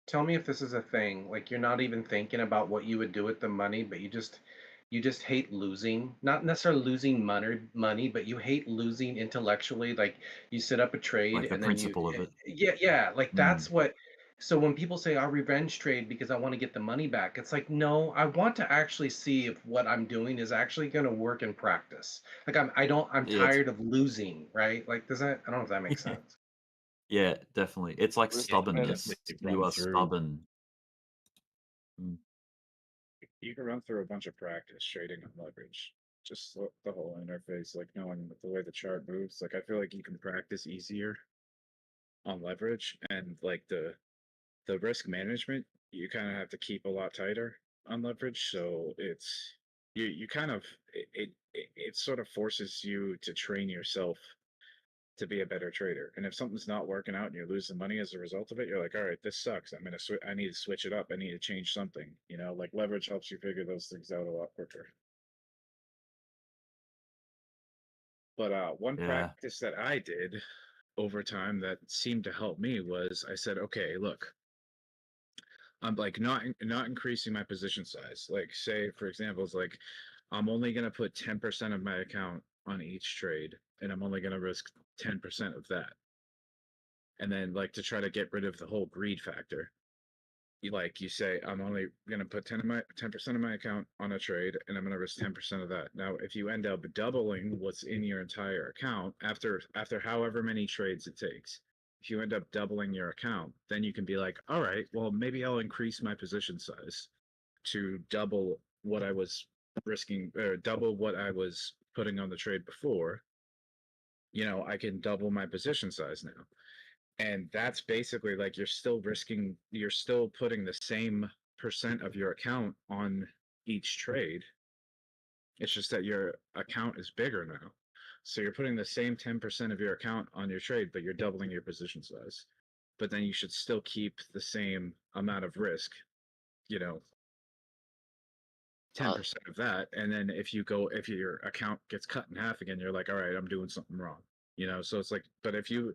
Tell me if this is a thing. Like you're not even thinking about what you would do with the money, but you just hate losing. Not necessarily losing money, but you hate losing intellectually. Like you set up a trade Like the and then you principle of it. yeah, like Mm. that's what so when people say I revenge trade because I want to get the money back, it's like no, I want to actually see if what I'm doing is actually going to work in practice. Like I'm Yeah, tired of losing, right? Like does that I don't know if that makes sense. Yeah, definitely. It's like It stubbornness. definitely You run are through. stubborn. Mm. You can run through a bunch of practice trading on leverage. Just the whole interface, like knowing the way the chart moves. Like I feel like you can practice easier on leverage, and like the risk management, you kind of have to keep a lot tighter on leverage. So it's you kind of it sort of forces you to train yourself to be a better trader. And if something's not working out and you're losing money as a result of it, you're like, all right, this sucks. I need to switch it up. I need to change something. You know, like leverage helps you figure those things out a lot quicker. But one Yeah. practice that I did over time that seemed to help me was I said, okay, look, I'm like not increasing my position size. Like say, for example, it's like I'm only gonna put 10% of my account on each trade, and I'm only gonna risk 10% of that. And then like to try to get rid of the whole greed factor, you say I'm only gonna put 10% of my account on a trade, and I'm gonna risk 10% of that. Now, if you end up doubling what's in your entire account after however many trades it takes, if you end up doubling your account, then you can be like, all right, well maybe I'll increase my position size to double what I was risking, or double what I was putting on the trade before. You know, I can double my position size now. And that's basically like you're still putting the same percent of your account on each trade. It's just that your account is bigger now. So you're putting the same 10% of your account on your trade, but you're doubling your position size. But then you should still keep the same amount of risk, you know, 10% of that. And then if your account gets cut in half again, you're like, all right, I'm doing something wrong. You know, so it's like, but if you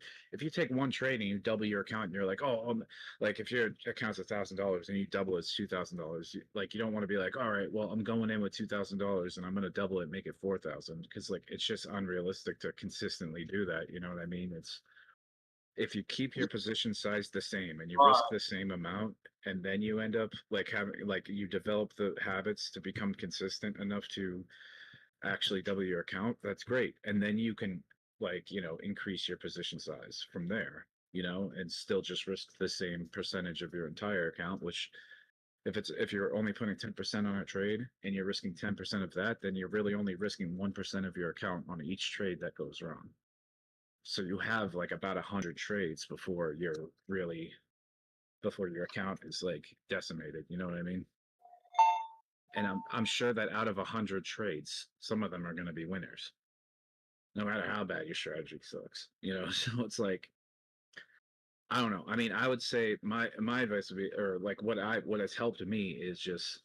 take one trade and you double your account and you're like, oh, like if your account's $1,000 and you double it's $2,000, like you don't want to be like, all right, well, I'm going in with $2,000 and I'm going to double it, make it 4,000, because like it's just unrealistic to consistently do that. You know what I mean? It's if you keep your position size the same and you risk the same amount, and then you end up like having like you develop the habits to become consistent enough to actually double your account, that's great. And then you can like, you know, increase your position size from there, you know, and still just risk the same percentage of your entire account, which if you're only putting 10% on a trade and you're risking 10% of that, then you're really only risking 1% of your account on each trade that goes wrong. So you have like about 100 trades before your account is like decimated. You know what I mean? And I'm sure that out of 100 trades, some of them are going to be winners, no matter how bad your strategy sucks. You know, so it's like, I don't know. I mean, I would say my advice would be, or like what has helped me is just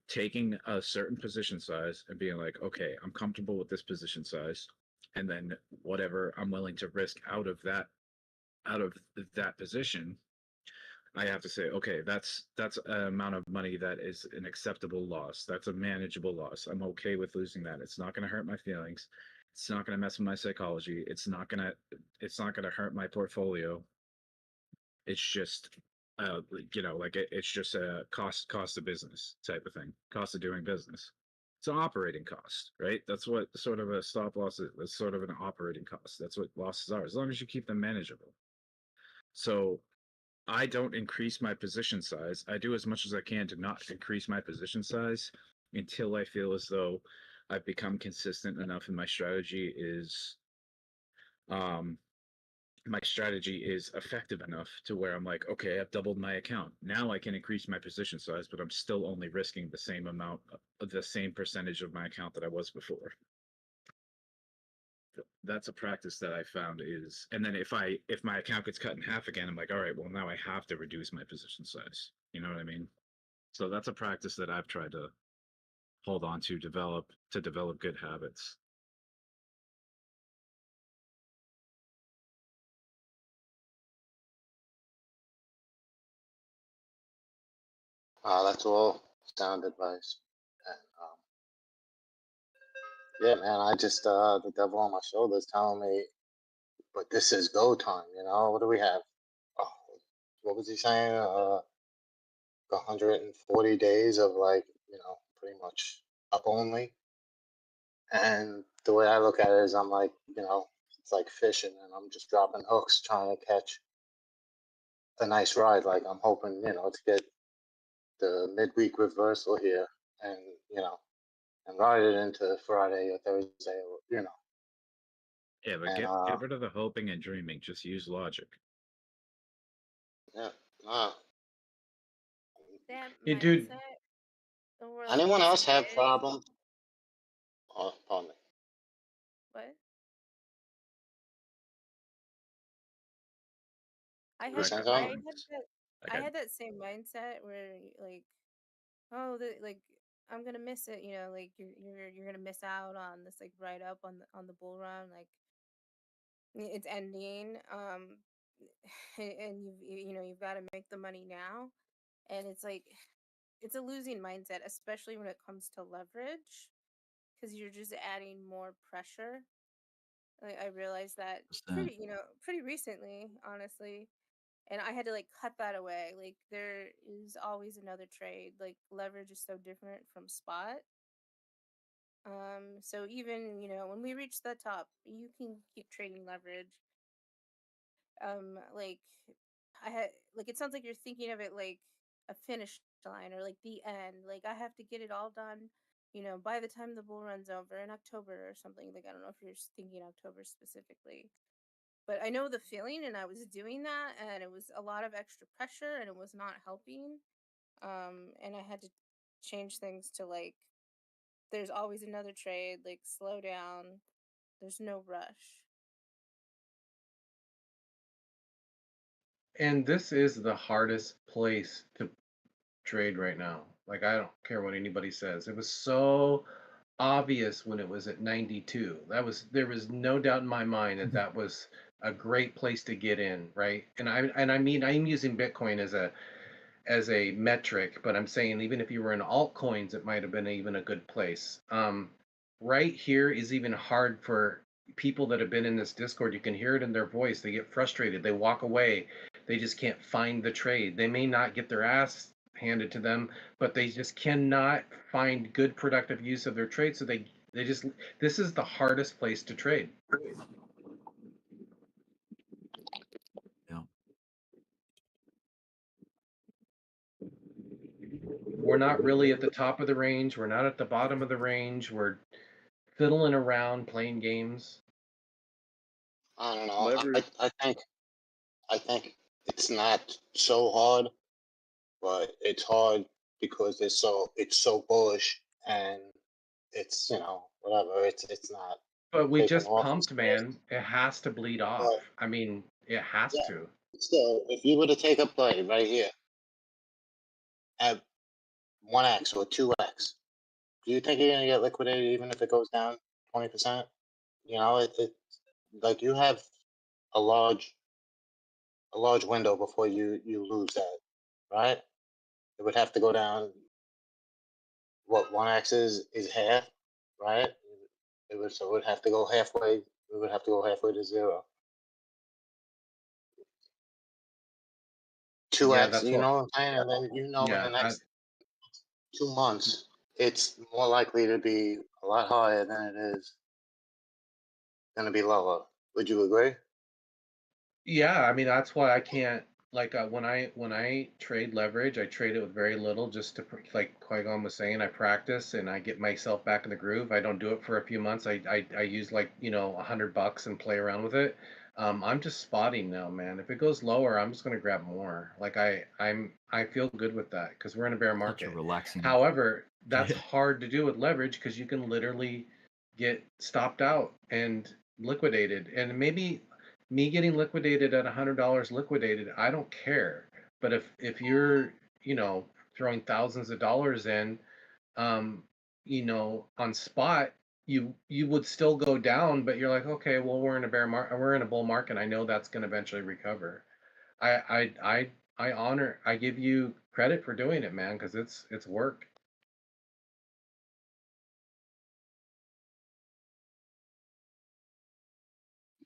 taking a certain position size and being like, okay, I'm comfortable with this position size, and then whatever I'm willing to risk out of that position, I have to say, okay, that's an amount of money that is an acceptable loss. That's a manageable loss. I'm okay with losing that. It's not going to hurt my feelings. It's not going to mess with my psychology. It's not going to hurt my portfolio. It's just it's just a cost of business type of thing. Cost of doing business. It's an operating cost, right? That's what sort of a stop loss is. It's sort of an operating cost. That's what losses are, as long as you keep them manageable. So I don't increase my position size. I do as much as I can to not increase my position size until I feel as though I've become consistent enough and my strategy is effective enough to where I'm like, okay, I've doubled my account. Now I can increase my position size, but I'm still only risking the same amount of the same percentage of my account that I was before. That's a practice that I found is, and then if my account gets cut in half again, I'm like, all right, well now I have to reduce my position size. You know what I mean? So that's a practice that I've tried to hold on to develop good habits. That's all sound advice. And, yeah, man, I just the devil on my shoulder is telling me, but this is go time. You know, what do we have? Oh, what was he saying? 140 days of like, pretty much up only. And the way I look at it is, I'm like, it's like fishing, and I'm just dropping hooks trying to catch a nice ride. Like I'm hoping, to get the midweek reversal here, and and ride it into Friday or Thursday, Yeah, but And get rid of the hoping and dreaming. Just use logic. yeah, That Hey, dude. mindset over like anyone else have DCA. problems? Oh, pardon me. What? I You had saying I something? had I had that same mindset where like, oh, like I'm gonna miss it, like you're gonna miss out on this like write up on the bull run, like it's ending, and you've got to make the money now, and it's like it's a losing mindset, especially when it comes to leverage, because you're just adding more pressure. Like, I realized that pretty recently, honestly. And I had to like cut that away. Like there is always another trade. Like leverage is so different from spot. So even, when we reach the top, you can keep trading leverage. Like I had like it sounds like you're thinking of it like a finish line or like the end. Like I have to get it all done, by the time the bull runs over in October or something. Like I don't know if you're thinking October specifically. But I know the feeling, and I was doing that, and it was a lot of extra pressure, and it was not helping. And I had to change things to like, there's always another trade, like slow down. There's no rush. And this is the hardest place to trade right now. Like I don't care what anybody says. It was so obvious when it was at 92. There was no doubt in my mind that was a great place to get in, right? And I mean I'm using Bitcoin as a metric, but I'm saying even if you were in altcoins, it might have been even a good place. Right here is even hard for people that have been in this Discord. You can hear it in their voice. They get frustrated. They walk away. They just can't find the trade. They may not get their ass handed to them, but they just cannot find good productive use of their trade. So this is the hardest place to trade. Yeah. we're not really at the top of the range. We're not at the bottom of the range. We're fiddling around playing games. I don't know. Leverage. I think it's not so hard, but it's hard because it's so bullish and it's whatever. It's not But we taking just off. pumped, man. It has to bleed off. But I mean, it has yeah, to. so if you were to take a play right here at 1x or 2x, do you think you're gonna get liquidated even if it goes down 20%? It like you have a large window before you lose that, right? It would have to go down. What 1x is half, right? It would have to go halfway. We would have to go halfway to 0. Yeah, 2x, that's you what. know what I'm saying? And then in Yeah, the next 2 months, it's more likely to be a lot higher than it is going to be lower. Would you agree? yeah. I mean, that's why I can't when I trade leverage, I trade it with very little, just to like Qui-Gon was saying. I practice and I get myself back in the groove. I don't do it for a few months. I use $100 and play around with it. I'm just spotting now, man. If it goes lower, I'm just gonna grab more. Like I feel good with that because we're in a bear Such a market. relaxing. However, that's Yeah. hard to do with leverage because you can literally get stopped out and liquidated. And maybe me getting liquidated at $100 liquidated, I don't care. But if you're throwing thousands of dollars in, um, on spot, you would still go down, but you're like, okay, well, we're in a we're in a bull market. I know that's going to eventually recover. I give you credit for doing it, man, because it's work.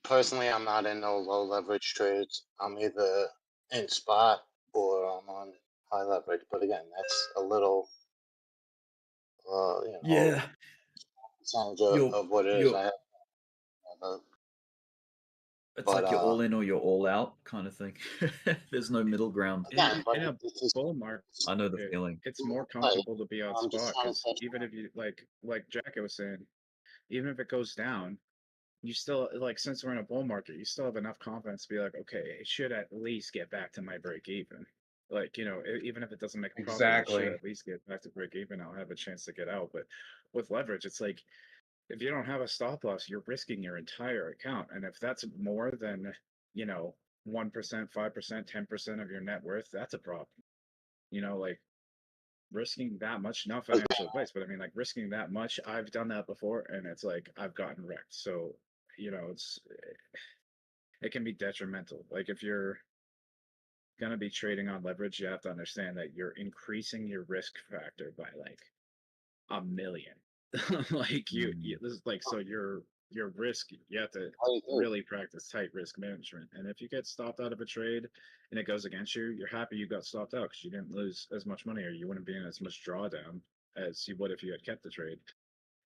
Personally, I'm not in no low leverage trades. I'm either in spot or I'm on high leverage. But again, that's a little, Yeah. percentage You're of what it is. you're I have, it's but like you're all in or you're all out kind of thing. There's no middle ground. again, but In a it's just bull market, I know the feeling. it's more right. comfortable to be on I'm just spot trying to because touch even on. if you like Jacket was saying, even if it goes down, you still since we're in a bull market, you still have enough confidence to be like, okay, it should at least get back to my break even. Even if it doesn't make a profit, it should Exactly. at least get back to break even. I'll have a chance to get out. But with leverage, it's like if you don't have a stop loss, you're risking your entire account. And if that's more than 1%, 5%, 10% of your net worth, that's a problem. Like risking that much, not financial advice, but I mean, like risking that much, I've done that before, and it's like I've gotten wrecked. So, it can be detrimental. Like if you're gonna be trading on leverage, you have to understand that you're increasing your risk factor by like a million. Like this is like so your risk, you have to really practice tight risk management. And if you get stopped out of a trade and it goes against you, you're happy you got stopped out because you didn't lose as much money or you wouldn't be in as much drawdown as you would if you had kept the trade.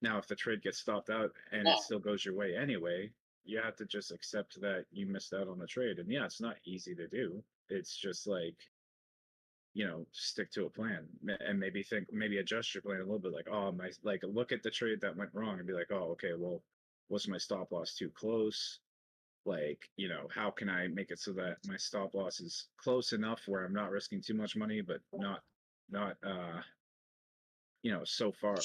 Now, if the trade gets stopped out and it still goes your way anyway, you have to just accept that you missed out on the trade. And yeah, it's not easy to do. It's just like, stick to a plan and maybe adjust your plan a little bit. Like, oh, look at the trade that went wrong and be like, oh, okay, well, was my stop loss too close? Like, how can I make it so that my stop loss is close enough where I'm not risking too much money, but not, so far,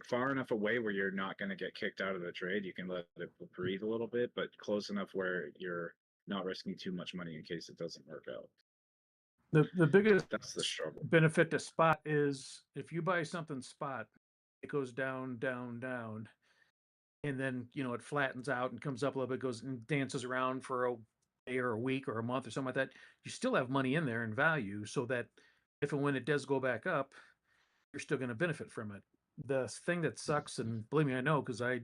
far enough away where you're not going to get kicked out of the trade. You can let it breathe a little bit, but close enough where you're not risking too much money in case it doesn't work out. The biggest That's the struggle. benefit to spot is if you buy something spot, it goes down, down, down, and then it flattens out and comes up a little bit, goes and dances around for a day or a week or a month or something like that. You still have money in there in value, so that if and when it does go back up, you're still going to benefit from it. The thing that sucks, and believe me, I know because I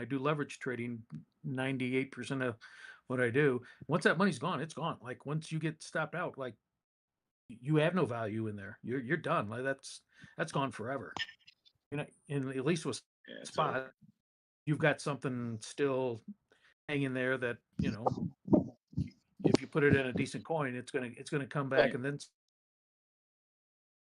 do leverage trading 98% of what I do. Once that money's gone, it's gone. Like once you get stopped out, like you have no value in there. You're done. Like that's gone forever. And at least with spot, you've got something still hanging there that if you put it in a decent coin, it's gonna come back and then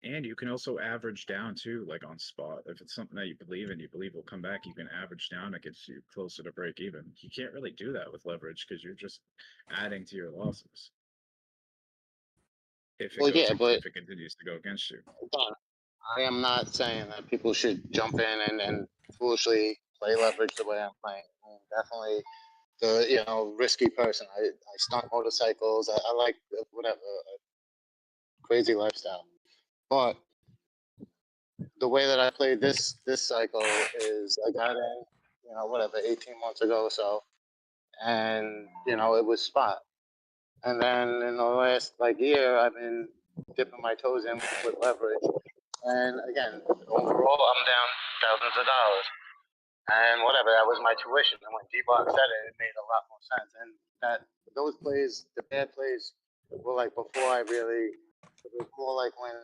And you can also average down too, like on spot. If it's something that you believe will come back, you can average down. It gets you closer to break even. You can't really do that with leverage because you're just adding to your losses. If Well, yeah, but if it continues to go against you. again, I am not saying that people should jump in and foolishly play leverage the way I'm playing. I'm definitely the risky person. I stunt motorcycles. I like whatever crazy lifestyle. But the way that I played this cycle is I got in, 18 months ago or so, and it was spot. And then in the last year, I've been dipping my toes in with leverage. And again, overall, I'm down thousands of dollars. And whatever, that was my tuition. And when Dbloc said it, it made a lot more sense. And those plays, the bad plays, were before I really. It was more like when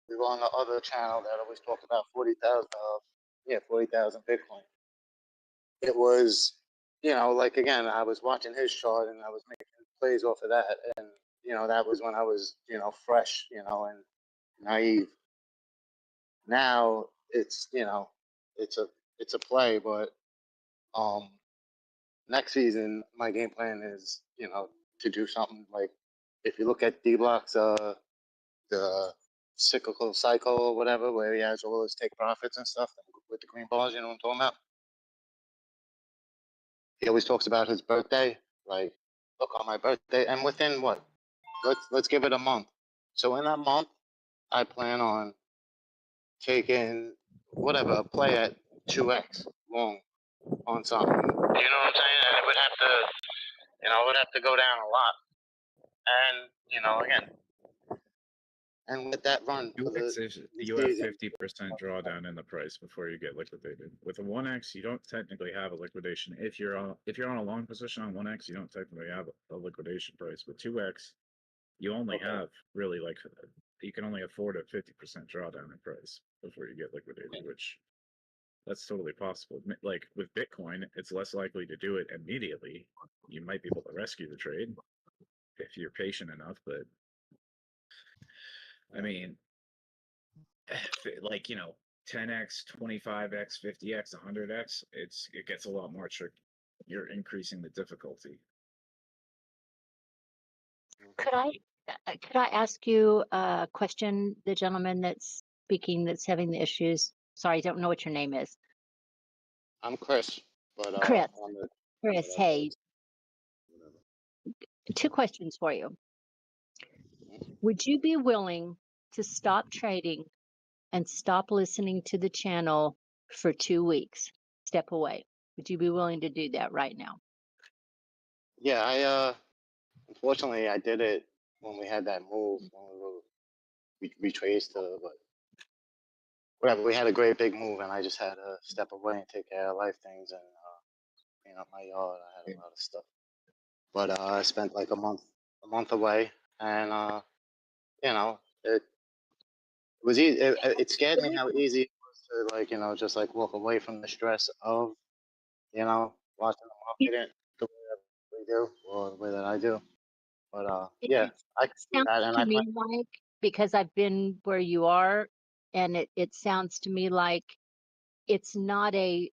we were on the other channel that always talked about 40,000 Bitcoin. It was, again, I was watching his chart and I was making plays off of that, and that was when I was fresh, and naive. Now it's it's a play, but next season my game plan is to do something like, if you look at Dbloc's the cyclical cycle or whatever, where he has all his take profits and stuff with the green bars, you know what I'm talking about? He always talks about his birthday, look, on my birthday, and within what? Let's give it a month. So in that month, I plan on taking whatever a play at 2x long on something. You know what I'm saying? And it would have to go down a lot. And again, and with that run for You have 50% drawdown in the price before you get liquidated. With a 1x, you don't technically have a liquidation. If you're on a long position on 1x, you don't technically have a liquidation price. With 2x, you only have really you can only afford a 50% drawdown in price before you get liquidated, which that's totally possible. Like with Bitcoin, it's less likely to do it immediately. You might be able to rescue the trade if you're patient enough, but I mean, 10x, 25x, 50x, 100x, it gets a lot more tricky. You're increasing the difficulty. Could I ask you a question? The gentleman that's speaking, that's having the issues. Sorry, I don't know what your name is. I'm Chris, but Chris. on the Chris, hey. Two questions for you. Would you be willing to stop trading and stop listening to the channel for 2 weeks? Step away. Would you be willing to do that right now? Yeah, I unfortunately I did it when we had that move when we retraced but whatever, we had a great big move and I just had to step away and take care of life things and clean up my yard. I had a lot of stuff, but I spent a month away, and it was easy. It scared me how easy it was to just walk away from the stress of watching the market the way that we do or the way that I do. But yeah, I can see Sounds that, and to I me like, because I've been where you are, and it sounds to me like it's not a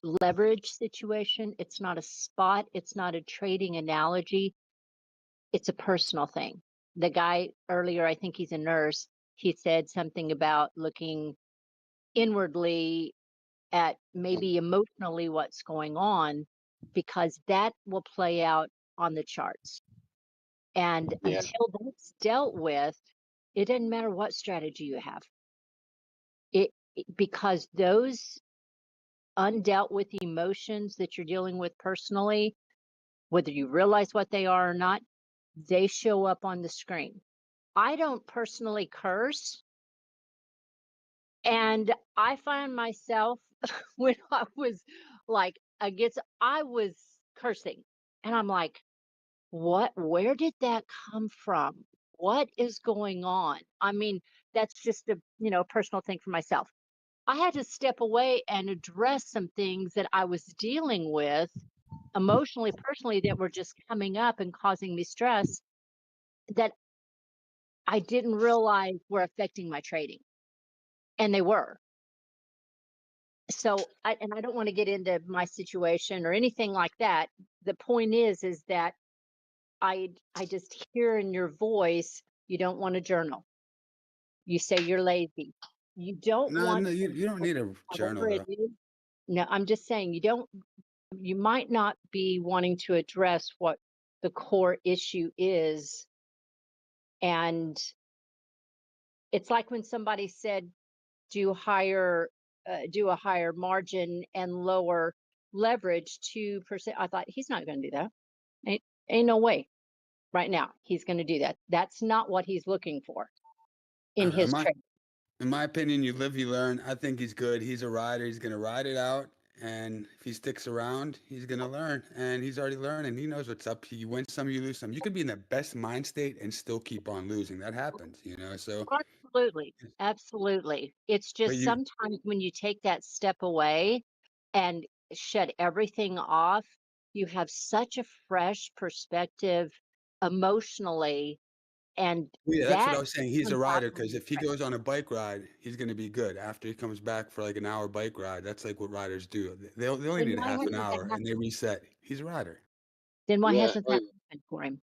leverage situation. It's not a spot. It's not a trading analogy. It's a personal thing. The guy earlier, I think he's a nurse, he said something about looking inwardly at maybe emotionally what's going on, because that will play out on the charts. And Yeah. until that's dealt with, it doesn't matter what strategy you have. Because those undealt with emotions that you're dealing with personally, whether you realize what they are or not, they show up on the screen. I don't personally curse. And I find myself when I was I was cursing. And I'm like, where did that come from? What is going on? I mean, that's just a personal thing for myself. I had to step away and address some things that I was dealing with emotionally, personally, that were just coming up and causing me stress, that I didn't realize were affecting my trading, and they were. So I don't want to get into my situation or anything like that. The point is that I just hear in your voice you don't want to journal. You say you're lazy. You don't No, want no, to, you don't need a journal whatever it though. is. No, I'm just saying you might not be wanting to address what the core issue is. And it's like when somebody said, do a higher margin and lower leverage 2%. I thought he's not going to do that. Ain't no way right now he's going to do that. That's not what he's looking for in his trade. In my opinion, you live, you learn. I think he's good. He's a rider. He's going to ride it out. And if he sticks around, he's going to learn. And he's already learning. He knows what's up. You win some, you lose some. You could be in the best mind state and still keep on losing. That happens, you know. So, Absolutely. It's but just sometimes when you take that step away and shut everything off, you have such a fresh perspective emotionally, and yeah, that's what I that was saying. He's a comes out rider on because the if he trade. goes on a bike ride, he's going to be good. After he comes back for like an hour bike ride, that's like what riders do. They only Then need why half an hasn't that hour and happened? they reset. He's a rider. Then why Yeah, hasn't that happened for him?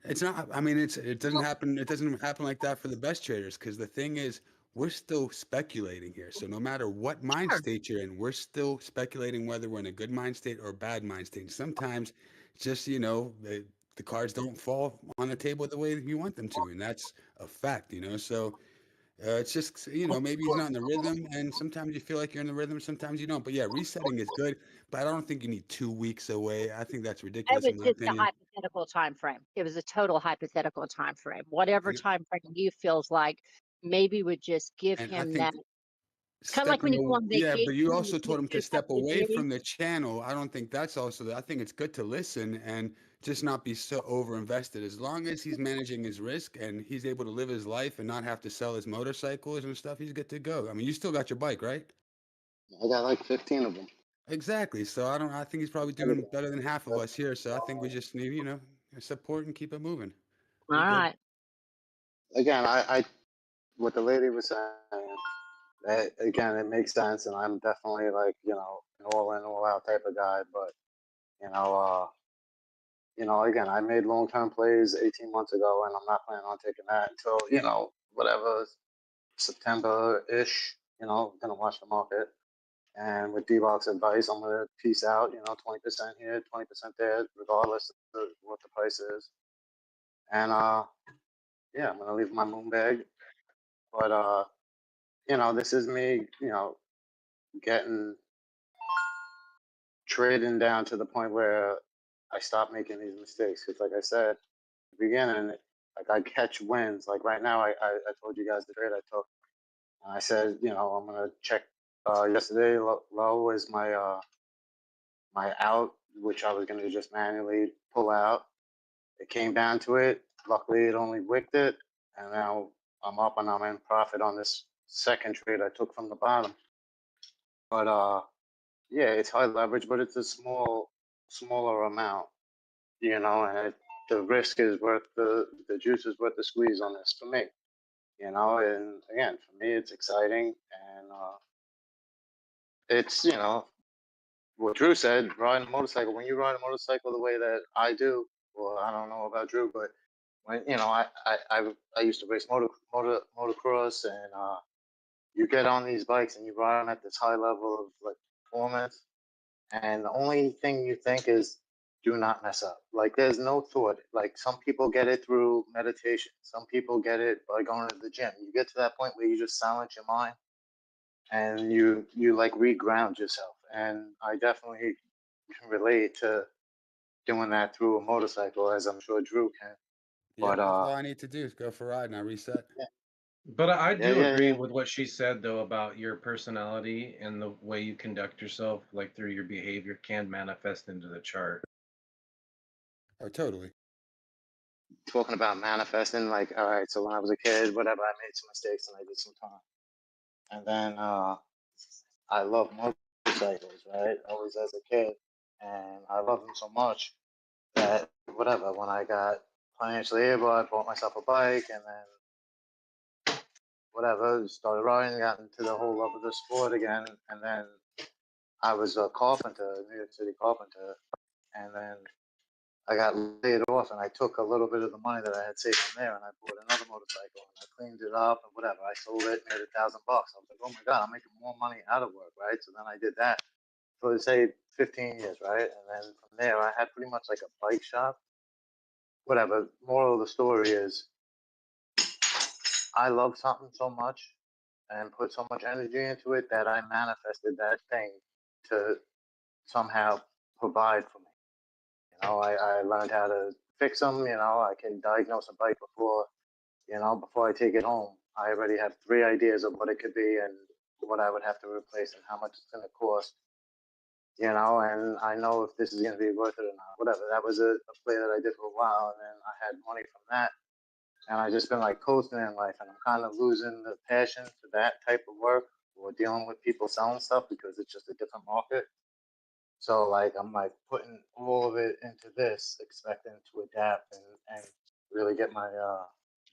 It's not. I mean, it doesn't happen. It doesn't happen like that for the best traders because the thing is, we're still speculating here. So no matter what mind state you're in, we're still speculating whether we're in a good mind state or a bad mind state. And sometimes, just the cards don't fall on the table the way you want them to, and that's a fact. So it's just maybe he's not in the rhythm, and sometimes you feel like you're in the rhythm, sometimes you don't. But yeah, resetting is good, but I don't think you need 2 weeks away. I think that's It ridiculous was in my just a opinion. hypothetical time frame. It was a total hypothetical time frame. Whatever time frame you feels like maybe would just give And I him think that. It's kind of like when you go on yeah, vacation but you and you also told take him to a step couple of away days. from the channel. I don't think that's also, I think it's good to listen and just not be so over invested. As long as he's managing his risk and he's able to live his life and not have to sell his motorcycles and stuff, he's good to go. I mean, you still got your bike, right? I got like 15 of them. Exactly. So I think he's probably doing better than half of us here. So I think we just need, support and keep it moving. All right. Again, I what the lady was saying, that again, it makes sense, and I'm definitely like, an all in, all out type of guy. But again, I made long term plays 18 months ago, and I'm not planning on taking that until whatever September ish. Gonna watch the market. And with Dbloc's advice, I'm gonna piece out, 20% here, 20% there, regardless of what the price is. And yeah, I'm gonna leave my moon bag. But this is me, getting trading down to the point where I stop making these mistakes. Because like I said, at the beginning, like I catch wins. Like right now, I told you guys the trade I took. And I said, I'm gonna check yesterday low is my out, which I was gonna just manually pull out. It came down to it. Luckily, it only wicked it, and now I'm up and I'm in profit on this second trade I took from the bottom. But yeah, it's high leverage, but it's a smaller amount, and the risk is worth the juice is worth the squeeze on this for me, and again, for me, it's exciting, and it's, what Drew said, riding a motorcycle. When you ride a motorcycle the way that I do, well, I don't know about Drew, but when, I used to race motocross, and you get on these bikes and you ride them at this high level of like performance, and the only thing you think is do not mess up. Like there's no thought. Like some people get it through meditation, some people get it by going to the gym. You get to that point where you just silence your mind and you like reground yourself. And I definitely can relate to doing that through a motorcycle, as I'm sure Drew can. Yeah, But that's all I need to do is go for a ride and I reset. But I Yeah, do yeah, agree yeah. with what she said though about your personality and the way you conduct yourself, like through your behavior, can manifest into the chart. Oh, totally. Talking about manifesting, like, all right, so when I was a kid, whatever, I made some mistakes and I did some time. And then I love motorcycles, right? Always as a kid. And I love them so much that whatever, when I got financially able, I bought myself a bike, and then whatever, started riding, got into the whole love of the sport again, and then I was a carpenter, New York City carpenter, and then I got laid off, and I took a little bit of the money that I had saved from there, and I bought another motorcycle, and I cleaned it up and whatever. I sold it, made $1,000. I was like, oh my god, I'm making more money out of work, right? So then I did that for say 15 years, right? And then from there, I had pretty much like a bike shop, whatever. Moral of the story is, I love something so much and put so much energy into it that I manifested that thing to somehow provide for me. You know, I learned how to fix them. You know, I can diagnose a bike before I take it home. I already have 3 ideas of what it could be and what I would have to replace and how much it's going to cost. You know, and I know if this is going to be worth it or not. Whatever. That was a play that I did for a while, and then I had money from that. And I just been like coasting in life, and I'm kind of losing the passion for that type of work or dealing with people selling stuff because it's just a different market. So like I'm like putting all of it into this, expecting to adapt and really get my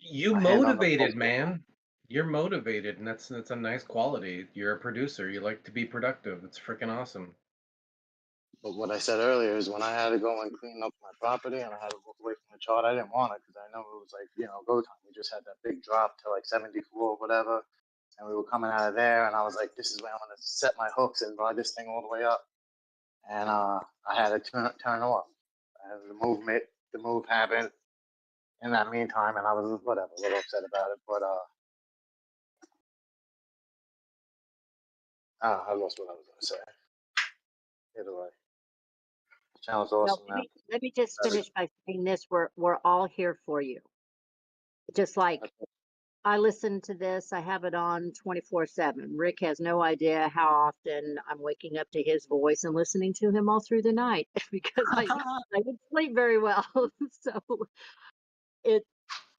You my hand on the motivated, pulse. man. You're motivated, and that's a nice quality. You're a producer. You like to be productive. It's freaking awesome. But what I said earlier is when I had to go and clean up my property and I had to walk away from the chart, I didn't want it because I know it was like, go time. We just had that big drop to like 74 or whatever. And we were coming out of there and I was like, this is where I'm going to set my hooks and ride this thing all the way up. And I had to turn off. And the move happened in that meantime. And I was a little upset about it. But I lost what I was going to say. Either way. Channel's Well, awesome, man. let me just finish by saying this: we're all here for you. Just like I listen to this, I have it on 24/7. Rick has no idea how often I'm waking up to his voice and listening to him all through the night because I didn't sleep very well. So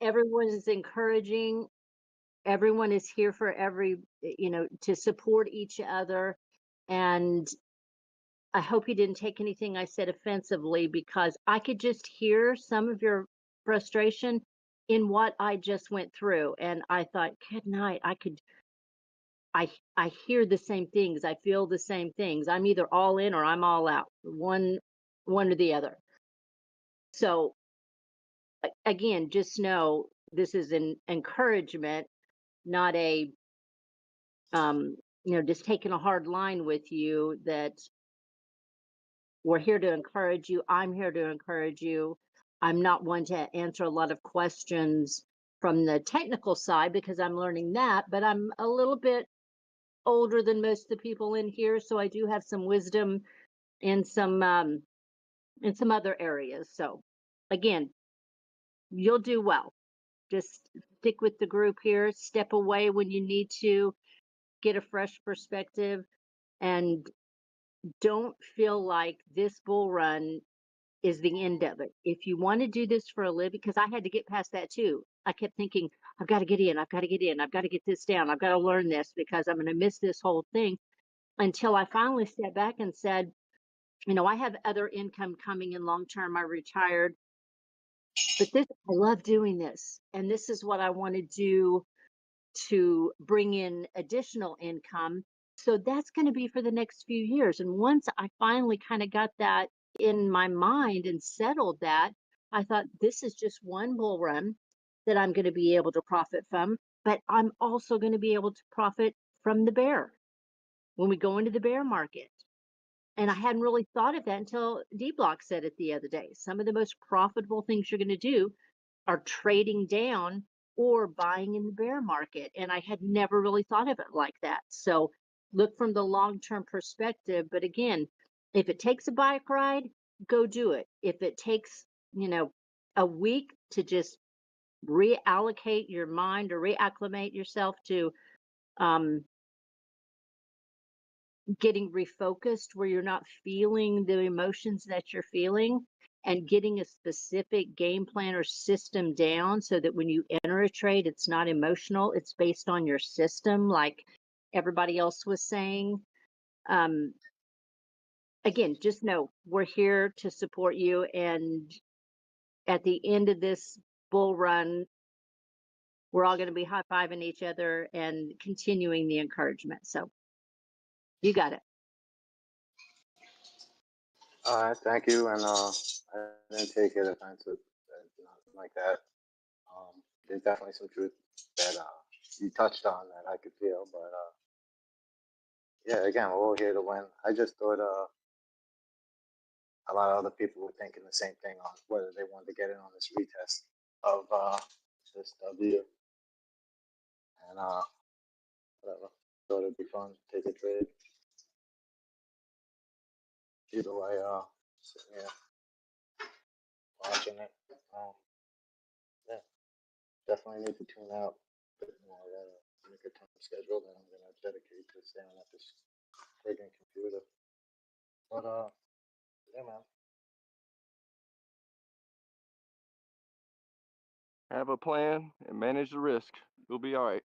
everyone is encouraging. Everyone is here for to support each other, and I hope you didn't take anything I said offensively because I could just hear some of your frustration in what I just went through. And I thought, good night. I hear the same things. I feel the same things. I'm either all in or I'm all out, one or the other. So again, just know this is an encouragement, not a, just taking a hard line with you that we're here to encourage you. I'm here to encourage you. I'm not one to answer a lot of questions from the technical side because I'm learning that, but I'm a little bit older than most of the people in here, so I do have some wisdom in some other areas. So again, you'll do well. Just stick with the group here, step away when you need to, get a fresh perspective, and don't feel like this bull run is the end of it. If you want to do this for a living, because I had to get past that too. I kept thinking, I've got to get in, I've got to get in, I've got to get this down, I've got to learn this because I'm going to miss this whole thing, until I finally stepped back and said, I have other income coming in long term. I retired, but I love doing this. And this is what I want to do to bring in additional income. So that's going to be for the next few years. And once I finally kind of got that in my mind and settled that, I thought this is just one bull run that I'm going to be able to profit from, but I'm also going to be able to profit from the bear when we go into the bear market. And I hadn't really thought of that until Dbloc said it the other day. Some of the most profitable things you're going to do are trading down or buying in the bear market. And I had never really thought of it like that. So look from the long-term perspective. But again, if it takes a bike ride, go do it. If it takes, a week to just reallocate your mind or reacclimate yourself to getting refocused where you're not feeling the emotions that you're feeling, and getting a specific game plan or system down so that when you enter a trade, it's not emotional, it's based on your system, like everybody else was saying. Again, just know we're here to support you. And at the end of this bull run, we're all going to be high-fiving each other and continuing the encouragement. So you got it. All right, thank you. And I didn't take it offensive, nothing like that. There's definitely some truth that you touched on that I could feel, but yeah, again, we're all here to win. I just thought a lot of other people were thinking the same thing on whether they wanted to get in on this retest of this W, and whatever. Thought it'd be fun, take a trade. Either way, sitting here watching it. Yeah, definitely need to tune out a bit more. Make a time schedule that I'm gonna dedicate to staying at this friggin' computer. But yeah, man. Have a plan and manage the risk. You'll be all right.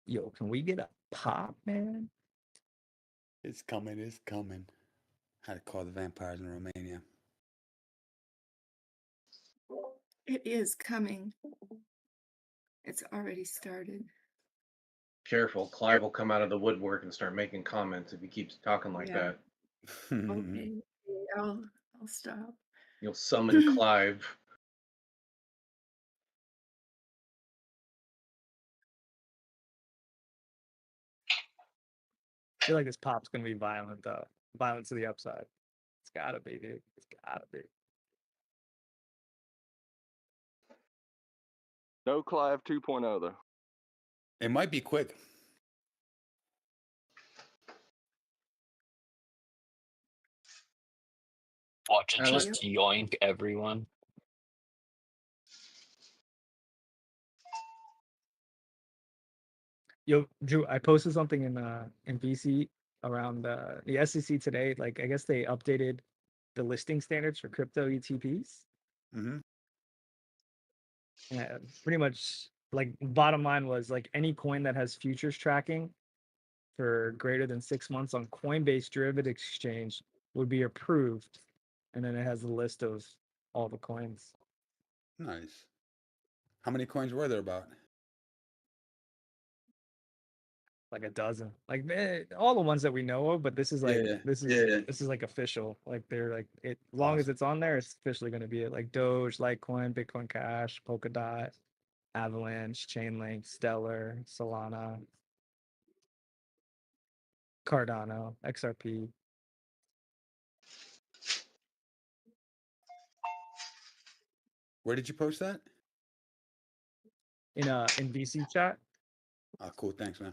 Yo, can we get a pop, man? It's coming. It's coming. Had to call the vampires in Romania. It is coming. It's already started. Careful, Clive will come out of the woodwork and start making comments if he keeps talking like Yeah. that. Okay, I'll stop. You'll summon Clive. I feel like this pop's gonna be violent though. Violent to the upside. It's gotta be, dude. It's gotta be. No Clive 2.0 though. It might be quick. Watch it I like- just yoink everyone. Yo, Drew, I posted something in VC around the SEC today. Like, I guess they updated the listing standards for crypto ETPs. Mm-hmm. And pretty much, like, bottom line was like any coin that has futures tracking for greater than 6 months on Coinbase Derivative Exchange would be approved. And then it has a list of all the coins. Nice. How many coins were there about? Like a dozen, like all the ones that we know of, but this is like Yeah. this is like official. Like they're like it. As long as it's on there, it's officially going to be it. Like Doge, Litecoin, Bitcoin Cash, Polkadot, Avalanche, Chainlink, Stellar, Solana, Cardano, XRP. Where did you post that? In VC chat. Oh, cool. Thanks, man.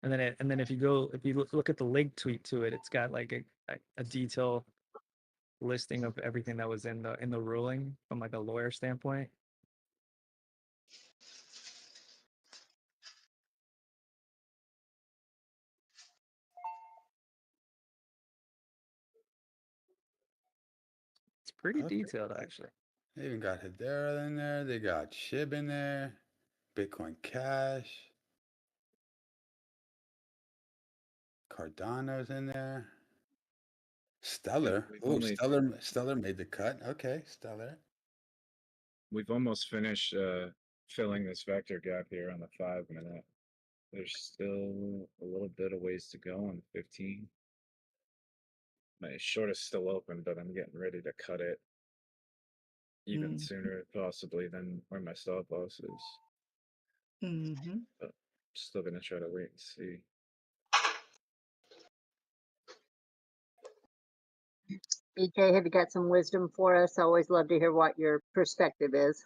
And then if you look at the link tweet to it, it's got like a detailed listing of everything that was in the ruling from like a lawyer standpoint. It's pretty detailed, actually. They even got Hedera in there. They got SHIB in there. Bitcoin Cash. Cardano's in there. Stellar. we've Oh, only- Stellar made the cut. Okay, Stellar. We've almost finished filling this vector gap here on the 5-minute. There's still a little bit of ways to go on the 15. My short is still open, but I'm getting ready to cut it even sooner, possibly, than where my stop loss is. Mm-hmm. But still gonna try to wait and see. BJ, have you got some wisdom for us? I always love to hear what your perspective is.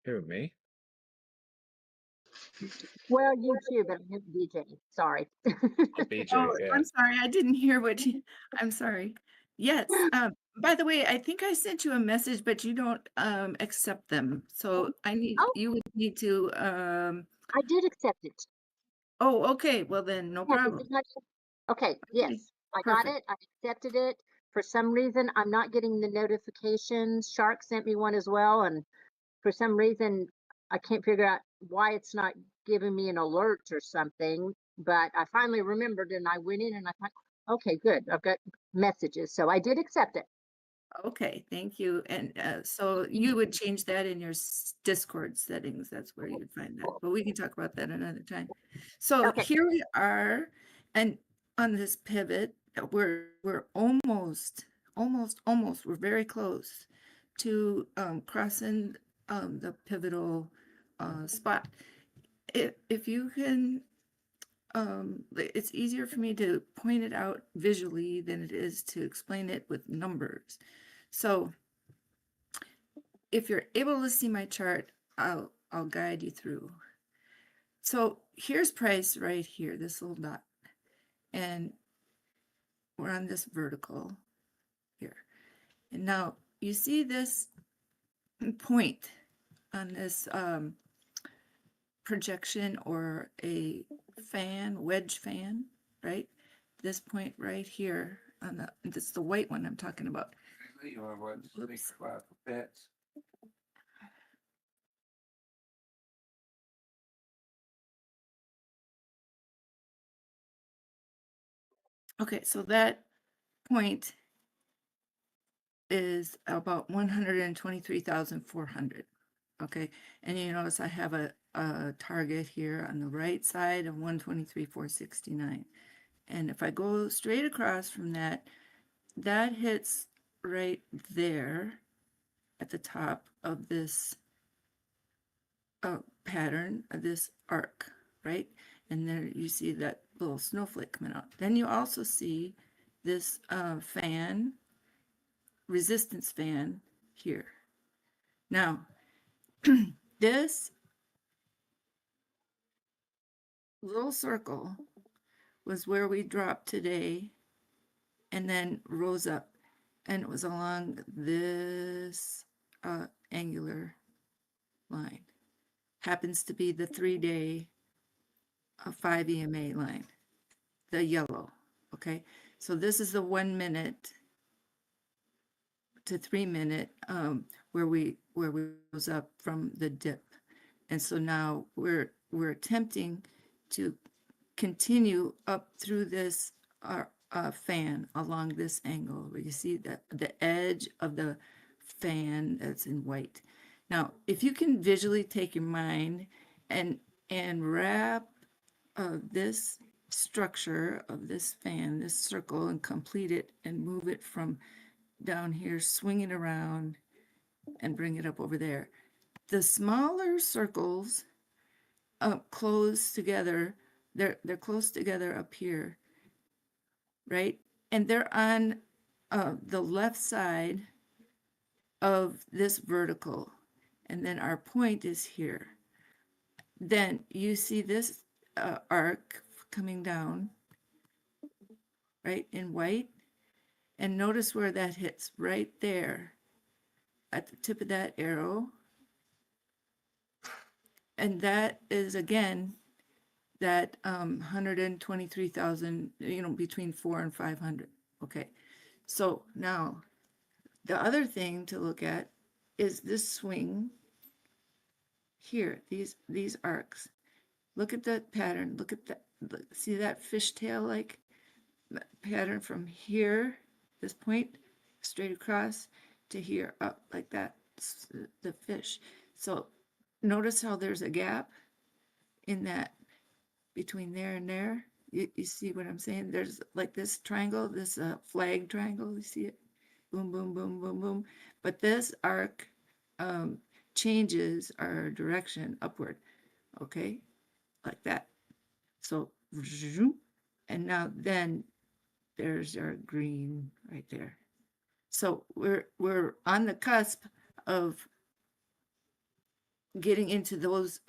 Who, me? Well, you too, but I meant BJ. Sorry. Oh, BJ, Oh, yeah. I'm sorry. I didn't hear what you. I'm sorry. Yes. By the way, I think I sent you a message, but you don't accept them. So I need Oh, you would need to. I did accept it. Oh, okay. Well then, no Yeah, did problem. you not? Okay, Okay, yes, I got perfect. it. I accepted it. For some reason, I'm not getting the notifications. Shark sent me one as well, and for some reason, I can't figure out why it's not giving me an alert or something. But I finally remembered, and I went in and I thought, okay, good. I've got messages, so I did accept it. Okay, thank you. And so you would change that in your Discord settings. That's where you would find that. But we can talk about that another time. So Okay. here we are, and on this pivot, we're almost, we're very close to crossing the pivotal spot. If you can, it's easier for me to point it out visually than it is to explain it with numbers. So if you're able to see my chart, I'll guide you through. So here's price right here, this little dot. And we're on this vertical here. And now you see this point on this projection or a fan, wedge fan, right? This point right here on the, this is the white one I'm talking about. Oops. Okay, so that point is about 123,400. Okay, and you notice I have a target here on the right side of 123,469. And if I go straight across from that, that hits right there at the top of this pattern of this arc, right? And there you see that little snowflake coming out. Then you also see this fan, resistance fan here. Now, this little circle was where we dropped today and then rose up, and it was along this angular line. Happens to be the 3-day 5 EMA line, the yellow. Okay, so this is the 1 minute to 3 minute where we rose up from the dip, and so now we're attempting to continue up through this fan along this angle where you see that the edge of the fan that's in white. Now, if you can visually take your mind and wrap this structure of this fan, this circle, and complete it and move it from down here, swing it around and bring it up over there. The smaller circles close together. They're close together up here, right? And they're on the left side of this vertical. And then our point is here. Then you see this arc coming down, right, in white. And notice where that hits, right there at the tip of that arrow. And that is, again, that 123,000, between 400 and 500. Okay, so now the other thing to look at is this swing here, these arcs. Look at that pattern. Look at that. See that fishtail like pattern from here, this point, straight across to here, up like that, the fish. So notice how there's a gap in that between there and there. You see what I'm saying? There's like this triangle, this flag triangle. You see it? Boom, boom, boom, boom, boom. But this arc changes our direction upward. okay, like that. So, and now then there's our green right there. So we're on the cusp of getting into those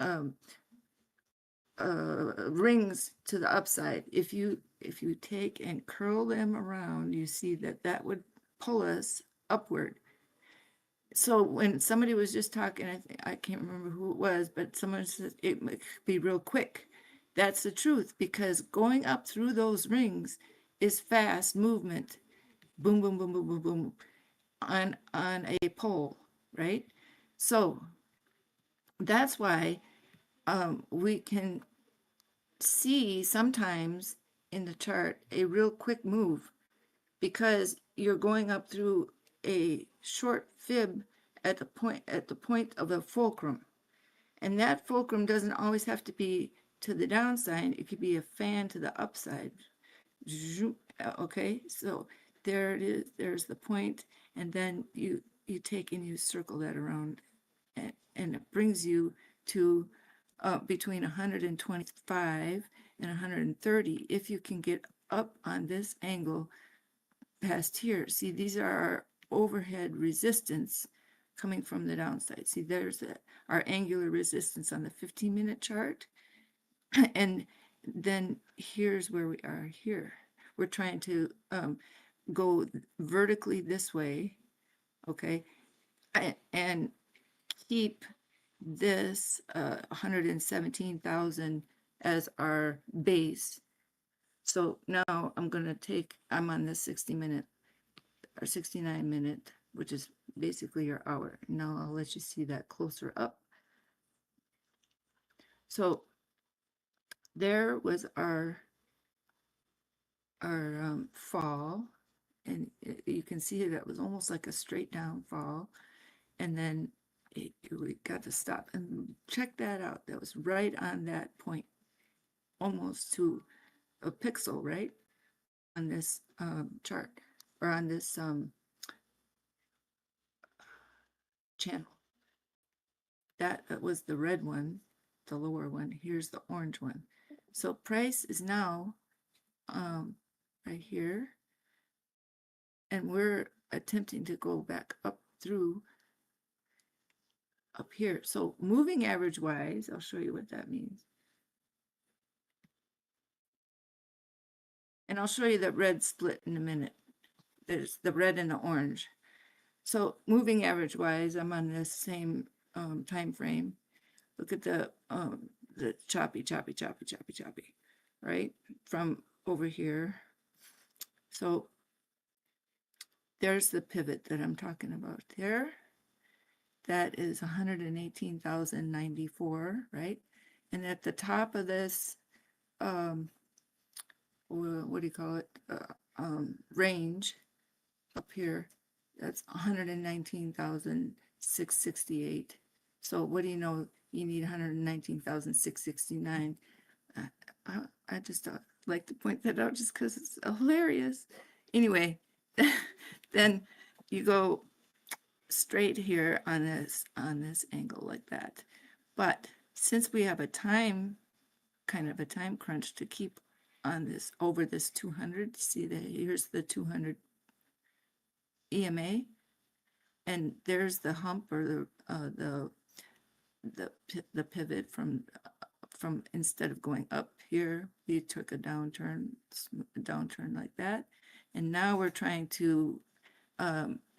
rings to the upside. If you take and curl them around, you see that would pull us upward. So when somebody was just talking, I can't remember who it was, but someone said it might be real quick. That's the truth, because going up through those rings is fast movement. Boom, boom, boom, boom, boom, boom, on a pole, right? So that's why we can see sometimes in the chart a real quick move, because you're going up through a short fib at the point of a fulcrum. And that fulcrum doesn't always have to be to the downside. It could be a fan to the upside. Okay, so there it is. There's the point, and then you take and you circle that around, and it brings you to between 125 and 130 if you can get up on this angle past here. See, these are our overhead resistance coming from the downside. See, there's our angular resistance on the 15-minute chart. And then here's where we are here. We're trying to go vertically this way, okay, and keep this 117,000 as our base. So now I'm on the 60-minute or 69-minute, which is basically your hour. Now I'll let you see that closer up. So there was our fall, and you can see that was almost like a straight down fall, and then we got to stop and check that out. That was right on that point, almost to a pixel, right, on this chart, or on this channel. That was the red one, the lower one. Here's the orange one. So price is now right here, and we're attempting to go back up through up here. So moving average wise, I'll show you what that means. And I'll show you the red split in a minute. There's the red and the orange. So moving average wise, I'm on this same time frame. Look at the choppy, right? From over here. So there's the pivot that I'm talking about there. That is 118,094, right? And at the top of this, what do you call it? Range up here, that's 119,668. So what do you know? You need 119,669. I just like to point that out just because it's hilarious. Anyway, then you go straight here on this angle like that. But since we have a kind of a time crunch to keep on this over this 200, see that here's the 200 EMA, and there's the hump, or the pivot from instead of going up here, we took a downturn like that, and now we're trying to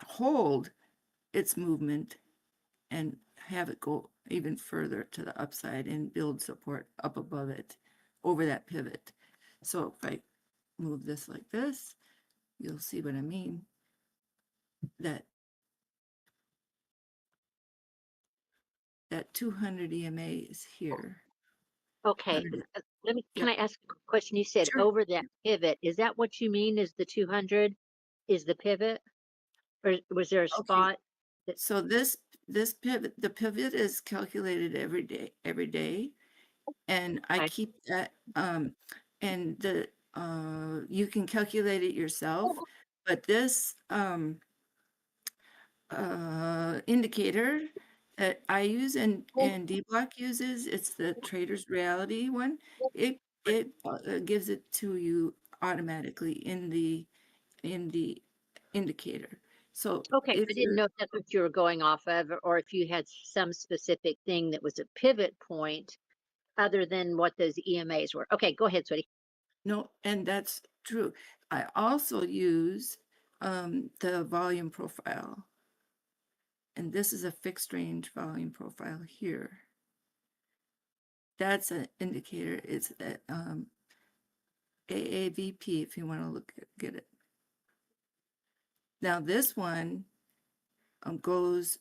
hold its movement and have it go even further to the upside and build support up above it over that pivot. So if I move this like this, you'll see what I mean. That 200 EMA is here. Okay, can I ask a question? You said Sure. over that pivot. Is that what you mean? Is the 200 is the pivot, or was there a spot? So this pivot, the pivot is calculated every day, and I keep that. And the you can calculate it yourself, but this indicator I use and Dbloc uses, it's the Trader's Reality one. It gives it to you automatically in the indicator. So Okay, I if didn't you're know if that's what you were going off of, or if you had some specific thing that was a pivot point other than what those EMAs were. Okay, go ahead, sweetie. no, and that's true. I also use the volume profile. And this is a fixed range volume profile here. That's an indicator. It's AAVP if you want to get it. Now this one goes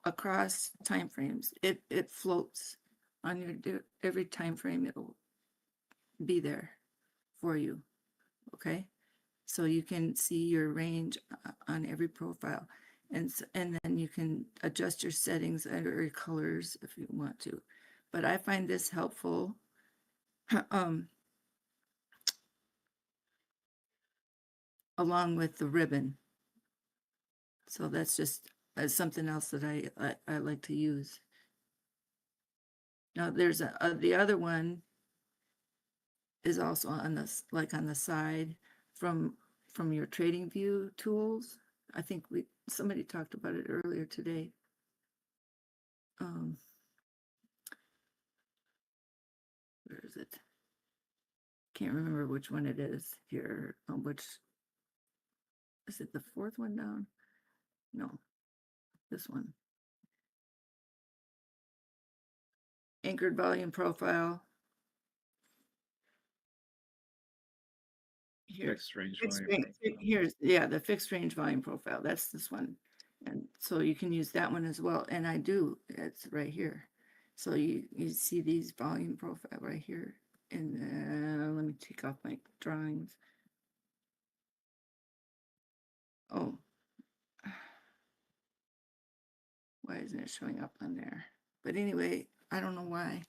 across time frames. It floats on your every time frame. It will be there for you. Okay, so you can see your range on every profile, and then you can adjust your settings or your colors if you want to. But I find this helpful. Along with the ribbon. So that's just something else that I like to use. Now there's the other one is also on this, like on the side from your trading view tools. I think somebody talked about it earlier today. Where is it? Can't remember which one it is here. Which is it? The fourth one down? No, this one. Anchored volume profile. Fixed range Fixed volume. range, here's the fixed range volume profile. That's this one, and so you can use that one as well. And I do. It's right here. So you see these volume profile right here. And let me take off my drawings. Oh, why isn't it showing up on there? But anyway, I don't know why.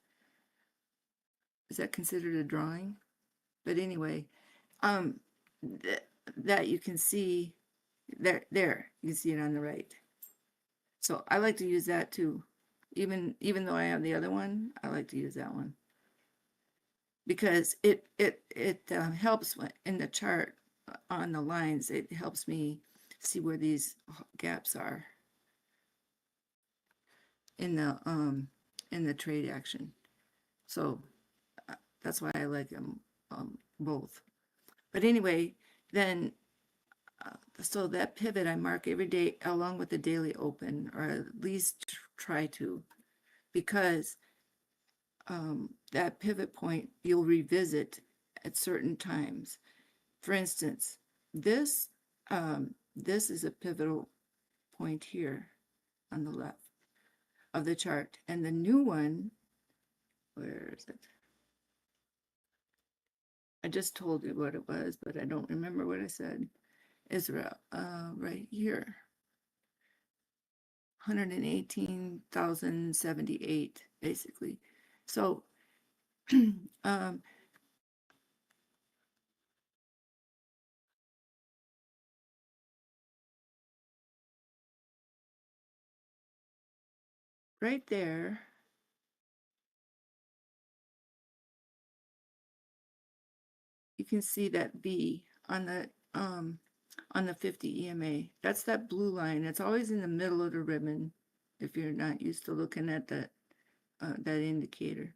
Is that considered a drawing? But anyway, that you can see there, you can see it on the right. So I like to use that too. Even though I have the other one, I like to use that one because it helps in the chart on the lines. It helps me see where these gaps are in the trade action. So that's why I like them both. But anyway, then so that pivot I mark every day along with the daily open, or at least try to, because that pivot point you'll revisit at certain times. For instance, this is a pivotal point here on the left of the chart, and the new one, where is it? I just told you what it was, but I don't remember what I said. Is right here, 118,078 basically. So right there, you can see that B on the 50 EMA. That's that blue line. It's always in the middle of the ribbon if you're not used to looking at that indicator.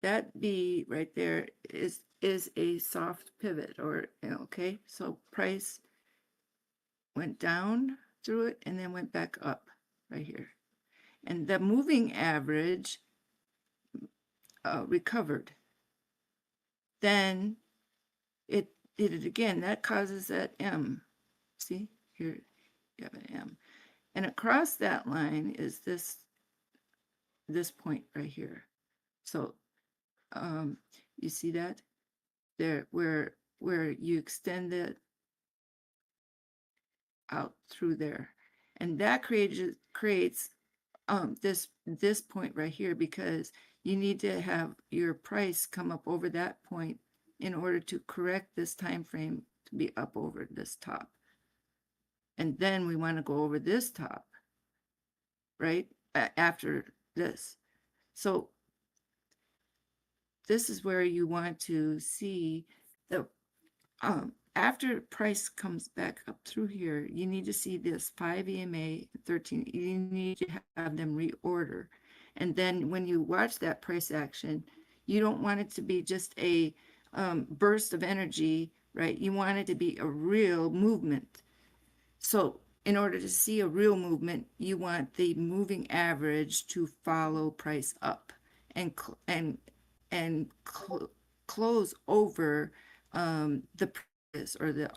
That B right there is a soft pivot, or okay, so price went down through it and then went back up right here. And the moving average recovered. Then it did it again. That causes that M. See, here you have an M. And across that line is this point right here. So you see that? There, where you extend it out through there. And that creates this point right here, because you need to have your price come up over that point in order to correct this time frame to be up over this top. And then we want to go over this top right? After this. So this is where you want to see the after price comes back up through here, you need to see this 5 EMA 13. You need to have them reorder. And then when you watch that price action, you don't want it to be just a burst of energy, right? You want it to be a real movement. So in order to see a real movement, you want the moving average to follow price up and close over the previous or the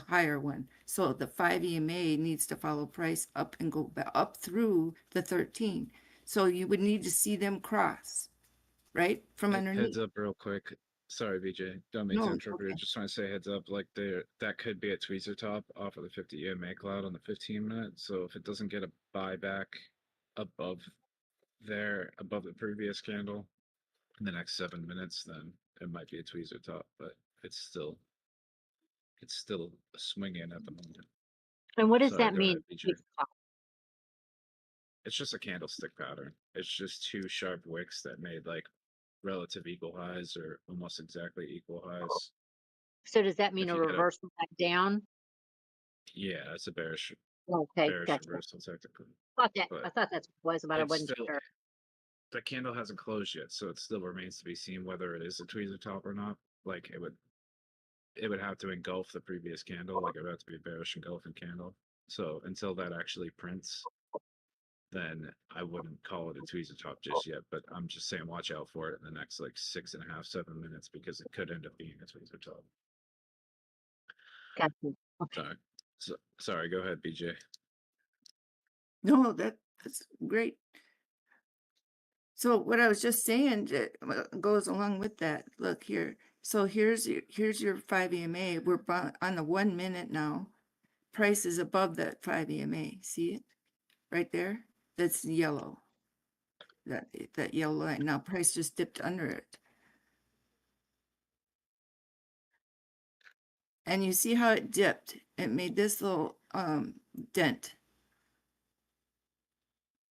higher one. So the 5 EMA needs to follow price up and go back up through the 13. So you would need to see them cross, right? From underneath. Heads up real quick. Sorry, BJ. Don't mean No, to it's interrupt you. okay. Just want to say heads up, like that could be a tweezer top off of the 50 EMA cloud on the 15-minute. So if it doesn't get a buyback above there, above the previous candle in the next 7 minutes, then it might be a tweezer top, but it's still swinging at the moment. And what does Sorry, that go mean? ahead, BJ. It's just a candlestick pattern. It's just two sharp wicks that made like relative equal highs or almost exactly equal highs. So does that mean If a you get a reversal back down? yeah, it's a bearish Okay, gotcha. reversal technically. I But thought that's what it was, but I it's wasn't still sure. the candle hasn't closed yet, so it still remains to be seen whether it is a tweezer top or not. Like it would have to engulf the previous candle, like it would have to be a bearish engulfing candle. So until that actually prints, then I wouldn't call it a tweezer top just yet. But I'm just saying watch out for it in the next like 6.5, 7 minutes because it could end up being a tweezer top. Gotcha. Sorry. Sorry, go ahead, BJ. No, that's great. So what I was just saying goes along with that. Look here. So here's your 5 EMA. We're on the 1 minute now. Price is above that 5 EMA. See it right there? That's yellow. That yellow line. Now price just dipped under it. And you see how it dipped? It made this little dent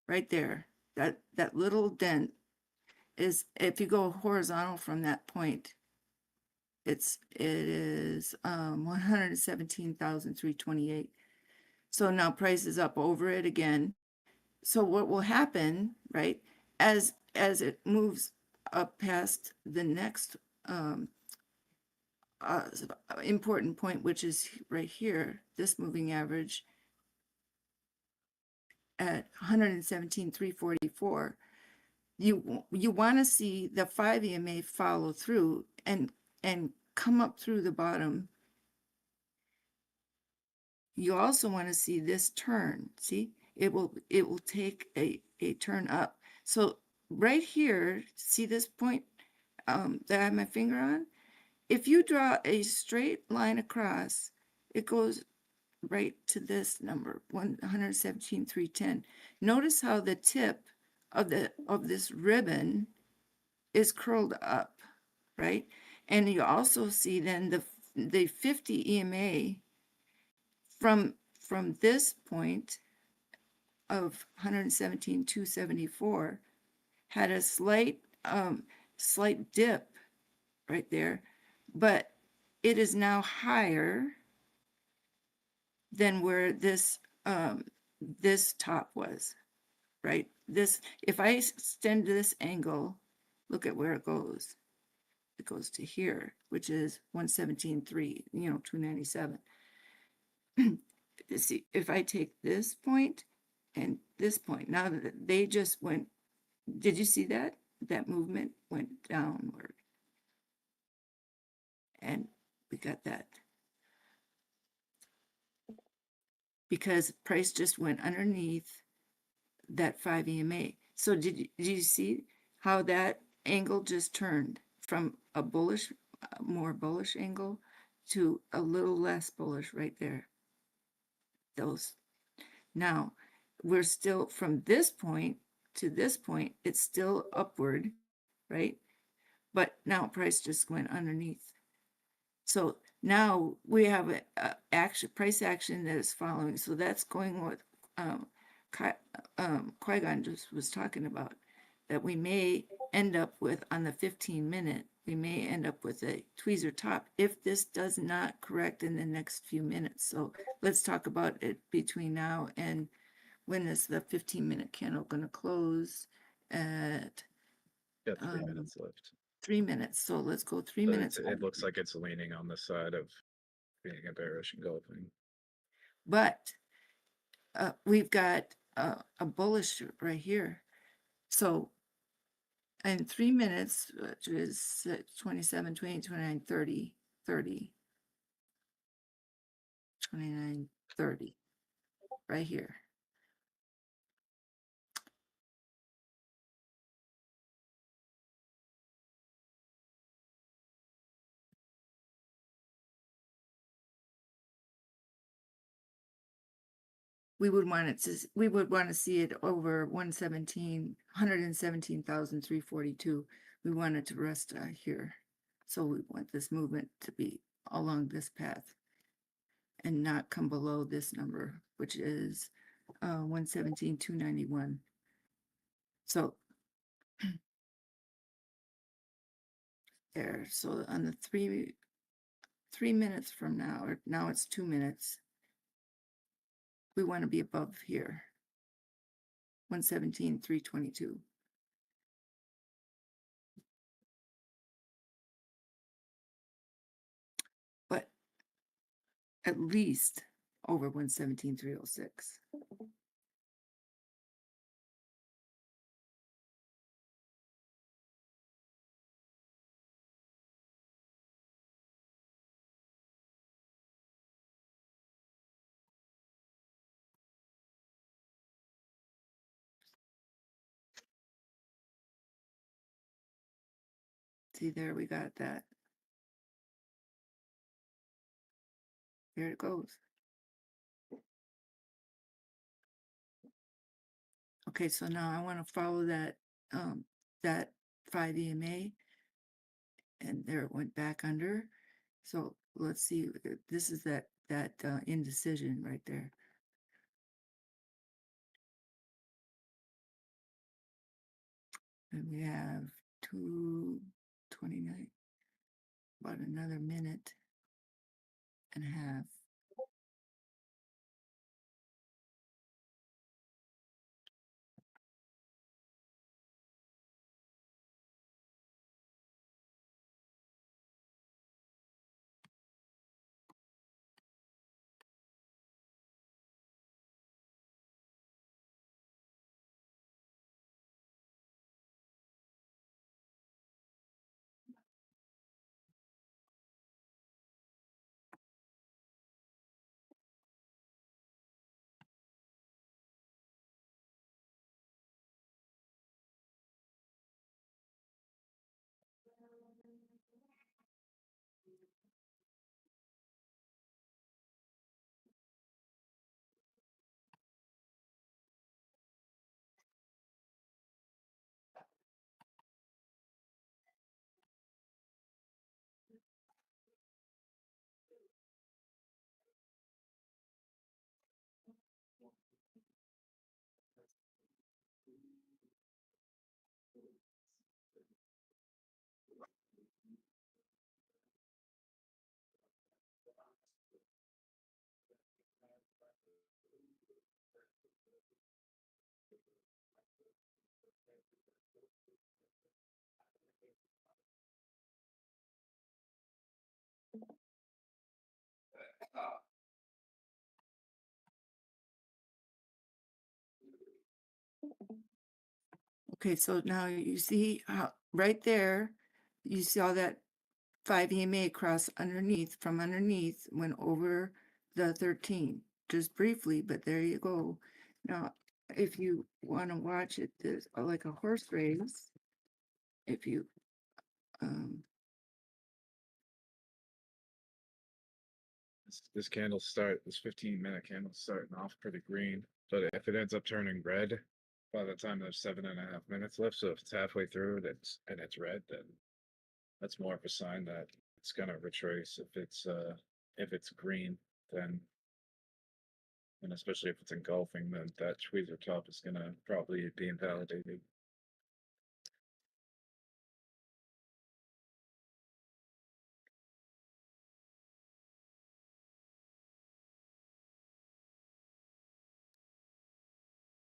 right there. That little dent is, if you go horizontal from that point, it is 117,328. So now price is up over it again. So what will happen, right, as it moves up past the next important point, which is right here, this moving average at 117,344, you want to see the 5 EMA follow through and come up through the bottom. You also want to see this turn. See, it will take a turn up. So right here, see this point that I have my finger on? If you draw a straight line across, it goes right to this number, 117,310. Notice how the tip of this ribbon is curled up, right? And you also see then the 50 EMA from this point of 117,274 had a slight dip right there, but it is now higher than where this top was, right? This, if I extend this angle, look at where it goes. It goes to here, which is 117.3, 297. See, if I take this point and this point, now that they just went, did you see that? That movement went downward. And we got that. Because price just went underneath that 5 EMA. So did you see how that angle just turned from a bullish, more bullish angle to a little less bullish right there? Those. Now, we're still from this point to this point, it's still upward, right? But now price just went underneath. So now we have a price action that is following. So that's going with Qui-Gon just was talking about, that we may end up with, on the 15-minute, we may end up with a tweezer top if this does not correct in the next few minutes. So let's talk about it between now and when is the 15-minute candle going to close at Got 3 minutes left. 3 minutes. So let's go 3 But minutes. it looks like it's leaning on the side of being a bearish engulfing. But we've got a bullish right here. So in 3 minutes, which is 27, 28, 29, 30, 30, 29, 30, right here. We would want it to, we would want to see it over 117,342. We want it to rest here. So we want this movement to be along this path and not come below this number, which is 117,291. So there, so on the 3 minutes from now, or now it's 2 minutes, we want to be above here, 117,322. But at least over 117,306. See, there we got that. There it goes. Okay, so now I want to follow that that 5 EMA, and there it went back under. So let's see. This is that indecision right there. And we have 2:29, about another minute and a half. Okay, so now you see how right there, you saw that 5 EMA cross underneath, from underneath, went over the 13, just briefly, but there you go. Now, if you want to watch it, there's like a horse race. If you, This 15-minute candle starting off pretty green, but if it ends up turning red by the time there's 7.5 minutes left, so if it's halfway through and it's red, then that's more of a sign that it's gonna retrace. If it's green, then And especially if it's engulfing, then that tweezer top is gonna probably be invalidated.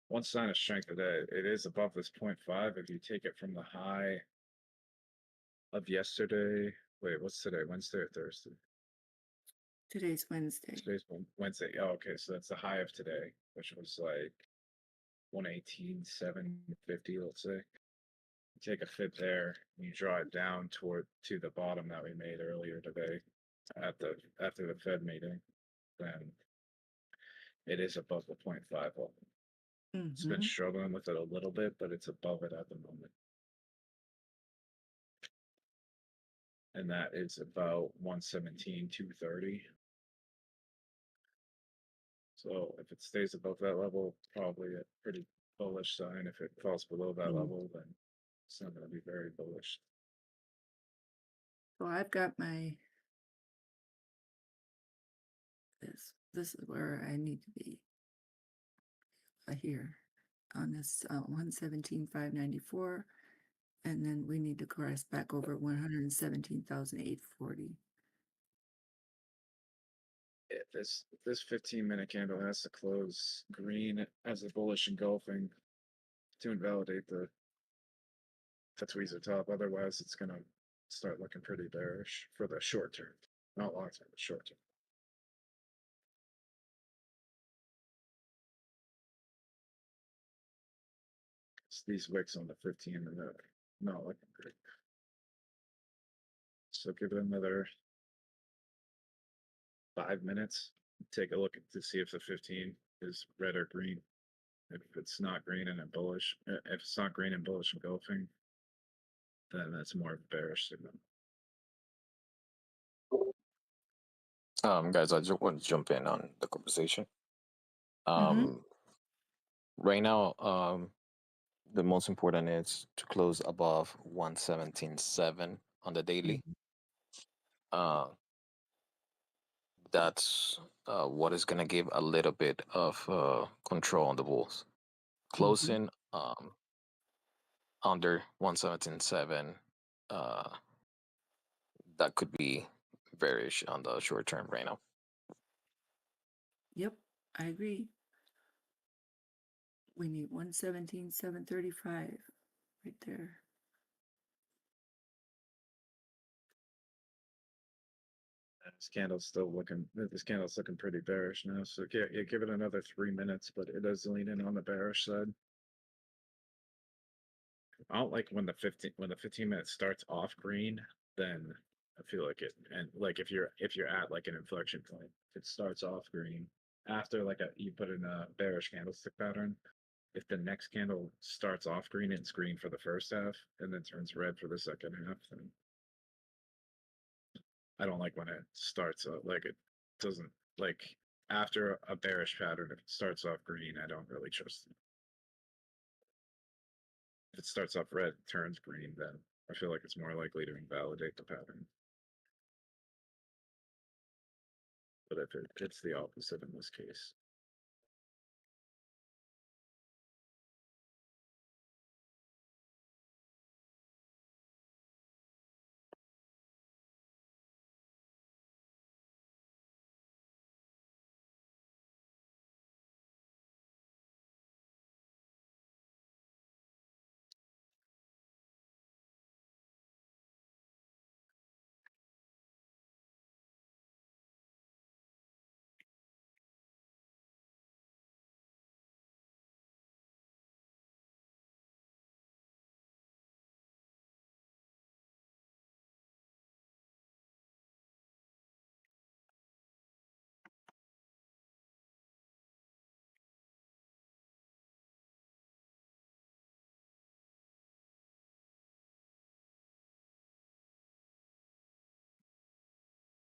One sign of strength today, it is above this 0.5. If you take it from the high of yesterday, wait, what's today? Wednesday or Thursday? Today's Wednesday. Today's Wednesday. Oh, okay, so that's the high of today, which was like 118,750, let's say. Take a fib there, and you draw it down to the bottom that we made earlier today after the Fed meeting, then it is above the 0.5 level. It's been Mhm. struggling with it a little bit, but it's above it at the moment. And that is about 117,230. So if it stays above that level, probably a pretty bullish sign. If it falls below that level, then it's not going to be very bullish. So I've got my this is where I need to be here on this 117,594, and then we need to cross back over 117,840. If this 15-minute candle has to close green as a bullish engulfing to invalidate the tweezer top, otherwise it's going to start looking pretty bearish for the short term, not long term, but short term. These wicks on the 15-minute not looking great. So give it another 5 minutes. Take a look to see if the 15 is red or green. If it's not green and bullish, if it's not green and bullish engulfing, then that's more of a bearish signal. Guys, I just want to jump in on the conversation. Mhm. Right now, the most important is to close above 117.7 on the daily. Uh, that's what is going to give a little bit of control on the bulls. Closing under 117.7, that could be bearish on the short term right now. Yep, I agree. We need 117,735 right there. This candle's looking pretty bearish now. So yeah, give it another 3 minutes, but it is leaning on the bearish side. I don't like when the 15 minutes starts off green, then I feel like it, and like if you're at like an inflection point, if it starts off green after you put in a bearish candlestick pattern. If the next candle starts off green, it's green for the first half and then turns red for the second half, then I don't like when it starts like it doesn't like after a bearish pattern, if it starts off green, I don't really trust it. If it starts off red, turns green, then I feel like it's more likely to invalidate the pattern. But if it's the opposite in this case.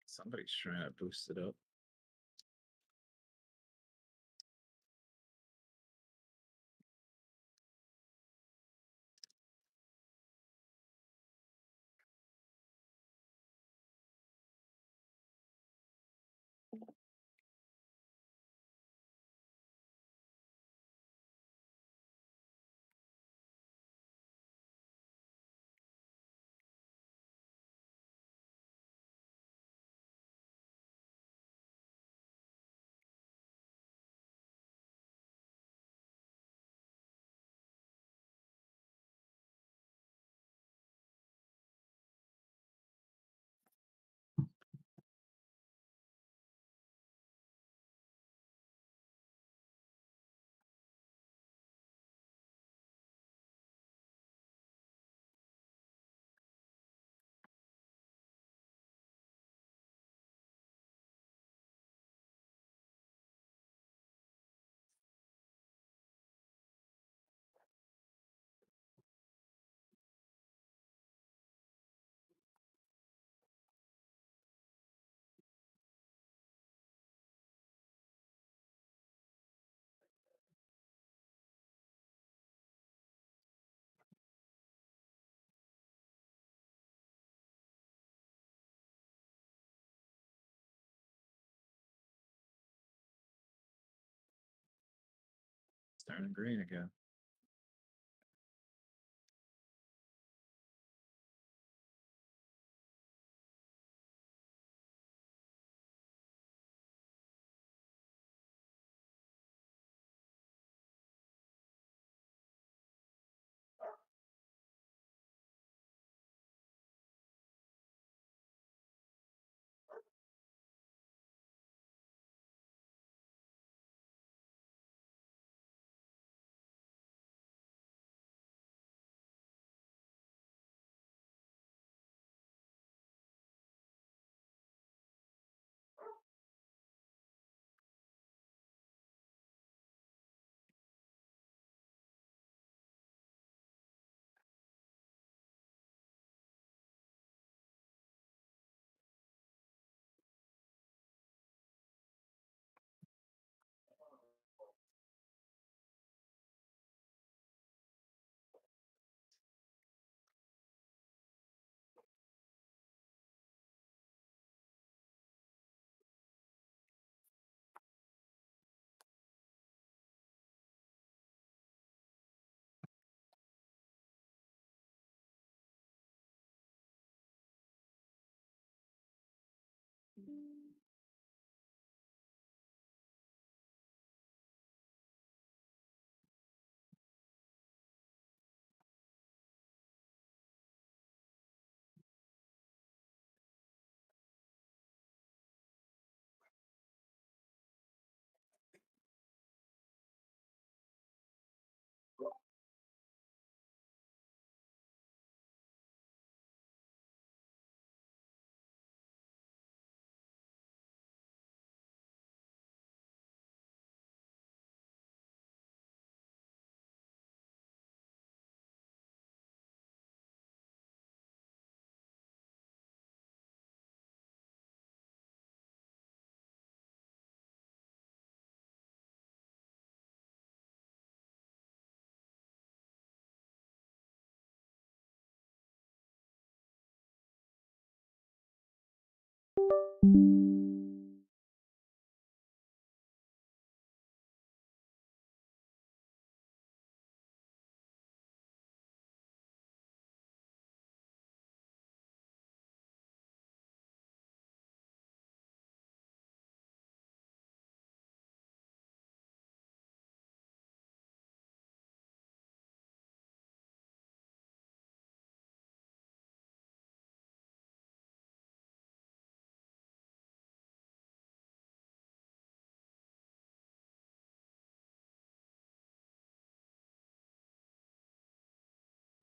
Somebody's trying to boost it up. It's turning green again.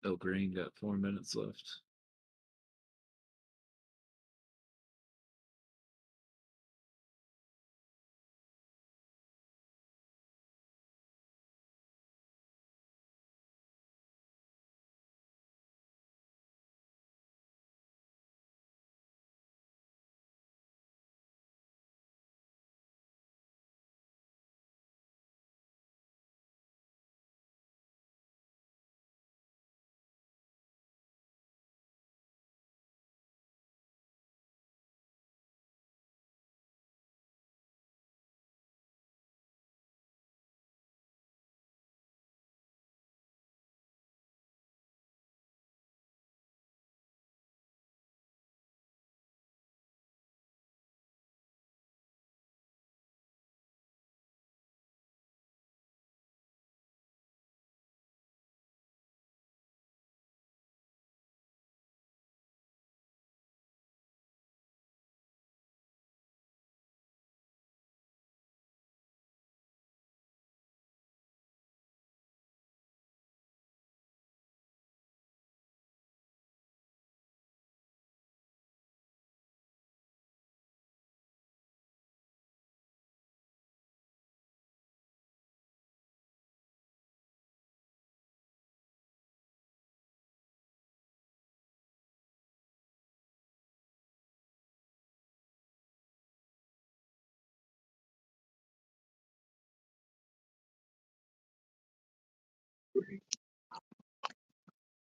Oh, green got 4 minutes left.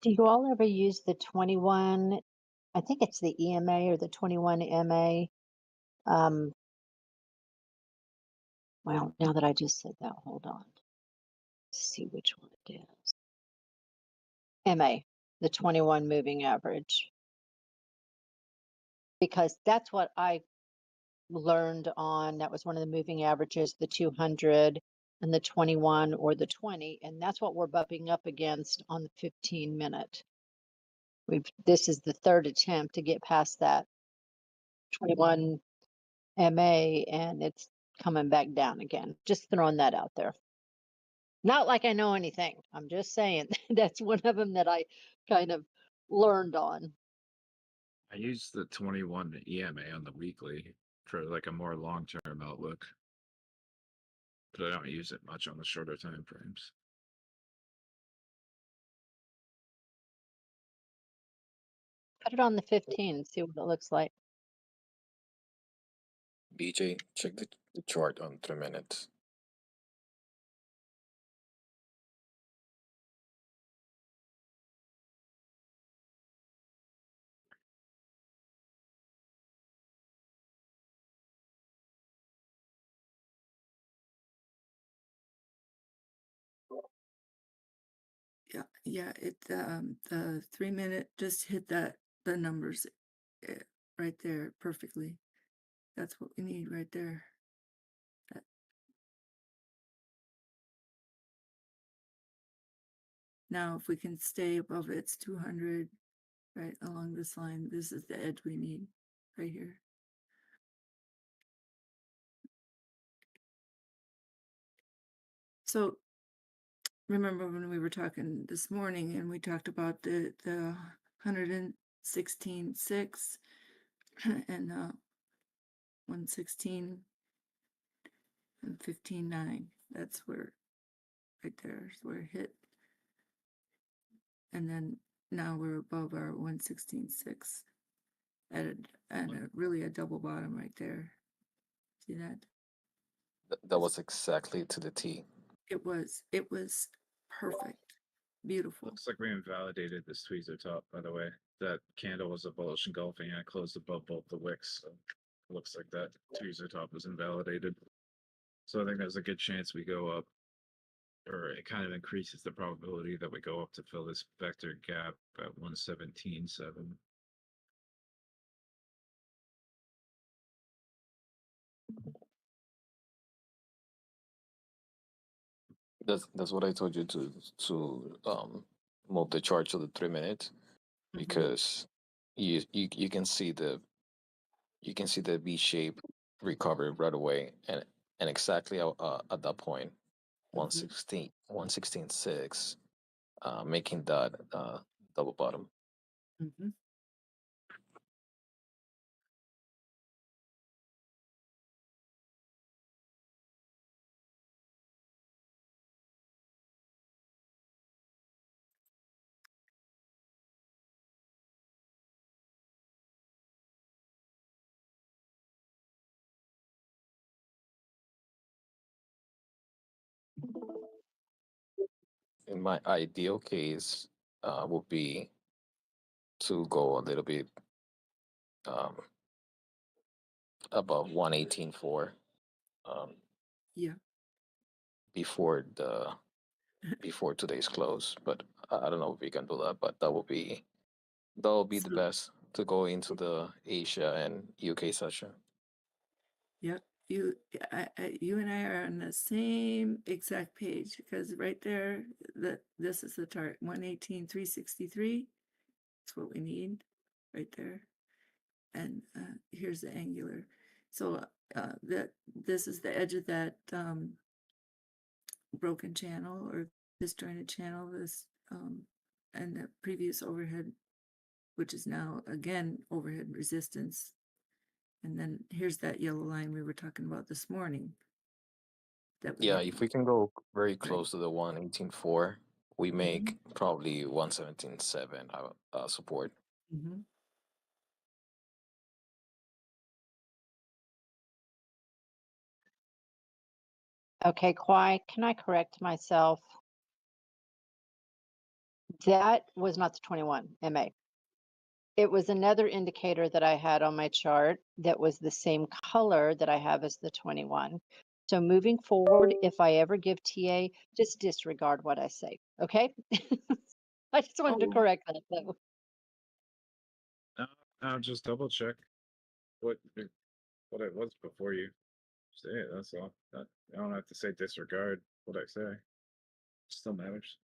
Do you all ever use the 21? I think it's the EMA or the 21 MA. Well, now that I just said that, hold on. see which one it is. MA, the 21 moving average. Because that's what I learned on. That was one of the moving averages, the 200 and the 21 or the 20. And that's what we're bumping up against on the 15-minute. This is the third attempt to get past that 21 MA, and it's coming back down again. Just throwing that out there. Not like I know anything. I'm just saying that's one of them that I kind of learned on. I use the 21 EMA on the weekly for like a more long-term outlook, but I don't use it much on the shorter time frames. Put it on the 15, see what it looks like. BJ, check the chart on 3 minutes. Yeah, the 3 minute just hit the numbers right there perfectly. That's what we need right there. Now, if we can stay above its 200, right along this line, this is the edge we need right here. So remember when we were talking this morning and we talked about the 116.6 and 116 and 15.9. That's where right there is where it hit. And then now we're above our 116.6 and really a double bottom right there. See that? That was exactly to the T. It was perfect. Beautiful. Looks like we invalidated this tweezer top, by the way. That candle was a bullish engulfing and it closed above both the wicks. So it looks like that tweezer top was invalidated. So I think there's a good chance we go up, or it kind of increases the probability that we go up to fill this vector gap at 117.7. That's what I told you to move the chart to the 3 minutes because you can see the V shape recovery right away and exactly at that point 116.6 making that double bottom. In my ideal case, would be to go a little bit above 118.4 Yeah. before today's close. But I don't know if we can do that. But that will be the best to go into the Asia and UK session. Yep. You and I are on the same exact page because right there, this is the chart 118.363. That's what we need right there. And here's the angular. So this is the edge of that broken channel or disjointed channel. This and the previous overhead, which is now again overhead resistance. And then here's that yellow line we were talking about this morning. Yeah, if we can go very close to the 118.4, we make probably 117.7 support. Okay, Kwai, can I correct myself? That was not the 21 MA. It was another indicator that I had on my chart that was the same color that I have as the 21. So moving forward, if I ever give TA, just disregard what I say. Okay. I just wanted to Oh, correct that though. I'll just double check what what it was before you say it. That's all. I don't have to say disregard what I say. Still matters.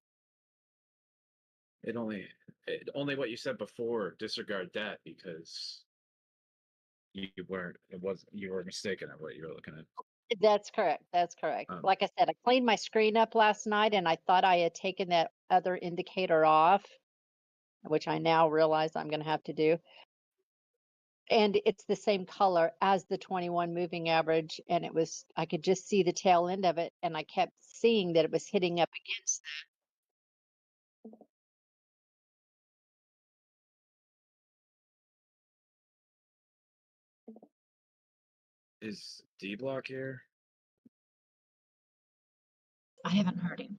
It only what you said before, disregard that because you weren't. You were mistaken at what you were looking at. That's correct. That's correct. Like I said, I cleaned my screen up last night and I thought I had taken that other indicator off, which I now realize I'm going to have to do. And it's the same color as the 21 moving average. And I could just see the tail end of it. And I kept seeing that it was hitting up against that. Is Dbloc here? I haven't heard him.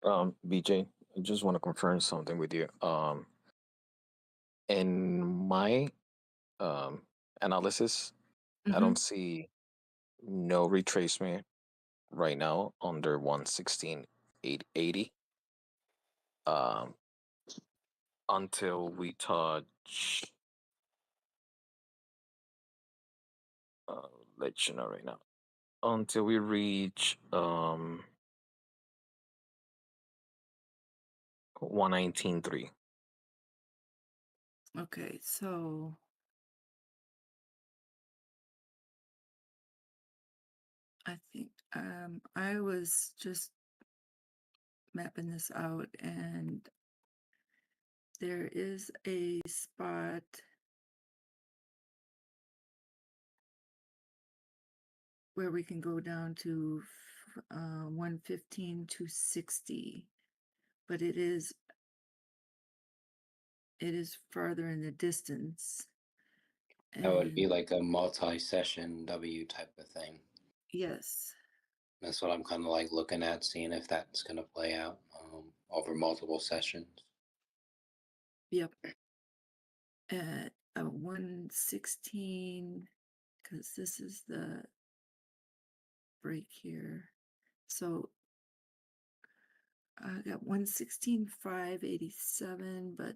BJ, I just want to confirm something with you. In my analysis, I Mm-hmm. don't see no retracement right now under 116,880 until we touch. Let you know right now. Until we reach 119.3. Okay, so I think I was just mapping this out, and there is a spot where we can go down to 115,260, but it is farther in the distance. That would be And like a multi-session W type of thing. yes, That's what I'm kind of like looking at, seeing if that's going to play out over multiple sessions. yep. At 116, because this is the break here. So I got 116,587, but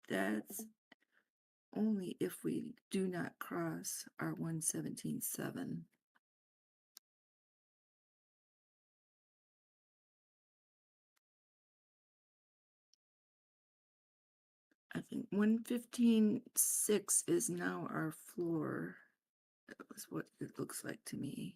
that's only if we do not cross our 117.7. I think 115.6 is now our floor. That was what it looks like to me.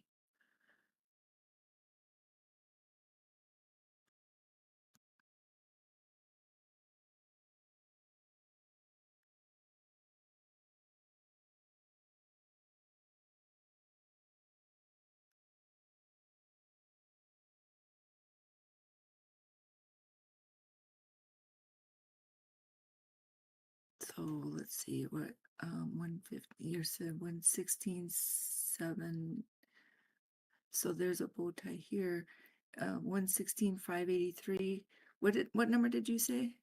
So let's see what 150. You said 116.7. So there's a bow tie here. 116,583. What number did you say?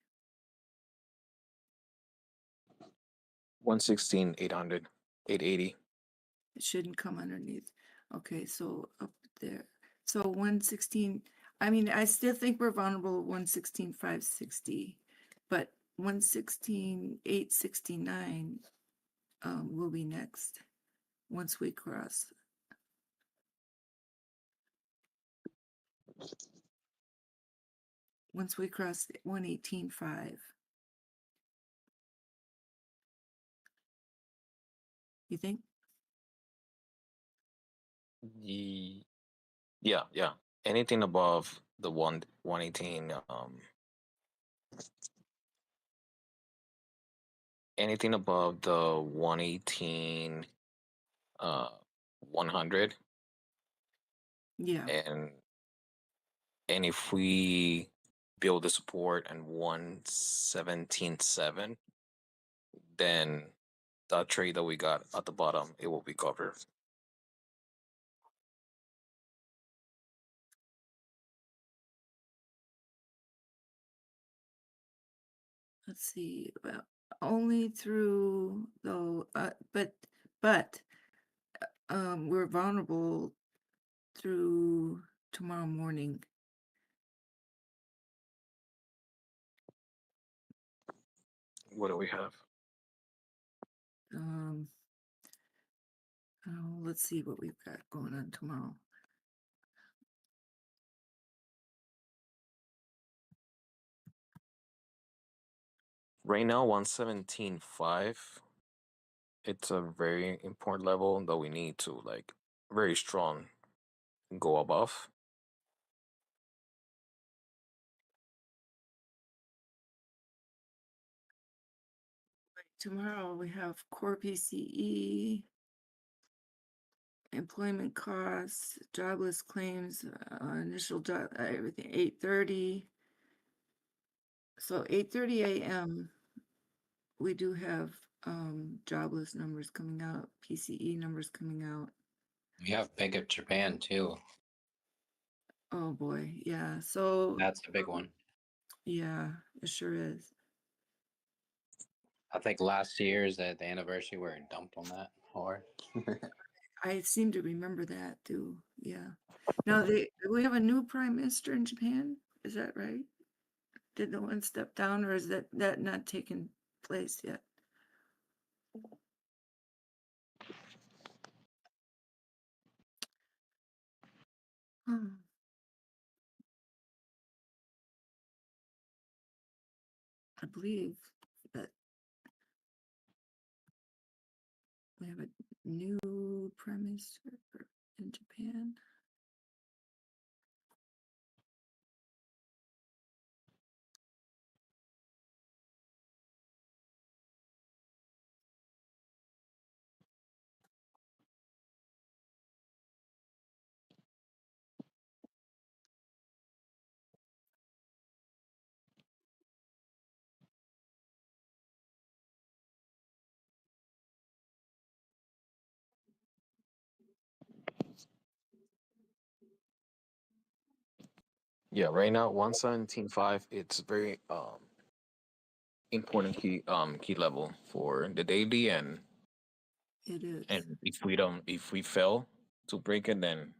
116,800, 880. It shouldn't come underneath. Okay, so up there. So 116. I mean, I still think we're vulnerable at 116,560, but 116,869 will be next once we cross. Once we cross 118.5. You think? Yeah. Anything above the 118, anything above the 118, 100, Yeah. and if we build the support and 117.7, then that trade that we got at the bottom, it will be covered. Let's see. Well, only through though, but we're vulnerable through tomorrow morning. What do we have? Let's see what we've got going on tomorrow. Right now, 117.5. It's a very important level that we need to like very strong go above. Tomorrow we have core PCE, employment costs, jobless claims, initial job, everything, 8:30. So 8:30 a.m. we do have jobless numbers coming out, PCE numbers coming out. We have Bank of Japan too. Oh boy, yeah. So That's a big one. yeah, it sure is. I think last year's at the anniversary where it dumped on that hard. I seem to remember that too. Yeah. Now we have a new prime minister in Japan. Is that right? Did the one step down, or is that not taken place yet? Hmm. I believe that we have a new prime minister in Japan. Yeah, right now 117.5. It's very important key level for the daily, and It is. if we fail to break it, then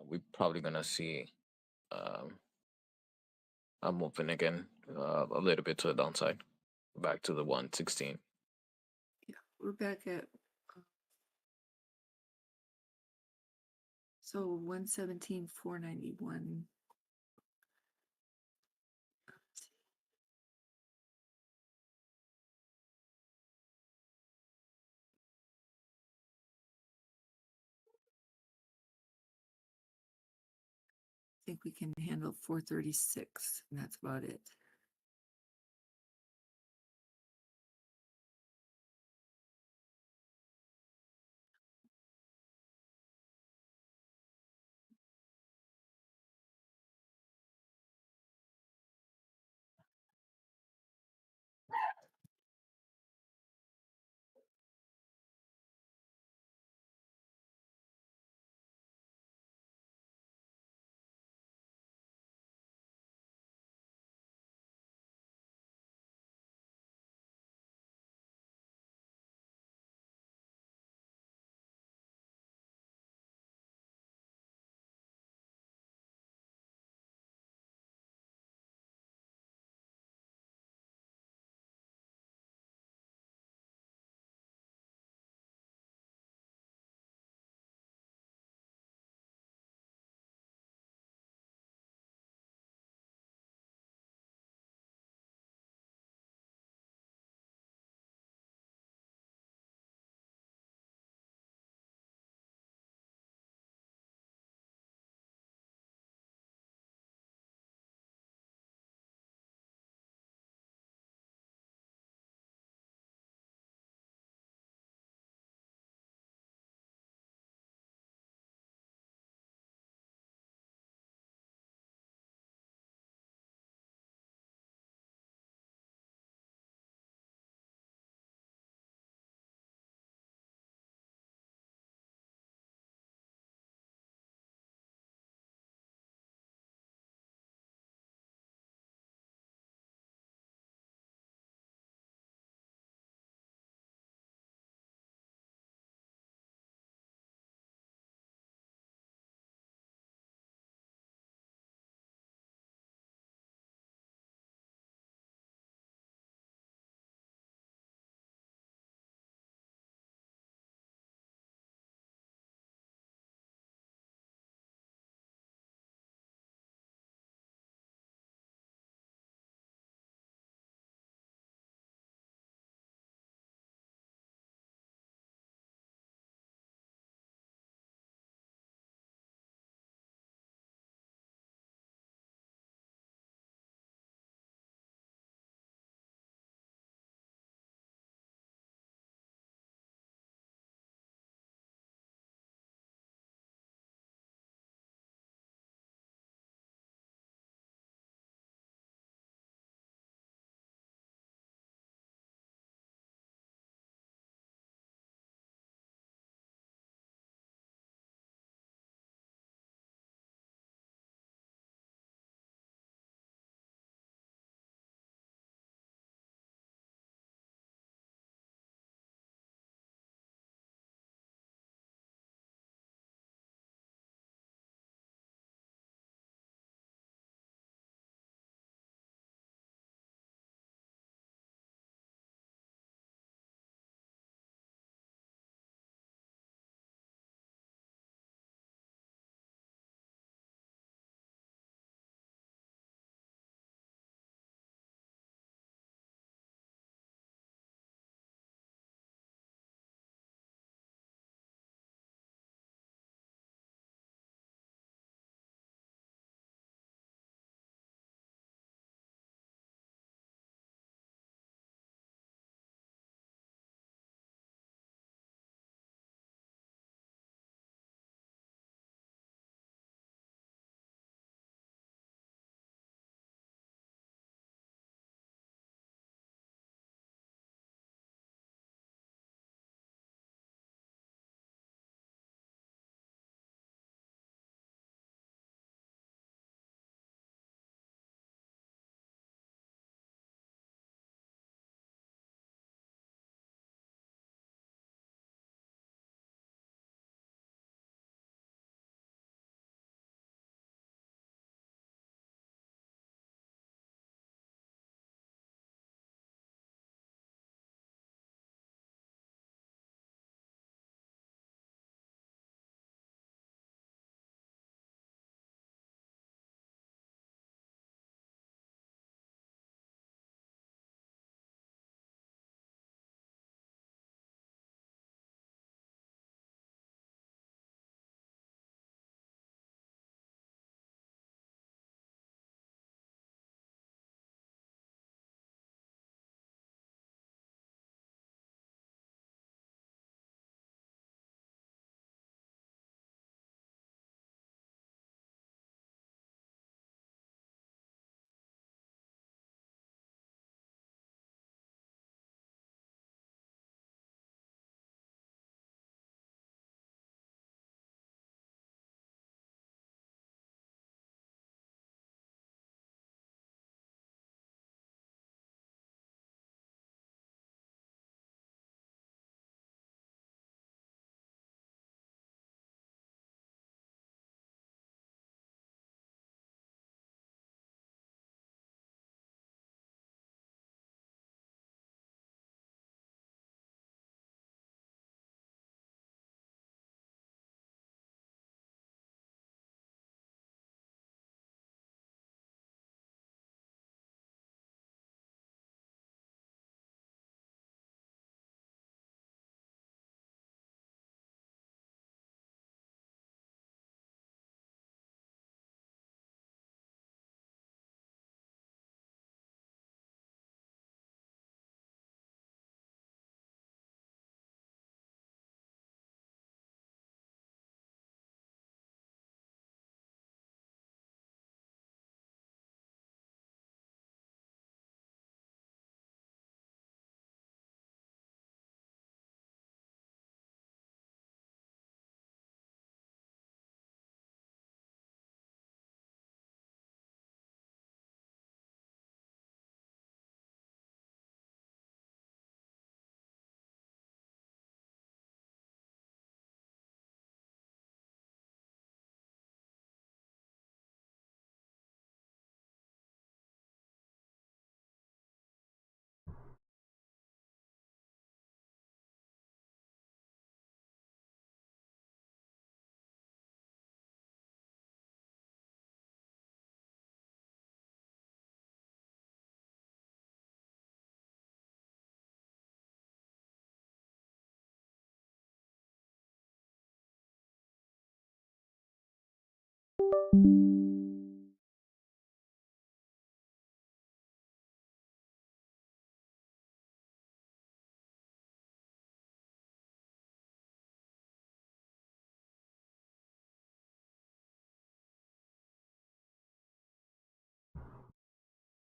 we're probably gonna see um a movement again, a little bit to the downside, back to the 116. Yeah, we're back at so 117,491. I think we can handle 436, and that's about it.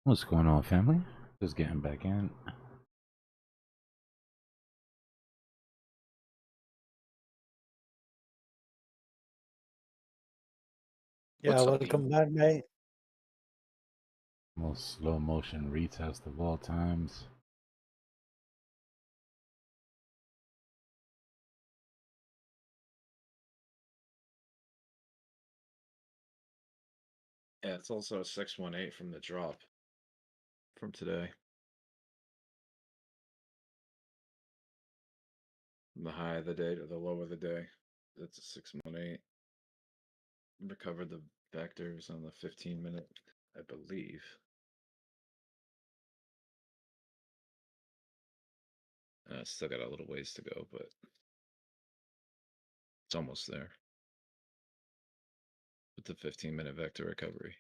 What's going on, family? Just getting back in. Yeah, What's up, welcome Dean? back, mate. Most slow motion retest of all times. Yeah, it's also a 618 from the drop from today. From the high of the day to the low of the day. That's a 618. Recovered the vectors on the 15-minute, I believe. Still got a little ways to go, but it's almost there. With the 15-minute vector recovery.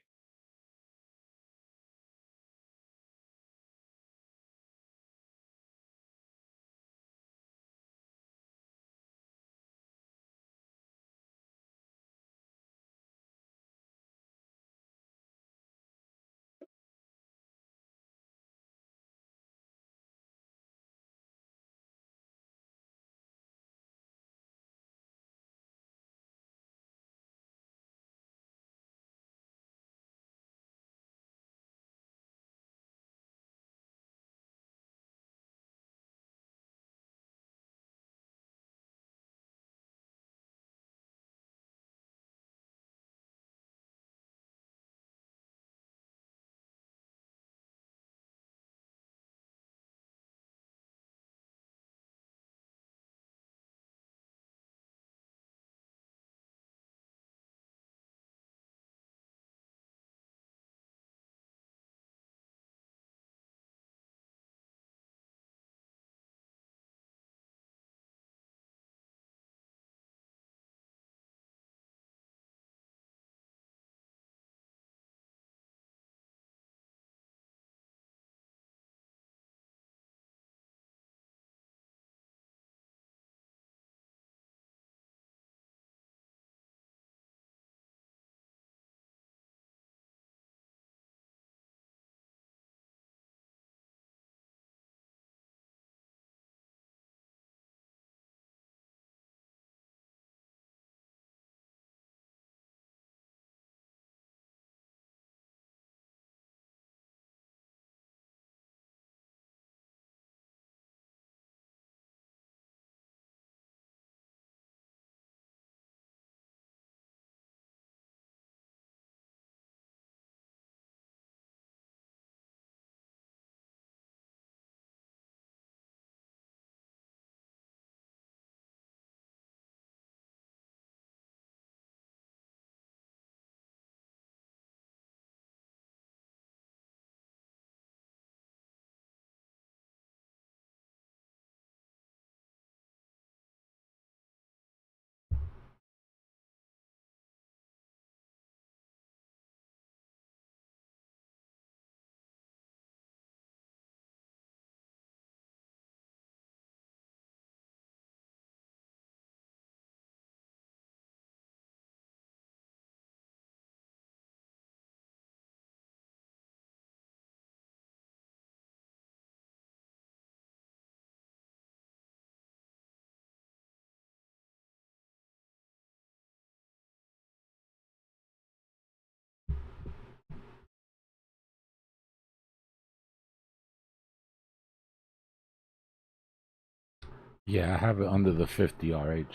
Yeah, I have it under the 50 RH.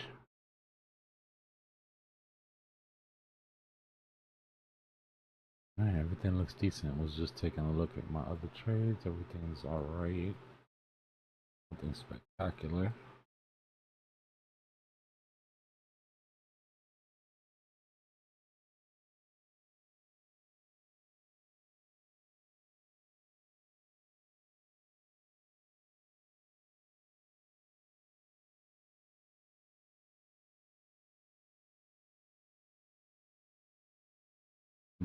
Alright, everything looks decent. Was just taking a look at my other trades. Everything's alright. Nothing spectacular.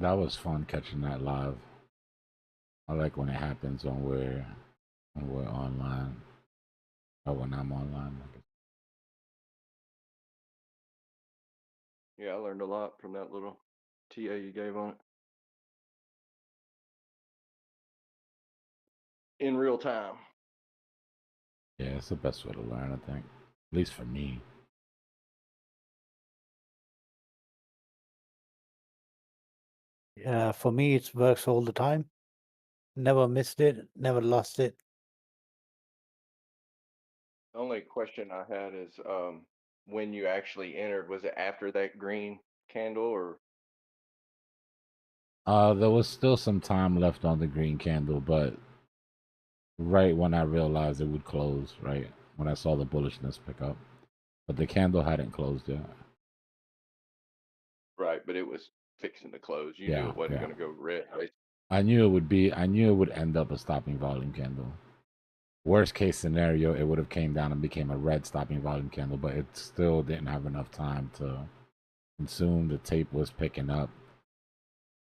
That was fun catching that live. I like when it happens when we're online. Or when I'm online. Yeah, I learned a lot from that little TA you gave on it in real time. Yeah, it's the best way to learn, I think. At least for me. Yeah, for me, it works all the time. Never missed it, never lost it. The only question I had is when you actually entered, was it after that green candle or? There was still some time left on the green candle, but right when I realized it would close, right when I saw the bullishness pick up, but the candle hadn't closed yet. Right, but it was fixing to close. You knew Yeah, it wasn't yeah. going to go red, right? I knew it would end up a stopping volume candle. Worst case scenario, it would have came down and became a red stopping volume candle, but it still didn't have enough time to consume. The tape was picking up.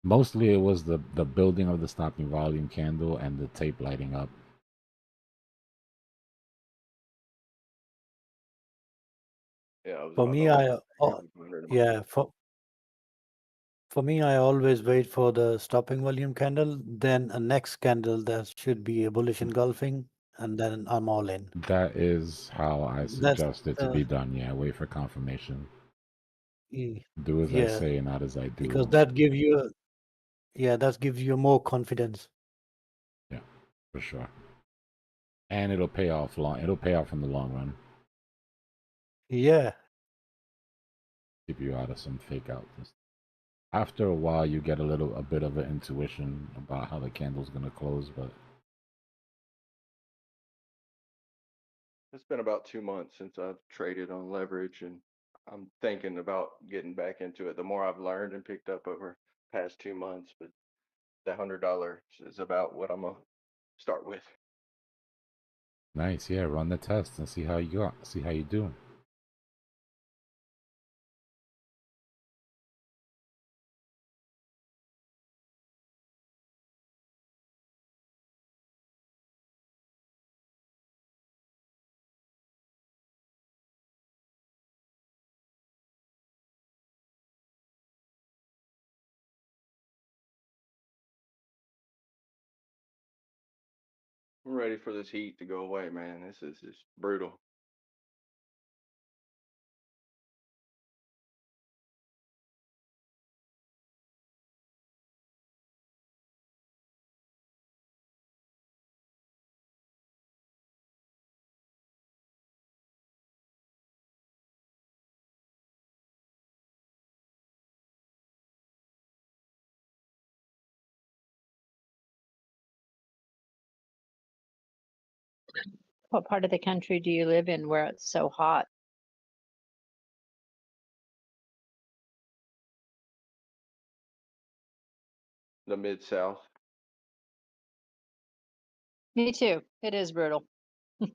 Mostly it was the building of the stopping volume candle and the tape lighting up. Yeah, it was For about the me, whole. yeah, for me, I always wait for the stopping volume candle, then a next candle that should be a bullish engulfing, and then I'm all in. That is how I That's suggest it to be done. Yeah, wait for confirmation. Do as I yeah, say, not as I do. because that gives you, that gives you more confidence. Yeah, for sure. And it'll pay off It'll pay off in the long run. Yeah, Keep you out of some fake outs. After a while, you get a bit of an intuition about how the candle's gonna close, but It's been about 2 months since I've traded on leverage, and I'm thinking about getting back into it. The more I've learned and picked up over past 2 months, but the $100 is about what I'm gonna start with. nice. Yeah, run the test and see how you do. I'm ready for this heat to go away, man. This is just brutal. What part of the country do you live in where it's so hot? The Mid-South. Me too. It is brutal. Yeah,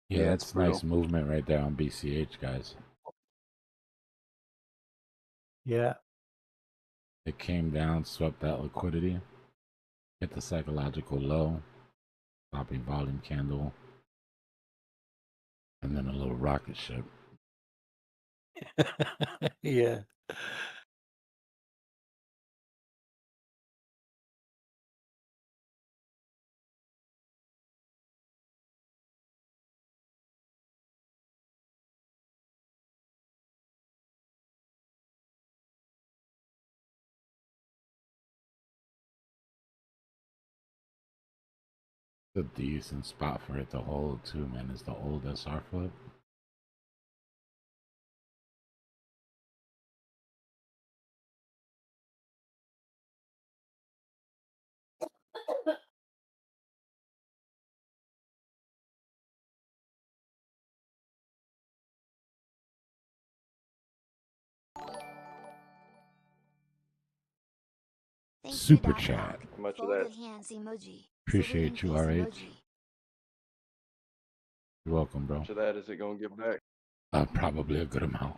Yeah, it's that's nice brutal. movement right there on BCH, guys. yeah. It came down, swept that liquidity, hit the psychological low, stopping volume candle, and then a little rocket ship. Yeah. It's a decent spot for it to hold too, man. It's the old SR flip. Super chat. How much of that? Appreciate you, RH. You're welcome, How bro. much of that is it gonna give back? Probably a good amount.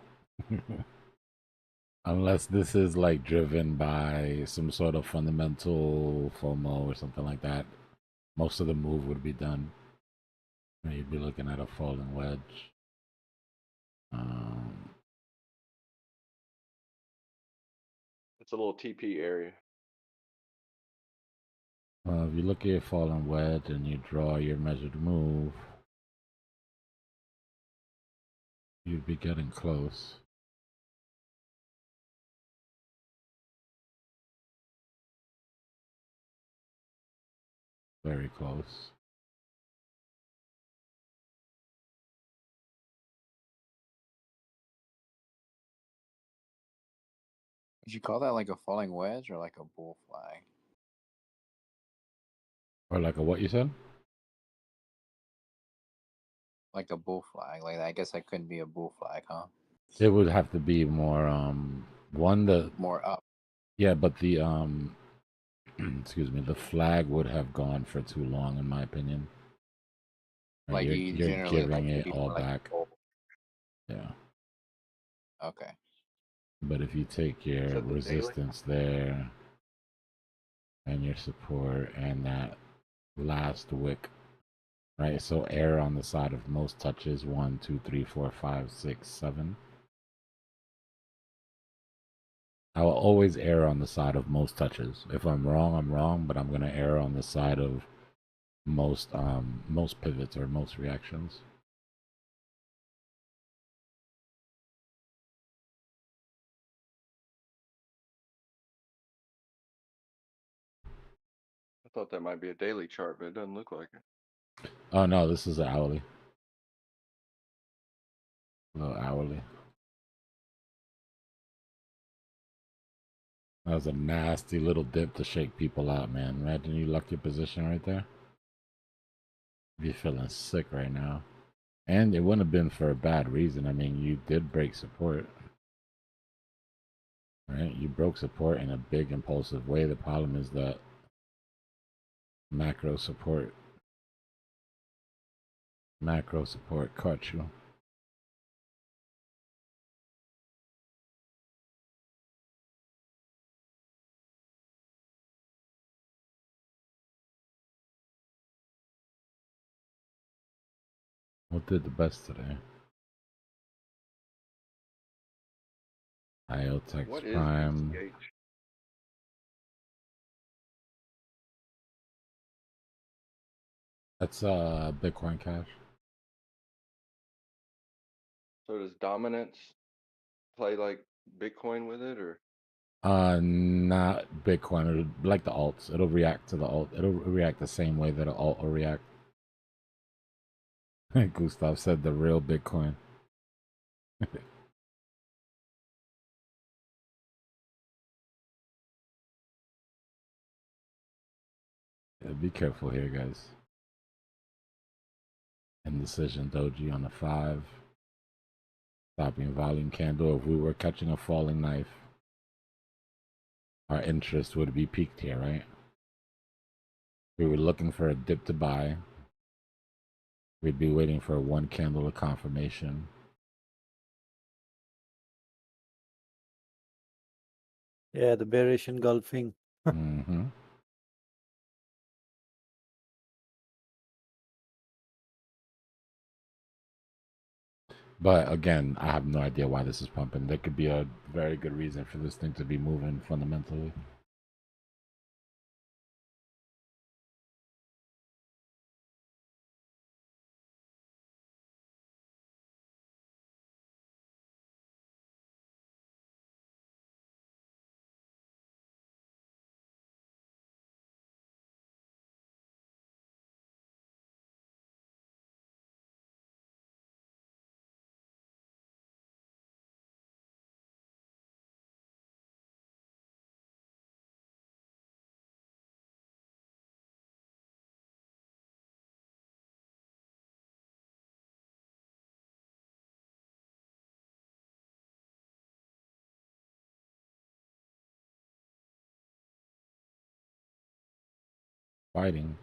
Unless this is like driven by some sort of fundamental FOMO or something like that, most of the move would be done. You'd be looking at a falling wedge. It's a little TP area. Well, if you look at your falling wedge and you draw your measured move, you'd be getting close. Very close. Would you call that like a falling wedge or like a bull flag? Or like a what you said? Like a bull flag. Like I guess that couldn't be a bull flag, huh? It would have to be more one the More up. yeah, but the excuse me, the flag would have gone for too long in my opinion. Like you You're generally giving like to it be all more like back. a bull. Yeah. Okay. But if you take Is your that the daily? resistance there and your support and that last wick, right? So error on the side of most touches 1, 2, 3, 4, 5, 6, 7. I will always err on the side of most touches. If I'm wrong, but I'm gonna err on the side of most pivots or most reactions. I thought that might be a daily chart, but it doesn't look like it. Oh no, this is an hourly. No, hourly. That was a nasty little dip to shake people out, man. Imagine you luck your position right there. You're feeling sick right now. And it wouldn't have been for a bad reason. I mean, you did break support. Right? You broke support in a big impulsive way. The problem is that macro support caught you. What did the best today? IOTEX What is Prime. BCH? That's Bitcoin Cash. So does dominance play like Bitcoin with it, or? Not Bitcoin. It'll, like the alts. It'll react to the alt. It'll react the same way that an alt will react. Gustav said the real Bitcoin. Yeah, be careful here, guys. Indecision doji on the 5. Stopping volume candle. If we were catching a falling knife, our interest would be peaked here, right? We were looking for a dip to buy. We'd be waiting for one candle of confirmation. Yeah, the bearish engulfing. Mm-hmm. But again, I have no idea why this is pumping. There could be a very good reason for this thing to be moving fundamentally. Fighting.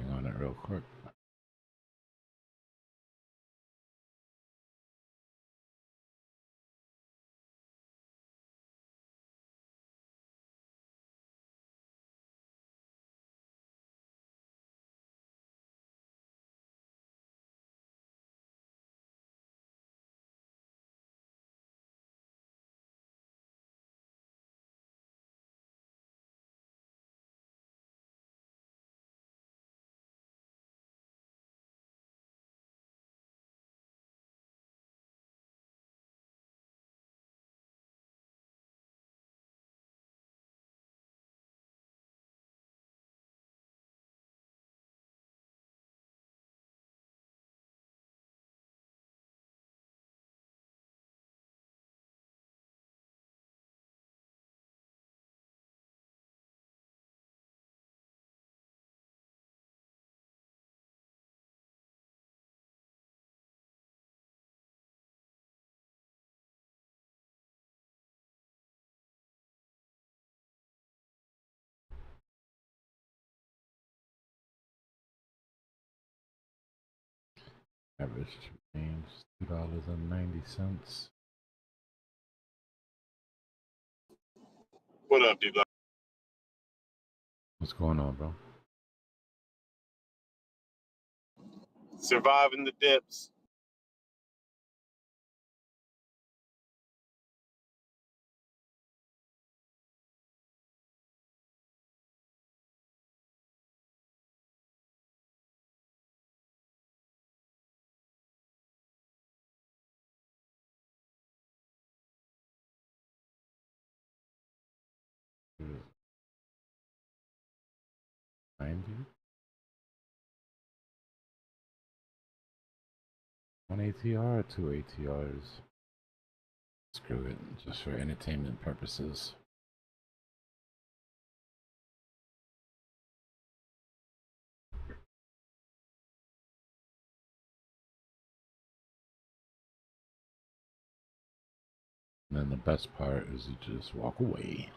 something on it real quick. Average change $2.90. What up, Dbloc? What's going on, bro? Surviving the dips. $2.90. 1 ATR or 2 ATRs? Screw it, just for entertainment purposes. And then the best part is you just walk away.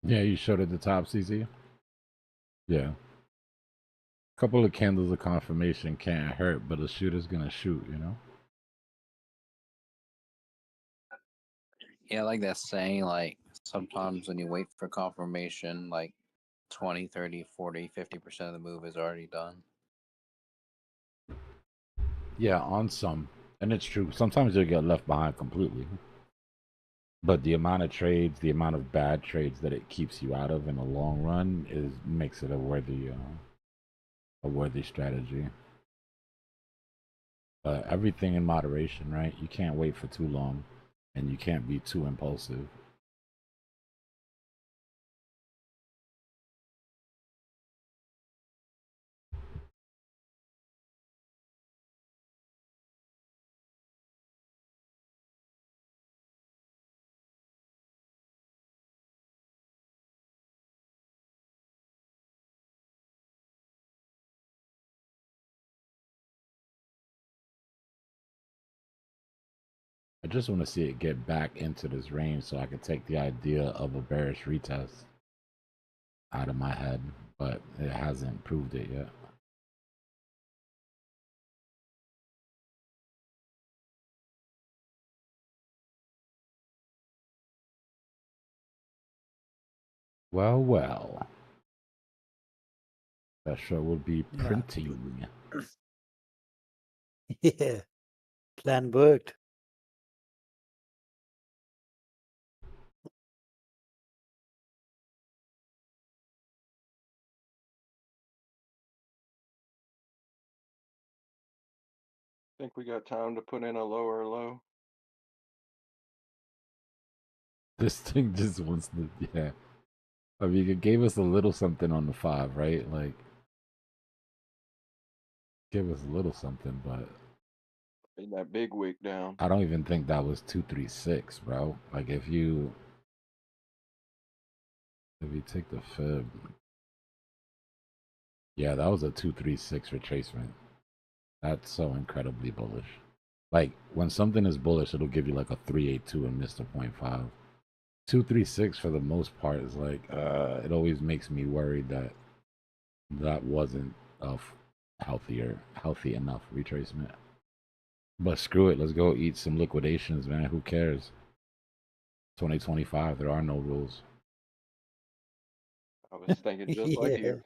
Yeah, you showed at the top, CZ? Yeah. A couple of candles of confirmation can't hurt, but a shooter's gonna shoot, you know? Yeah, like that saying, like sometimes when you wait for confirmation, like 20, 30, 40, 50% of the move is already done. Yeah, on some. And it's true. Sometimes you'll get left behind completely. But the amount of trades, the amount of bad trades that it keeps you out of in the long run makes it a worthy strategy. But everything in moderation, right? You can't wait for too long, and you can't be too impulsive. I just want to see it get back into this range so I can take the idea of a bearish retest out of my head, but it hasn't proved it yet. Well, well. That sure would be printing. Yeah, plan worked. Think we got time to put in a lower low? This thing just wants to, yeah. I mean, it gave us a little something on the 5, right? Like, give us a little something, but In that big wick down. I don't even think that was 236, bro. Like if you take the fib, yeah, that was a 236 retracement. That's so incredibly bullish. Like when something is bullish, it'll give you like a 382 and miss the 0.5. 236 for the most part is like it always makes me worried that that wasn't a healthy enough retracement. But screw it, let's go eat some liquidations, man. Who cares? 2025, there are no rules. I was thinking just like you.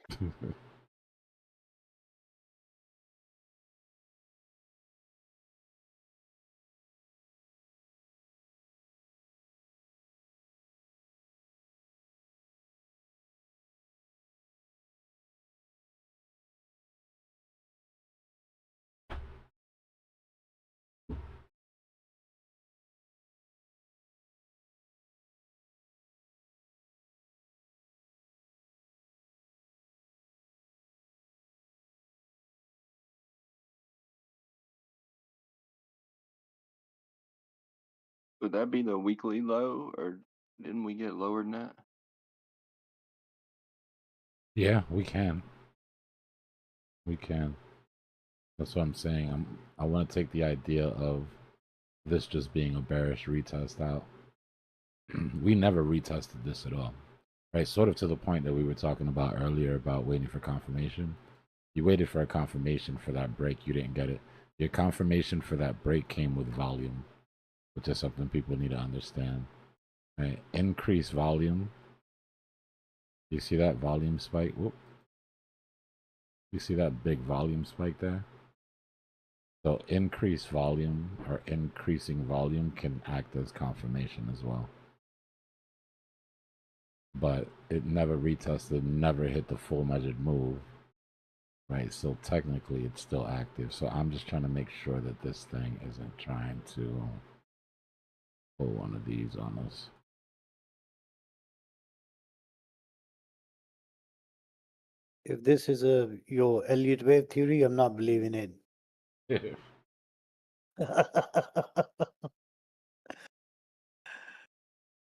Would that be the weekly low, or didn't we get lower than that? Yeah, we can. We can. That's what I'm saying. I want to take the idea of this just being a bearish retest out. We never retested this at all, right? Sort of to the point that we were talking about earlier about waiting for confirmation. You waited for a confirmation for that break. You didn't get it. Your confirmation for that break came with volume, which is something people need to understand. Right? Increase volume. You see that volume spike? Whoop. You see that big volume spike there? So increased volume or increasing volume can act as confirmation as well. But it never retested, never hit the full measured move. Right, so technically it's still active. So I'm just trying to make sure that this thing isn't trying to pull one of these on us. If this is your Elliott wave theory, I'm not believing it.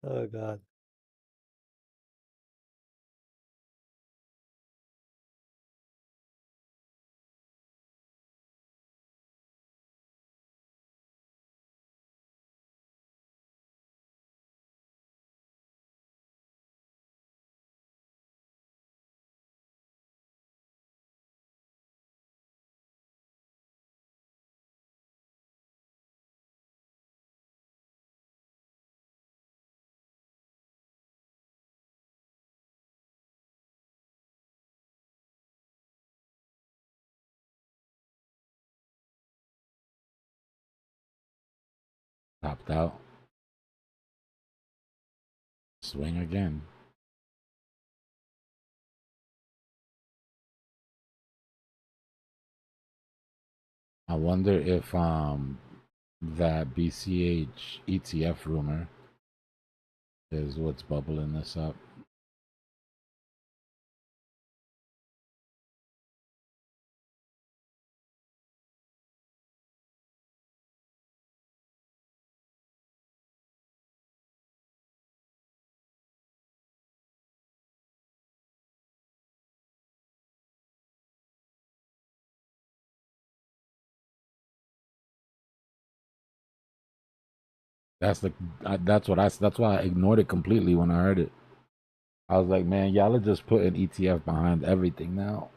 Oh God. Topped out. Swing again. I wonder if that BCH ETF rumor is what's bubbling this up. That's why I ignored it completely when I heard it. I was like, man, y'all are just putting ETF behind everything now.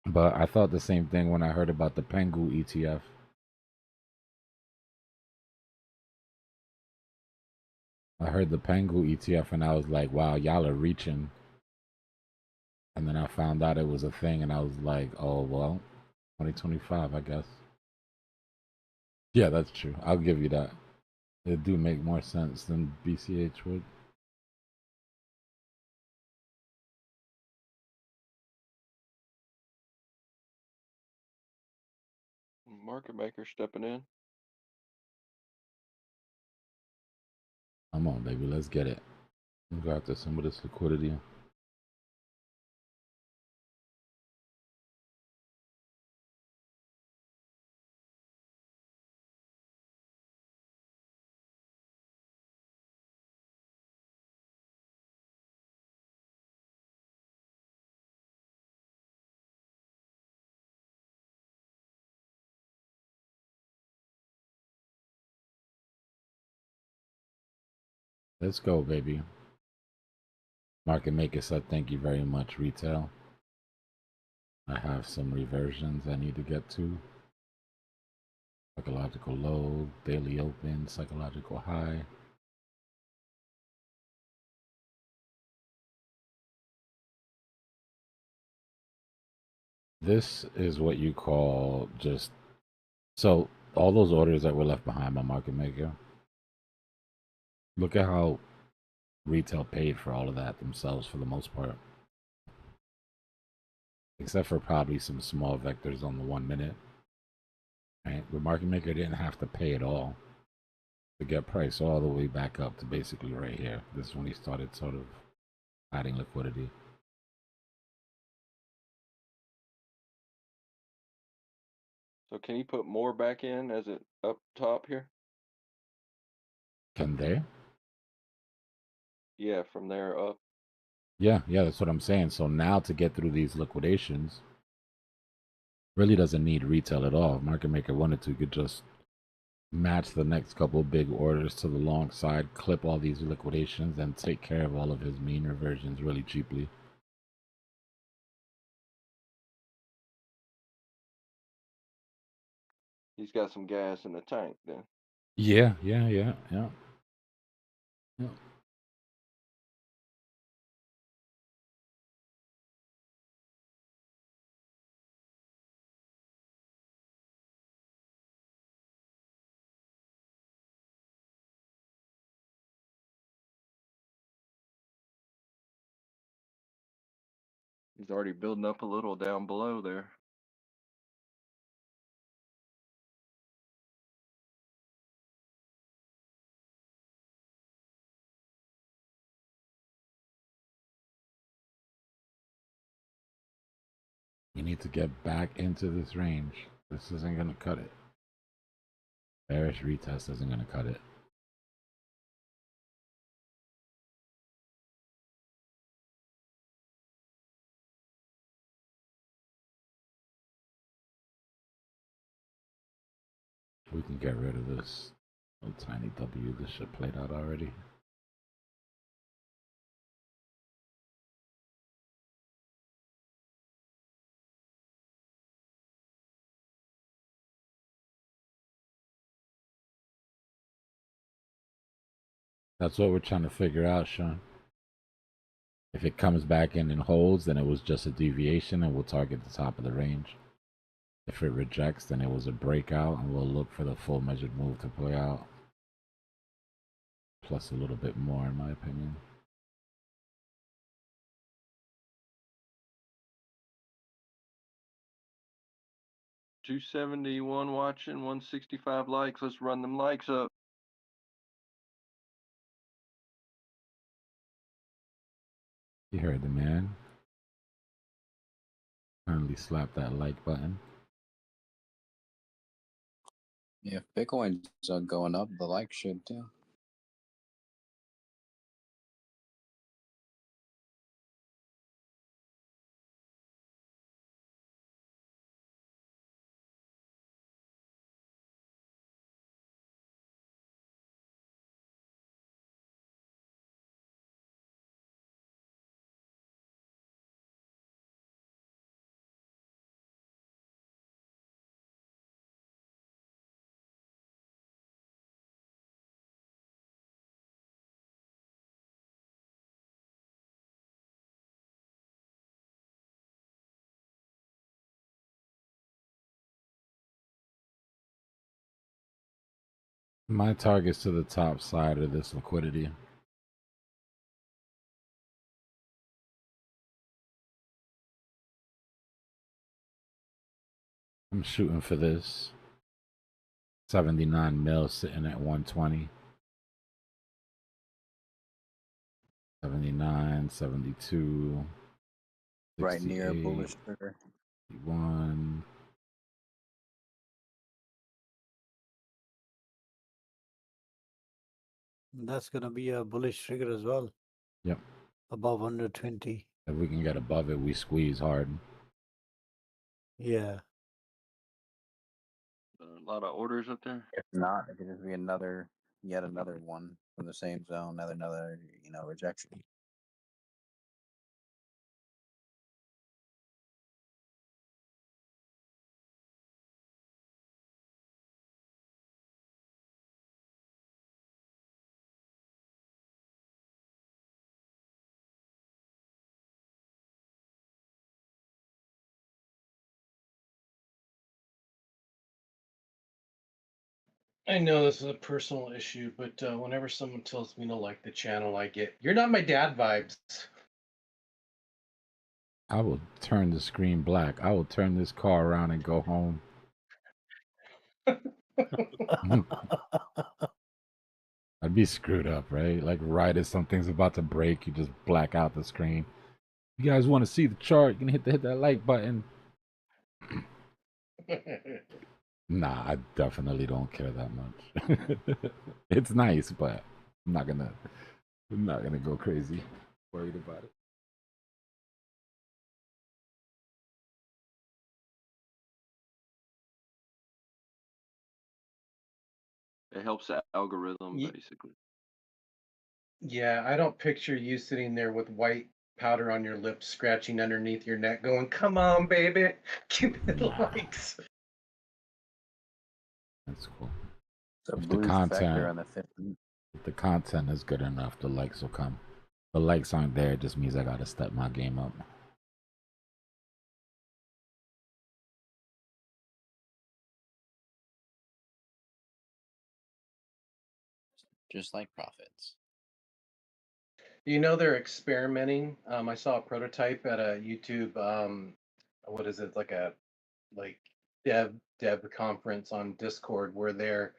But I thought the same thing when I heard about the Pengu ETF. I heard the Pengu ETF and I was like, wow, y'all are reaching. And then I found out it was a thing and I was like, oh, well, 2025, I guess. Yeah, that's true. I'll give you that. It do make more sense than BCH would. Market maker stepping in. Come on, baby, let's get it. Let's go after some of this liquidity. Let's go, baby. Market maker said thank you very much, retail. I have some reversions I need to get to. Psychological low, daily open, psychological high. This is what you call just, so all those orders that were left behind by market maker, look at how retail paid for all of that themselves for the most part. Except for probably some small vectors on the 1 minute. Right? But market maker didn't have to pay it all to get price all the way back up to basically right here. This is when he started sort of adding liquidity. So can you put more back in as it up top here? Can they? Yeah, from there up. Yeah, that's what I'm saying. So now to get through these liquidations, really doesn't need retail at all. If market maker wanted to, could just match the next couple of big orders to the long side, clip all these liquidations, and take care of all of his mean reversions really cheaply. He's got some gas in the tank then. Yeah. He's already building up a little down below there. You need to get back into this range. This isn't going to cut it. Bearish retest isn't going to cut it. We can get rid of this little tiny W. This shit played out already. That's what we're trying to figure out, Sean. If it comes back in and holds, then it was just a deviation and we'll target the top of the range. If it rejects, then it was a breakout and we'll look for the full measured move to play out. Plus a little bit more, in my opinion. $271 watching, 165 likes. Let's run them likes up. You heard the man. Kindly slap that like button. Yeah, if Bitcoin's going up, the like should too. My target's to the top side of this liquidity. I'm shooting for this. 79 mil sitting at 120. 79, 72. Right near a bullish trigger. 61. That's gonna be a bullish trigger as well. Yep. Above 120. If we can get above it, we squeeze hard. Yeah. A lot of orders up there. If not, it could just be another yet another one from the same zone, another rejection. I know this is a personal issue, but whenever someone tells me to like the channel, I get, "You're not my dad" vibes. I will turn the screen black. I will turn this car around and go home. I'd be screwed up, right? Like right as something's about to break, you just black out the screen. You guys want to see the chart? You can hit that like button. Nah, I definitely don't care that much. It's nice, but I'm not gonna go crazy worried about it. It helps the algorithm, Ye- basically. Yeah, I don't picture you sitting there with white powder on your lips, scratching underneath your neck, going, "Come on, baby, give me the likes." That's cool. The If the boost factor content, on the 15. if the content is good enough, the likes will come. The likes aren't there, it just means I gotta step my game up. Just like profits. You know they're experimenting. I saw a prototype at a YouTube. What is it, like a like dev conference on Discord where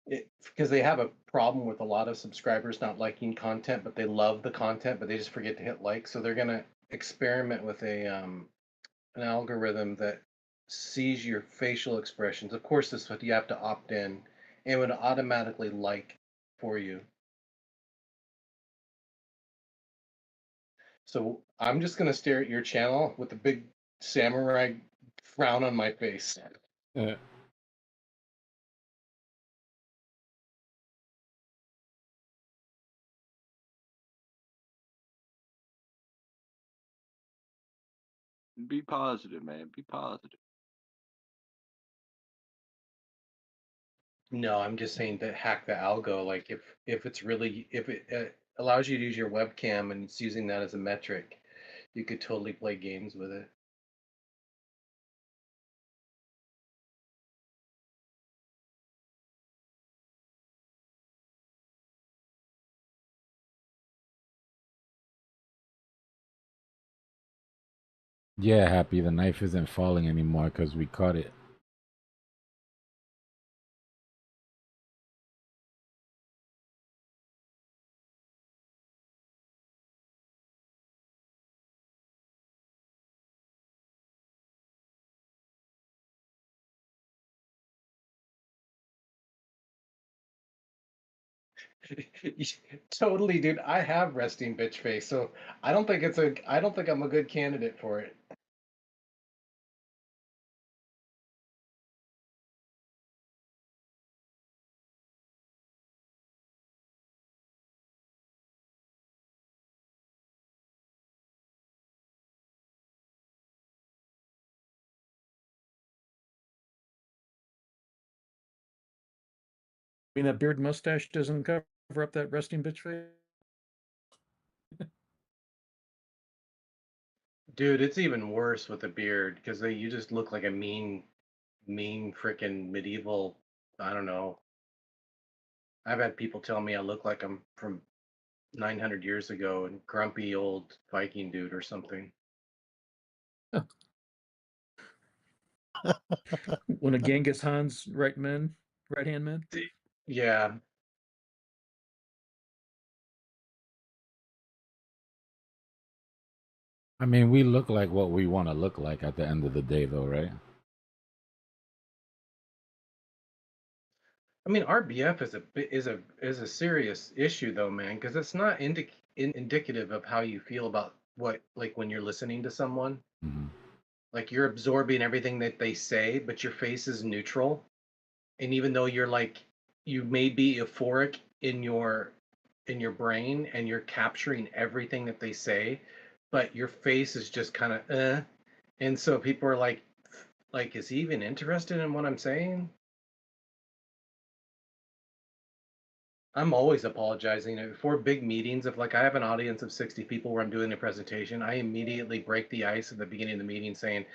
because they have a problem with a lot of subscribers not liking content, but they love the content, but they just forget to hit like. So they're gonna experiment with an algorithm that sees your facial expressions. Of course, this is what you have to opt in, and would automatically like for you. So I'm just gonna stare at your channel with a big samurai frown on my face. Be positive, man. Be positive. No, I'm just saying to hack the algo. Like if it's really if it allows you to use your webcam and it's using that as a metric, you could totally play games with it. Yeah, Happy, the knife isn't falling anymore because we caught it. Totally, dude. I have resting bitch face, so I don't think I'm a good candidate for it. I mean, that beard mustache doesn't cover up that resting bitch face. Dude, it's even worse with a beard because you just look like a mean freaking medieval. I don't know. I've had people tell me I look like I'm from 900 years ago and grumpy old Viking dude or something. One of Genghis Khan's right hand men. Yeah. I mean, we look like what we want to look like at the end of the day, though, right? I mean, RBF is a serious issue though, man, because it's not indicative of how you feel about what, like when you're listening to someone. Mm-hmm. Like you're absorbing everything that they say, but your face is neutral. And even though you're like you may be euphoric in your brain and you're capturing everything that they say, but your face is just kind of and so people are like, is he even interested in what I'm saying? I'm always apologizing before big meetings. If like I have an audience of 60 people where I'm doing a presentation, I immediately break the ice at the beginning of the meeting saying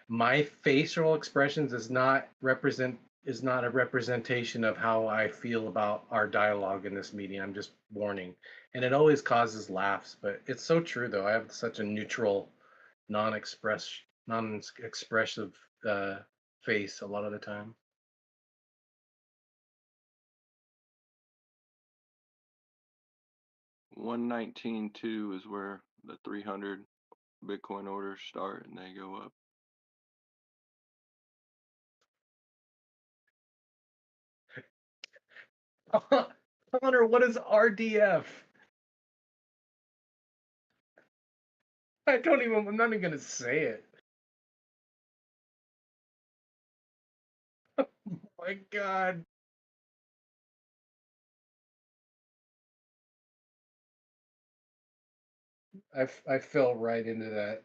my facial expressions is not a representation of how I feel about our dialogue in this meeting. I'm just warning. And it always causes laughs, but it's so true though. I have such a neutral, non-expressive face a lot of the time. 119.2 is where the 300 Bitcoin orders start and they go up. Connor, what is RDF? I'm not even gonna say it. Oh my God. I fell right into that.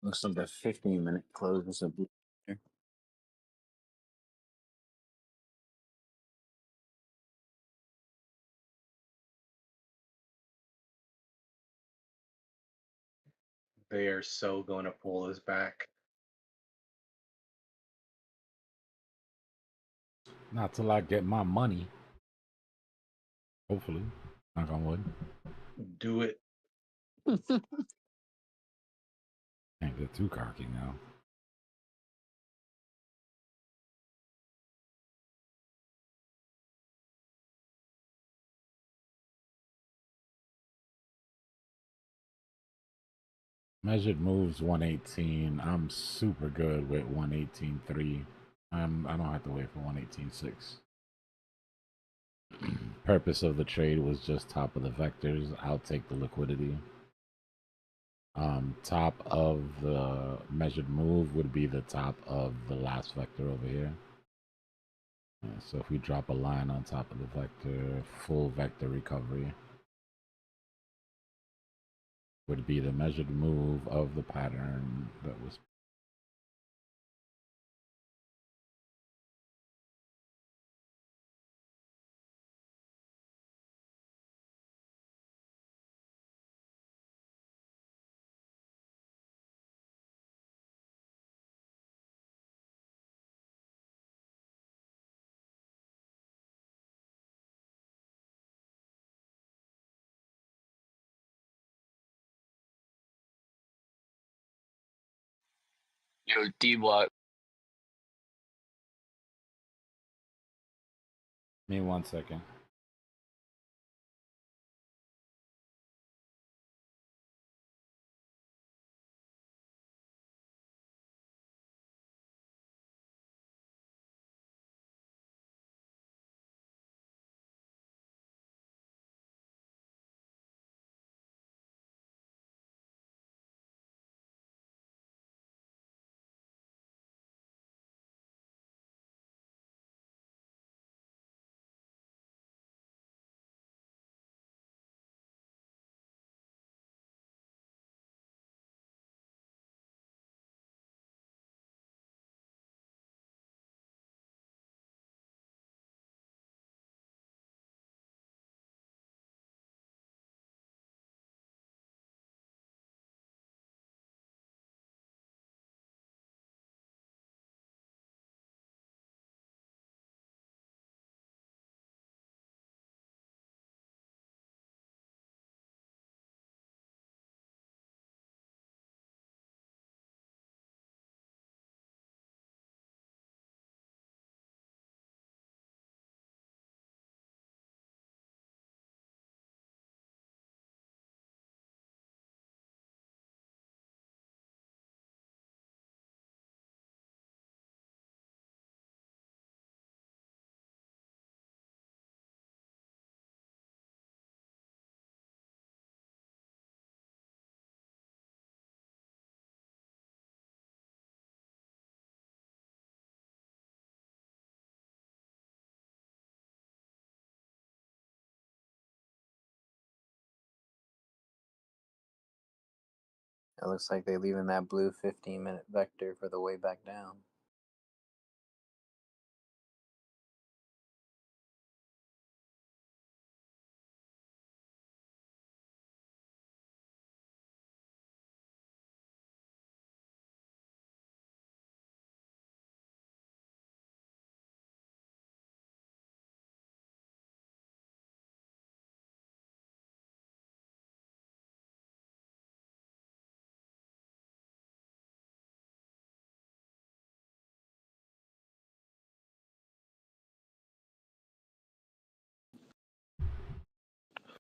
Looks like a 15-minute close is a blue. They are so going to pull us back. Not till I get my money. Hopefully. Knock on wood. Do it. Can't get too cocky now. Measured moves 118. I'm super good with 118.3. I don't have to wait for 118.6. Purpose of the trade was just top of the vectors. I'll take the liquidity. Top of the measured move would be the top of the last vector over here. So if we drop a line on top of the vector, full vector recovery would be the measured move of the pattern that was. Yo, Dbloc. Give me 1 second. It looks like they leaving that blue 15-minute vector for the way back down.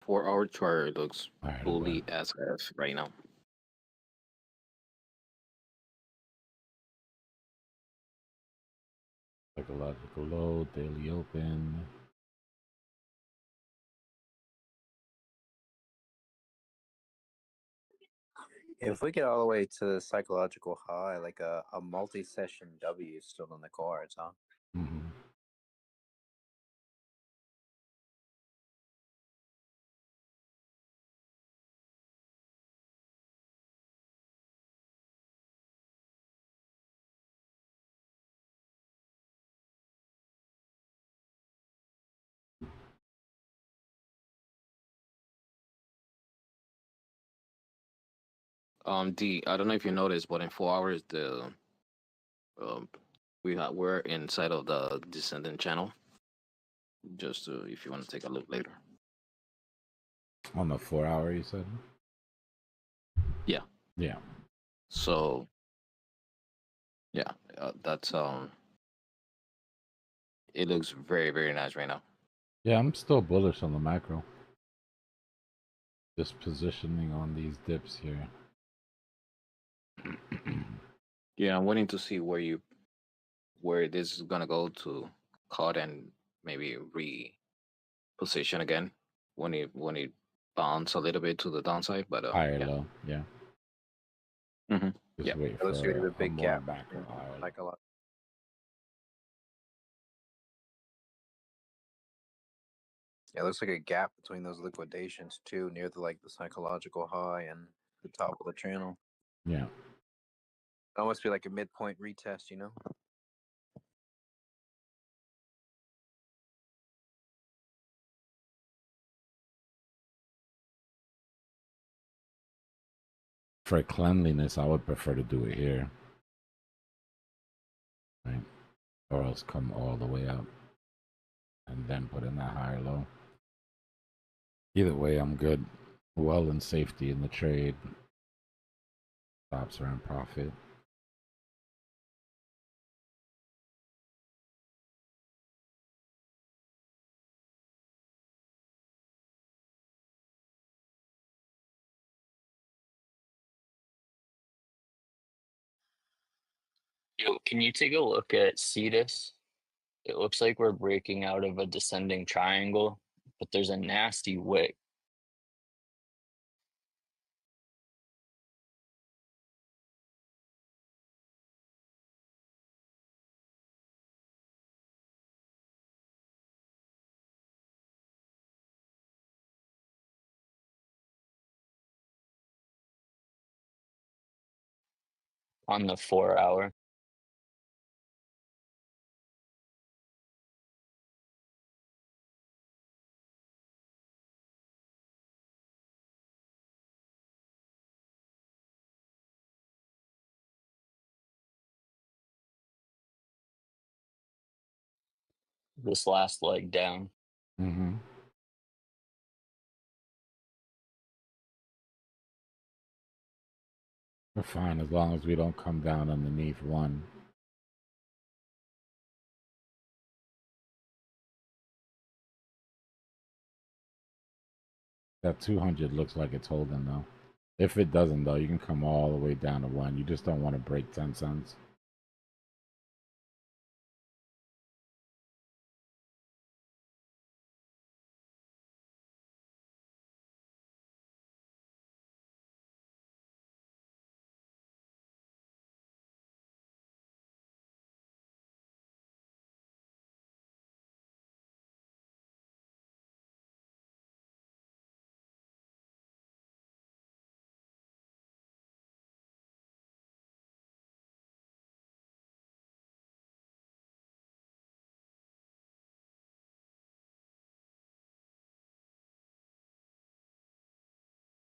Four-hour chart looks Alright, fully as F right now. Psychological low, daily open. If we get all the way to the psychological high, like a multi-session W is still in the cards, huh? Mm-hmm. D, I don't know if you noticed, but in 4 hours we're inside of the descending channel. Just if you want to take a look later. On the 4 hour, you said? Yeah. Yeah. So yeah, that's it looks very, very nice right now. Yeah, I'm still bullish on the macro. Just positioning on these dips here. Yeah, I'm waiting to see where this is gonna go to cut and maybe reposition again when it bounce a little bit to the downside. But Higher yeah. low, yeah. Mm-hmm. Just Yeah. wait It looks like for there's a a big more gap macro between higher. psychological. Yeah, it looks like a gap between those liquidations too, near the psychological high and the top of the channel. Yeah. Almost be like a midpoint retest, you know? For cleanliness, I would prefer to do it here. Right? Or else come all the way up and then put in that higher low. Either way, I'm good. Well in safety in the trade. Stops around profit. Yo, can you take a look at CETUS? It looks like we're breaking out of a descending triangle, but there's a nasty wick. On the 4 hour. This last leg down. Mm-hmm. We're fine as long as we don't come down underneath one. That 200 looks like it's holding though. If it doesn't though, you can come all the way down to one. You just don't want to break 10 cents.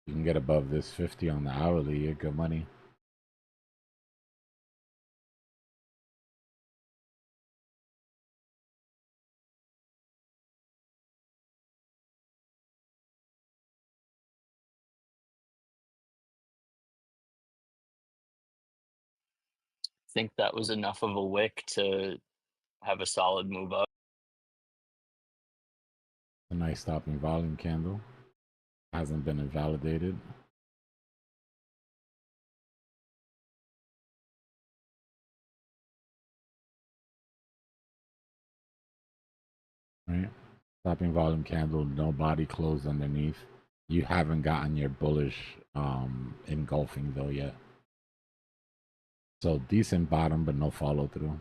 You can get above this 50 on the hourly, you're good money. Think that was enough of a wick to have a solid move up. A nice stopping volume candle. Hasn't been invalidated. Right? Stopping volume candle, no body closed underneath. You haven't gotten your bullish engulfing though yet. So decent bottom, but no follow through.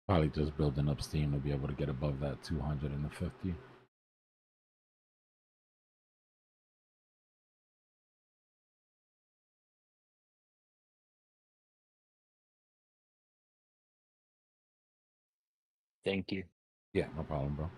Probably just building up steam to be able to get above that 200 and the 50. Thank you. Yeah, no problem, bro.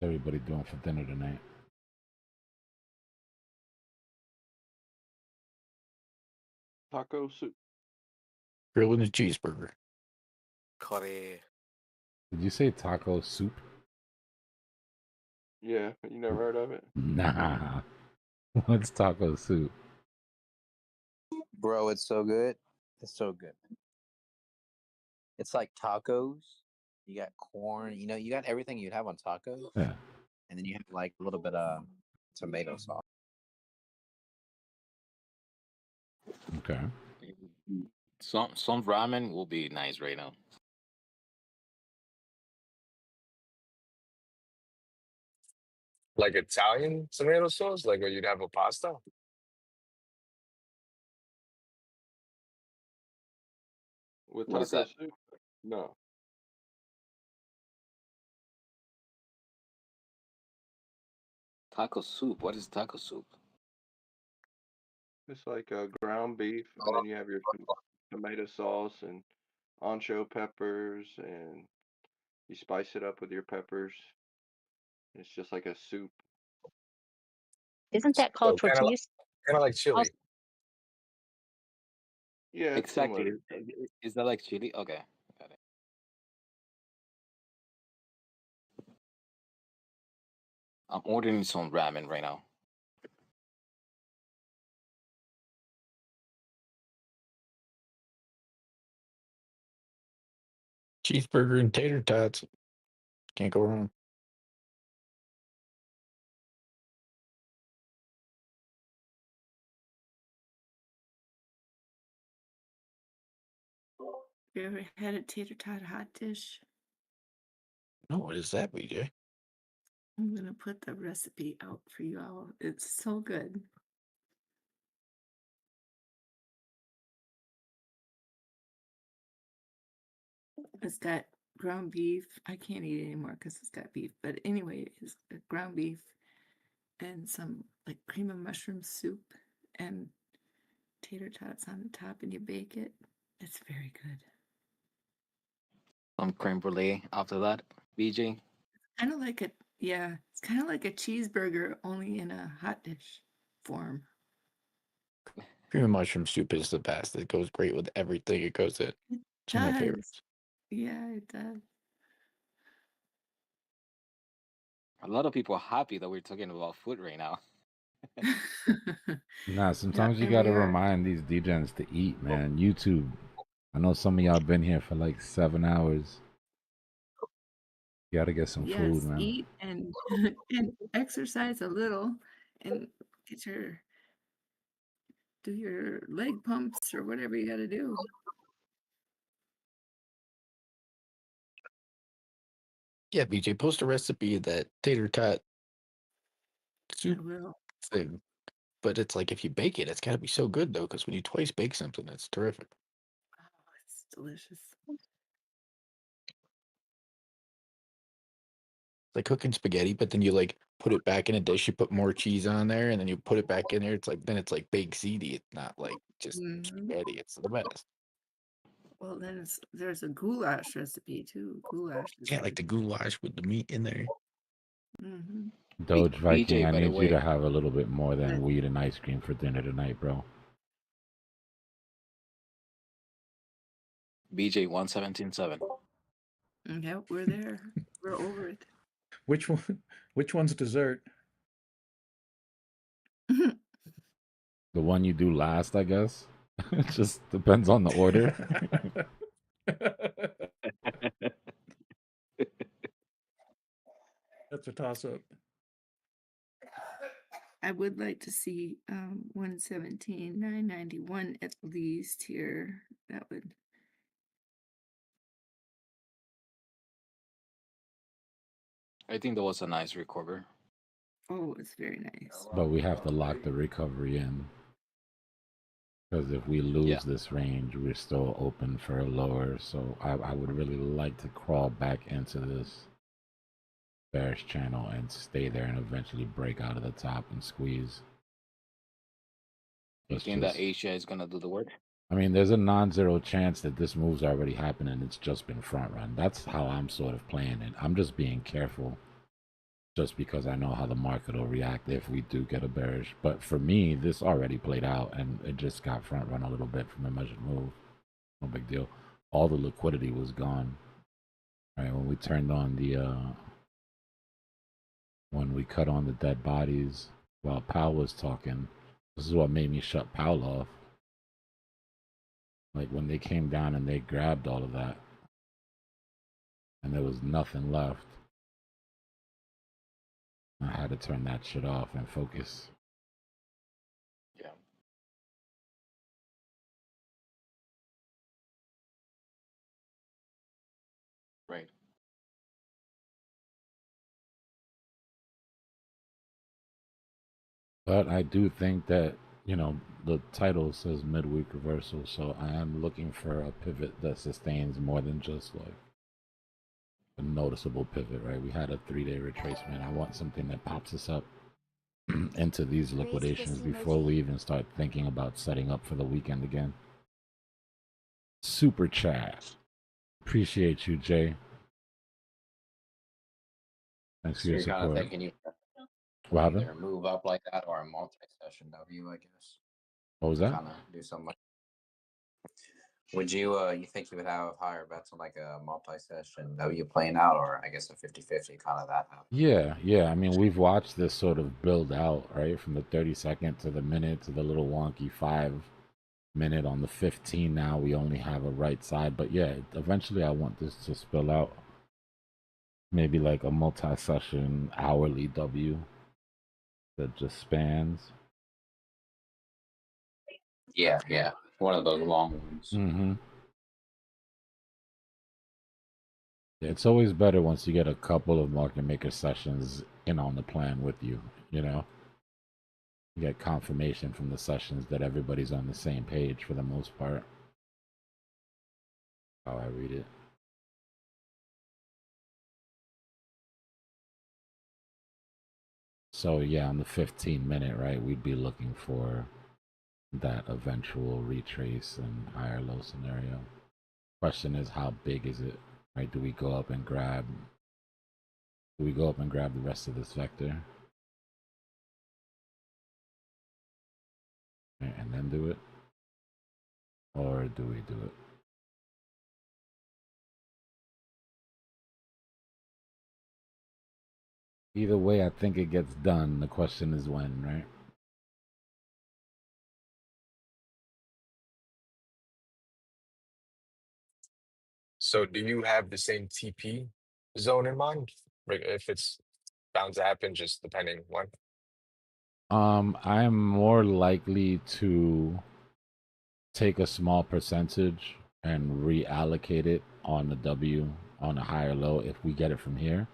Everybody doing for dinner tonight? Taco soup. Grilling a cheeseburger. Curry. Did you say taco soup? Yeah, you never heard of it? Nah. What's taco soup? Bro, it's so good. It's so good. It's like tacos. You got corn. You know, you got everything you'd have on tacos. Yeah. And then you have like a little bit of tomato sauce. Okay. Some ramen will be nice right now. Like Italian tomato sauce, like where you'd have a pasta. With What is taco that? soup? No. Taco soup. What is taco soup? It's like ground beef, and then you have your tomato sauce and ancho peppers, and you spice it up with your peppers. It's just like a soup. Isn't that So called tortillas? kind of like chili. Yeah, it's Exactly. similar. Is that like chili? Okay. Got it. I'm ordering some ramen right now. Cheeseburger and tater tots. Can't go wrong. You ever had a tater tot hot dish? No, what is that, BJ? I'm gonna put the recipe out for you all. It's so good. It's got ground beef. I can't eat it anymore because it's got beef. But anyway, it's got ground beef and some like cream of mushroom soup and tater tots on the top, and you bake it. It's very good. Some creme brulee after that. BJ. Kind of like a yeah, it's kind of like a cheeseburger only in a hot dish form. Cream of mushroom soup is the best. It goes great with everything it goes in. It It's one of my does. favorites. Yeah, it does. A lot of people are happy that we're talking about food right now. Nah, sometimes you and we gotta are. remind these DJs to eat, man. YouTube. I know some of y'all been here for like 7 hours. You gotta get some food, Yes, man. eat and and exercise a little and get your do your leg pumps or whatever you got to do. Yeah, BJ, post a recipe of that tater tot I soup will. thing. But it's like if you bake it, it's got to be so good though, because when you twice bake something, it's terrific. Oh, it's delicious. like cooking spaghetti, but then you like put it back in a dish, you put more cheese on there, and then you put it back in there. It's like then it's like baked ziti. It's not like just spaghetti. It's the best. Well, then there's a goulash recipe too. Goulash is Yeah, like the goulash with the meat in there. Mm-hmm. Doge Viking, BJ, I by the need you to way, have a little bit more than weed and ice cream for dinner tonight, bro. BJ 117.7. Yep, we're there. We're over it. Which one? Which one's dessert? The one you do last, I guess. It just depends on the order. That's a toss up. I would like to see 117,991 at least here. That would. I think that was a nice recover. Oh, it's very nice. But we have to lock the recovery in. Because if we lose this range, we're still open for a lower. So I would really like to crawl back into this bearish channel and stay there and eventually break out of the top and squeeze. You think that Asia is gonna do the work? I mean, there's a non-zero chance that this move's already happened and it's just been front run. That's how I'm sort of playing it. I'm just being careful just because I know how the market will react if we do get a bearish. But for me, this already played out and it just got front run a little bit from a measured move. No big deal. All the liquidity was gone. Right, when we turned on the when we cut on the dead bodies while Powell was talking, this is what made me shut Powell off. Like when they came down and they grabbed all of that and there was nothing left, I had to turn that shit off and focus. Yeah. Right. But I do think that, you know, the title says midweek reversal, so I am looking for a pivot that sustains more than just like a noticeable pivot, right? We had a 3-day retracement. I want something that pops us up into these liquidations before we even start thinking about setting up for the weekend again. Super chat. Appreciate you, Jay. Thanks for So your you're kind of support. thinking you What happened? either move up like that or a multi-session W, I guess. What was that? Kind of do something. Would you you think you would have higher bets on like a multi-session W playing out, or I guess a 50-50 kind of that happen? Yeah. I mean, we've watched this sort of build out, right? From the 30-second to the minute to the little wonky 5-minute on the 15. Now we only have a right side, but yeah, eventually I want this to spill out. Maybe like a multi-session hourly W that just spans. Yeah. One of those long ones. Mm-hmm. It's always better once you get a couple of market maker sessions in on the plan with you, you know? You get confirmation from the sessions that everybody's on the same page for the most part. How I read it. So yeah, on the 15-minute, right, we'd be looking for that eventual retrace and higher low scenario. Question is, how big is it? Right? Do we go up and grab the rest of this vector? Right, and then do it? Or do we do it? Either way, I think it gets done. The question is when, right? So do you have the same TP zone in mind? Like if it's bound to happen, just depending when? I'm more likely to take a small percentage and reallocate it on the W on a higher low if we get it from here.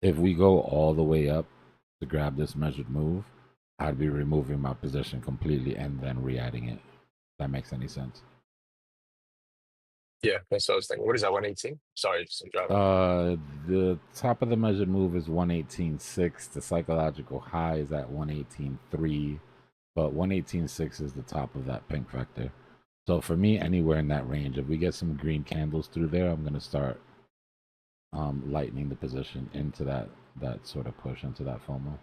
If we go all the way up to grab this measured move, I'd be removing my position completely and then re-adding it. If that makes any sense. Yeah, that's what I was thinking. What is that, 118? Sorry, just driving. The top of the measured move is 118.6. The psychological high is at 118.3, but 118.6 is the top of that pink vector. So for me, anywhere in that range, if we get some green candles through there, I'm gonna start lightening the position into that sort of push into that FOMO.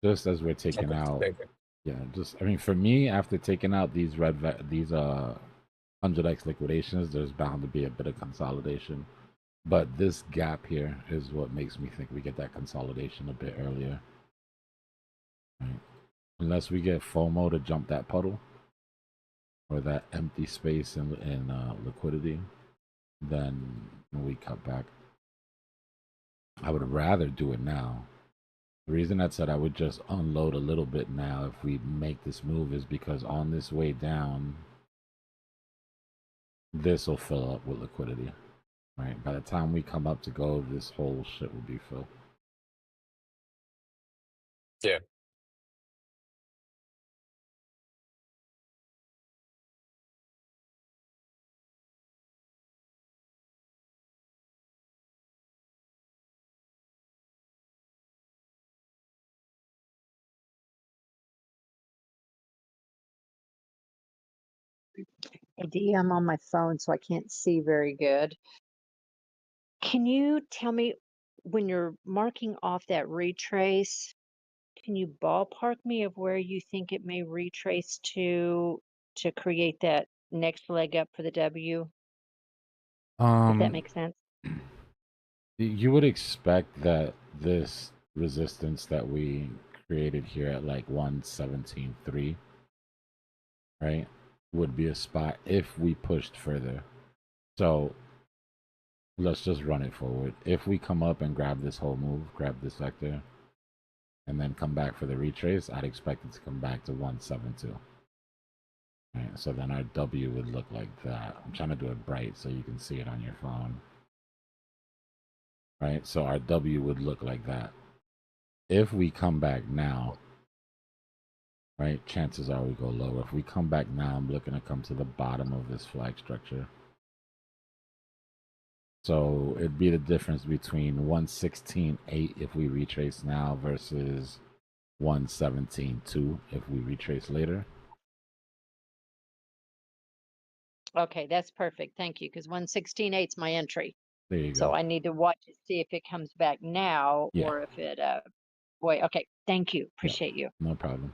Just as we're taking out, yeah. Just I mean, for me, after taking out these 100x liquidations, there's bound to be a bit of consolidation. But this gap here is what makes me think we get that consolidation a bit earlier. Right? Unless we get FOMO to jump that puddle or that empty space in liquidity, then we cut back. I would rather do it now. The reason I said I would just unload a little bit now if we make this move is because on this way down, this will fill up with liquidity. Right? By the time we come up to go, this whole shit will be filled. Yeah. Hey, Dee, I'm on my phone, so I can't see very good. Can you tell me when you're marking off that retrace, can you ballpark me of where you think it may retrace to create that next leg up for the W? If that makes sense. You would expect that this resistance that we created here at like 117.3, right, would be a spot if we pushed further. So let's just run it forward. If we come up and grab this whole move, grab this vector, and then come back for the retrace, I'd expect it to come back to 172. Right, so then our W would look like that. I'm trying to do it bright so you can see it on your phone. Right, so our W would look like that. If we come back now, right, chances are we go lower. If we come back now, I'm looking to come to the bottom of this flag structure. So it'd be the difference between 116.8 if we retrace now versus 117.2 if we retrace later. Okay, that's perfect. Thank you. Because 116.8 is my entry. There you So go. I need to watch to see if it comes back now Yeah. or if it wait, okay. Thank you. Yeah, Appreciate you. no problem.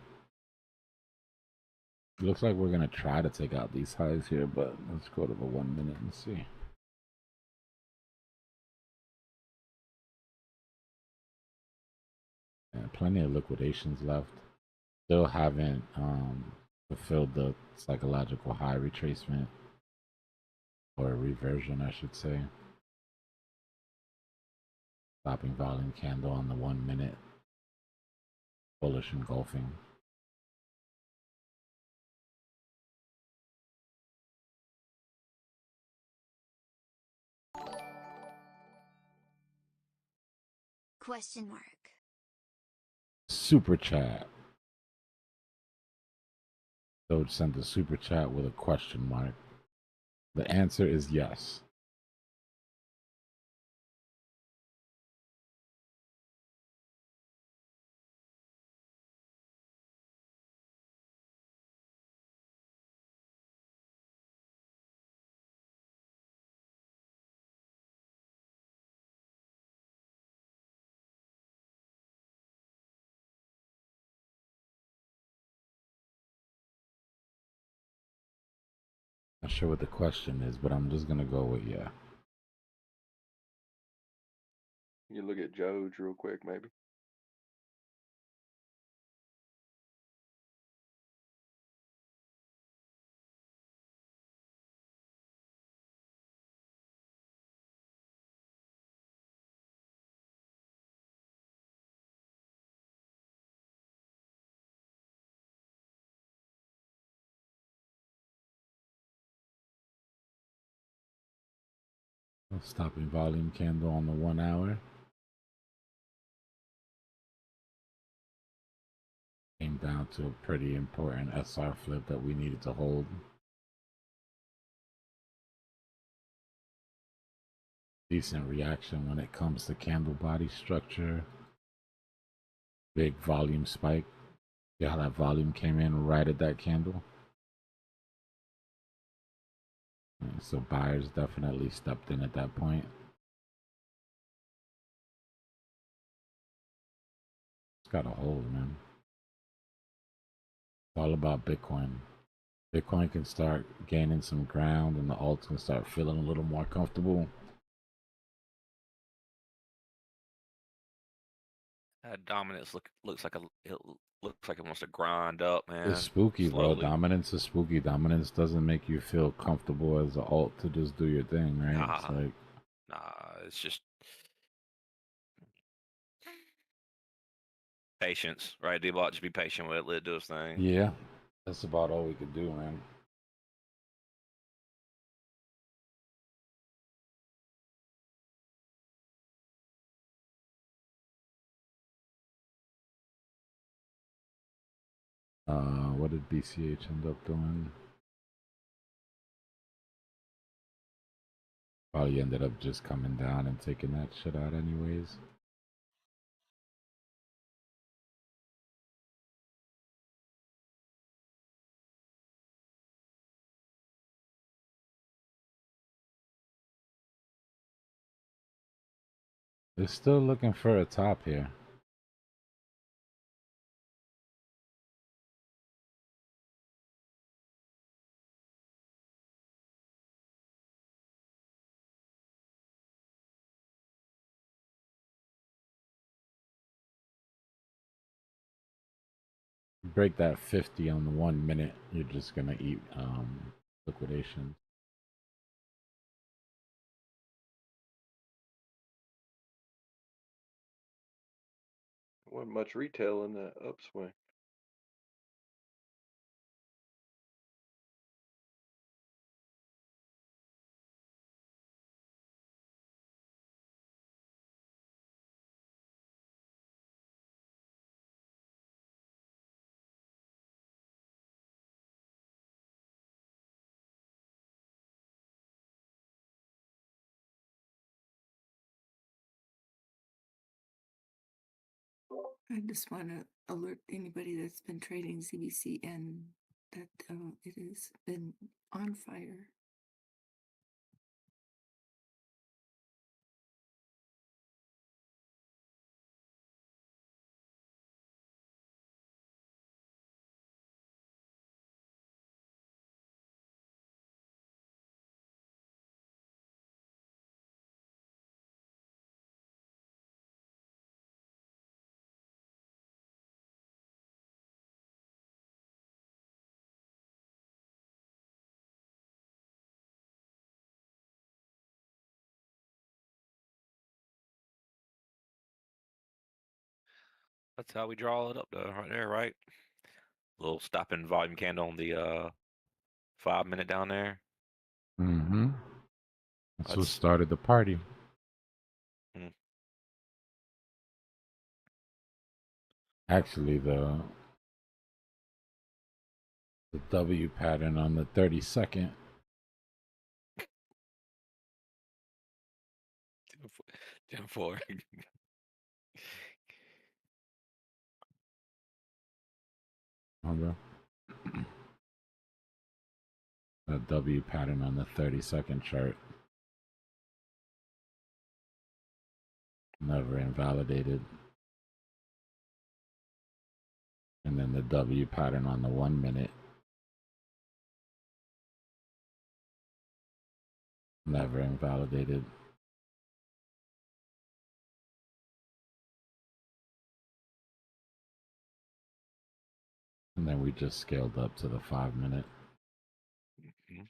Looks like we're gonna try to take out these highs here, but let's go to the 1 minute and see. Yeah, plenty of liquidations left. Still haven't fulfilled the psychological high retracement or reversion, I should say. Stopping volume candle on the 1 minute. Bullish engulfing. Question mark. Super chat. Doge sent a super chat with a question mark. The answer is yes. Not sure what the question is, but I'm just gonna go with yeah. You look at Joe's real quick, maybe. Stopping volume candle on the 1 hour. Came down to a pretty important SR flip that we needed to hold. Decent reaction when it comes to candle body structure. Big volume spike. Yeah, how that volume came in right at that candle. And so buyers definitely stepped in at that point. It's got a hold, man. It's all about Bitcoin. Bitcoin can start gaining some ground and the alts can start feeling a little more comfortable. That dominance looks like it wants to grind up, man. It's spooky, bro. Slowly. Dominance is spooky. Dominance doesn't make you feel comfortable as an alt to just do your thing, right? It's like, Nah, it's just patience, right? Dbloc, just be patient with it, let it do its thing. yeah, that's about all we could do, man. What did BCH end up doing? Probably ended up just coming down and taking that shit out anyways. They're still looking for a top here. Break that 50 on the 1 minute, you're just gonna eat liquidation. Wasn't much retail in that upswing. I just want to alert anybody that's been trading ZBCN that it has been on fire. That's how we draw it up, though, right there, right? Little stopping volume candle on the 5 minute down there. Mm-hmm. That's what started the party. Hmm. Actually, the W pattern on the 32nd. 10-4. Remember? The W pattern on the 32nd chart. Never invalidated. And then the W pattern on the 1 minute. Never invalidated. And then we just scaled up to the 5 minute. Mm-hmm.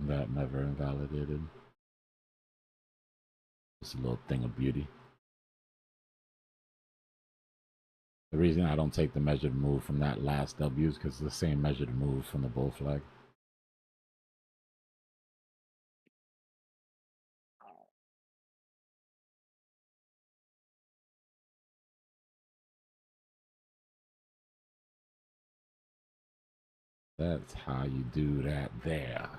That never invalidated. Just a little thing of beauty. The reason I don't take the measured move from that last W is because it's the same measured move from the bull flag. That's how you do that there.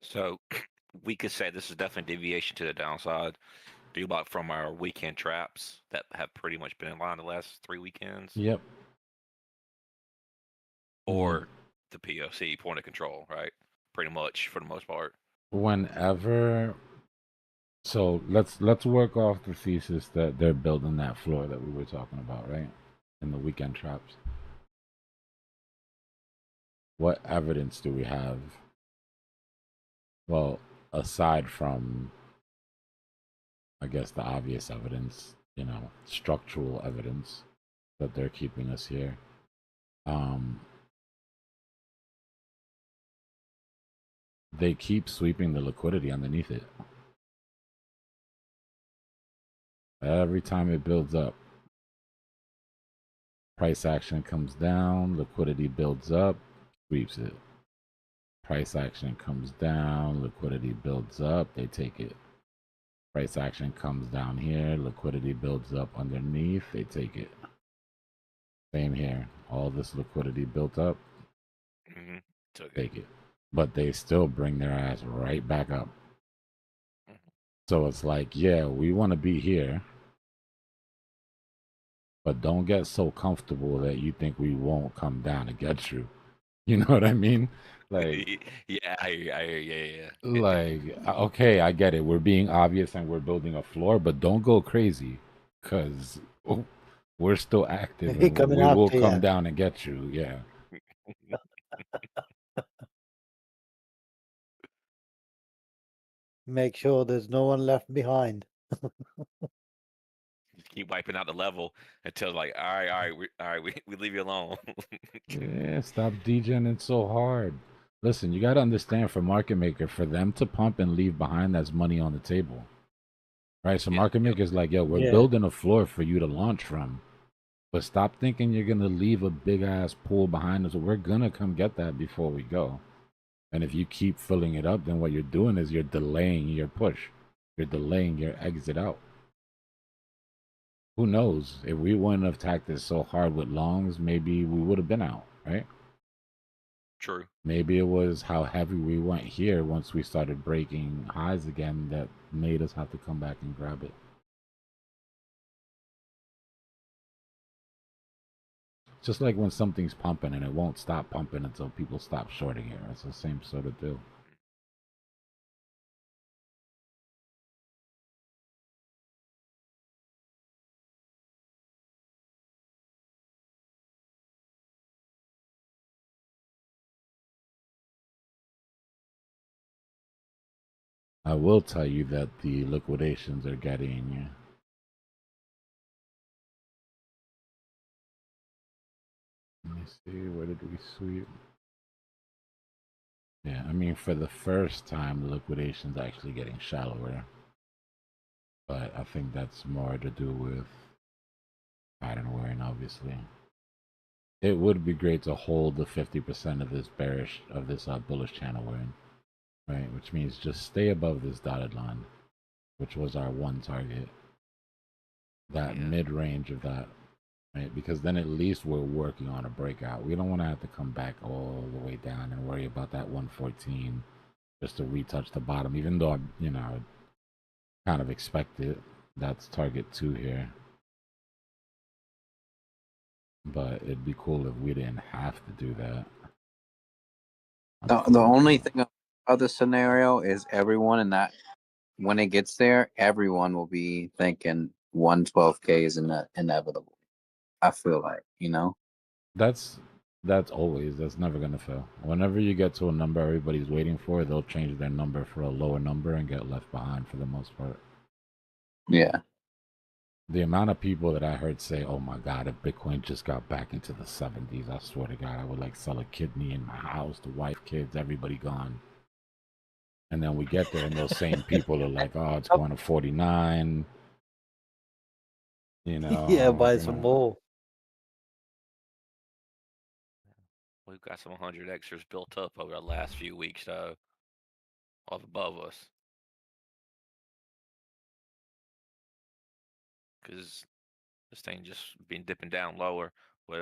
So we could say this is definitely deviation to the downside. Dbloc from our weekend traps that have pretty much been in line the last 3 weekends, Yep. or the POC point of control, right? Pretty much for the most part. Whenever, so let's work off the thesis that they're building that floor that we were talking about, right? In the weekend traps. What evidence do we have? Well, aside from, I guess, the obvious evidence, you know, structural evidence that they're keeping us here. They keep sweeping the liquidity underneath it. Every time it builds up, price action comes down, liquidity builds up, sweeps it. Price action comes down, liquidity builds up, they take it. Price action comes down here, liquidity builds up underneath, they take it. Same here. All this liquidity built up, take it. But they still bring their ass right back up. So it's like, yeah, we want to be here, but don't get so comfortable that you think we won't come down and get you. You know what I mean? Like, yeah. like, okay, I get it. We're being obvious and we're building a floor, but don't go crazy, because we're still active He and coming we will after come ya. down and get you. Yeah. Make sure there's no one left behind. Just keep wiping out the level until like, all right, we leave you alone. Yeah, stop DJing it so hard. Listen, you got to understand, for market maker, for them to pump and leave behind, that's money on the table. Right? So market maker's like, yo, we're Yeah. building a floor for you to launch from. But stop thinking you're going to leave a big ass pool behind us. We're going to come get that before we go. And if you keep filling it up, then what you're doing is you're delaying your push. You're delaying your exit out. Who knows? If we wouldn't have attacked this so hard with longs, maybe we would have been out, right? True. Maybe it was how heavy we went here once we started breaking highs again that made us have to come back and grab it. Just like when something's pumping and it won't stop pumping until people stop shorting it. It's the same sort of deal. I will tell you that the liquidations are getting... Let me see, where did we sweep? Yeah, I mean, for the first time, the liquidation's actually getting shallower. But I think that's more to do with pattern wearing, obviously. It would be great to hold the 50% of this bullish channel we're in, right? Which means just stay above this dotted line, which was our one target. That mid-range of that, right? Because then at least we're working on a breakout. We don't want to have to come back all the way down and worry about that 114 just to retouch the bottom, even though I kind of expect it. That's target 2 here. But it'd be cool if we didn't have to do that. The only thing about this scenario is everyone in that, when it gets there, everyone will be thinking 112K is inevitable. I feel like, That's always, that's never gonna fail. Whenever you get to a number everybody's waiting for, they'll change their number for a lower number and get left behind for the most part. Yeah. The amount of people that I heard say, "Oh my God, if Bitcoin just got back into the 70s, I swear to God, I would like sell a kidney in my house, the wife, kids, everybody gone." And then we get there, and those same people are like, "Oh, it's going to 49." Yeah, buy some more. We've got some 100 extras built up over the last few weeks, though, up above us. Because this thing just been dipping down lower with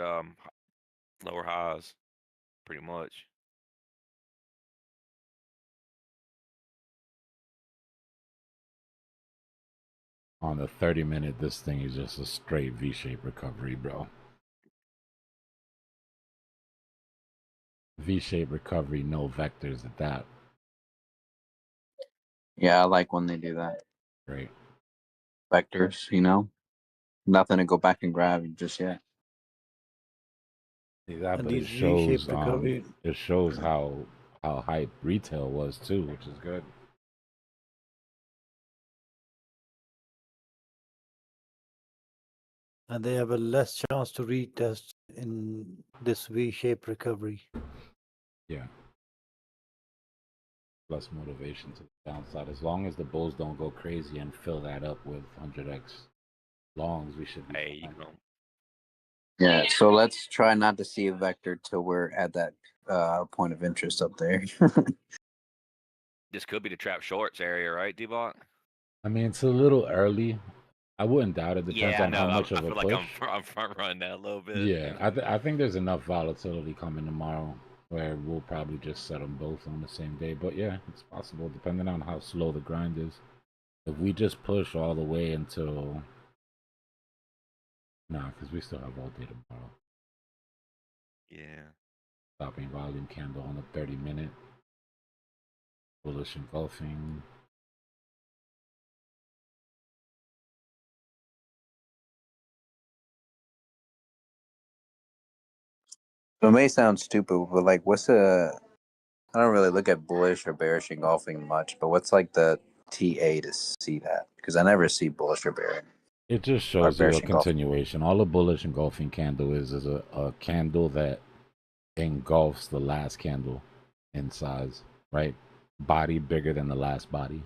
lower highs, pretty much. On the 30-minute, this thing is just a straight V-shaped recovery, bro. V-shaped recovery, no vectors at that. Yeah, I like when they do that. Right. Vectors, nothing to go back and grab just yet. Yeah, And but it these V-shaped shows recovery. it shows how hype retail was too, which is good. And they have a less chance to retest in this V-shaped recovery. Yeah. Less motivation to the downside. As long as the bulls don't go crazy and fill that up with 100x longs, we should be fine. Yeah, so let's try not to see a vector till we're at that point of interest up there. This could be the trap shorts area, right, Dbloc? I mean, it's a little early. I wouldn't doubt it. Depends Yeah, I on how know. much I of a feel like push. I'm front running that a little bit. Yeah, I think there's enough volatility coming tomorrow where we'll probably just set them both on the same day. But yeah, it's possible depending on how slow the grind is. If we just push all the way until because we still have all day tomorrow. Yeah. Stopping volume candle on the 30-minute. Bullish engulfing. So it may sound stupid, but like, I don't really look at bullish or bearish engulfing much, but what's like the TA to see that? Because I never see bullish or bearish. It just Or shows you bearish a continuation. All a bullish engulfing candle is a candle that engulfs the last candle in size, right? Body bigger than the last body.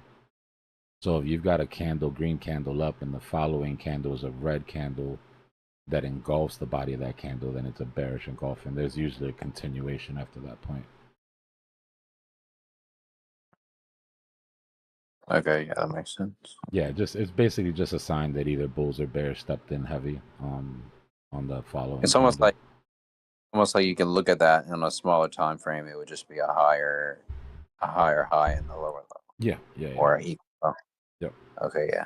So if you've got a candle, green candle up, and the following candle is a red candle that engulfs the body of that candle, then it's a bearish engulfing. There's usually a continuation after that point. Okay, yeah, that makes sense. Yeah, it's basically just a sign that either bulls or bears stepped in heavy on the following. It's almost like you can look at that in a smaller time frame. It would just be a higher high in the lower level. Yeah. Or equal. Yep. Okay, yeah.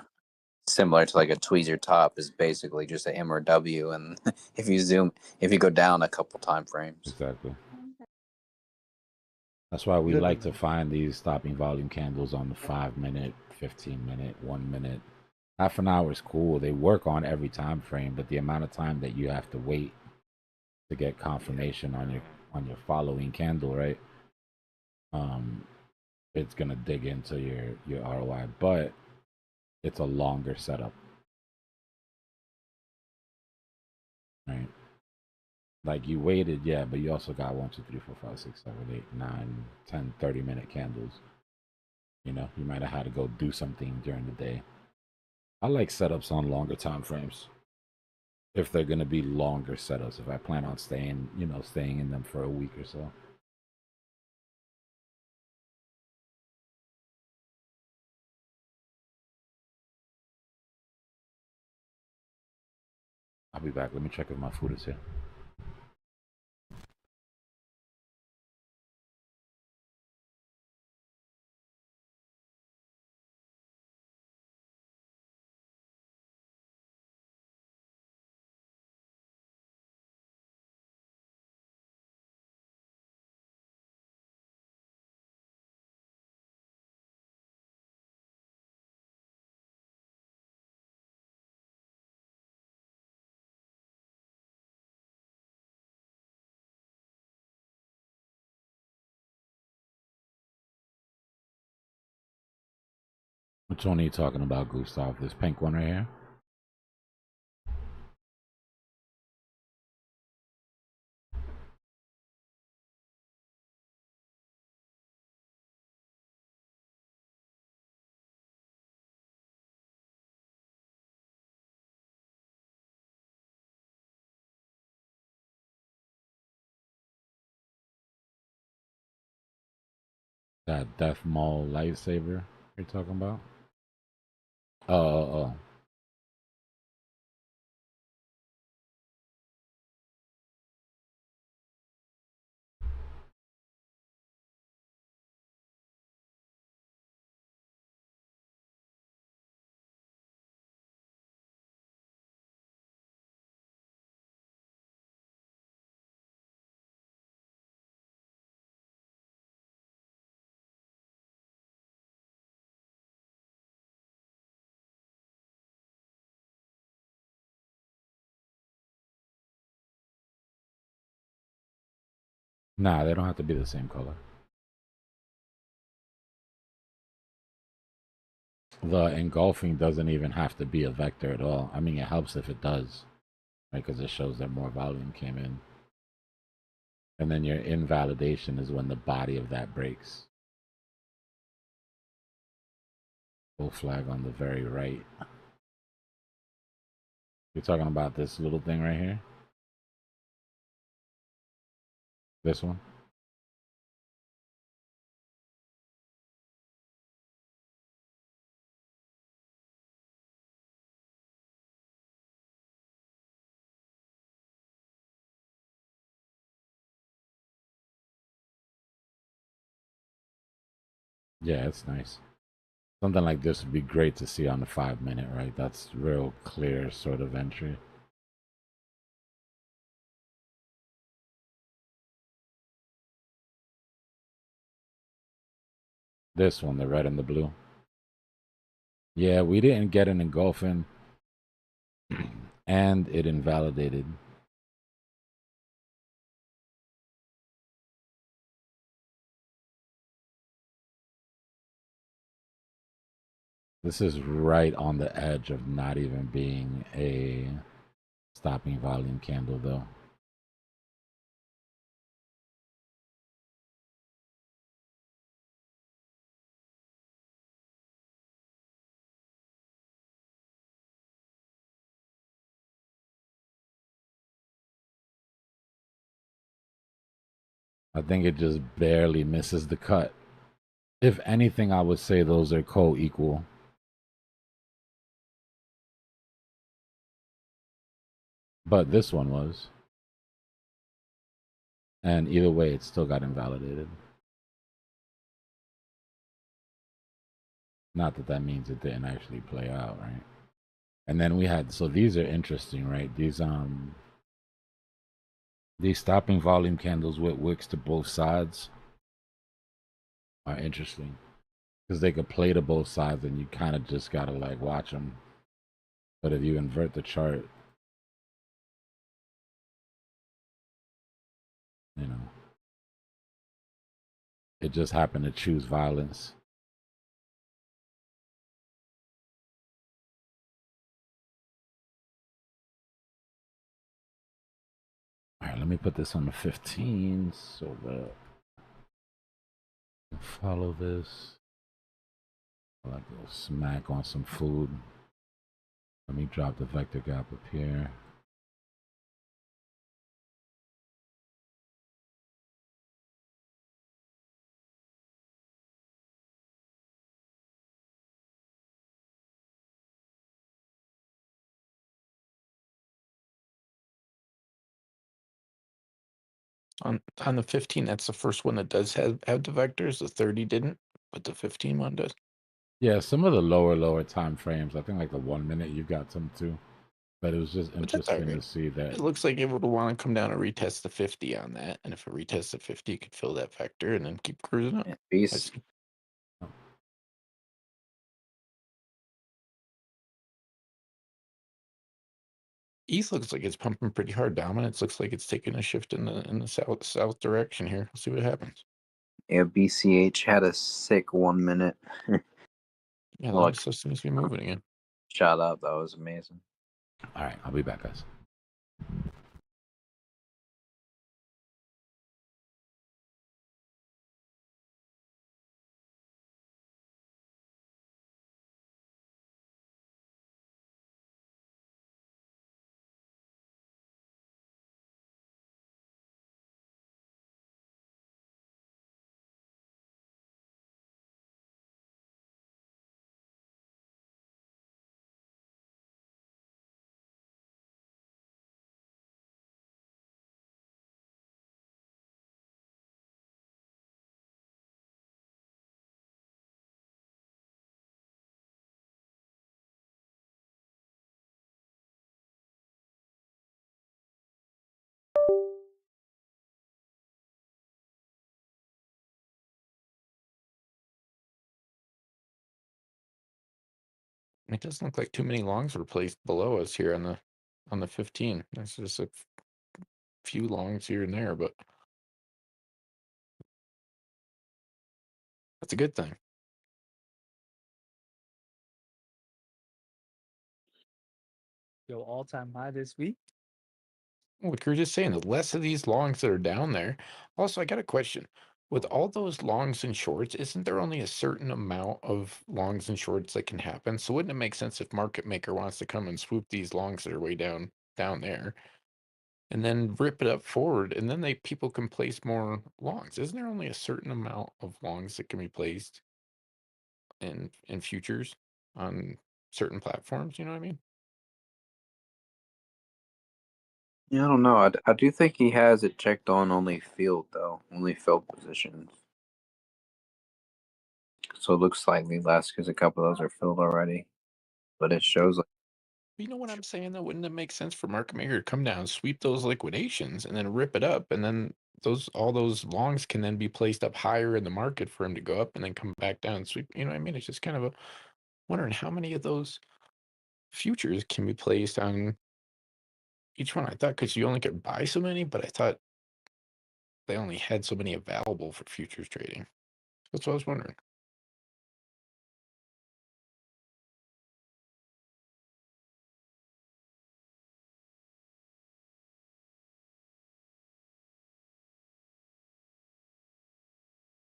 Similar to like a tweezer top is basically just an M or W, and if you go down a couple time frames. Exactly. That's why we like to find these stopping volume candles on the 5-minute, 15-minute, 1 minute. Half an hour is cool. They work on every time frame, but the amount of time that you have to wait to get confirmation on your following candle, right? It's gonna dig into your ROI, but it's a longer setup. Right. Like you waited, yeah, but you also got 1, 2, 3, 4, 5, 6, 7, 8, 9, 10, 30-minute candles. You might have had to go do something during the day. I like setups on longer time frames. If they're gonna be longer setups, if I plan on staying in them for a week or so. I'll be back. Let me check if my food is here. Which one are you talking about, Gustav? This pink one right here? That Death Maul lightsaber you're talking about? Oh. Nah, they don't have to be the same color. The engulfing doesn't even have to be a vector at all. I mean, it helps if it does, right? Because it shows that more volume came in. And then your invalidation is when the body of that breaks. Bull flag on the very right. You're talking about this little thing right here? This one? Yeah, it's nice. Something like this would be great to see on the 5-minute, right? That's real clear sort of entry. This one, the red and the blue. Yeah, we didn't get an engulfing and it invalidated. This is right on the edge of not even being a stopping volume candle, though. I think it just barely misses the cut. If anything, I would say those are co-equal. But this one was. And either way, it still got invalidated. Not that that means it didn't actually play out, right? And then we had, so these are interesting, right? These stopping volume candles with wicks to both sides are interesting. Because they could play to both sides and you kind of just gotta like watch them. But if you invert the chart, you know, it just happened to choose violence. All right, let me put this on the 15 so that I can follow this. I'll go smack on some food. Let me drop the vector gap up here. On the 15, that's the first one that does have the vectors. The 30 didn't, but the 15 one does. Yeah, some of the lower time frames, I think like the 1 minute you got some too. But it was just interesting to see that. It looks like it would want to come down and retest the 50 on that. And if it retests the 50, you could fill that vector and then keep cruising up. Yeah, peace. East looks like it's pumping pretty hard. Dominance looks like it's taking a shift in the south direction here. Let's see what happens. Yeah, BCH had a sick 1 minute. Yeah, Well, the like, stuff seems to be moving again. shut up. That was amazing. All right, I'll be back, guys. It doesn't look like too many longs were placed below us here on the 15. There's just a few longs here and there, but that's a good thing. Yo, all-time high this week. What you were just saying, the less of these longs that are down there. Also, I got a question. With all those longs and shorts, isn't there only a certain amount of longs and shorts that can happen? So wouldn't it make sense if market maker wants to come and swoop these longs that are way down there and then rip it up forward, and then people can place more longs? Isn't there only a certain amount of longs that can be placed in futures on certain platforms? You know what I mean? Yeah, I don't know. I do think he has it checked on only field, though. Only field positions. So it looks slightly less because a couple of those are filled already. But it shows like. You know what I'm saying, though? Wouldn't it make sense for market maker to come down, sweep those liquidations, and then rip it up, and then all those longs can then be placed up higher in the market for him to go up and then come back down and sweep? You know what I mean? It's just kind of wondering how many of those futures can be placed on each one. I thought because you only could buy so many, but I thought they only had so many available for futures trading. That's what I was wondering.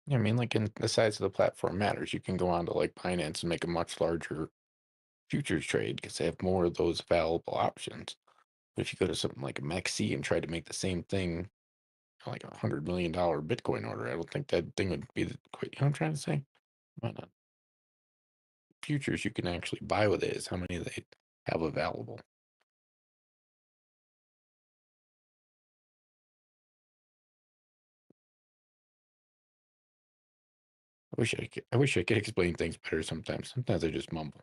Yeah, I mean, like, in the size of the platform matters. You can go on to like Binance and make a much larger futures trade because they have more of those available options. But if you go to something like a MEXC and try to make the same thing, like $100 million Bitcoin order, I don't think that thing would be quite. You know what I'm trying to say? Why not? Futures you can actually buy with it is how many they have available. I wish I could explain things better sometimes. Sometimes I just mumble.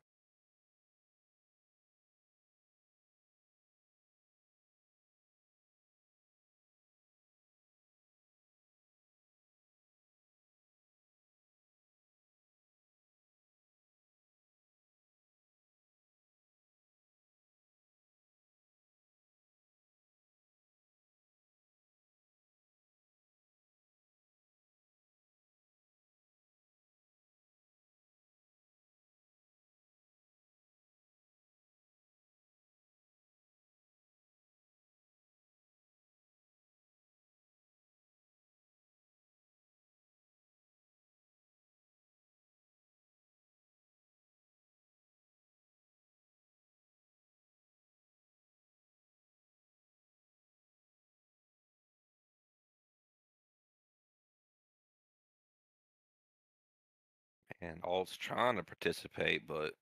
And all's trying to participate, but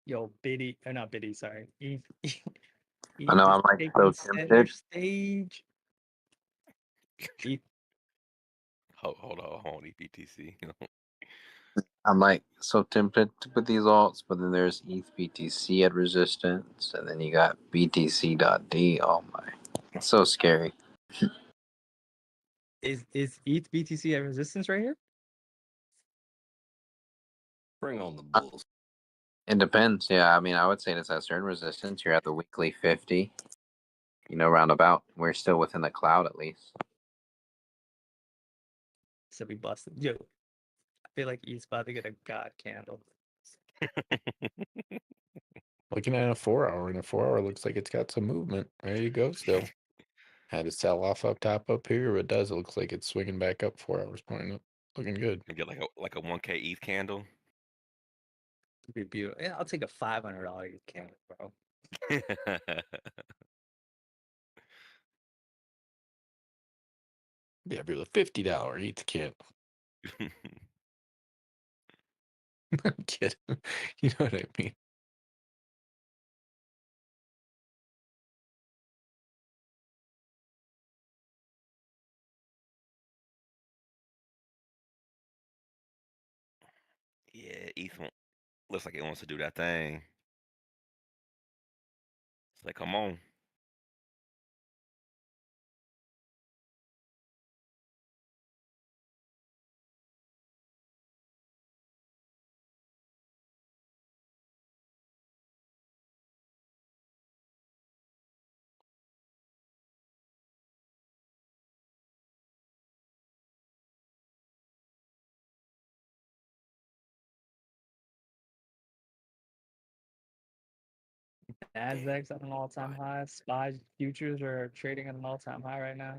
Yo, Biddy, or not Biddy, sorry. ETH I know is I'm like taking so center tempted. stage. ETH, hold on, EPTC. I'm like so tempted to put these alts, but then there's ETH BTC at resistance, and then you got BTC.D. Oh my, it's so scary. is ETH BTC at resistance right here? Bring on the bulls. It depends. Yeah, I mean, I would say it's at certain resistance. You're at the weekly 50. Roundabout. We're still within the cloud at least. So we busted. Yo, feel like he's about to get a god candle. Looking at a 4-hour, and a 4-hour looks like it's got some movement. Ready to go still. Had to sell off up top up here, but it does. It looks like it's swinging back up 4 hours, pointing up. Looking good. You get like a 1K ETH candle. It'd be beautiful. Yeah, I'll take a $500 candle, bro. Yeah, be a $50 ETH candle. I'm kidding. You know what I mean? Yeah, ETH looks like it wants to do that thing. It's like, come on. Nasdaq's at an all-time high. SPY futures are trading at an all-time high right now.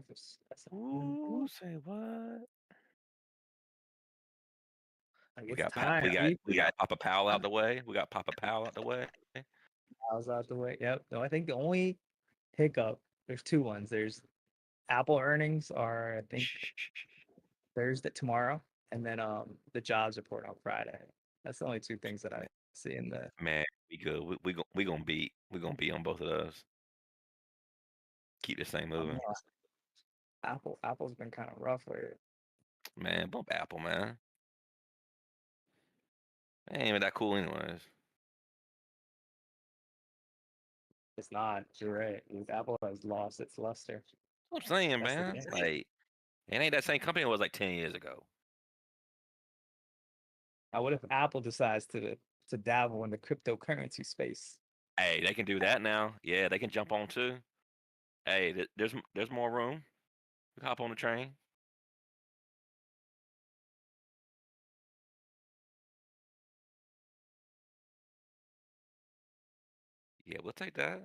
Ooh, say what? Like, We it's got time. we got Papa Powell out the way. We got Papa Powell out the way. Powell's out the way. Yep. No, I think the only hiccup, there's two ones. There's Apple earnings are, I think, Thursday tomorrow, and then the jobs report on Friday. That's the only two things that I see in the. Man, we good. We gonna beat on both of those. Keep this thing moving. Apple's been kind of rough lately. Man, bump Apple, man. It ain't even that cool anyways. It's not. You're right. Apple has lost its luster. That's what I'm saying, That's the man. thing. Like, it ain't that same company it was like 10 years ago. Now, what if Apple decides to dabble in the cryptocurrency space? Hey, they can do that now. Yeah, they can jump on too. Hey, there's more room. We can hop on the train. Yeah, we'll take that.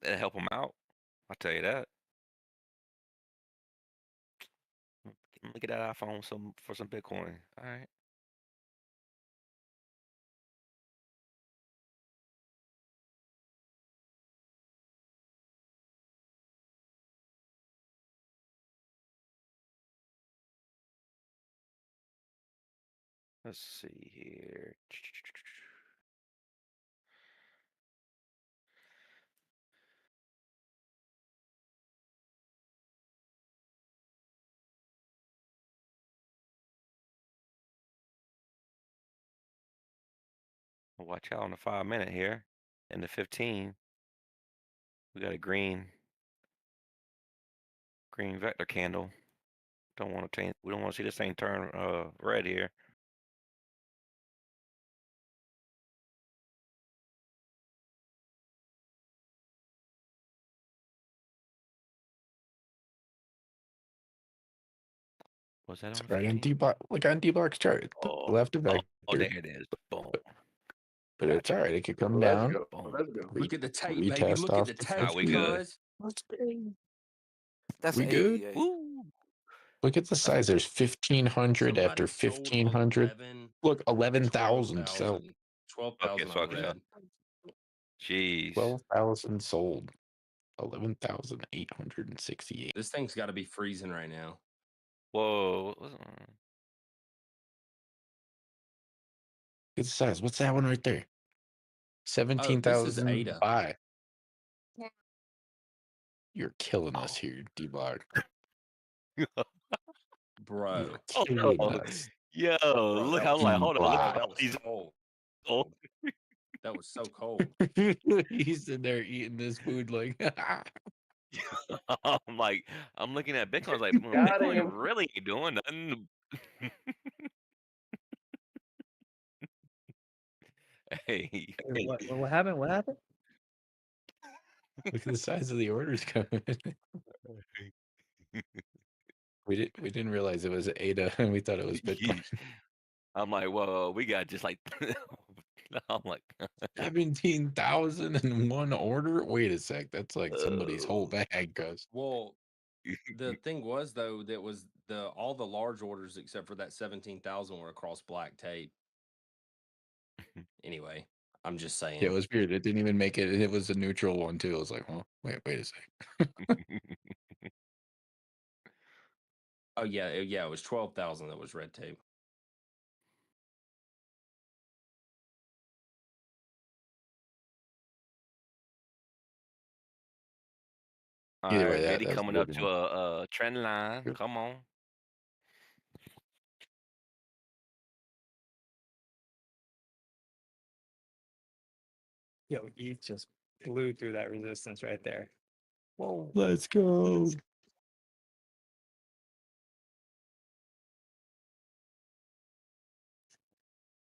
That'll help them out. I'll tell you that. Let me get that iPhone for some Bitcoin. All right. Let's see here. Watch out on the 5-minute here. In the 15, we got a green vector candle. Don't want to change. We don't want to see this thing turn red here. Was that on the Right on 15? Dbloc. Look on Dbloc's chart. Oh, Left of vector. there it is. Boom. But it's all right. It could come Let's down. go. Boom. Let's go. Re- Look at the tape, baby. retest Look at off the the tape, we 50. good. guys. Let's go. That's We an good? AVA. Woo. Look at the size. There's 1,500 after Somebody sold 1,500. 11, Look, 11,000 sold. 12,000 Okay, so on red. Jeez. 12,000 sold. 11,868. This thing's got to be freezing right now. Whoa. Look at the size. What's that one right there? Oh, this is 17,000 ADA. buy. You're killing us here, D-Block. Bro. You're killing us. Yo, Bro, look, that I'm was like, hold on, look Bro, at that all was these. cold. Oh, That was so cold. He's sitting there eating this food like. I'm like, I'm looking at Bitcoin. I was like, Got Bitcoin him. really ain't doing nothing. Hey, What happened? What happened? Look at the size of the orders coming. We didn't realize it was ADA, and we thought it was Bitcoin. I'm like, whoa, we got just like, I'm like, 17,000 in one order. Wait a sec, that's like somebody's whole bag, cuz. Well, the thing was though that was all the large orders except for that 17,000 were across black tape. Anyway, I'm just saying. Yeah, it was weird. It didn't even make it. It was a neutral one too. I was like, well, wait a sec. Oh yeah, it was 12,000 that was red tape. all Either right, way, Biddy that's coming the up big to one. a trend line. Come on. Yo, ETH just blew through that resistance right there. Whoa. Let's go.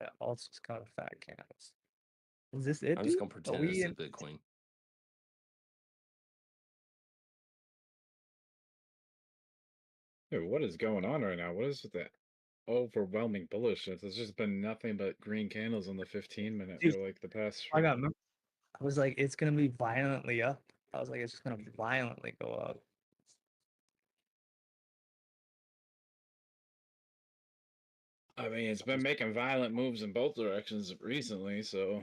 That also just got a fat canvas. Is this it, I'm dude? just gonna Are pretend we this is in? Bitcoin. Dude, what is going on right now? What is with that overwhelming bullishness? There's just been nothing but green candles on the 15-minute Dude, for like the past. I was like, it's gonna be violently up. I was like, it's just gonna violently go up. I mean, it's been making violent moves in both directions recently, so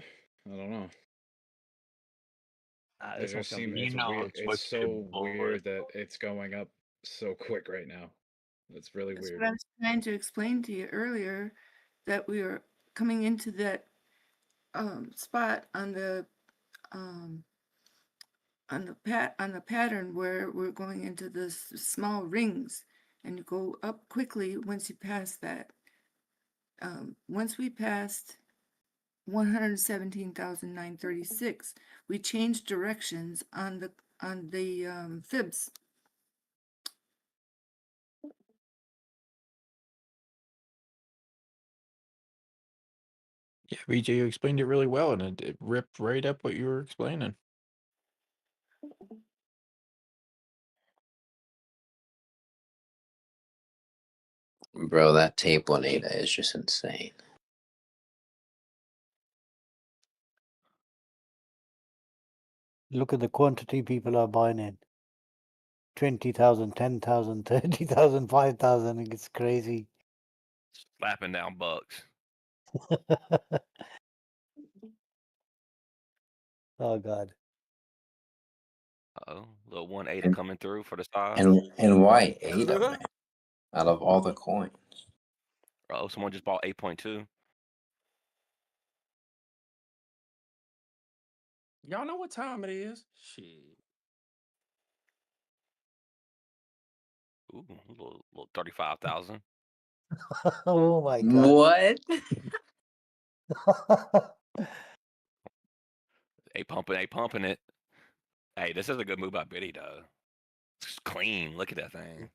I don't know. It This one's just gonna seems be. it's weird. It's so weird that it's going up so quick right now. It's really That's weird. what I was trying to explain to you earlier, that we are coming into that spot on the pattern where we're going into the small rings, and you go up quickly once you pass that. Once we passed 117,936, we changed directions on the fibs. Yeah, BJ, you explained it really well, and it ripped right up what you were explaining. Bro, that tape on ADA is just insane. Look at the quantity people are buying in. 20,000, 10,000, 30,000, 5,000. It's crazy. Slapping down bucks. Oh God. Oh, little 180 coming through for the side. And why ADA, man? Out of all the coins. Oh, someone just bought 8.2. Y'all know what time it is? Shit. Ooh, a little 35,000. Oh my God. What? They pumping it. Hey, this is a good move by Biddy, though. It's clean. Look at that thing.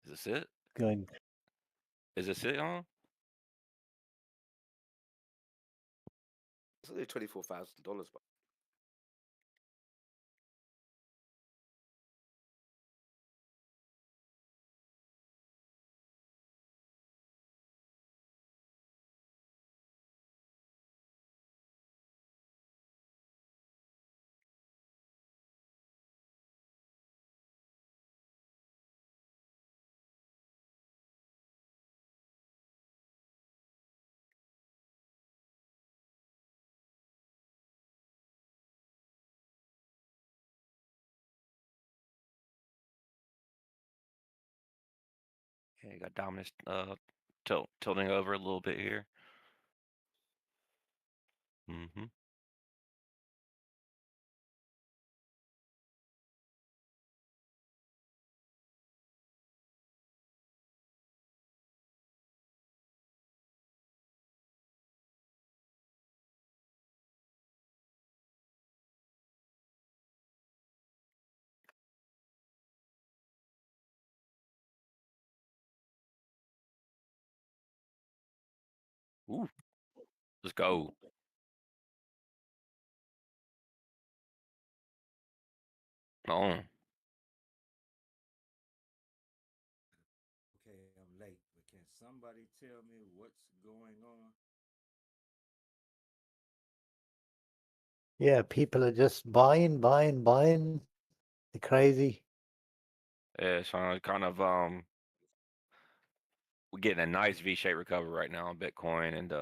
Is this it? Going. Is this it, huh? It's only $24,000. Yeah, you got dominance tilting over a little bit here. Mm-hmm. Ooh, let's go. Oh, Can somebody tell me what's going on? Yeah, people are just buying. They're crazy. Yeah, so kind of we're getting a nice V-shaped recovery right now on Bitcoin, and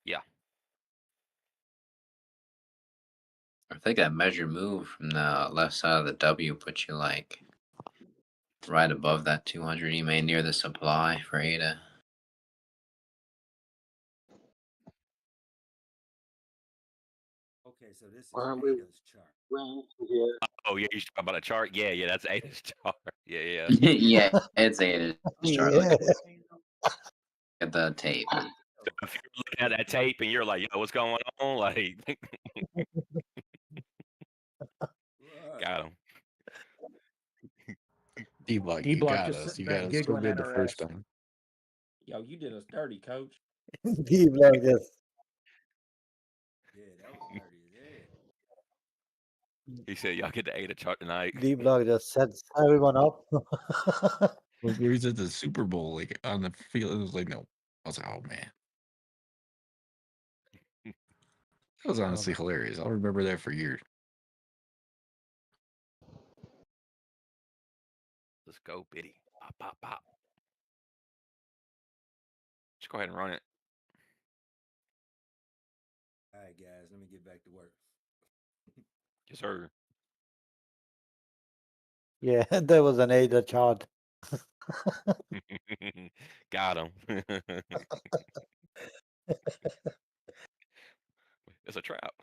yeah. I think that measure move from the left side of the W puts you like right above that 200 EMA near the supply for ADA. Okay, so this is Weren't we? Ada's chart. Oh yeah, you talking about a chart? Yeah, that's Ada's chart. Yeah. Yeah, it's ADA's chart. Look Yeah. at the tape. So if you're looking at that tape and you're like, yo, what's going on? Like, got him. Dbloc, you Dbloc got just us. sitting You back got us so giggling good at the our first ass. time. Yo, you did us dirty, coach. Dbloc just Yeah, that was dirty as hell. He said, y'all get the Ada chart tonight. Dbloc just sets everyone up. When we was at the Super Bowl, like on the field, it was like, no. I was like, oh man. That was honestly hilarious. I'll remember that for years. Let's go, Biddy. Pop, pop, pop. Just go ahead and run it. All right, guys, let me get back to work. Yes, sir. Yeah, there was an ADA chart. Got him. It's a trap.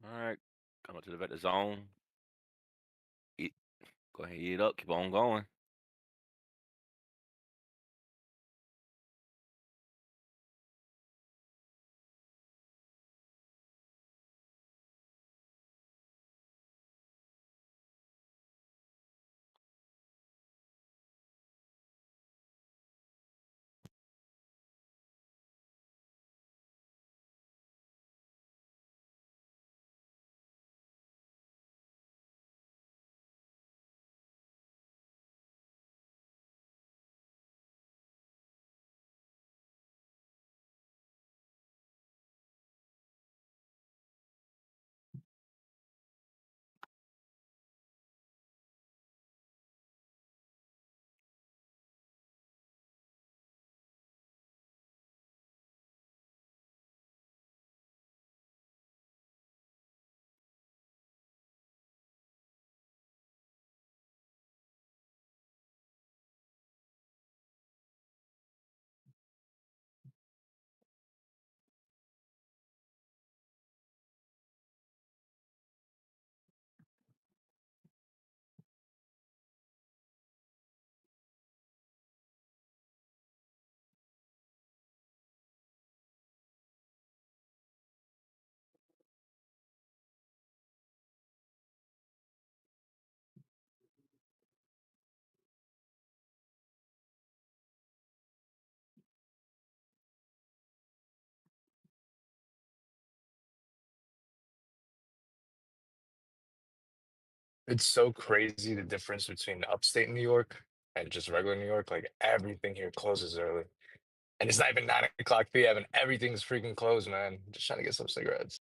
All right, coming to the vet zone. Eat, go ahead, eat it up. Keep on going. It's so crazy the difference between upstate New York and just regular New York. Like everything here closes early. And it's not even 9 o'clock PM and everything's freaking closed, man. Just trying to get some cigarettes.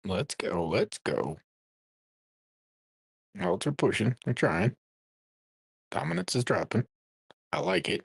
Let's go. Let's go. Alts are pushing. They're trying. Dominance is dropping. I like it.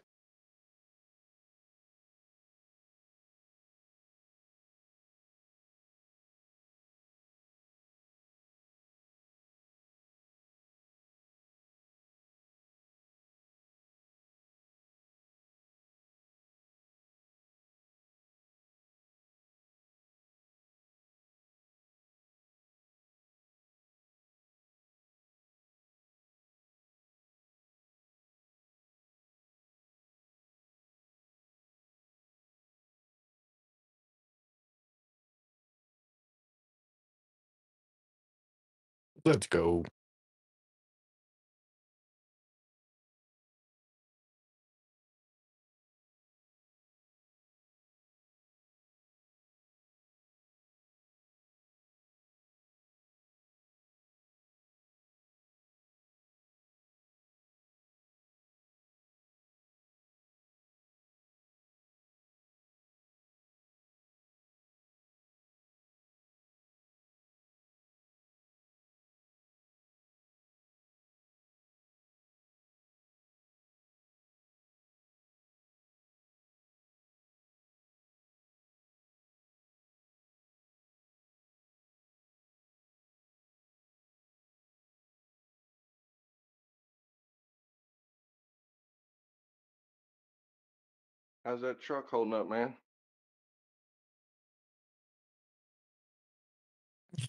Let's go. How's that truck holding up, man?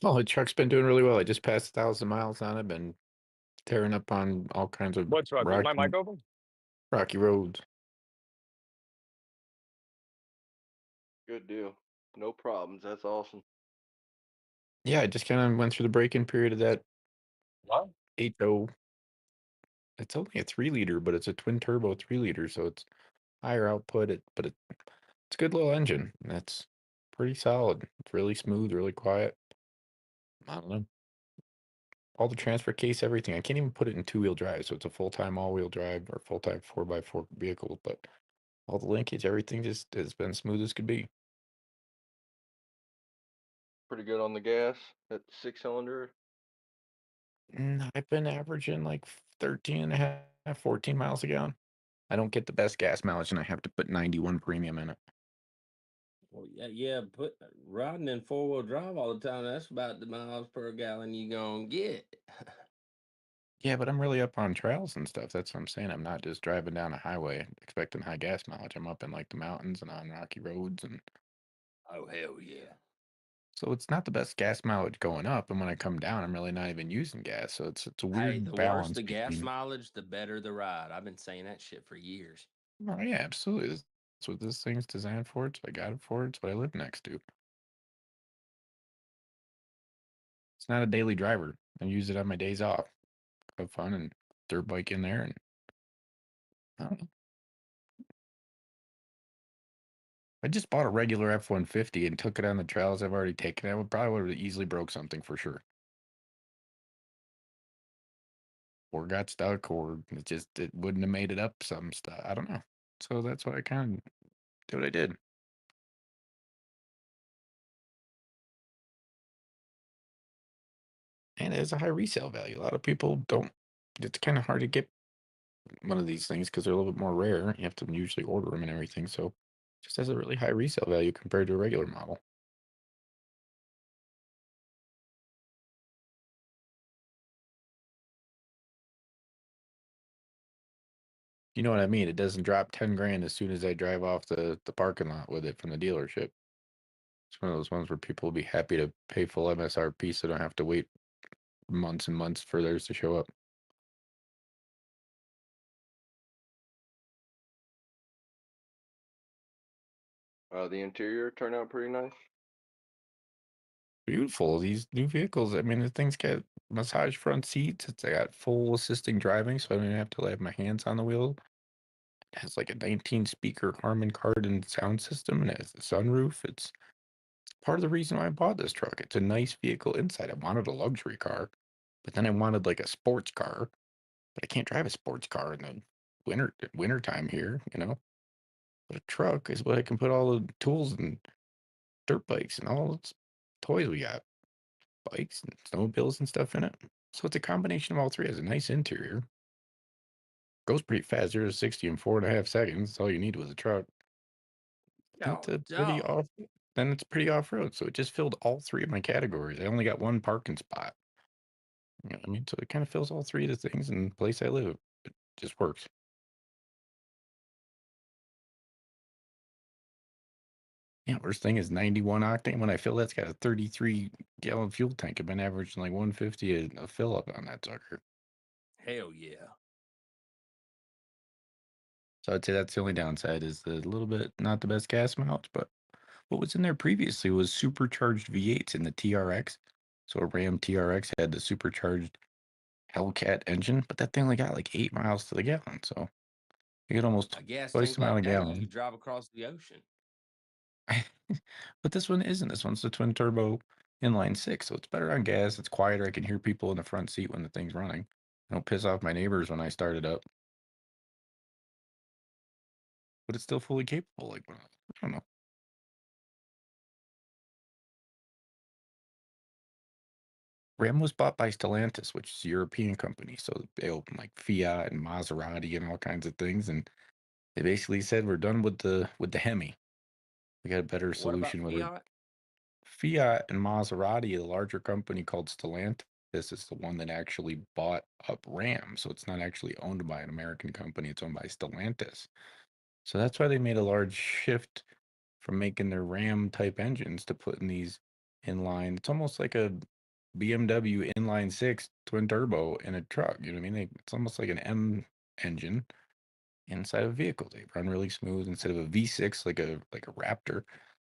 Oh, the truck's been doing really well. I just passed 1,000 miles on it. Been tearing up on all kinds of What's wrong? Is my mic open? rocky roads. Good deal. No problems. That's awesome. Yeah, I just kind of went through the break-in period of that What? 8.0. It's only a 3-liter, but it's a twin turbo 3-liter, so it's higher output. But it's a good little engine. That's pretty solid. It's really smooth, really quiet. I don't know. All the transfer case, everything. I can't even put it in 2-wheel drive, so it's a full-time all-wheel drive or full-time 4x4 vehicle. But all the linkage, everything just has been smooth as could be. Pretty good on the gas. That 6-cylinder. I've been averaging like 13 and a half, 14 miles a gallon. I don't get the best gas mileage, and I have to put 91 premium in it. Well, yeah. Put riding in 4-wheel drive all the time. That's about the miles per gallon you gonna get. Yeah, but I'm really up on trails and stuff. That's what I'm saying. I'm not just driving down a highway expecting high gas mileage. I'm up in like the mountains and on rocky roads, and Oh hell yeah! so it's not the best gas mileage going up. And when I come down, I'm really not even using gas. So it's a Hey, weird the worse balance the gas between. mileage, the better the ride. I've been saying that shit for years. Oh yeah, absolutely. That's what this thing's designed for. It's what I got it for. It's what I live next to. It's not a daily driver. I use it on my days off. Have fun and dirt bike in there, and I don't know. I just bought a regular F-150 and took it on the trails I've already taken. I would probably would have easily broke something for sure, or got stuck, or it wouldn't have made it up some stuff. I don't know. So that's why I kind of did what I did. And it has a high resale value. A lot of people don't. It's kind of hard to get one of these things because they're a little bit more rare. You have to usually order them and everything. So it just has a really high resale value compared to a regular model. You know what I mean? It doesn't drop 10 grand as soon as I drive off the parking lot with it from the dealership. It's one of those ones where people will be happy to pay full MSRP so they don't have to wait months and months for theirs to show up. The interior turned out pretty nice. Beautiful. These new vehicles, I mean, the thing's got massage front seats. It's got full assisting driving, so I don't even have to have my hands on the wheel. It has like a 19-speaker Harman Kardon sound system, and it has a sunroof. It's part of the reason why I bought this truck. It's a nice vehicle inside. I wanted a luxury car, but then I wanted like a sports car, but I can't drive a sports car in the winter time here, you know. But a truck is what I can put all the tools and dirt bikes and all the toys we got. bikes and snowmobiles and stuff in it. So it's a combination of all three. It has a nice interior. Goes pretty fast, 0 to 60 in 4.5 seconds. That's all you need was a truck. It's a pretty dog. off. Then it's pretty off road. So it just filled all three of my categories. I only got one parking spot. You know what I mean? So it kind of fills all three of the things in the place I live. It just works. Yeah, worst thing is 91 octane. When I fill that's got a 33-gallon fuel tank. I've been averaging like 150 a fill up on that sucker. Hell yeah. So I'd say that's the only downside is the little bit not the best gas mileage, but what was in there previously was supercharged V8s in the TRX. So a Ram TRX had the supercharged Hellcat engine, but that thing only got like 8 miles to the gallon. So you get almost A gas twice tank the amount like of that, you gallon. could drive across the ocean. But this one isn't. This one's the twin turbo inline six, so it's better on gas. It's quieter. I can hear people in the front seat when the thing's running. I don't piss off my neighbors when I start it up. But it's still fully capable. Like, I don't know. Ram was bought by Stellantis, which is a European company. So they open like Fiat and Maserati and all kinds of things. And they basically said we're done with the Hemi. We got a better What about solution with it. Fiat? Fiat and Maserati, the larger company called Stellantis, is the one that actually bought up Ram. So it's not actually owned by an American company. It's owned by Stellantis. So that's why they made a large shift from making their Ram type engines to putting these inline. It's almost like a BMW inline six twin turbo in a truck. You know what I mean? It's almost like an M engine inside of a vehicle. They run really smooth instead of a V6 like a Raptor.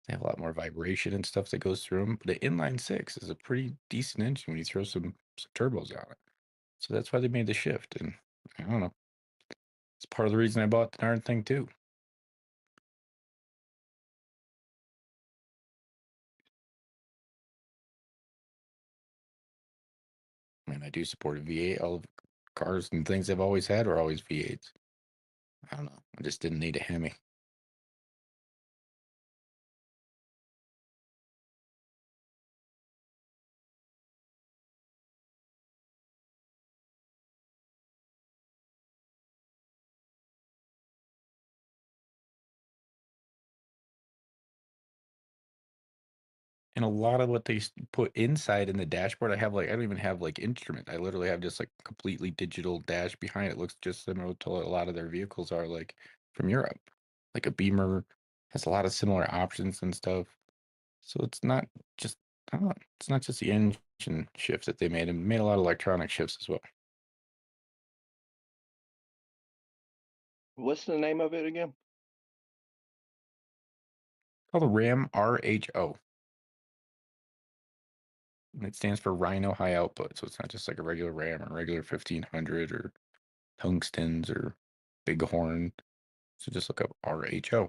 They have a lot more vibration and stuff that goes through them. But the inline six is a pretty decent engine when you throw some turbos on it. So that's why they made the shift. And I don't know. It's part of the reason I bought the darn thing too. I mean, I do support a V8. All of cars and things I've always had are always V8s. I don't know. I just didn't need a Hemi. And a lot of what they put inside in the dashboard, I don't even have like instrument. I literally have just like completely digital dash behind it. Looks just similar to what a lot of their vehicles are like from Europe. Like a Beamer has a lot of similar options and stuff. So it's not just, I don't know, it's not just the engine shifts that they made. It made a lot of electronic shifts as well. What's the name of it again? Called the Ram RHO. And it stands for Rhino High Output. So it's not just like a regular Ram or regular 1500 or tungstens or bighorn. So just look up RHO.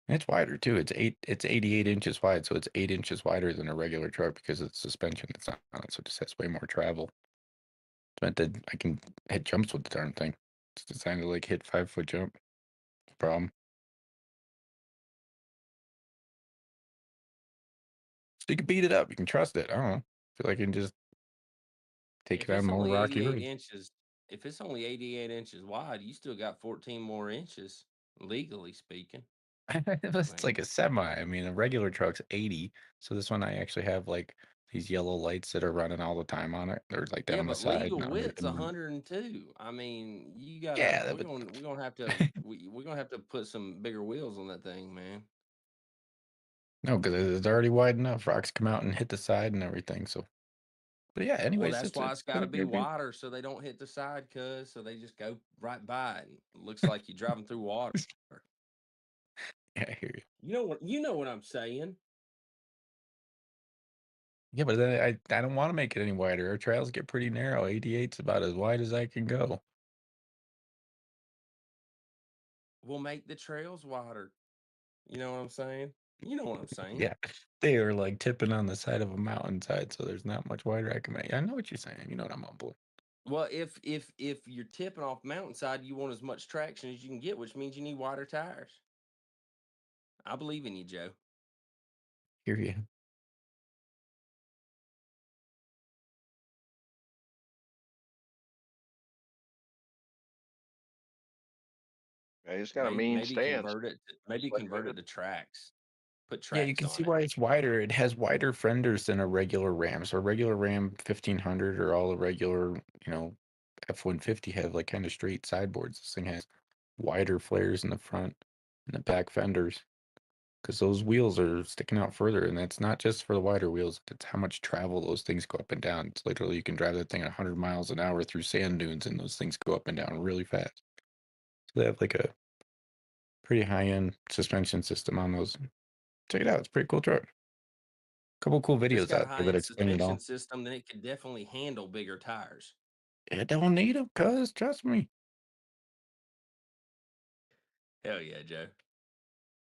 And it's wider too. It's 88 inches wide, so it's 8 inches wider than a regular truck because of the suspension that's on it. So it just has way more travel. It's meant that I can hit jumps with the darn thing. It's designed to like hit 5-foot jump. No problem. So you can beat it up. You can trust it. I don't know. I feel like you can just take If it on it's more only rocky 88 roads. inches, if it's only 88 inches wide, you still got 14 more inches, legally speaking. It's like a semi. I mean, a regular truck's 80. So this one I actually have like these yellow lights that are running all the time on it. They're like Yeah, down the but side legal and under width's the hood. 102. I mean, you gotta. Yeah, We're gonna have to. We're gonna have to put some bigger wheels on that thing, man. no, because it's already wide enough. Rocks come out and hit the side and everything. So, but yeah. Well, Anyways, that's why it's got been to a be great vehicle. wider so they don't hit the side, so they just go right by it. It looks like you're driving through water. Yeah, I hear you. You know what I'm saying. Yeah, but then I don't want to make it any wider. Our trails get pretty narrow. 88's about as wide as I can go. We'll make the trails wider. You know what I'm saying? You know what I'm saying? Yeah, they are like tipping on the side of a mountainside, so there's not much wider I can make. I know what you're saying. You know what I'm mumbling. Well, if you're tipping off mountainside, you want as much traction as you can get, which means you need wider tires. I believe in you, Joe. Hear you. Yeah, he's got a mean Maybe stance. convert it. Maybe Like convert it David. to tracks. Put Yeah, you tracks can see on it. why it's wider. It has wider fenders than a regular Ram. So a regular Ram 1500 or all the regular, F-150 have like kind of straight sideboards. This thing has wider flares in the front and the back fenders because those wheels are sticking out further. And that's not just for the wider wheels. It's how much travel those things go up and down. It's literally you can drive that thing at 100 miles an hour through sand dunes and those things go up and down really fast. So they have like a pretty high-end suspension system on those. Check it out. It's a pretty cool truck. Couple cool If it's videos got a out there that high-end explain it suspension all. system, then it could definitely handle bigger tires. It don't need them, cuz trust me. Hell yeah, Joe.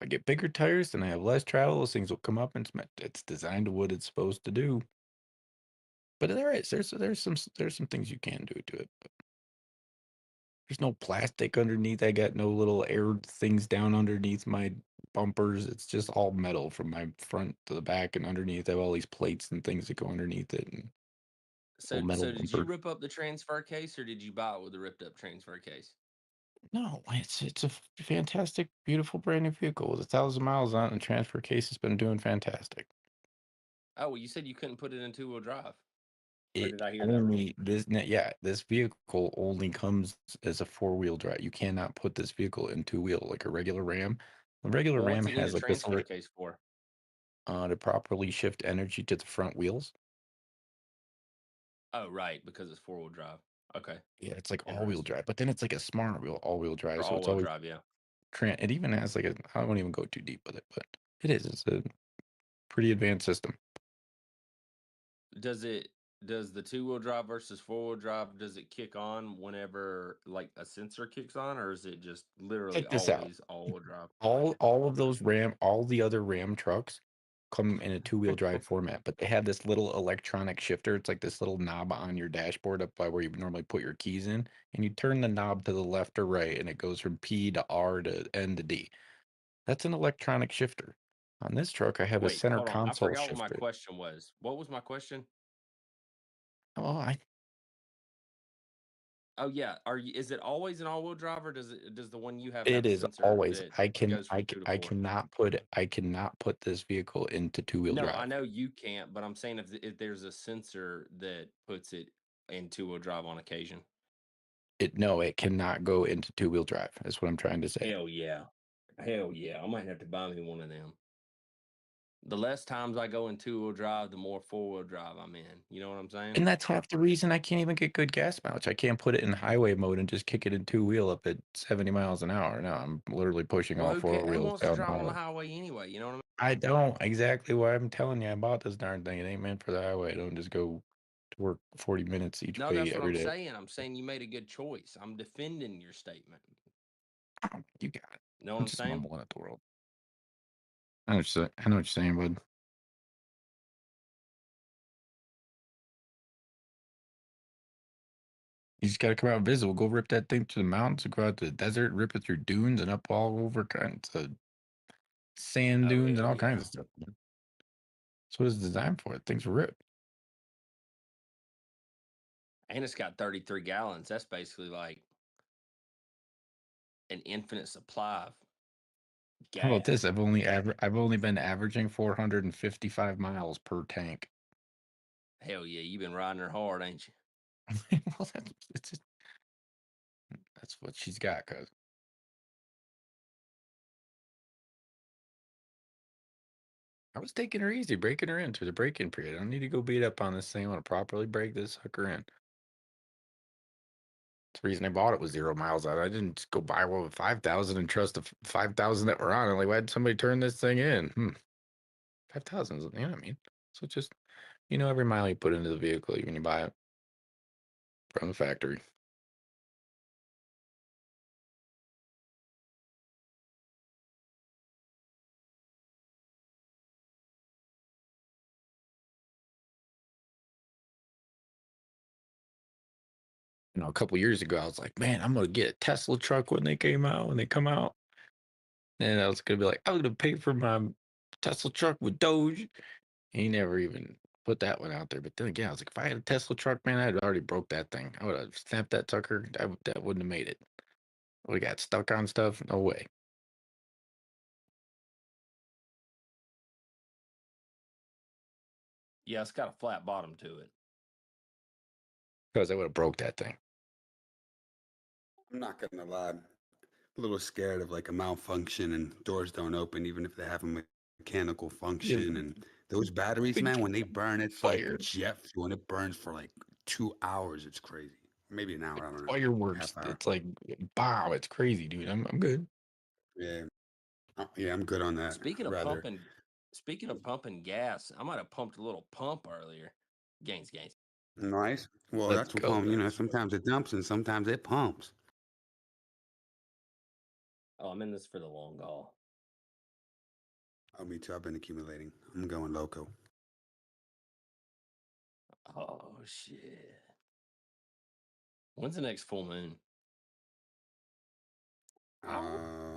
I get bigger tires and I have less travel. Those things will come up and it's designed to what it's supposed to do. But there is there's some things you can do to it. But there's no plastic underneath. I got no little air things down underneath my bumpers. It's just all metal from my front to the back and underneath. I have all these plates and things that go underneath it and So, full metal so did you bumper. rip up the transfer case, or did you buy it with a ripped up transfer case? No, it's a fantastic, beautiful, brand new vehicle with 1,000 miles on it, and the transfer case has been doing fantastic. Oh, well, you said you couldn't put it in two-wheel drive. Or It did I hear that wrong? only this vehicle only comes as a 4-wheel drive. You cannot put this vehicle in 2-wheel like a regular Ram. The regular Well, what's Ram it need has a like this transfer case for? to properly shift energy to the front wheels. Oh, right, because it's four-wheel drive. Okay. Yeah, it's like all-wheel Interesting. drive, but then it's like a smart wheel all-wheel drive, Or so it's all-wheel always drive, yeah. it even has like I won't even go too deep with it, but it's a pretty advanced system. Does the two-wheel drive versus four-wheel drive, does it kick on whenever like a sensor kicks on, or is it just literally Check this out. always all-wheel drive? All of those all the other Ram trucks come in a 2-wheel drive format, but they have this little electronic shifter. It's like this little knob on your dashboard up by where you normally put your keys in, and you turn the knob to the left or right, and it goes from P to R to N to D. That's an electronic shifter. On this truck, I have a Wait, center hold on. I console forgot what my shifter. question was. What was my question? Oh, Oh yeah. Is it always an all-wheel drive, or does the one you have it a is sensor always. that I goes from 2 to 4? I cannot put this vehicle into 2-wheel No, drive. I know you can't, but I'm saying if there's a sensor that puts it in two-wheel drive on occasion. No, it cannot go into 2-wheel drive. That's what I'm trying to say. Hell yeah. Hell yeah. I might have to buy me one of them. The less times I go in two-wheel drive, the more four-wheel drive I'm in. You know what I'm saying? And that's half the reason I can't even get good gas mileage. I can't put it in highway mode and just kick it in 2-wheel up at 70 miles an hour. No, I'm literally pushing Well, all 4 who wheels wants to down the drive on the highway. highway anyway? You know what I mean? I don't. Exactly why I'm telling you I bought this darn thing. It ain't meant for the highway. I don't just go to work 40 minutes each No, way that's what every I'm day. saying. I'm saying you made a good choice. I'm defending your statement. Oh, you got it. Know what I'm I'm just saying? mumbling at the world. I know what you're saying, bud. You just gotta come out and visit. We'll go rip that thing through the mountains, we'll go out to the desert, rip it through dunes and up all over kinds of sand Oh, dunes and hell all yeah. kinds of stuff. That's what it's designed for. Things rip. And it's got 33 gallons. That's basically like an infinite supply of How about gas. this? I've only been averaging 455 miles per tank. Hell yeah, you've been riding her hard, ain't you? Well, that's what she's got, cuz. I was taking her easy, breaking her into the break-in period. I don't need to go beat up on this thing. I want to properly break this sucker in. That's the reason I bought it was 0 miles out. I didn't just go buy one with 5,000 and trust the 5,000 that were on it. Like, why did somebody turn this thing in? 5,000, you know what I mean? So just, every mile you put into the vehicle when you buy it from the factory. a couple years ago, I was like, man, I'm gonna get a Tesla truck when they come out. And I was gonna be like, I'm gonna pay for my Tesla truck with Doge. He never even put that one out there. But then again, I was like, if I had a Tesla truck, man, I'd already broke that thing. I would have snapped that sucker. That wouldn't have made it. We got stuck on stuff. No way. Yeah, it's got a flat bottom to it. Because I would have broke that thing. I'm not gonna lie. I'm a little scared of like a malfunction and doors don't open, even if they have a mechanical function. And those batteries, man, when they burn, it's like Fire. jet fuel and it burns for like 2 hours. It's crazy. Maybe an hour. I don't know. Fireworks. Half hour. It's like, wow, it's crazy, dude. I'm good. Yeah. Yeah, I'm good on that. Speaking of Rather. pumping gas, I might have pumped a little pump earlier. Gains. Nice. Well, Let's that's what go. pump. You know, sometimes it dumps and sometimes it pumps. Oh, I'm in this for the long haul. Oh, me too. I've been accumulating. I'm going loco. Oh shit. When's the next full moon? I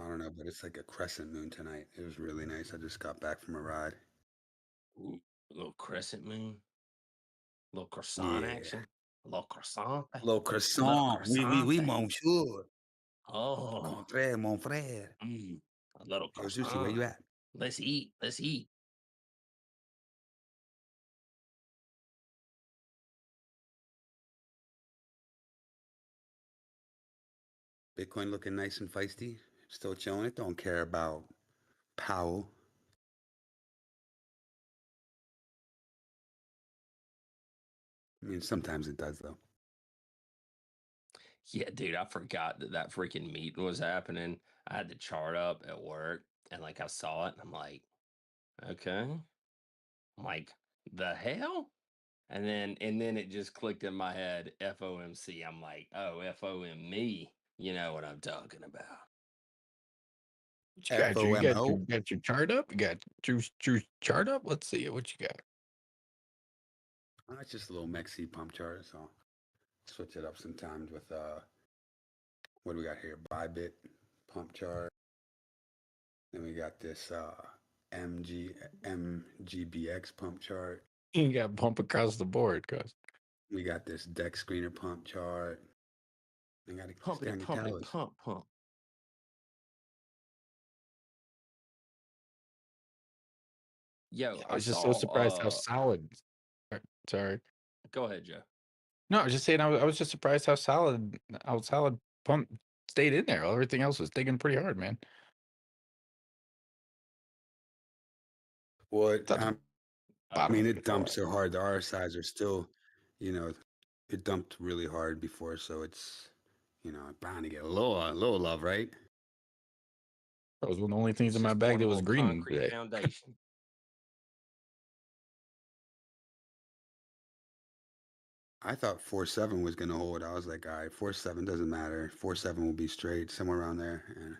don't know, but it's like a crescent moon tonight. It was really nice. I just got back from a ride. Ooh, a little crescent moon. A little croissant action. A little croissant. Little croissant. Oui, monsieur. Oh. Contraire, mon frère. A little Yo, croissant. Zushi, where you at? Let's eat. Bitcoin looking nice and feisty. Still chilling. It don't care about Powell. I mean, sometimes it does, though. Yeah, dude, I forgot that freaking meeting was happening. I had the chart up at work and like I saw it and I'm like, okay. I'm like, the hell? And then it just clicked in my head, FOMC. I'm like, oh, FOMC. You know what I'm talking about. What you got? You FOMO. got your chart up? You got your chart up? Let's see what you got. It's just a little Mexi pump chart, so switch it up sometimes with what do we got here? Bybit pump chart. Then we got this MGBX pump chart. You got pump across the board, cuz. We got this deck screener pump chart. I got to stay on your toes. Pump. Yo, I was just so surprised how solid. Sorry. Go ahead, Joe. No, I was just saying I was just surprised how solid pump stayed in there. Everything else was digging pretty hard, man. What? I mean, it dumped so hard. The RSIs are still, you know, it dumped really hard before, so it's, bound to get a little love, right? That was one of the only things in my bag that was green today. Foundation. I thought 4.7 was gonna hold. I was like, all right, 4.7 doesn't matter. 4.7 will be straight somewhere around there, and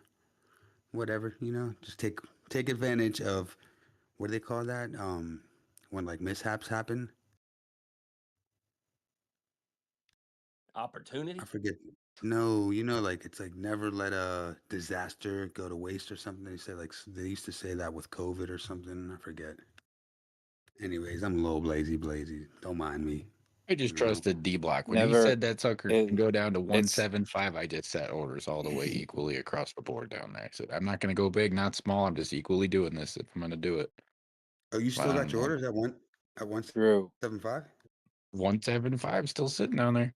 whatever, just take advantage of what do they call that? When like mishaps happen. Opportunity? I forget. No, like it's like never let a disaster go to waste or something. They say like they used to say that with COVID or something. I forget. Anyways, I'm a little blazy. Don't mind me. I just trusted Dbloc. When he Never. said that sucker can go down to It's 175, I just set orders all the way equally across the board down there. I said, I'm not going to go big, not small. I'm just equally doing this if I'm going to do it. Oh, you still got your orders at 1.75? 175 still sitting down there.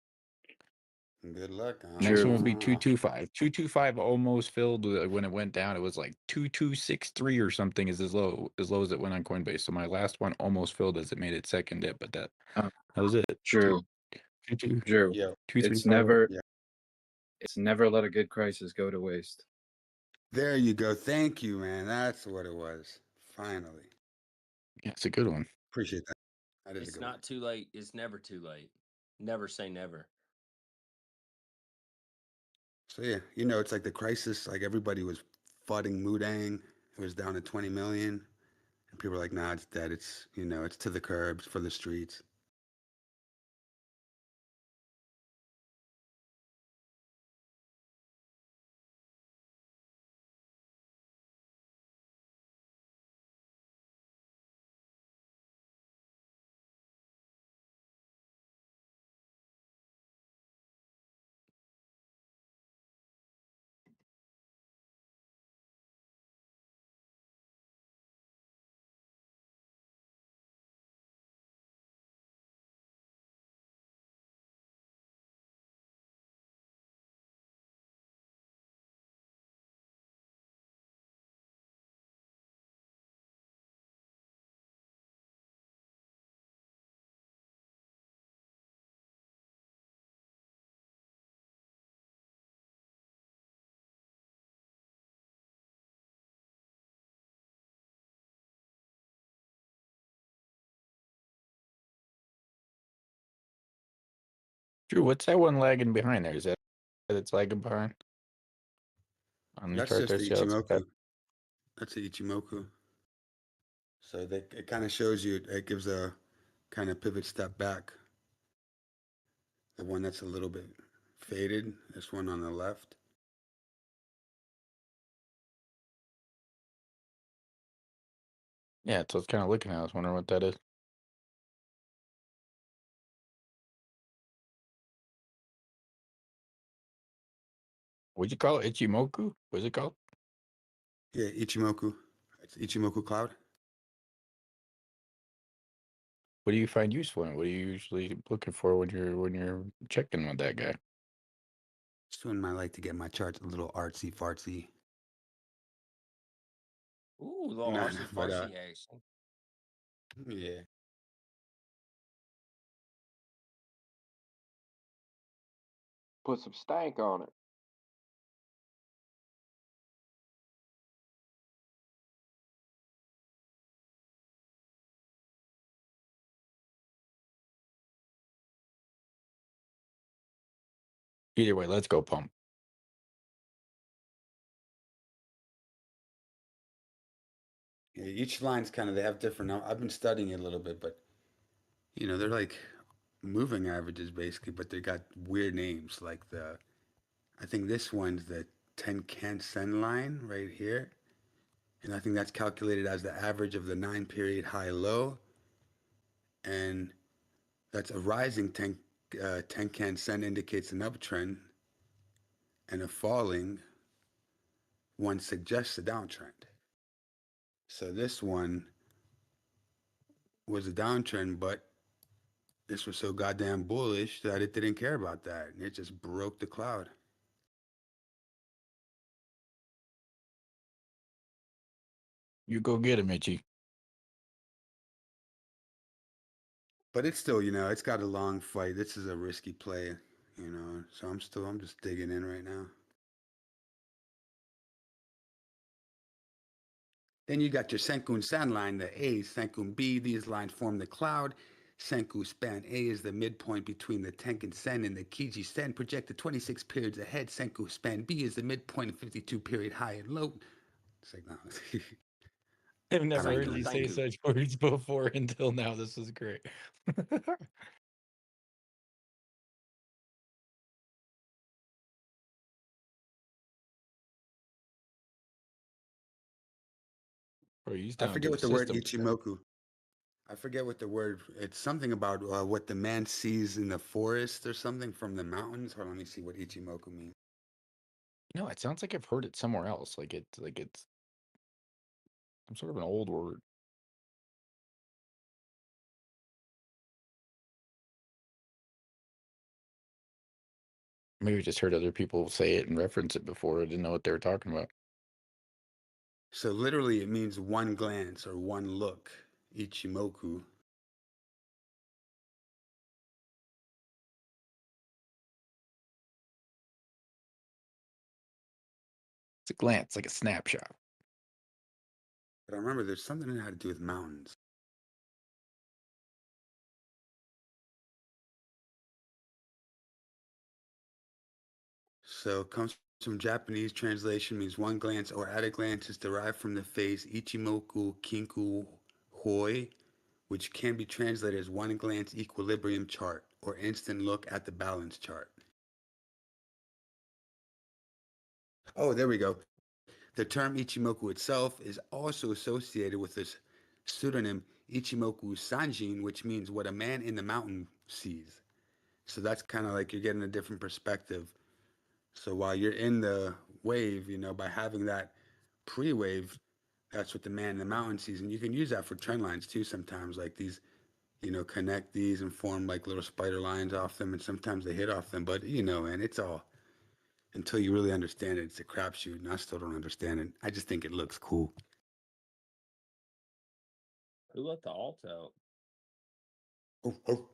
Good luck. Next one will be 225. 225 almost filled when it went down. It was like 2263 or something is as low as it went on Coinbase. So my last one almost filled as it made its second dip, but that was it. Drew. Drew. Yeah. It's never. It's never let a good crisis go to waste. There you go. Thank you, man. That's what it was. Finally. Yeah, it's a good one. Appreciate that. That is a It's good not too late. It's never too late. Never say never. So yeah, it's like the crisis, like everybody was flooding Mudang. It was down to 20 million. And people were like, nah, it's dead. It's, it's to the curbs for the streets. Drew, what's that one lagging behind there? Is that it's lagging behind? On the That's chart just there, the see how it's Ichimoku. That's the Ichimoku. So it kind of shows you, it gives a kind of pivot step back. The one that's a little bit faded, this one on the left. Yeah, so it's kind of looking at. I was wondering what that is. What'd you call it? Ichimoku? What's it called? Yeah, Ichimoku. It's Ichimoku Cloud. What do you find useful in it? What are you usually looking for when you're checking with that guy? Soon I like to get my charts a little artsy fartsy. Ooh, a little Nah, artsy but fartsy action. yeah. Put some stank on it. Either way, let's go pump. Yeah, each line's kind of, they have different, I've been studying it a little bit, but they're like moving averages basically, but they got weird names. Like I think this one's the Tenkan Sen line right here. And I think that's calculated as the average of the 9-period high low. And that's a rising Tenkan Sen indicates an uptrend, and a falling one suggests a downtrend. So this one was a downtrend, but this was so goddamn bullish that it didn't care about that. And it just broke the cloud. You go get him, Itchy. But it's still, it's got a long fight. This is a risky play, so I'm just digging in right now. Then you got your Senku San line, the A, Senku B. These lines form the cloud. Senku span A is the midpoint between the Tenkan Sen and the Kiji Sen, projected 26 periods ahead. Senku span B is the midpoint of 52-period high and low. It's like, no. I've never like heard doing you that. say such words before until now. This is great. Bro, he's I down forget to a what the word system. Ichimoku. I forget what the word. It's something about what the man sees in the forest or something from the mountains. Hold on, let me see what Ichimoku means. No, it sounds like I've heard it somewhere else. Like it's some sort of an old word. Maybe I just heard other people say it and reference it before. I didn't know what they were talking about. So literally, it means one glance or one look. Ichimoku. It's a glance, like a snapshot. But I remember there's something that had to do with mountains. So it comes from Japanese translation, means one glance or at a glance, is derived from the phrase Ichimoku Kinku Hoi, which can be translated as one glance equilibrium chart or instant look at the balance chart. Oh, there we go. The term Ichimoku itself is also associated with this pseudonym Ichimoku Sanjin, which means what a man in the mountain sees. So that's kind of like you're getting a different perspective. So while you're in the wave, by having that pre-wave, that's what the man in the mountain sees. And you can use that for trend lines too sometimes, like these, connect these and form like little spider lines off them, and sometimes they hit off them. But, and it's all, until you really understand it, it's a crapshoot, and I still don't understand it. I just think it looks cool. Who let the alt out? Oh.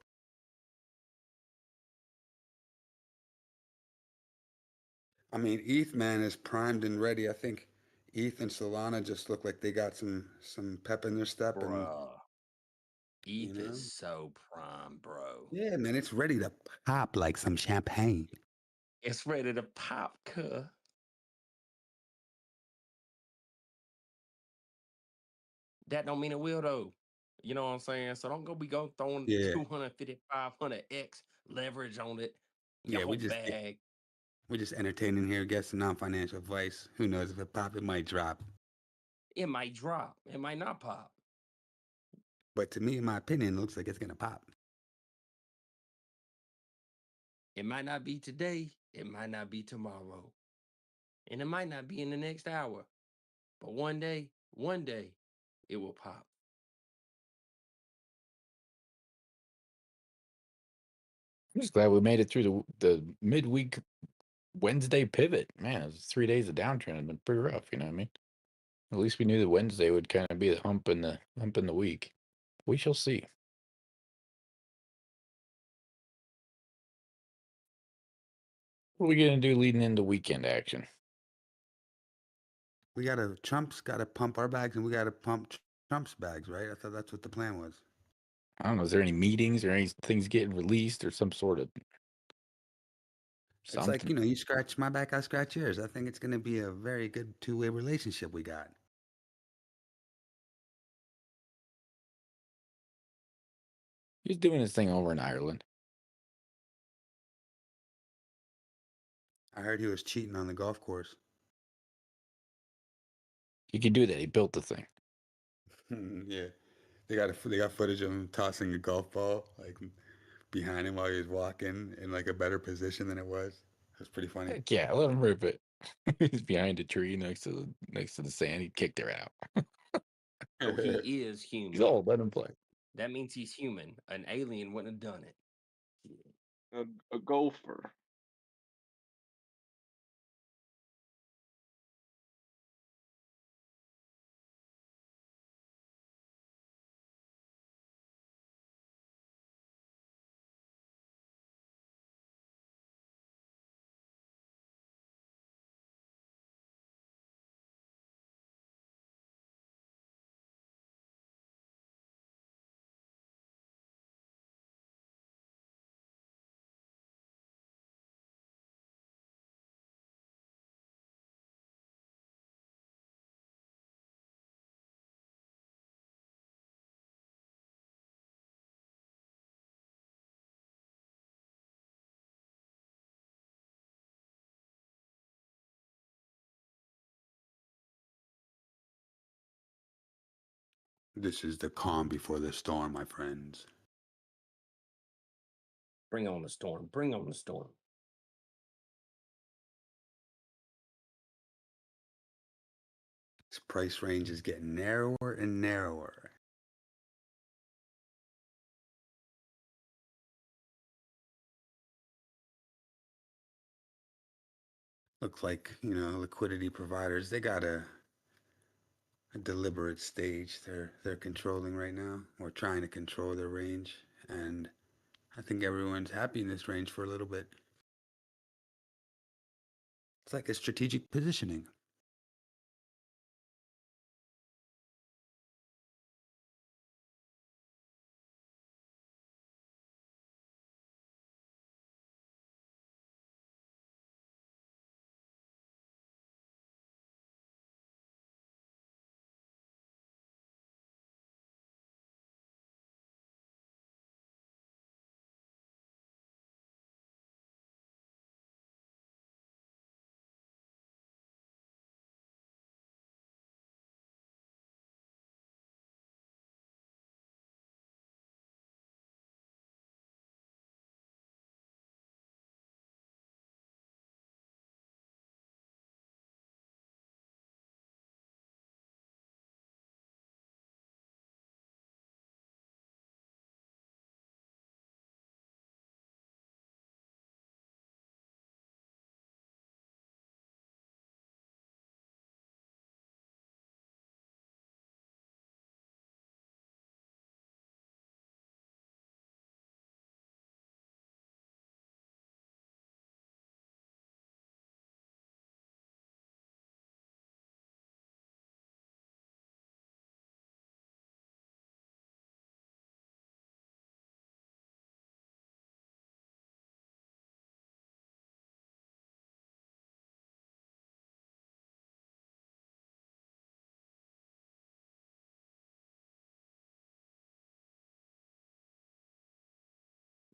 I mean, ETH, man, is primed and ready. I think ETH and Solana just look like they got some pep in their step. Bruh. You ETH know? is so prime, bro. Yeah, man, it's ready to pop like some champagne. It's ready to pop, cuh. That don't mean it will though. You know what I'm saying? So don't go throwing Yeah. 250, 500x leverage on it. Your Yeah, whole bag. we're just entertaining here, guessing non-financial advice. Who knows if it pop, it might drop. It might drop. It might not pop. But to me, in my opinion, it looks like it's gonna pop. It might not be today. It might not be tomorrow. And it might not be in the next hour. But one day, it will pop. I'm just glad we made it through the midweek Wednesday pivot. Man, it was 3 days of downtrend. It's been pretty rough, you know what I mean? At least we knew that Wednesday would kind of be the hump in the week. We shall see. What are we gonna do leading into weekend action? Trump's gotta pump our bags and we gotta pump Trump's bags, right? I thought that's what the plan was. I don't know. Is there any meetings or any things getting released or some sort of It's like, something? you scratch my back, I scratch yours. I think it's gonna be a very good two-way relationship we got. He's doing his thing over in Ireland. I heard he was cheating on the golf course. He could do that. He built the thing. Yeah. They got footage of him tossing a golf ball like behind him while he was walking in like a better position than it was. That's pretty funny. Heck yeah, let him rip it. He's behind a tree next to the sand. He kicked her out. So he is human. He's old. Let him play. That means he's human. An alien wouldn't have done it. A golfer. This is the calm before the storm, my friends. Bring on the storm. Bring on the storm. This price range is getting narrower and narrower. Looks like, liquidity providers, they got a deliberate stage they're controlling right now, or trying to control their range. And I think everyone's happy in this range for a little bit. It's like a strategic positioning.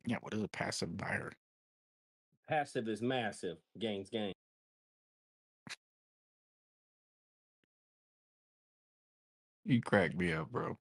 Yeah, what is a passive buyer? Passive is massive. Gains gain. You crack me up, bro.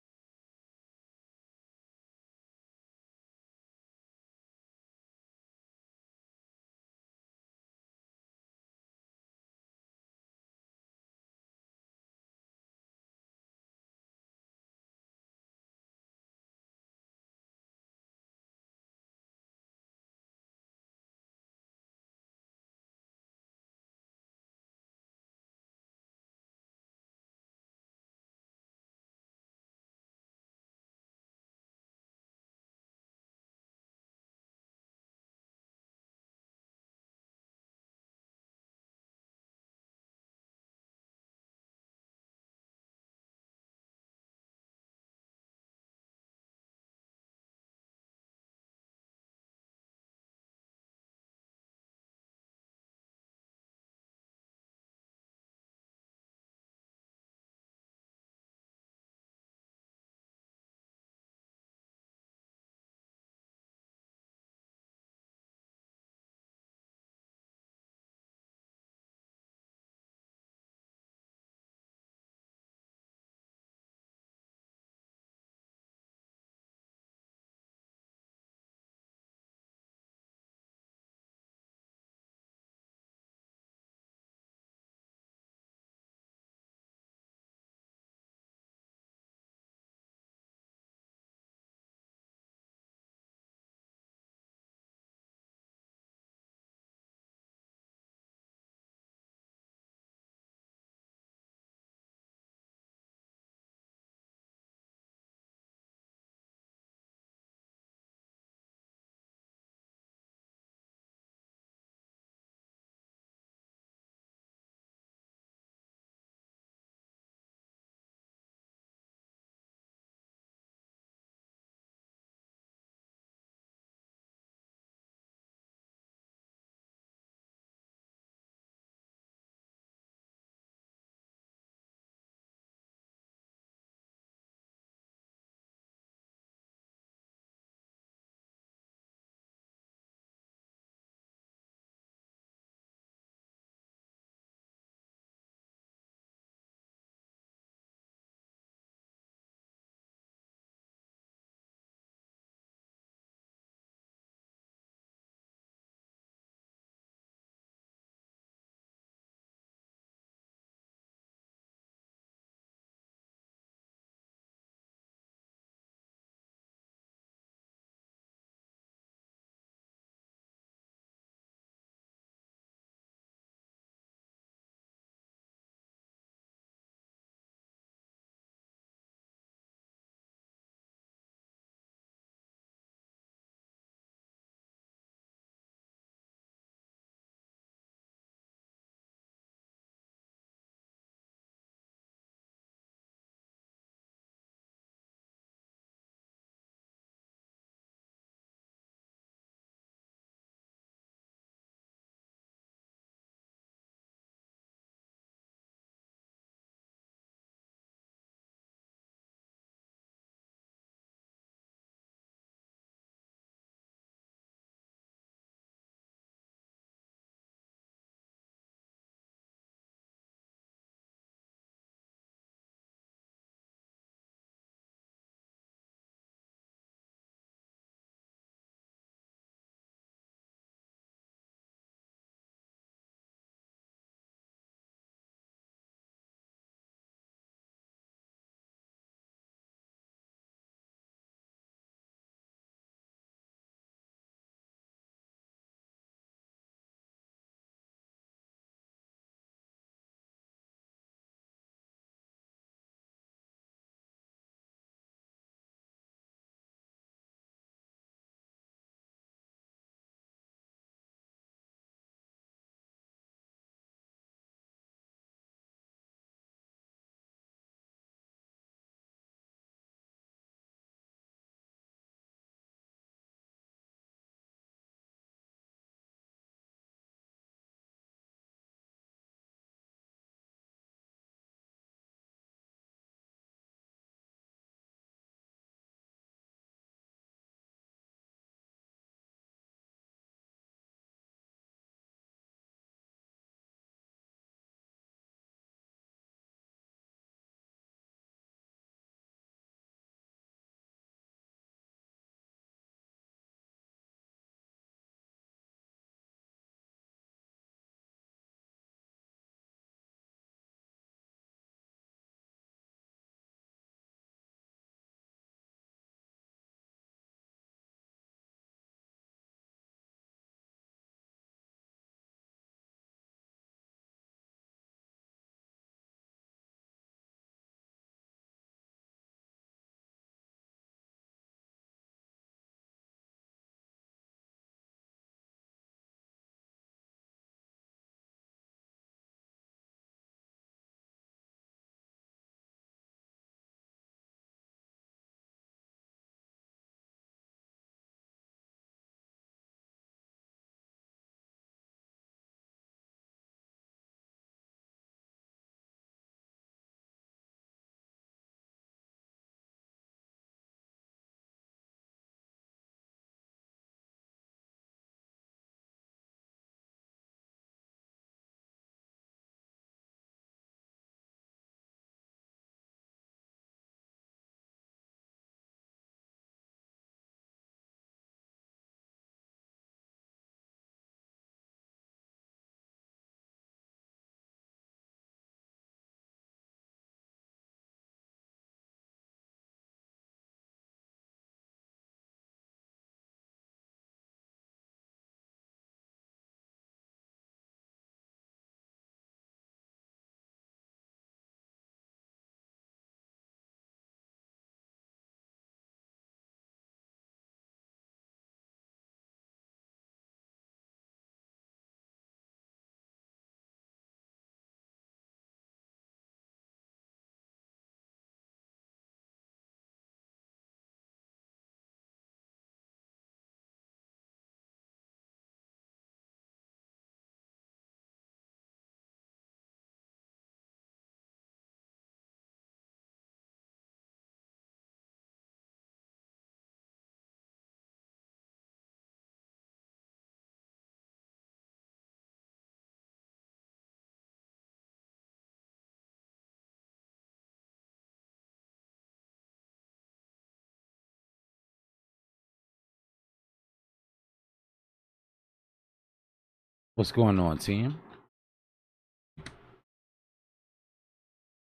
What's going on, team?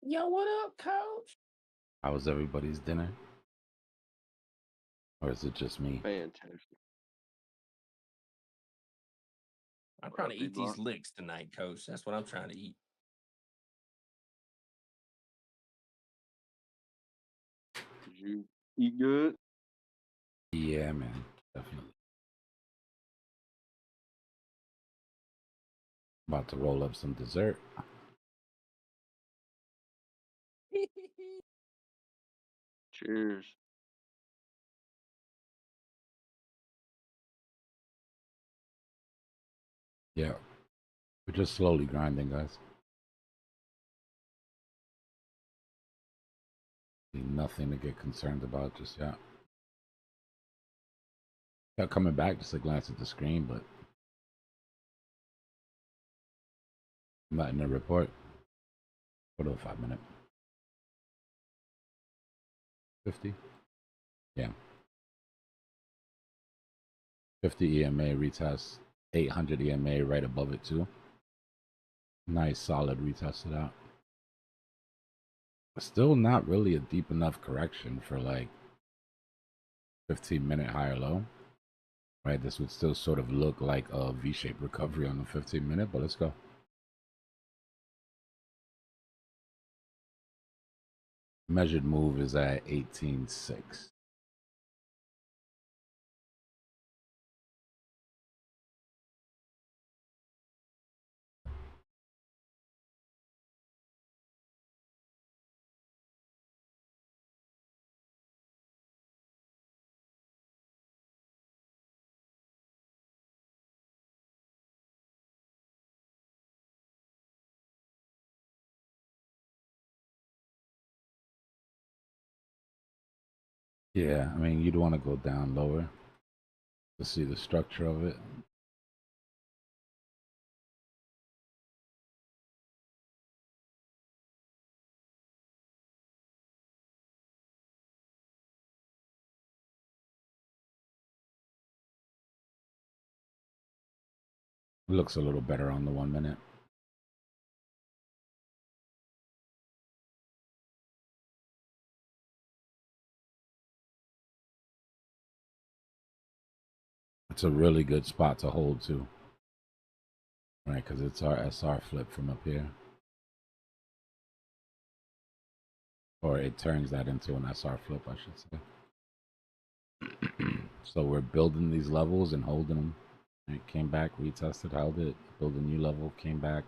Yo, what up, coach? How was everybody's dinner? Or is it just me? Fantastic. I'm What trying up, to eat these Dbloc? licks tonight, coach. That's what I'm trying to eat. Did you eat good? Yeah, man. Definitely. About to roll up some dessert. Cheers. Yeah. We're just slowly grinding, guys. Nothing to get concerned about just yet. Got coming back just to glance at the screen, but not in the report. Go to the 5 minute. 50? Yeah. 50 EMA retest. 800 EMA right above it too. Nice solid retest of that. Still not really a deep enough correction for like 15-minute high or low. Right, this would still sort of look like a V-shaped recovery on the 15-minute, but let's go. Measured move is at 18.6. Yeah, I mean, you'd want to go down lower to see the structure of it. Looks a little better on the 1 minute. It's a really good spot to hold too, right? Because it's our SR flip from up here. Or it turns that into an SR flip, I should say. So we're building these levels and holding them. It came back, retested, held it, build a new level, came back.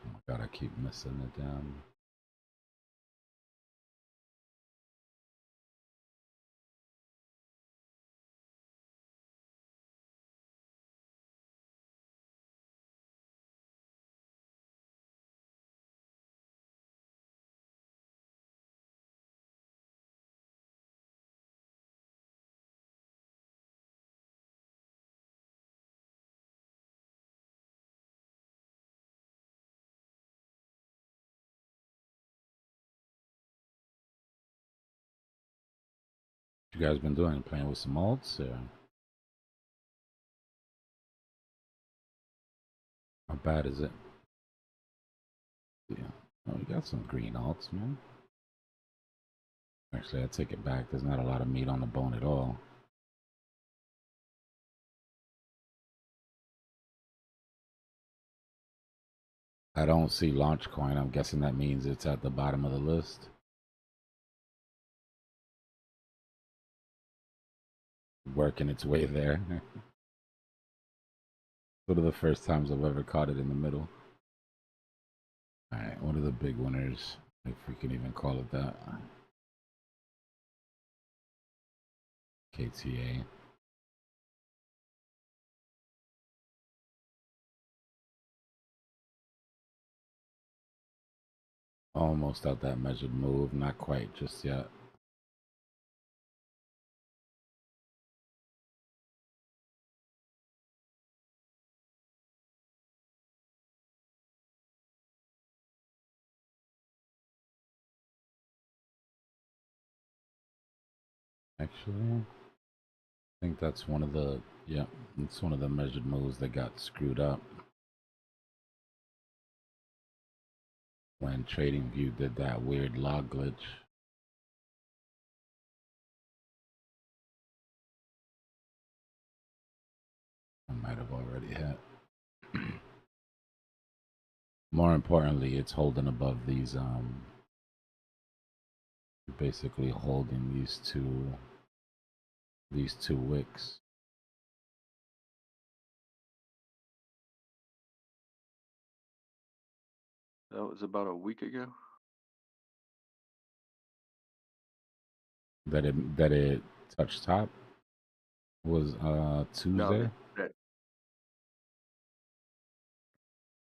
Oh my God, I keep missing it down. You guys been doing? Playing with some alts? Or how bad is it? Yeah. Oh, we got some green alts, man. Actually, I take it back. There's not a lot of meat on the bone at all. I don't see launch coin. I'm guessing that means it's at the bottom of the list. Working its way there. One of the first times I've ever caught it in the middle. Alright, one of the big winners, if we can even call it that. KTA. Almost out that measured move, not quite just yet. Actually, I think that's one of the, yeah, it's one of the measured moves that got screwed up. When TradingView did that weird log glitch. I might have already hit. More importantly, it's holding above these, basically holding these two wicks. That was about a week ago. That it touched top was Tuesday.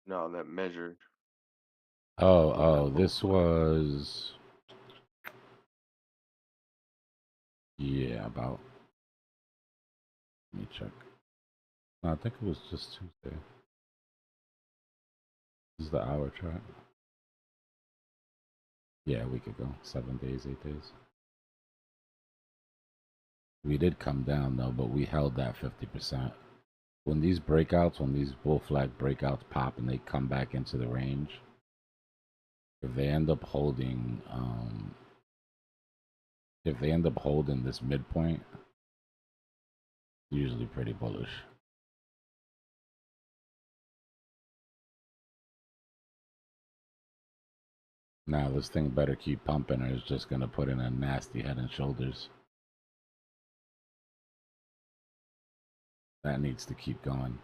No, that measured. Oh, this was, yeah, about, let me check. No, I think it was just Tuesday. This is the hour chart. Yeah, a week ago. 7 days, 8 days. We did come down though, but we held that 50%. When these breakouts, when these bull flag breakouts pop and they come back into the range, if they end up holding, this midpoint, usually pretty bullish. Now this thing better keep pumping or it's just gonna put in a nasty head and shoulders. That needs to keep going.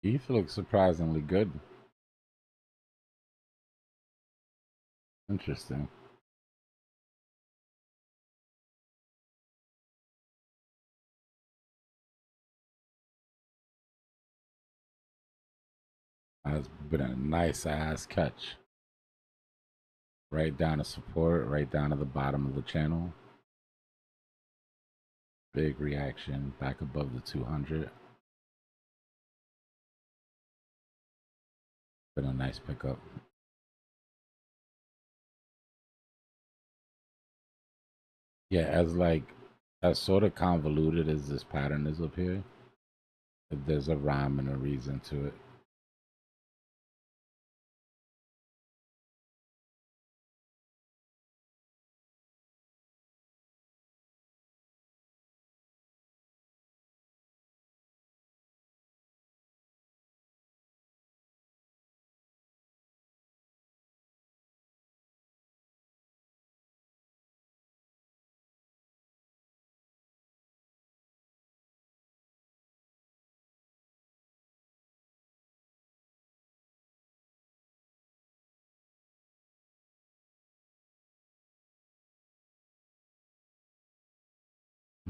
ETH looks surprisingly good. Interesting. That's been a nice ass catch. Right down to support, right down to the bottom of the channel. Big reaction back above the 200. Been a nice pickup. Yeah, as sort of convoluted as this pattern is up here, there's a rhyme and a reason to it.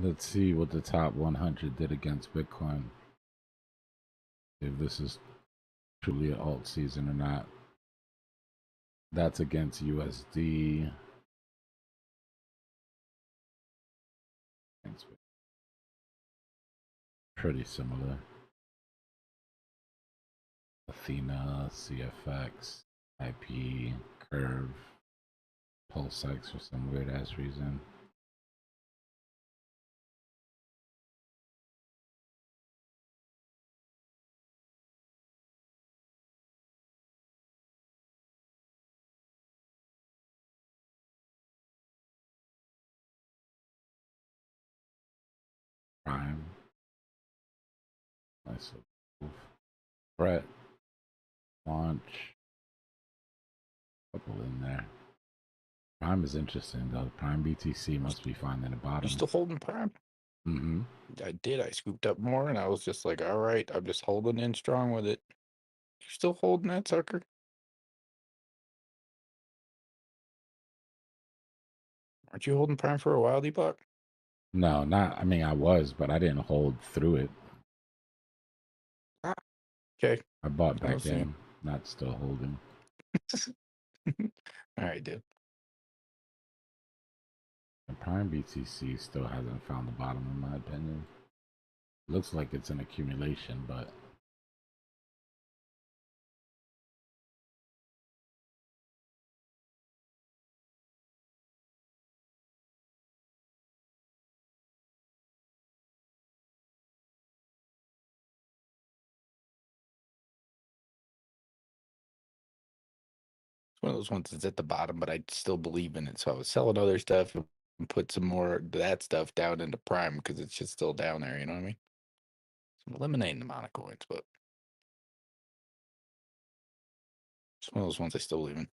Let's see what the top 100 did against Bitcoin. If this is truly an alt season or not. That's against USD. Pretty similar. Athena, CFX, IP, Curve, PulseX for some weird ass reason. Nice move. Brett. Launch. Couple in there. Prime is interesting though. Prime BTC must be finding the bottom. You still holding Prime? Mm-hmm. I did. I scooped up more, and I was just like, all right, I'm just holding in strong with it. You still holding that sucker? Aren't you holding Prime for a while, Dbloc? No, not. I mean, I was, but I didn't hold through it. Okay. I bought I don't back see. in, not still holding. All right, dude. The Prime BTC still hasn't found the bottom, in my opinion. Looks like it's an accumulation, but It's one of those ones that's at the bottom, but I still believe in it. So I was selling other stuff and put some more of that stuff down into Prime because it's just still down there. You know what I mean? So I'm eliminating the amount of coins, but it's one of those ones I still believe in.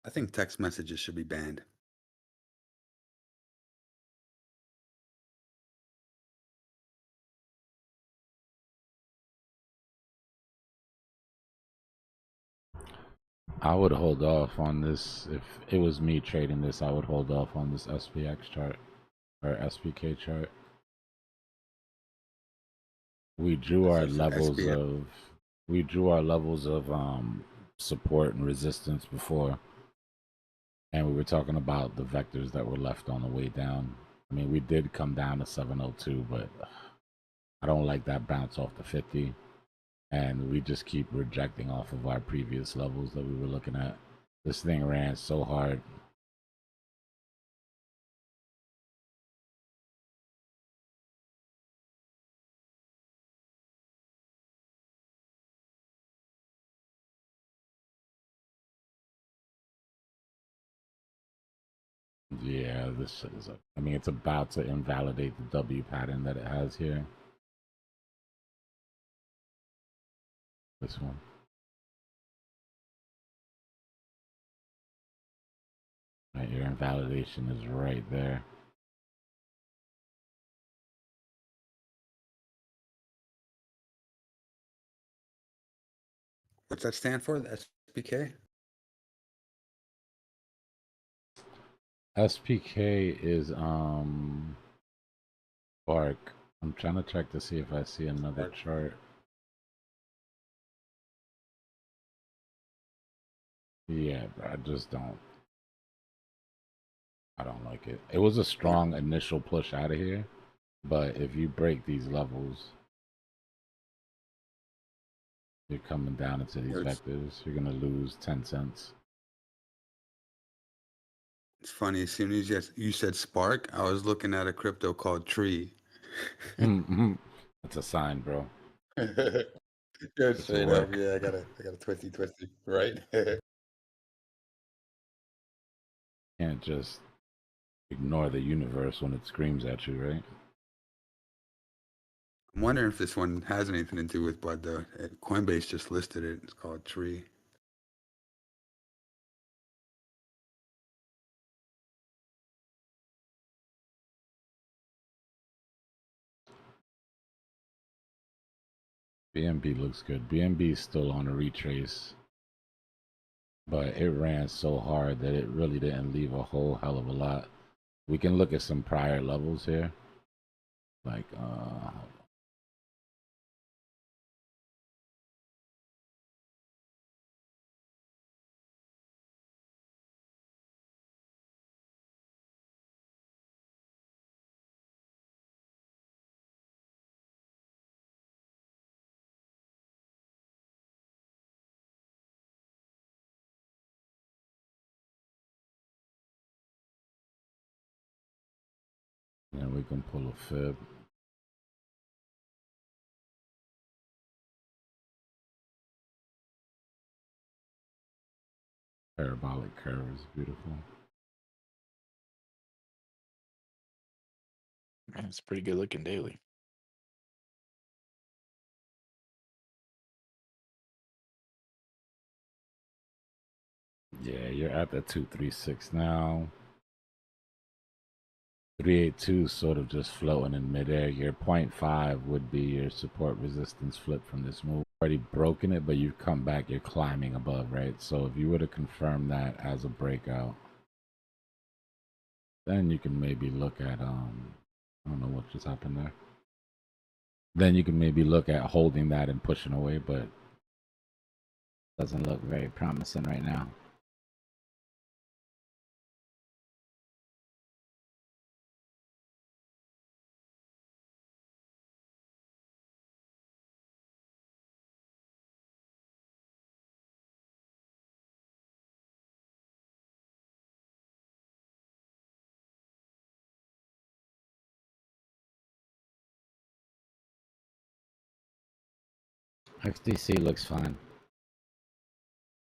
I think text messages should be banned. I would hold off on this. If it was me trading this, I would hold off on this SPX chart or SPK chart. we drew That's our just an levels SPX. of we drew our levels of support and resistance before, and we were talking about the vectors that were left on the way down. I mean, we did come down to 702, but I don't like that bounce off the 50, and we just keep rejecting off of our previous levels that we were looking at. This thing ran so hard. Yeah, this shit is up. I mean, it's about to invalidate the W pattern that it has here. This one. Right, your invalidation is right there. What's that stand for? The SPK? SPK is Bark. I'm trying to check to see if I see another chart. Yeah, but I just don't. I don't like it. It was a strong initial push out of here, but if you break these levels, you're coming down into these vectors. You're gonna lose 10 cents. It's funny. As soon as you said Spark, I was looking at a crypto called Tree. That's a sign, bro. Good straight up. Yeah, I got a twisty, right? Can't just ignore the universe when it screams at you, right? I'm wondering if this one has anything to do with Bud though. Coinbase just listed it. It's called Tree. BNB looks good. BNB is still on a retrace, but it ran so hard that it really didn't leave a whole hell of a lot. We can look at some prior levels here. Like, and we can pull a fib. Parabolic curve is beautiful. Man, it's pretty good looking daily. Yeah, you're at the 236 now. 382 is sort of just floating in midair. Your 0.5 would be your support resistance flip from this move. Already broken it, but you've come back, you're climbing above, right? So if you were to confirm that as a breakout, then you can maybe look at I don't know what just happened there. Then you can maybe look at holding that and pushing away, but Doesn't look very promising right now. XDC looks fine.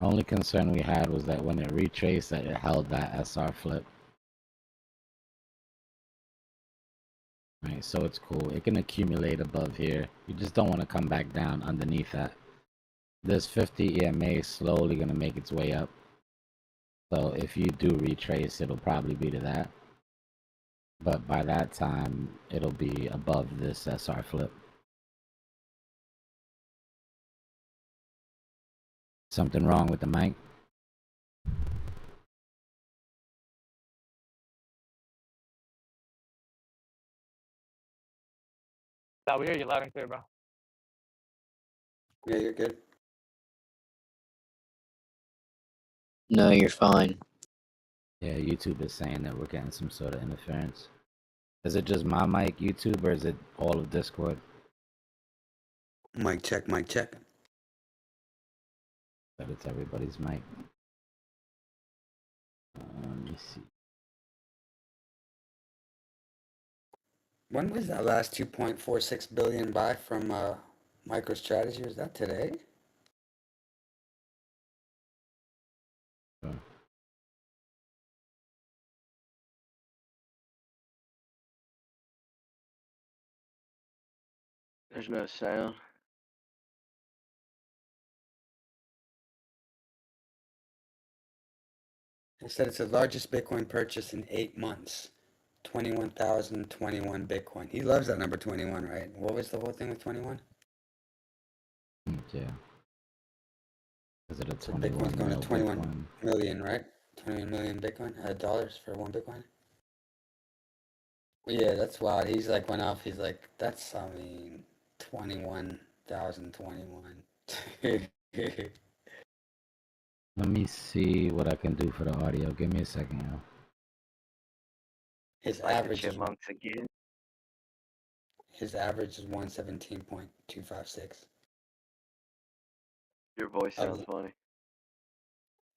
Only concern we had was that when it retraced, that it held that SR flip. Right, so it's cool. It can accumulate above here. You just don't want to come back down underneath that. This 50 EMA is slowly going to make its way up. So if you do retrace, it'll probably be to that. But by that time, it'll be above this SR flip. Something wrong with the mic? No, we hear you loud and clear, bro. Yeah, you're good. No, you're fine. Yeah, YouTube is saying that we're getting some sort of interference. Is it just my mic, YouTube, or is it all of Discord? Mic check, mic check. But it's everybody's mic. Let me see. When was that last 2.46 billion buy from MicroStrategy? Was that today? There's no sound. They said it's the largest Bitcoin purchase in 8 months. 21,021 Bitcoin. He loves that number 21, right? What was the whole thing with 21? Yeah. Is it a So 21 Bitcoin's going to mil 21 Bitcoin? million, right? 21 million Bitcoin, dollars for one Bitcoin. Yeah, that's wild. He's like went off. He's like, that's, I mean, 21,021. Let me see what I can do for the audio. Give me a second, yo. His Like the average is chipmunks again. his average is 117.256. Your voice Of sounds the- funny.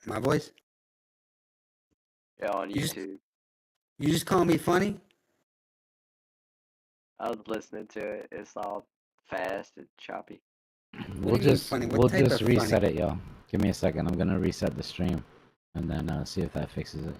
My voice? Yeah, on You just YouTube. you just call me funny? I was listening to it. It's all fast and choppy. We'll do you mean just funny? What type of reset funny? it, y'all. Give me a second. I'm gonna reset the stream, and then see if that fixes it.